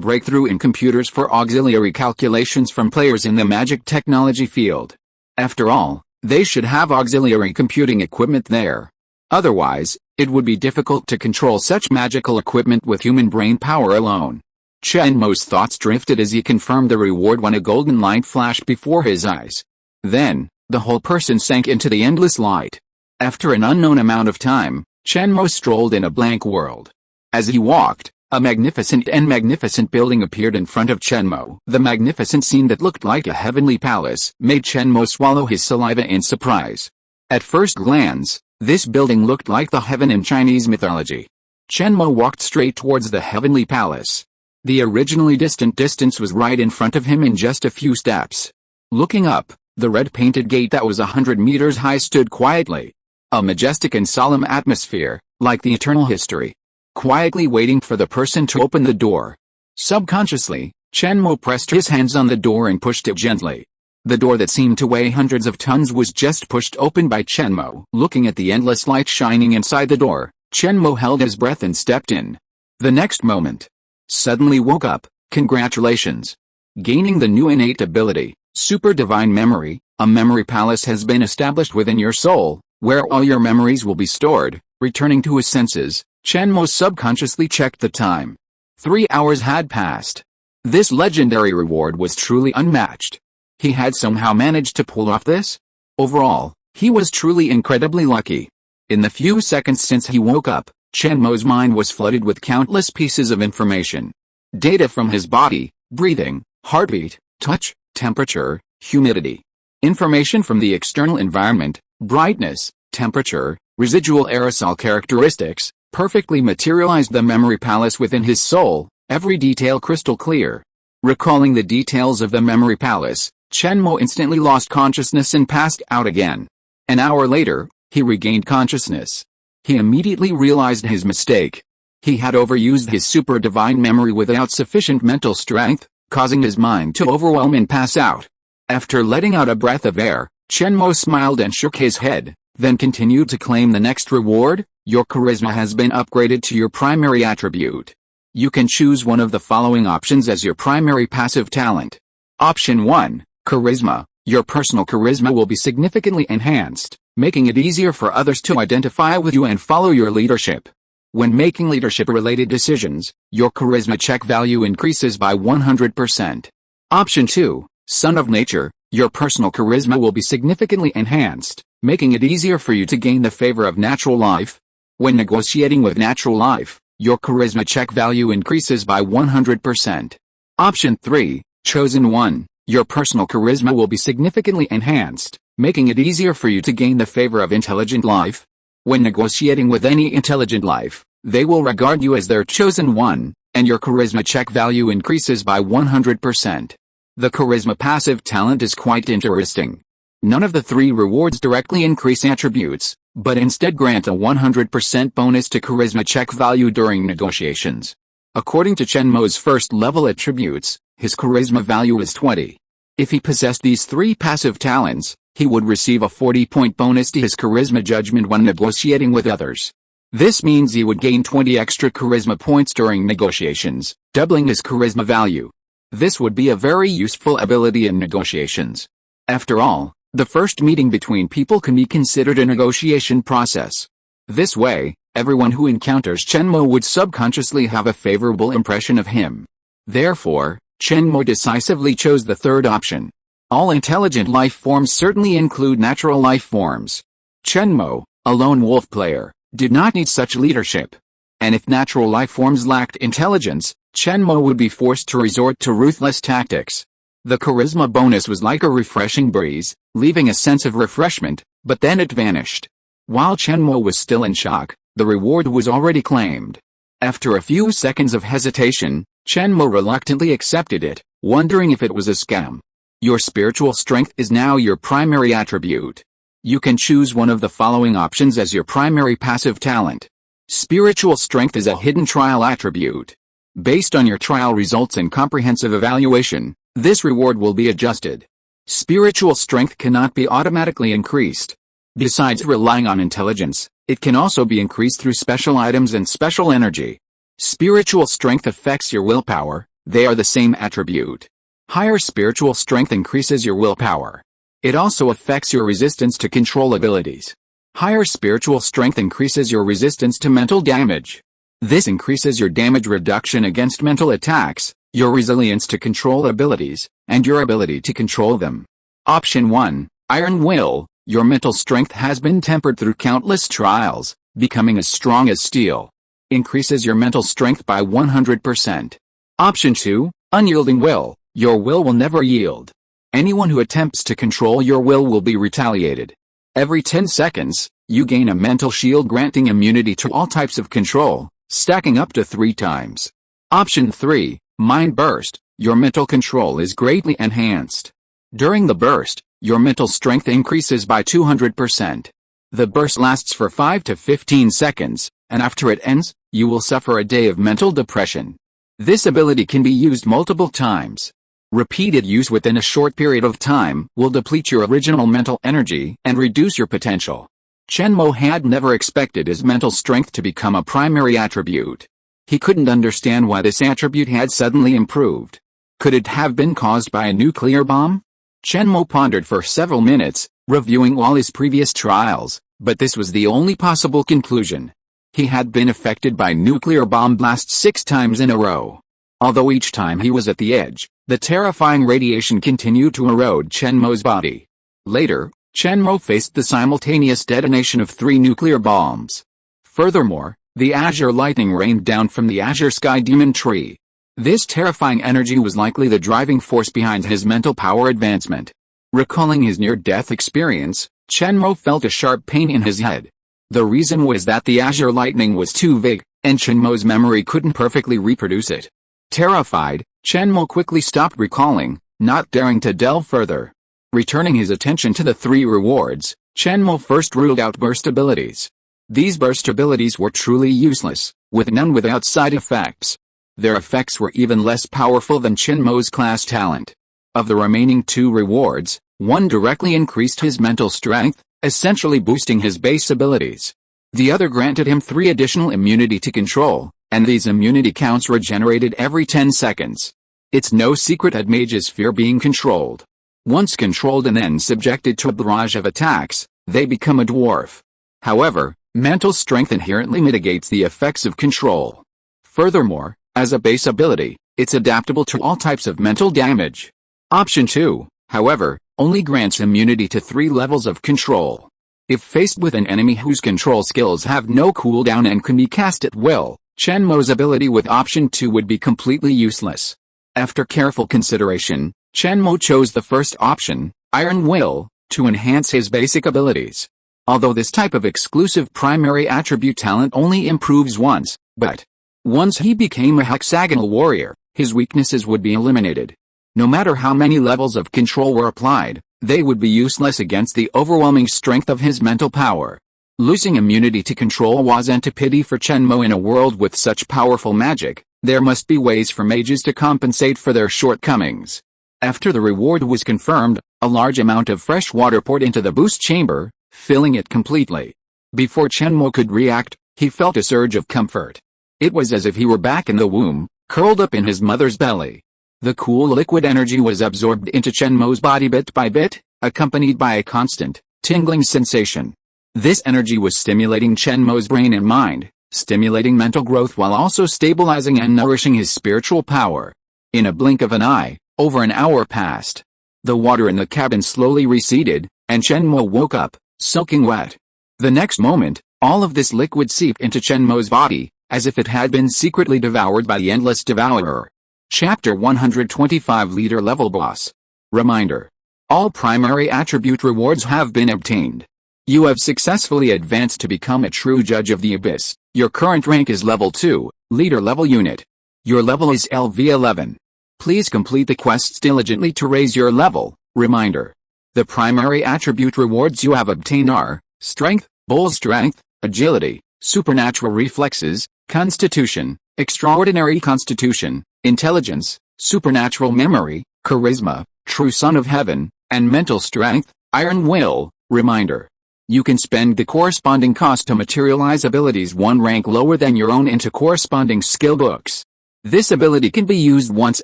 Speaker 1: breakthrough in computers for auxiliary calculations from players in the magic technology field. After all, they should have auxiliary computing equipment there. Otherwise, it would be difficult to control such magical equipment with human brain power alone. Chen Mo's thoughts drifted as he confirmed the reward when a golden light flashed before his eyes. Then, the whole person sank into the endless light. After an unknown amount of time, Chen Mo strolled in a blank world. As he walked, a magnificent building appeared in front of Chen Mo. The magnificent scene that looked like a heavenly palace made Chen Mo swallow his saliva in surprise. At first glance, this building looked like the heaven in Chinese mythology. Chen Mo walked straight towards the heavenly palace. The originally distant distance was right in front of him in just a few steps. Looking up, the red-painted gate that was 100 meters high stood quietly. A majestic and solemn atmosphere, like the eternal history. Quietly waiting for the person to open the door. Subconsciously, Chen Mo pressed his hands on the door and pushed it gently. The door that seemed to weigh hundreds of tons was just pushed open by Chen Mo. Looking at the endless light shining inside the door, Chen Mo held his breath and stepped in. The next moment, suddenly woke up. Congratulations! Gaining the new innate ability, Super Divine Memory, a memory palace has been established within your soul, where all your memories will be stored. Returning to his senses, Chen Mo subconsciously checked the time. 3 hours had passed. This legendary reward was truly unmatched. He had somehow managed to pull off this. Overall, he was truly incredibly lucky. In the few seconds since he woke up, Chen Mo's mind was flooded with countless pieces of information. Data from his body, breathing, heartbeat, touch, temperature, humidity. Information from the external environment, brightness, temperature, residual aerosol characteristics, perfectly materialized the memory palace within his soul, every detail crystal clear. Recalling the details of the memory palace, Chen Mo instantly lost consciousness and passed out again. An hour later, he regained consciousness. He immediately realized his mistake. He had overused his super divine memory without sufficient mental strength, causing his mind to overwhelm and pass out. After letting out a breath of air, Chen Mo smiled and shook his head, then continued to claim the next reward. Your charisma has been upgraded to your primary attribute. You can choose one of the following options as your primary passive talent. Option 1, Charisma. Your personal charisma will be significantly enhanced, making it easier for others to identify with you and follow your leadership. When making leadership-related decisions, your charisma check value increases by 100%. Option 2, Son of Nature. Your personal charisma will be significantly enhanced, making it easier for you to gain the favor of natural life. When negotiating with natural life, your charisma check value increases by 100%. Option 3, Chosen One. Your personal charisma will be significantly enhanced, making it easier for you to gain the favor of intelligent life. When negotiating with any intelligent life, they will regard you as their chosen one, and your charisma check value increases by 100%. The charisma passive talent is quite interesting. None of the 3 rewards directly increase attributes, but instead grant a 100% bonus to charisma check value during negotiations. According to Chen Mo's first level attributes, his charisma value is 20. If he possessed these 3 passive talents, he would receive a 40-point bonus to his charisma judgment when negotiating with others. This means he would gain 20 extra charisma points during negotiations, doubling his charisma value. This would be a very useful ability in negotiations. After all, the first meeting between people can be considered a negotiation process. This way, everyone who encounters Chen Mo would subconsciously have a favorable impression of him. Therefore, Chen Mo decisively chose the third option. All intelligent life forms certainly include natural life forms. Chen Mo, a lone wolf player, did not need such leadership. And if natural life forms lacked intelligence, Chen Mo would be forced to resort to ruthless tactics. The charisma bonus was like a refreshing breeze, leaving a sense of refreshment, but then it vanished. While Chen Mo was still in shock, the reward was already claimed. After a few seconds of hesitation, Chen Mo reluctantly accepted it, wondering if it was a scam. Your spiritual strength is now your primary attribute. You can choose one of the following options as your primary passive talent. Spiritual strength is a hidden trial attribute. Based on your trial results and comprehensive evaluation, this reward will be adjusted. Spiritual strength cannot be automatically increased. Besides relying on intelligence, it can also be increased through special items and special energy. Spiritual strength affects your willpower, they are the same attribute. Higher spiritual strength increases your willpower. It also affects your resistance to control abilities. Higher spiritual strength increases your resistance to mental damage. This increases your damage reduction against mental attacks, your resilience to control abilities, and your ability to control them. Option 1, Iron Will. Your mental strength has been tempered through countless trials, becoming as strong as steel. Increases your mental strength by 100%. Option 2, Unyielding Will. Your will never yield. Anyone who attempts to control your will be retaliated. Every 10 seconds, you gain a mental shield granting immunity to all types of control, stacking up to 3 times. Option 3, Mind Burst. Your mental control is greatly enhanced. During the burst, your mental strength increases by 200%. The burst lasts for 5 to 15 seconds, and after it ends, you will suffer a day of mental depression. This ability can be used multiple times. Repeated use within a short period of time will deplete your original mental energy and reduce your potential. Chen Mo had never expected his mental strength to become a primary attribute. He couldn't understand why this attribute had suddenly improved. Could it have been caused by a nuclear bomb? Chen Mo pondered for several minutes, reviewing all his previous trials, but this was the only possible conclusion. He had been affected by nuclear bomb blasts 6 times in a row. Although each time he was at the edge, the terrifying radiation continued to erode Chen Mo's body. Later, Chen Mo faced the simultaneous detonation of 3 nuclear bombs. Furthermore, the azure lightning rained down from the azure sky demon tree. This terrifying energy was likely the driving force behind his mental power advancement. Recalling his near-death experience, Chen Mo felt a sharp pain in his head. The reason was that the azure lightning was too vague, and Chen Mo's memory couldn't perfectly reproduce it. Terrified, Chen Mo quickly stopped recalling, not daring to delve further. Returning his attention to the 3 rewards, Chen Mo first ruled out burst abilities. These burst abilities were truly useless, with none without side effects. Their effects were even less powerful than Chen Mo's class talent. Of the remaining 2 rewards, one directly increased his mental strength, essentially boosting his base abilities. The other granted him 3 additional immunity to control, and these immunity counts regenerated every 10 seconds. It's no secret that mages fear being controlled. Once controlled and then subjected to a barrage of attacks, they become a dwarf. However, mental strength inherently mitigates the effects of control. Furthermore, as a base ability, it's adaptable to all types of mental damage. Option 2, however, only grants immunity to 3 levels of control. If faced with an enemy whose control skills have no cooldown and can be cast at will, Chen Mo's ability with option 2 would be completely useless. After careful consideration, Chen Mo chose the first option, Iron Will, to enhance his basic abilities. Although this type of exclusive primary attribute talent only improves once, but once he became a hexagonal warrior, his weaknesses would be eliminated. No matter how many levels of control were applied, they would be useless against the overwhelming strength of his mental power. Losing immunity to control wasn't a pity for Chen Mo. In a world with such powerful magic, there must be ways for mages to compensate for their shortcomings. After the reward was confirmed, a large amount of fresh water poured into the boost chamber, filling it completely. Before Chen Mo could react, he felt a surge of comfort. It was as if he were back in the womb, curled up in his mother's belly. The cool liquid energy was absorbed into Chen Mo's body bit by bit, accompanied by a constant, tingling sensation. This energy was stimulating Chen Mo's brain and mind, stimulating mental growth while also stabilizing and nourishing his spiritual power. In a blink of an eye, over an hour passed. The water in the cabin slowly receded, and Chen Mo woke up, soaking wet. The next moment, all of this liquid seeped into Chen Mo's body, as if it had been secretly devoured by the endless devourer. Chapter 125 Leader Level Boss. Reminder. All primary attribute rewards have been obtained. You have successfully advanced to become a true judge of the abyss. Your current rank is level 2, leader level unit. Your level is LV11. Please complete the quests diligently to raise your level. Reminder. The primary attribute rewards you have obtained are strength, bull strength, agility, supernatural reflexes, constitution, extraordinary constitution, intelligence, supernatural memory, charisma, true son of heaven, and mental strength, iron will. Reminder. You can spend the corresponding cost to materialize abilities one rank lower than your own into corresponding skill books. This ability can be used once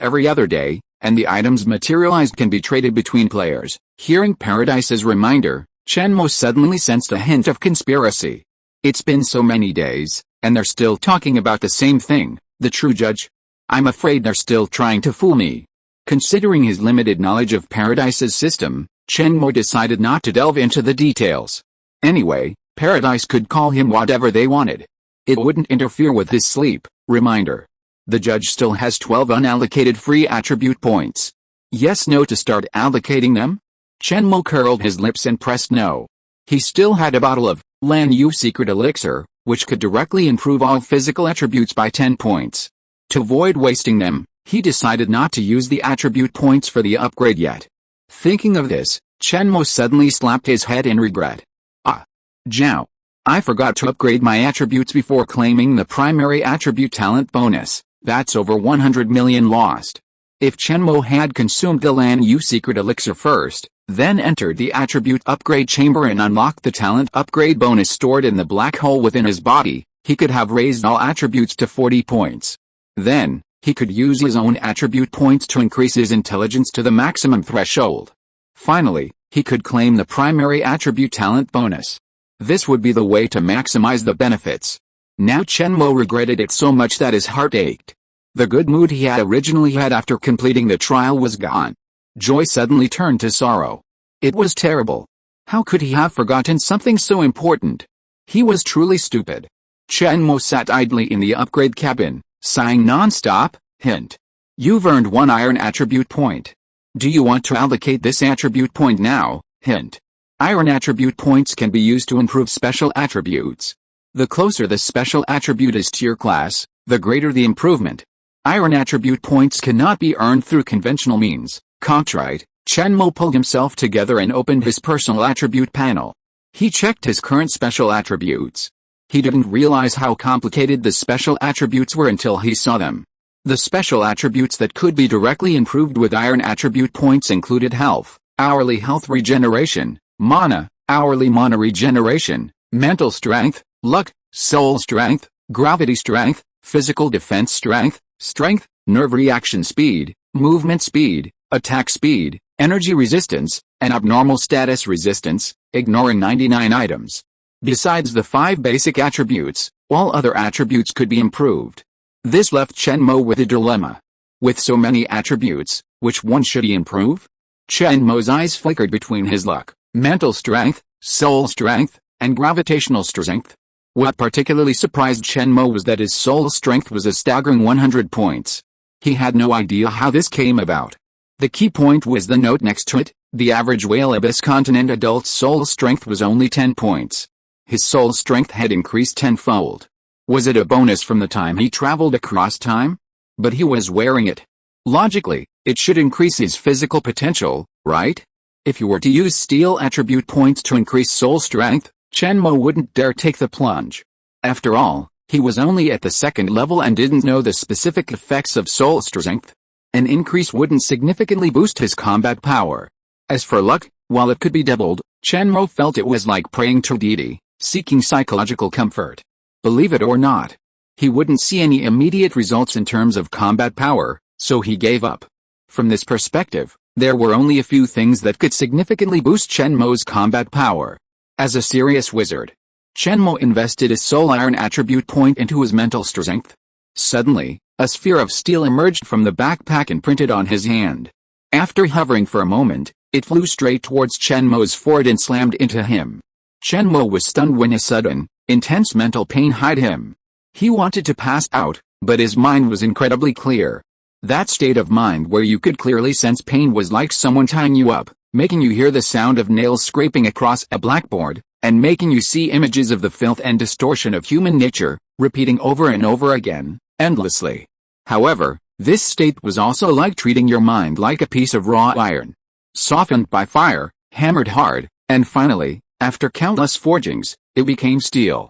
Speaker 1: every other day, and the items materialized can be traded between players. Hearing Paradise's reminder, Chen Mo suddenly sensed a hint of conspiracy. It's been so many days, and they're still talking about the same thing, the true judge. I'm afraid they're still trying to fool me. Considering his limited knowledge of Paradise's system, Chen Mo decided not to delve into the details. Anyway, Paradise could call him whatever they wanted. It wouldn't interfere with his sleep. Reminder. The judge still has 12 unallocated free attribute points. Yes, no to start allocating them? Chen Mo curled his lips and pressed no. He still had a bottle of Lan Yu secret elixir, which could directly improve all physical attributes by 10 points. To avoid wasting them, he decided not to use the attribute points for the upgrade yet. Thinking of this, Chen Mo suddenly slapped his head in regret. Zhao. I forgot to upgrade my attributes before claiming the primary attribute talent bonus. That's over 100 million lost. If Chen Mo had consumed the Lan Yu secret elixir first, then entered the attribute upgrade chamber and unlocked the talent upgrade bonus stored in the black hole within his body, he could have raised all attributes to 40 points. Then, he could use his own attribute points to increase his intelligence to the maximum threshold. Finally, he could claim the primary attribute talent bonus. This would be the way to maximize the benefits. Now Chen Mo regretted it so much that his heart ached. The good mood he had originally had after completing the trial was gone. Joy suddenly turned to sorrow. It was terrible. How could he have forgotten something so important? He was truly stupid. Chen Mo sat idly in the upgrade cabin, sighing non-stop. Hint. You've earned 1 iron attribute point. Do you want to allocate this attribute point now? Hint. Iron attribute points can be used to improve special attributes. The closer the special attribute is to your class, the greater the improvement. Iron attribute points cannot be earned through conventional means. Contrite, Chen Mo pulled himself together and opened his personal attribute panel. He checked his current special attributes. He didn't realize how complicated the special attributes were until he saw them. The special attributes that could be directly improved with iron attribute points included health, hourly health regeneration, mana, hourly mana regeneration, mental strength, luck, soul strength, gravity strength, physical defense strength, strength, nerve reaction speed, movement speed, attack speed, energy resistance, and abnormal status resistance, ignoring 99 items. Besides the 5 basic attributes, all other attributes could be improved. This left Chen Mo with a dilemma. With so many attributes, which one should he improve? Chen Mo's eyes flickered between his luck, mental strength, soul strength, and gravitational strength. What particularly surprised Chen Mo was that his soul strength was a staggering 100 points. He had no idea how this came about. The key point was the note next to it. The average Whale Abyss continent adult's soul strength was only 10 points. His soul strength had increased tenfold. Was it a bonus from the time he traveled across time? But he was wearing it. Logically, it should increase his physical potential, right? If you were to use steel attribute points to increase soul strength, Chen Mo wouldn't dare take the plunge. After all, he was only at the 2nd level and didn't know the specific effects of soul strength. An increase wouldn't significantly boost his combat power. As for luck, while it could be doubled, Chen Mo felt it was like praying to deity, seeking psychological comfort. Believe it or not, he wouldn't see any immediate results in terms of combat power, so he gave up. From this perspective, there were only a few things that could significantly boost Chen Mo's combat power. As a serious wizard, Chen Mo invested his soul iron attribute point into his mental strength. Suddenly, a sphere of steel emerged from the backpack and printed on his hand. After hovering for a moment, it flew straight towards Chen Mo's forehead and slammed into him. Chen Mo was stunned when a sudden, intense mental pain hit him. He wanted to pass out, but his mind was incredibly clear. That state of mind where you could clearly sense pain was like someone tying you up, making you hear the sound of nails scraping across a blackboard, and making you see images of the filth and distortion of human nature, repeating over and over again, endlessly. However, this state was also like treating your mind like a piece of raw iron. Softened by fire, hammered hard, and finally, after countless forgings, it became steel.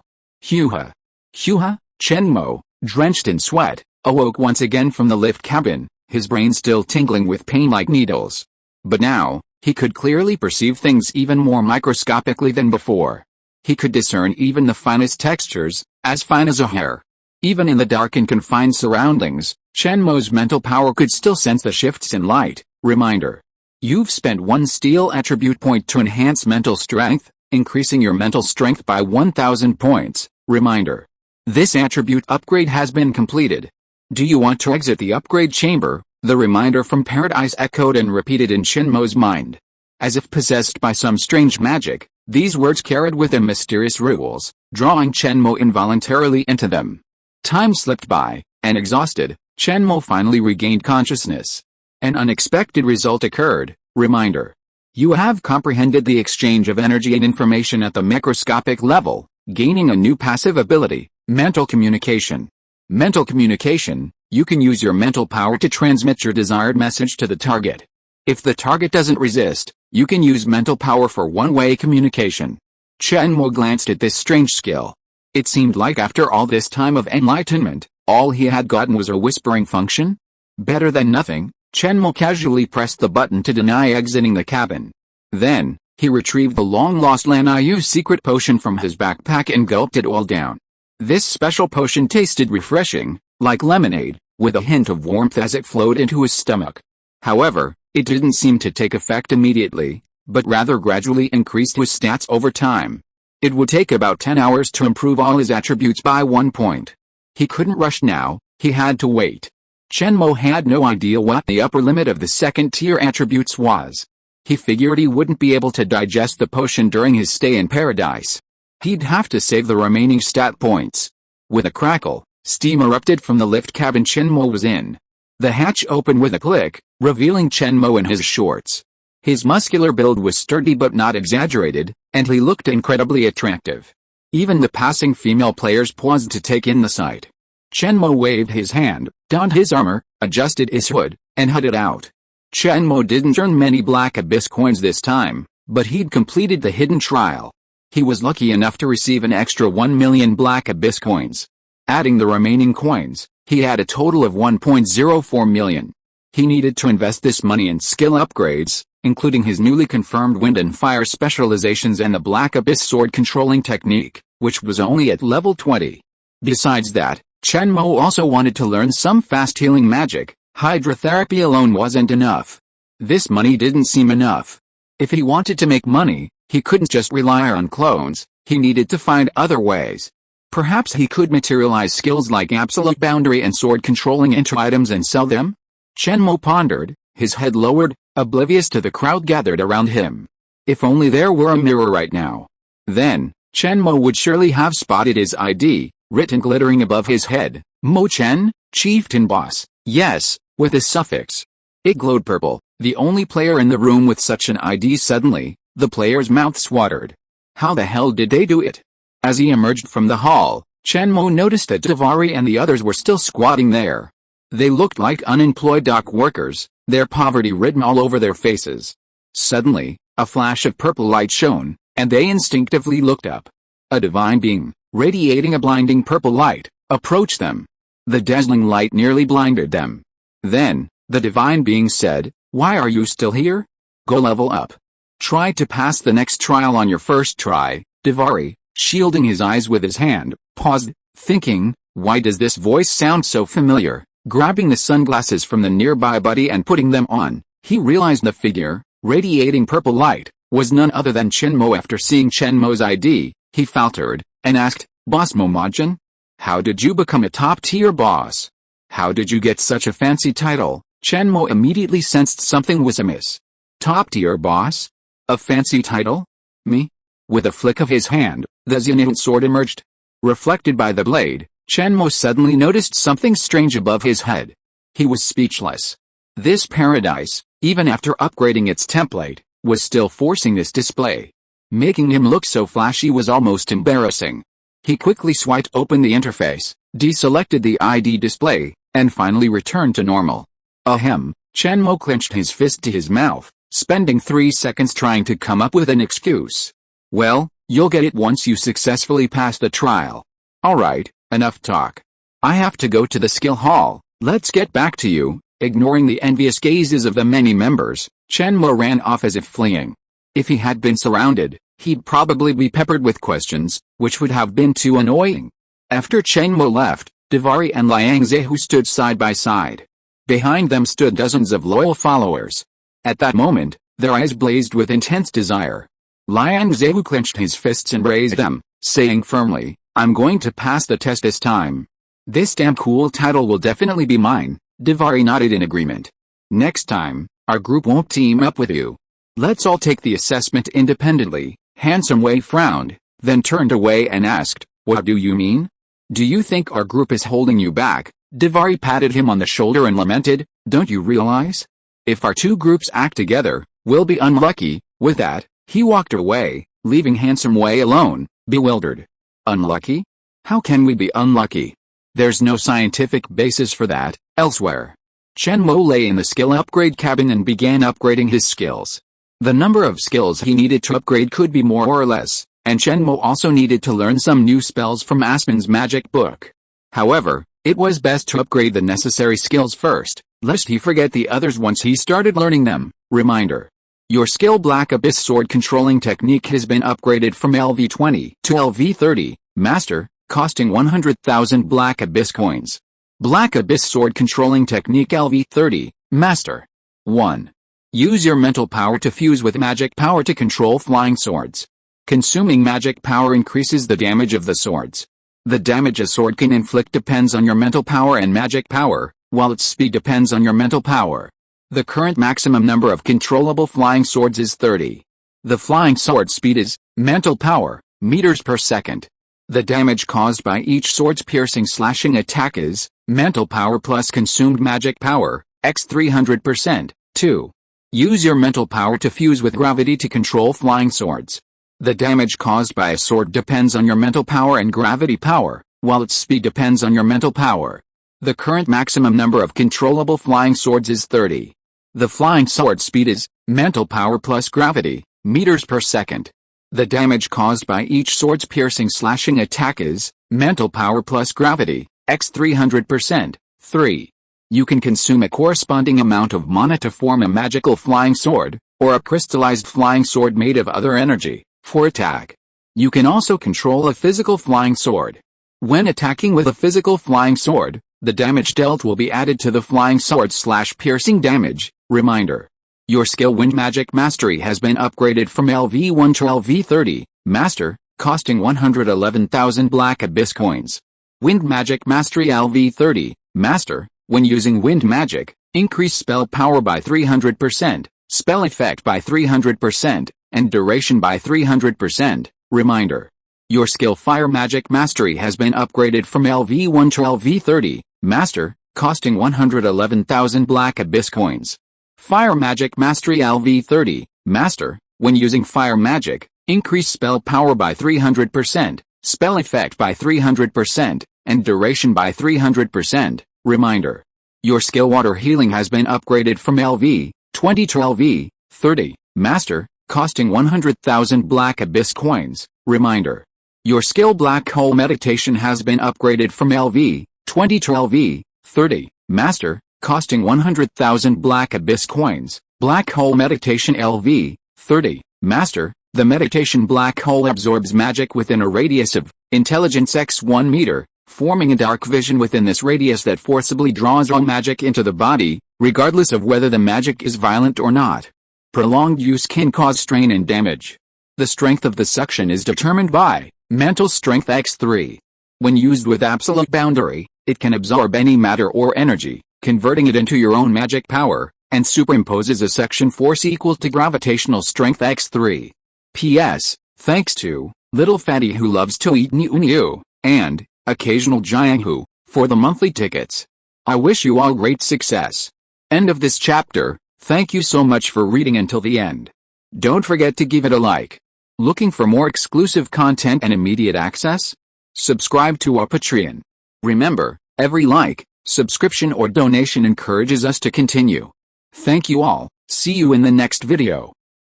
Speaker 1: Hoo-ha! Hoo-ha! Chen Mo, drenched in sweat, awoke once again from the lift cabin, his brain still tingling with pain like needles. But now, he could clearly perceive things even more microscopically than before. He could discern even the finest textures, as fine as a hair. Even in the dark and confined surroundings, Chen Mo's mental power could still sense the shifts in light. Reminder. You've spent 1 steel attribute point to enhance mental strength, increasing your mental strength by 1000 points. Reminder. This attribute upgrade has been completed. Do you want to exit the upgrade chamber? The reminder from paradise echoed and repeated in Chen Mo's mind. As if possessed by some strange magic, these words carried with them mysterious rules, drawing Chen Mo involuntarily into them. Time slipped by, and exhausted, Chen Mo finally regained consciousness. An unexpected result occurred. Reminder. You have comprehended the exchange of energy and information at the microscopic level, gaining a new passive ability, mental communication. Mental communication. You can use your mental power to transmit your desired message to the target. If the target doesn't resist, you can use mental power for one-way communication. Chen Mo glanced at this strange skill. It seemed like after all this time of enlightenment, all he had gotten was a whispering function? Better than nothing, Chen Mo casually pressed the button to deny exiting the cabin. Then, he retrieved the long-lost Lan Yu secret potion from his backpack and gulped it all down. This special potion tasted refreshing, like lemonade, with a hint of warmth as it flowed into his stomach. However, it didn't seem to take effect immediately, but rather gradually increased his stats over time. It would take about 10 hours to improve all his attributes by 1 point. He couldn't rush now, he had to wait. Chen Mo had no idea what the upper limit of the second-tier attributes was. He figured he wouldn't be able to digest the potion during his stay in paradise. He'd have to save the remaining stat points. With a crackle, steam erupted from the lift cabin Chen Mo was in. The hatch opened with a click, revealing Chen Mo in his shorts. His muscular build was sturdy but not exaggerated, and he looked incredibly attractive. Even the passing female players paused to take in the sight. Chen Mo waved his hand, donned his armor, adjusted his hood, and headed out. Chen Mo didn't earn many Black Abyss coins this time, but he'd completed the hidden trial. He was lucky enough to receive an extra 1 million Black Abyss coins. Adding the remaining coins, he had a total of 1.04 million. He needed to invest this money in skill upgrades, including his newly confirmed wind and fire specializations and the Black Abyss sword controlling technique, which was only at level 20. Besides that, Chen Mo also wanted to learn some fast healing magic. Hydrotherapy alone wasn't enough. This money didn't seem enough. If he wanted to make money, he couldn't just rely on clones, he needed to find other ways. Perhaps he could materialize skills like absolute boundary and sword controlling into items and sell them? Chen Mo pondered, his head lowered, oblivious to the crowd gathered around him. If only there were a mirror right now. Then, Chen Mo would surely have spotted his ID, written glittering above his head, Mo Chen, Chieftain Boss, yes, with a suffix. It glowed purple. The only player in the room with such an ID. Suddenly, the players' mouths watered. How the hell did they do it? As he emerged from the hall, Chen Mo noticed that Davari and the others were still squatting there. They looked like unemployed dock workers, their poverty written all over their faces. Suddenly, a flash of purple light shone, and they instinctively looked up. A divine being, radiating a blinding purple light, approached them. The dazzling light nearly blinded them. Then, the divine being said, "Why are you still here? Go level up. Try to pass the next trial on your first try." Davari, shielding his eyes with his hand, paused, thinking, why does this voice sound so familiar? Grabbing the sunglasses from the nearby buddy and putting them on, he realized the figure, radiating purple light, was none other than Chen Mo. After seeing Chen Mo's ID, he faltered, and asked, "Boss Momajin? How did you become a top-tier boss? How did you get such a fancy title?" Chen Mo immediately sensed something was amiss. Top-tier boss? A fancy title? Me? With a flick of his hand, the Zenith sword emerged. Reflected by the blade, Chen Mo suddenly noticed something strange above his head. He was speechless. This paradise, even after upgrading its template, was still forcing this display. Making him look so flashy was almost embarrassing. He quickly swiped open the interface, deselected the ID display, and finally returned to normal. Ahem, Chen Mo clenched his fist to his mouth, spending 3 seconds trying to come up with an excuse. "Well, you'll get it once you successfully pass the trial. Alright, enough talk. I have to go to the skill hall, let's get back to you." Ignoring the envious gazes of the many members, Chen Mo ran off as if fleeing. If he had been surrounded, he'd probably be peppered with questions, which would have been too annoying. After Chen Mo left, Davari and Liang Zehu stood side by side. Behind them stood dozens of loyal followers. At that moment, their eyes blazed with intense desire. Liang Zehu clenched his fists and raised them, saying firmly, "I'm going to pass the test this time. This damn cool title will definitely be mine." Davari nodded in agreement. "Next time, our group won't team up with you. Let's all take the assessment independently." Handsome Wei frowned, then turned away and asked, "What do you mean? Do you think our group is holding you back?" Davari patted him on the shoulder and lamented, "Don't you realize? If our two groups act together, we'll be unlucky." With that, he walked away, leaving Handsome Wei alone, bewildered. Unlucky? How can we be unlucky? There's no scientific basis for that. Elsewhere, Chen Mo lay in the skill upgrade cabin and began upgrading his skills. The number of skills he needed to upgrade could be more or less, and Chen Mo also needed to learn some new spells from Aspen's magic book. However, it was best to upgrade the necessary skills first, lest he forget the others once he started learning them. Reminder: your skill Black Abyss Sword Controlling Technique has been upgraded from LV20 to LV30, Master, costing 100,000 Black Abyss coins. Black Abyss Sword Controlling Technique LV30, Master. 1. Use your mental power to fuse with magic power to control flying swords. Consuming magic power increases the damage of the swords. The damage a sword can inflict depends on your mental power and magic power, while its speed depends on your mental power. The current maximum number of controllable flying swords is 30. The flying sword speed is mental power, meters per second. The damage caused by each sword's piercing slashing attack is mental power plus consumed magic power, x 300%. 2. Use your mental power to fuse with gravity to control flying swords. The damage caused by a sword depends on your mental power and gravity power, while its speed depends on your mental power. The current maximum number of controllable flying swords is 30. The flying sword speed is mental power plus gravity, meters per second. The damage caused by each sword's piercing slashing attack is mental power plus gravity, x 300%. 3. You can consume a corresponding amount of mana to form a magical flying sword, or a crystallized flying sword made of other energy, for attack. You can also control a physical flying sword. When attacking with a physical flying sword, the damage dealt will be added to the flying sword/piercing damage. Reminder: your skill Wind Magic Mastery has been upgraded from LV1 to LV30, Master, costing 111,000 Black Abyss coins. Wind Magic Mastery LV30, Master. When using wind magic, increase spell power by 300%, spell effect by 300%, and duration by 300%. Reminder: your skill Fire Magic Mastery has been upgraded from LV1 to LV30, Master, costing 111,000 Black Abyss coins. Fire Magic Mastery LV30, Master. When using fire magic, increase spell power by 300%, spell effect by 300%, and duration by 300%. Reminder: your skill Water Healing has been upgraded from LV20 to LV30, Master, costing 100,000 Black Abyss coins. Reminder: your skill Black Hole Meditation has been upgraded from LV20 to LV30, Master, costing 100,000 Black Abyss coins. Black Hole Meditation LV30, Master. The meditation black hole absorbs magic within a radius of intelligence x 1 meter, forming a dark vision within this radius that forcibly draws all magic into the body, regardless of whether the magic is violent or not. Prolonged use can cause strain and damage. The strength of the section is determined by mental strength x3. When used with absolute boundary, it can absorb any matter or energy, converting it into your own magic power, and superimposes a section force equal to gravitational strength x3. P.S. Thanks to Little Fatty who loves to eat new, and Occasional Giant who, for the monthly tickets. I wish you all great success. End of this chapter. Thank you so much for reading until the end. Don't forget to give it a like. Looking for more exclusive content and immediate access? Subscribe to our Patreon. Remember, every like, subscription or donation encourages us to continue. Thank you all. See you in the next video.